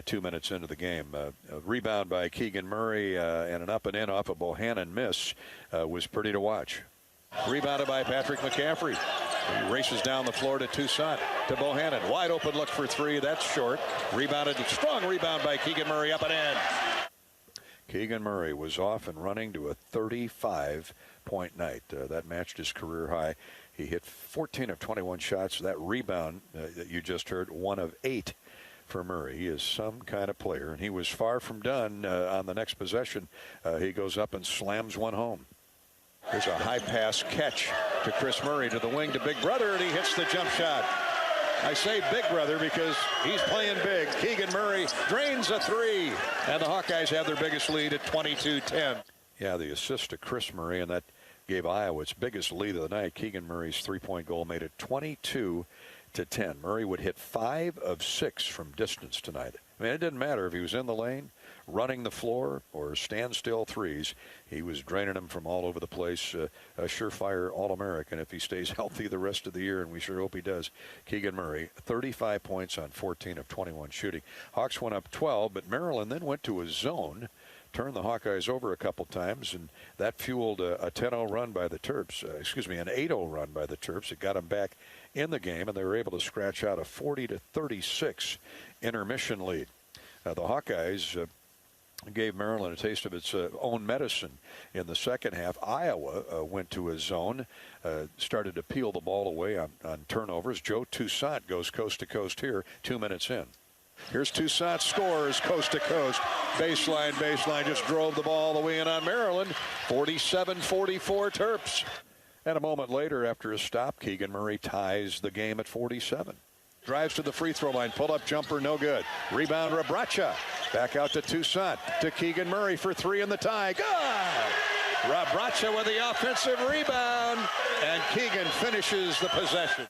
2 minutes into the game. A rebound by Keegan Murray and an up and in off a Bohannon miss was pretty to watch. Rebounded by Patrick McCaffery. He races down the floor to Toussaint, to Bohannon. Wide open look for 3. That's short. Rebounded. Strong rebound by Keegan Murray up and in. Keegan Murray was off and running to a 35-point night. That matched his career high. He hit 14 of 21 shots. That rebound that you just heard, 1 of 8 for Murray. He is some kind of player, and he was far from done on the next possession. He goes up and slams one home. There's a high pass catch to Chris Murray to the wing to Big Brother, and he hits the jump shot. I say Big Brother because he's playing big. Keegan Murray drains a 3, and the Hawkeyes have their biggest lead at 22-10. Yeah, the assist to Chris Murray, and that gave Iowa its biggest lead of the night. Keegan Murray's 3-point goal made it 22-10. Murray would hit 5 of 6 from distance tonight. I mean, it didn't matter if he was in the lane, running the floor, or standstill threes. He was draining them from all over the place. A surefire All-American if he stays healthy the rest of the year, and we sure hope he does. Keegan Murray, 35 points on 14 of 21 shooting. Hawks went up 12, but Maryland then went to a zone, turned the Hawkeyes over a couple times, and that fueled a 10-0 run by the Terps. An 8-0 run by the Terps. It got them back in the game, and they were able to scratch out a 40-36 intermission lead. The Hawkeyes gave Maryland a taste of its own medicine in the second half. Iowa went to a zone, started to peel the ball away on turnovers. Joe Toussaint goes coast to coast here 2 minutes in. Here's Toussaint, scores coast to coast. Baseline, just drove the ball all the way in on Maryland. 47-44 Terps. And a moment later, after a stop, Keegan Murray ties the game at 47. Drives to the free throw line. Pull-up jumper, no good. Rebound, Rebracha. Back out to Toussaint. To Keegan Murray for 3 in the tie. Good! Rebracha with the offensive rebound. And Keegan finishes the possession.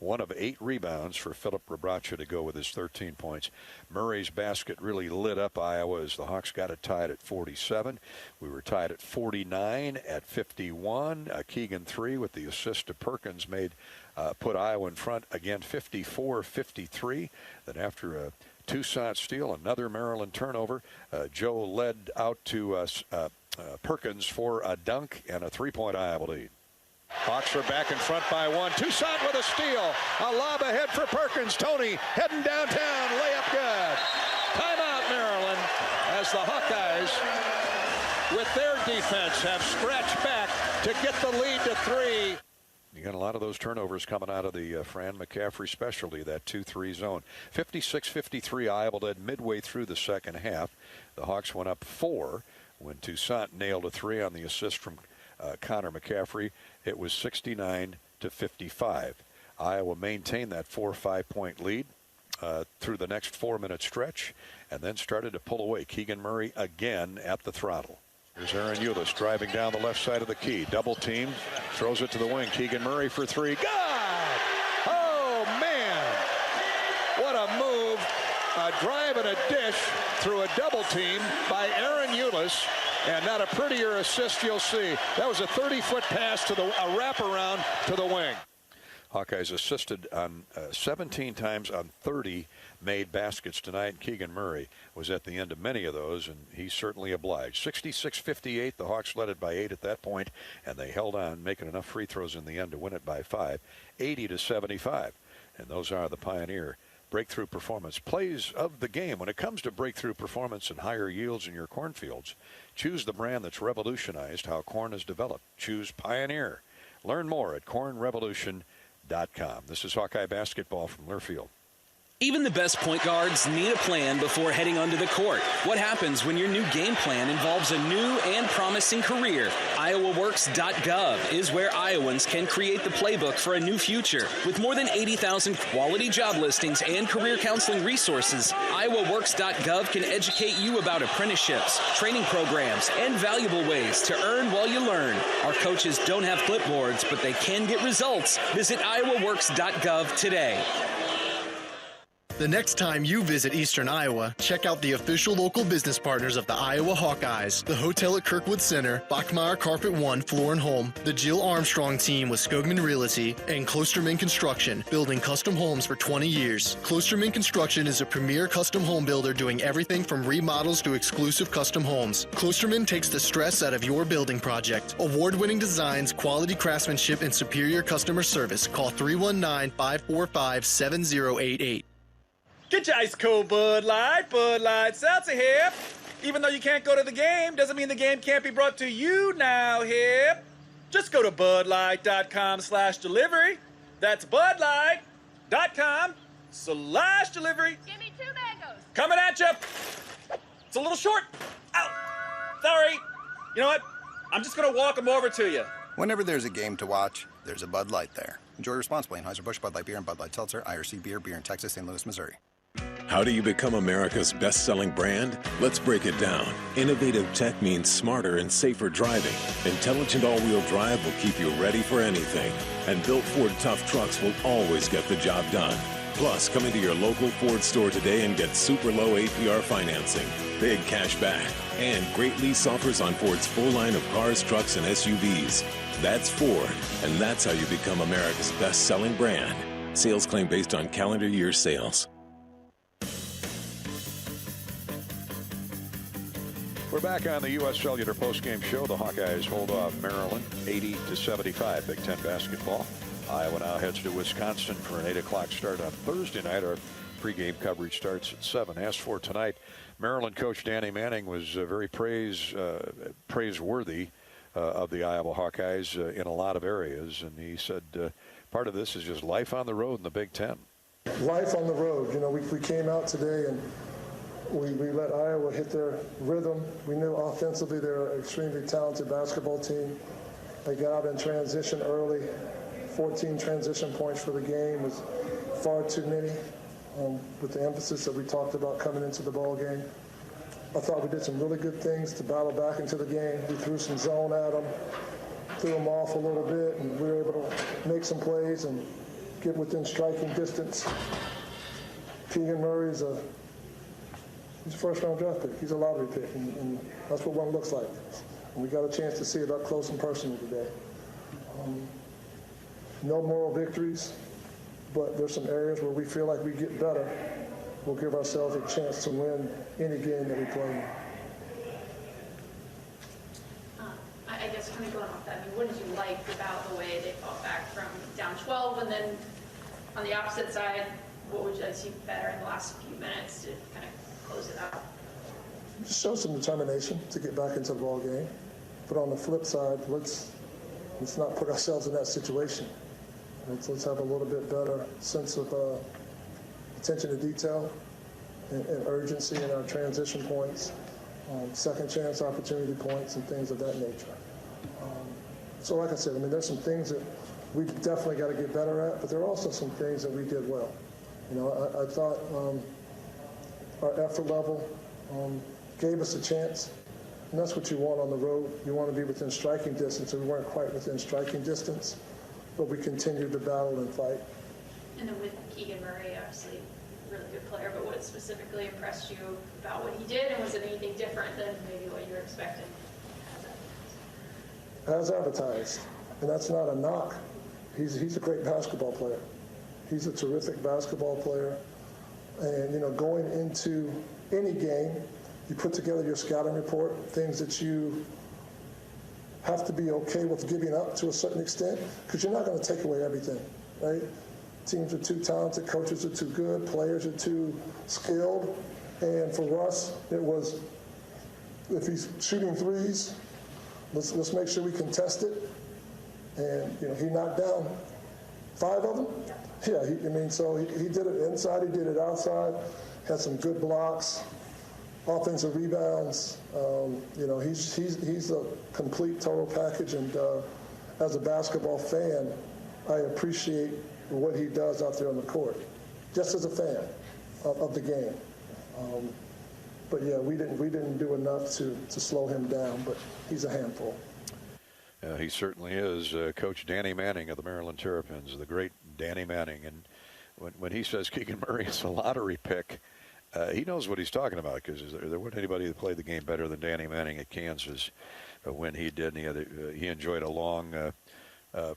1 of 8 rebounds for Philip Rebracha to go with his 13 points. Murray's basket really lit up Iowa as the Hawks got it tied at 47. We were tied at 49 at 51. Keegan 3 with the assist to Perkins made put Iowa in front again 54-53. Then after a Toussaint steal, another Maryland turnover, Joe led out to Perkins for a dunk and a 3-point Iowa lead. Hawks are back in front by 1. Toussaint with a steal. A lob ahead for Perkins. Tony heading downtown. Layup good. Timeout, Maryland, as the Hawkeyes, with their defense, have scratched back to get the lead to 3. You got a lot of those turnovers coming out of the Fran McCaffery specialty, that 2-3 zone. 56-53, Iowa led midway through the second half. The Hawks went up 4 when Toussaint nailed a 3 on the assist from Connor McCaffery. It was 69-55. Iowa maintained that 4 or 5 point lead through the next 4-minute stretch and then started to pull away. Keegan Murray again at the throttle. Here's Aaron Eulis driving down the left side of the key. Double team, throws it to the wing. Keegan Murray for 3. Good! Oh, man! What a move. A drive and a dish through a double team by Aaron Eulis. And not a prettier assist you'll see. That was a 30-foot pass to a wraparound to the wing. Hawkeyes assisted on 17 times on 30 made baskets tonight. Keegan Murray was at the end of many of those, and he certainly obliged. 66-58, the Hawks led it by 8 at that point, and they held on, making enough free throws in the end to win it by 5. 80-75, and those are the Pioneer breakthrough performance plays of the game. When it comes to breakthrough performance and higher yields in your cornfields, choose the brand that's revolutionized how corn is developed. Choose Pioneer. Learn more at cornrevolution.com. This is Hawkeye basketball from Learfield. Even the best point guards need a plan before heading onto the court. What happens when your new game plan involves a new and promising career? IowaWorks.gov is where Iowans can create the playbook for a new future. With more than 80,000 quality job listings and career counseling resources, IowaWorks.gov can educate you about apprenticeships, training programs, and valuable ways to earn while you learn. Our coaches don't have clipboards, but they can get results. Visit IowaWorks.gov today. The next time you visit Eastern Iowa, check out the official local business partners of the Iowa Hawkeyes, the Hotel at Kirkwood Center, Bachmeyer Carpet One Floor and Home, the Jill Armstrong team with Skogman Realty, and Klosterman Construction, building custom homes for 20 years. Klosterman Construction is a premier custom home builder doing everything from remodels to exclusive custom homes. Klosterman takes the stress out of your building project. Award-winning designs, quality craftsmanship, and superior customer service. Call 319-545-7088. Get your ice cold Bud Light Seltzer here. Even though you can't go to the game, doesn't mean the game can't be brought to you now here. Just go to budlight.com/delivery. That's budlight.com/delivery. Give me 2 mangoes. Coming at you. It's a little short. Ow. Sorry. You know what? I'm just going to walk them over to you. Whenever there's a game to watch, there's a Bud Light there. Enjoy responsibly. Anheuser-Busch, Bud Light Beer, and Bud Light Seltzer. IRC Beer in Texas, St. Louis, Missouri. How do you become America's best-selling brand? Let's break it down. Innovative tech means smarter and safer driving. Intelligent all-wheel drive will keep you ready for anything. And built Ford tough trucks will always get the job done. Plus, come into your local Ford store today and get super low APR financing, big cash back, and great lease offers on Ford's full line of cars, trucks, and SUVs. That's Ford, and that's how you become America's best-selling brand. Sales claim based on calendar year sales. We're back on the U.S. Cellular postgame show. The Hawkeyes hold off Maryland 80-75. Big Ten basketball. Iowa now heads to Wisconsin for an 8 o'clock start on Thursday night. Our pregame coverage starts at 7. As for tonight, Maryland coach Danny Manning was very praiseworthy of the Iowa Hawkeyes in a lot of areas. And he said part of this is just life on the road in the Big Ten. Life on the road. You know, we came out today and we let Iowa hit their rhythm. We knew offensively they're an extremely talented basketball team. They got out in transition early. 14 transition points for the game was far too many with the emphasis that we talked about coming into the ball game. I thought we did some really good things to battle back into the game. We threw some zone at them, threw them off a little bit, and we were able to make some plays and get within striking distance. Keegan Murray he's a first-round draft pick. He's a lottery pick, and that's what one looks like. And we got a chance to see it up close and personal today. no moral victories, but there's some areas where we feel like we get better. We'll give ourselves a chance to win any game that we play in. I guess kind of going off that, I mean, what did you like about the way they fought back from down 12? And then on the opposite side, what would you like to see better in the last few minutes to kind of close it out? Just show some determination to get back into the ball game. But on the flip side, let's not put ourselves in that situation. Let's have a little bit better sense of attention to detail and urgency in our transition points, second chance opportunity points, and things of that nature. So like I said, I mean, there's some things that we've definitely got to get better at, but there are also some things that we did well. You know, I thought our effort level gave us a chance, and that's what you want on the road. You want to be within striking distance, and we weren't quite within striking distance, but we continued to battle and fight. And then with Keegan Murray, obviously a really good player, but what specifically impressed you about what he did, and was it anything different than maybe what you were expecting? As advertised, and that's not a knock. He's a great basketball player. He's a terrific basketball player, and you know, going into any game, you put together your scouting report, things that you have to be okay with giving up to a certain extent, because you're not going to take away everything, right? Teams are too talented, coaches are too good, players are too skilled, and for us, it was, if he's shooting threes, let's make sure we contest it. And you know, he knocked down 5 of them. Yeah, so he did it inside, he did it outside, had some good blocks, offensive rebounds. You know, he's a complete total package, and as a basketball fan, I appreciate what he does out there on the court, just as a fan of the game. But yeah, we didn't do enough to slow him down, but he's a handful. He certainly is. Coach Danny Manning of the Maryland Terrapins, the great Danny Manning. And when he says Keegan Murray is a lottery pick, he knows what he's talking about, because there wasn't anybody that played the game better than Danny Manning at Kansas when he did. And he enjoyed a long,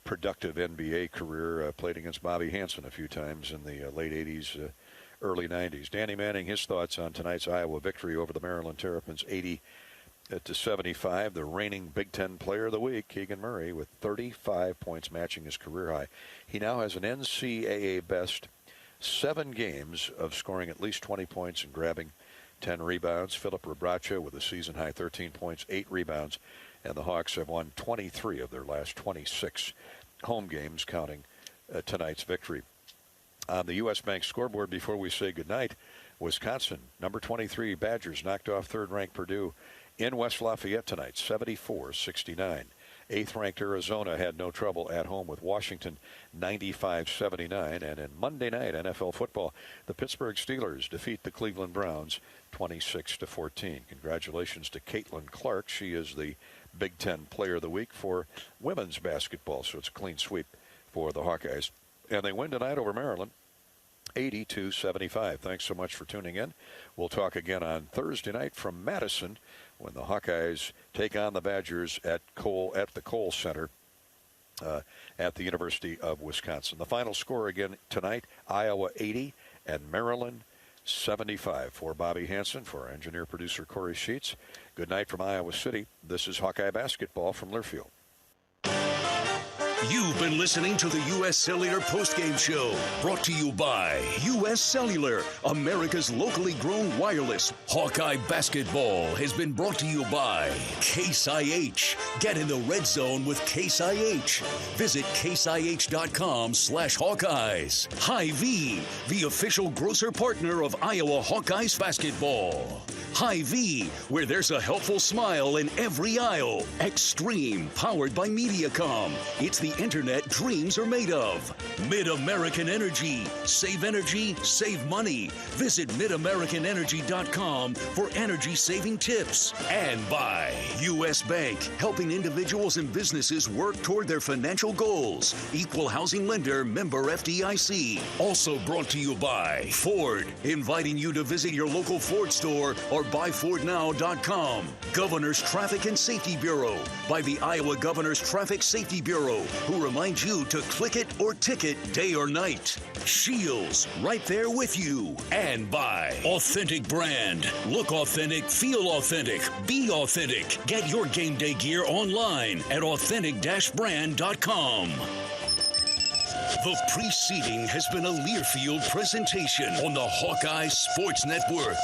productive NBA career, played against Bobby Hansen a few times in the late 80s, early 90s. Danny Manning, his thoughts on tonight's Iowa victory over the Maryland Terrapins, 80-75. The reigning Big Ten Player of the Week, Keegan Murray, with 35 points, matching his career high. He now has an NCAA best 7 games of scoring at least 20 points and grabbing 10 rebounds. Philip Rebracha with a season-high 13 points, 8 rebounds, and the Hawks have won 23 of their last 26 home games, counting tonight's victory. On the U.S. Bank scoreboard before we say goodnight, Wisconsin, number 23 Badgers knocked off third-ranked Purdue in West Lafayette tonight, 74-69. 8th-ranked Arizona had no trouble at home with Washington, 95-79. And in Monday night NFL football, the Pittsburgh Steelers defeat the Cleveland Browns, 26-14. Congratulations to Caitlin Clark. She is the Big Ten Player of the Week for women's basketball, so it's a clean sweep for the Hawkeyes. And they win tonight over Maryland, 80-75. Thanks so much for tuning in. We'll talk again on Thursday night from Madison when the Hawkeyes take on the Badgers at the Kohl Center at the University of Wisconsin. The final score again tonight, Iowa 80 and Maryland 75. For Bobby Hansen, for our engineer-producer Corey Sheets, good night from Iowa City. This is Hawkeye Basketball from Learfield. You've been listening to the U.S. Cellular Postgame Show, brought to you by U.S. Cellular, America's locally grown wireless. Hawkeye Basketball has been brought to you by Case IH. Get in the red zone with Case IH. Visit caseih.com/Hawkeyes. Hy-Vee, the official grocer partner of Iowa Hawkeyes basketball. Hy-Vee, where there's a helpful smile in every aisle. Extreme, powered by Mediacom. It's the internet dreams are made of. Mid-American Energy. Save energy, save money. Visit midamericanenergy.com for energy-saving tips. And by U.S. Bank, helping individuals and businesses work toward their financial goals. Equal housing lender, member FDIC. Also brought to you by Ford, inviting you to visit your local Ford store or buyfordnow.com. Governor's Traffic and Safety Bureau by the Iowa Governor's Traffic Safety Bureau, who reminds you to click it or ticket day or night. Shields, right there with you. And by Authentic Brand. Look authentic, feel authentic, be authentic. Get your game day gear online at authentic-brand.com. The preceding has been a Learfield presentation on the Hawkeye Sports Network.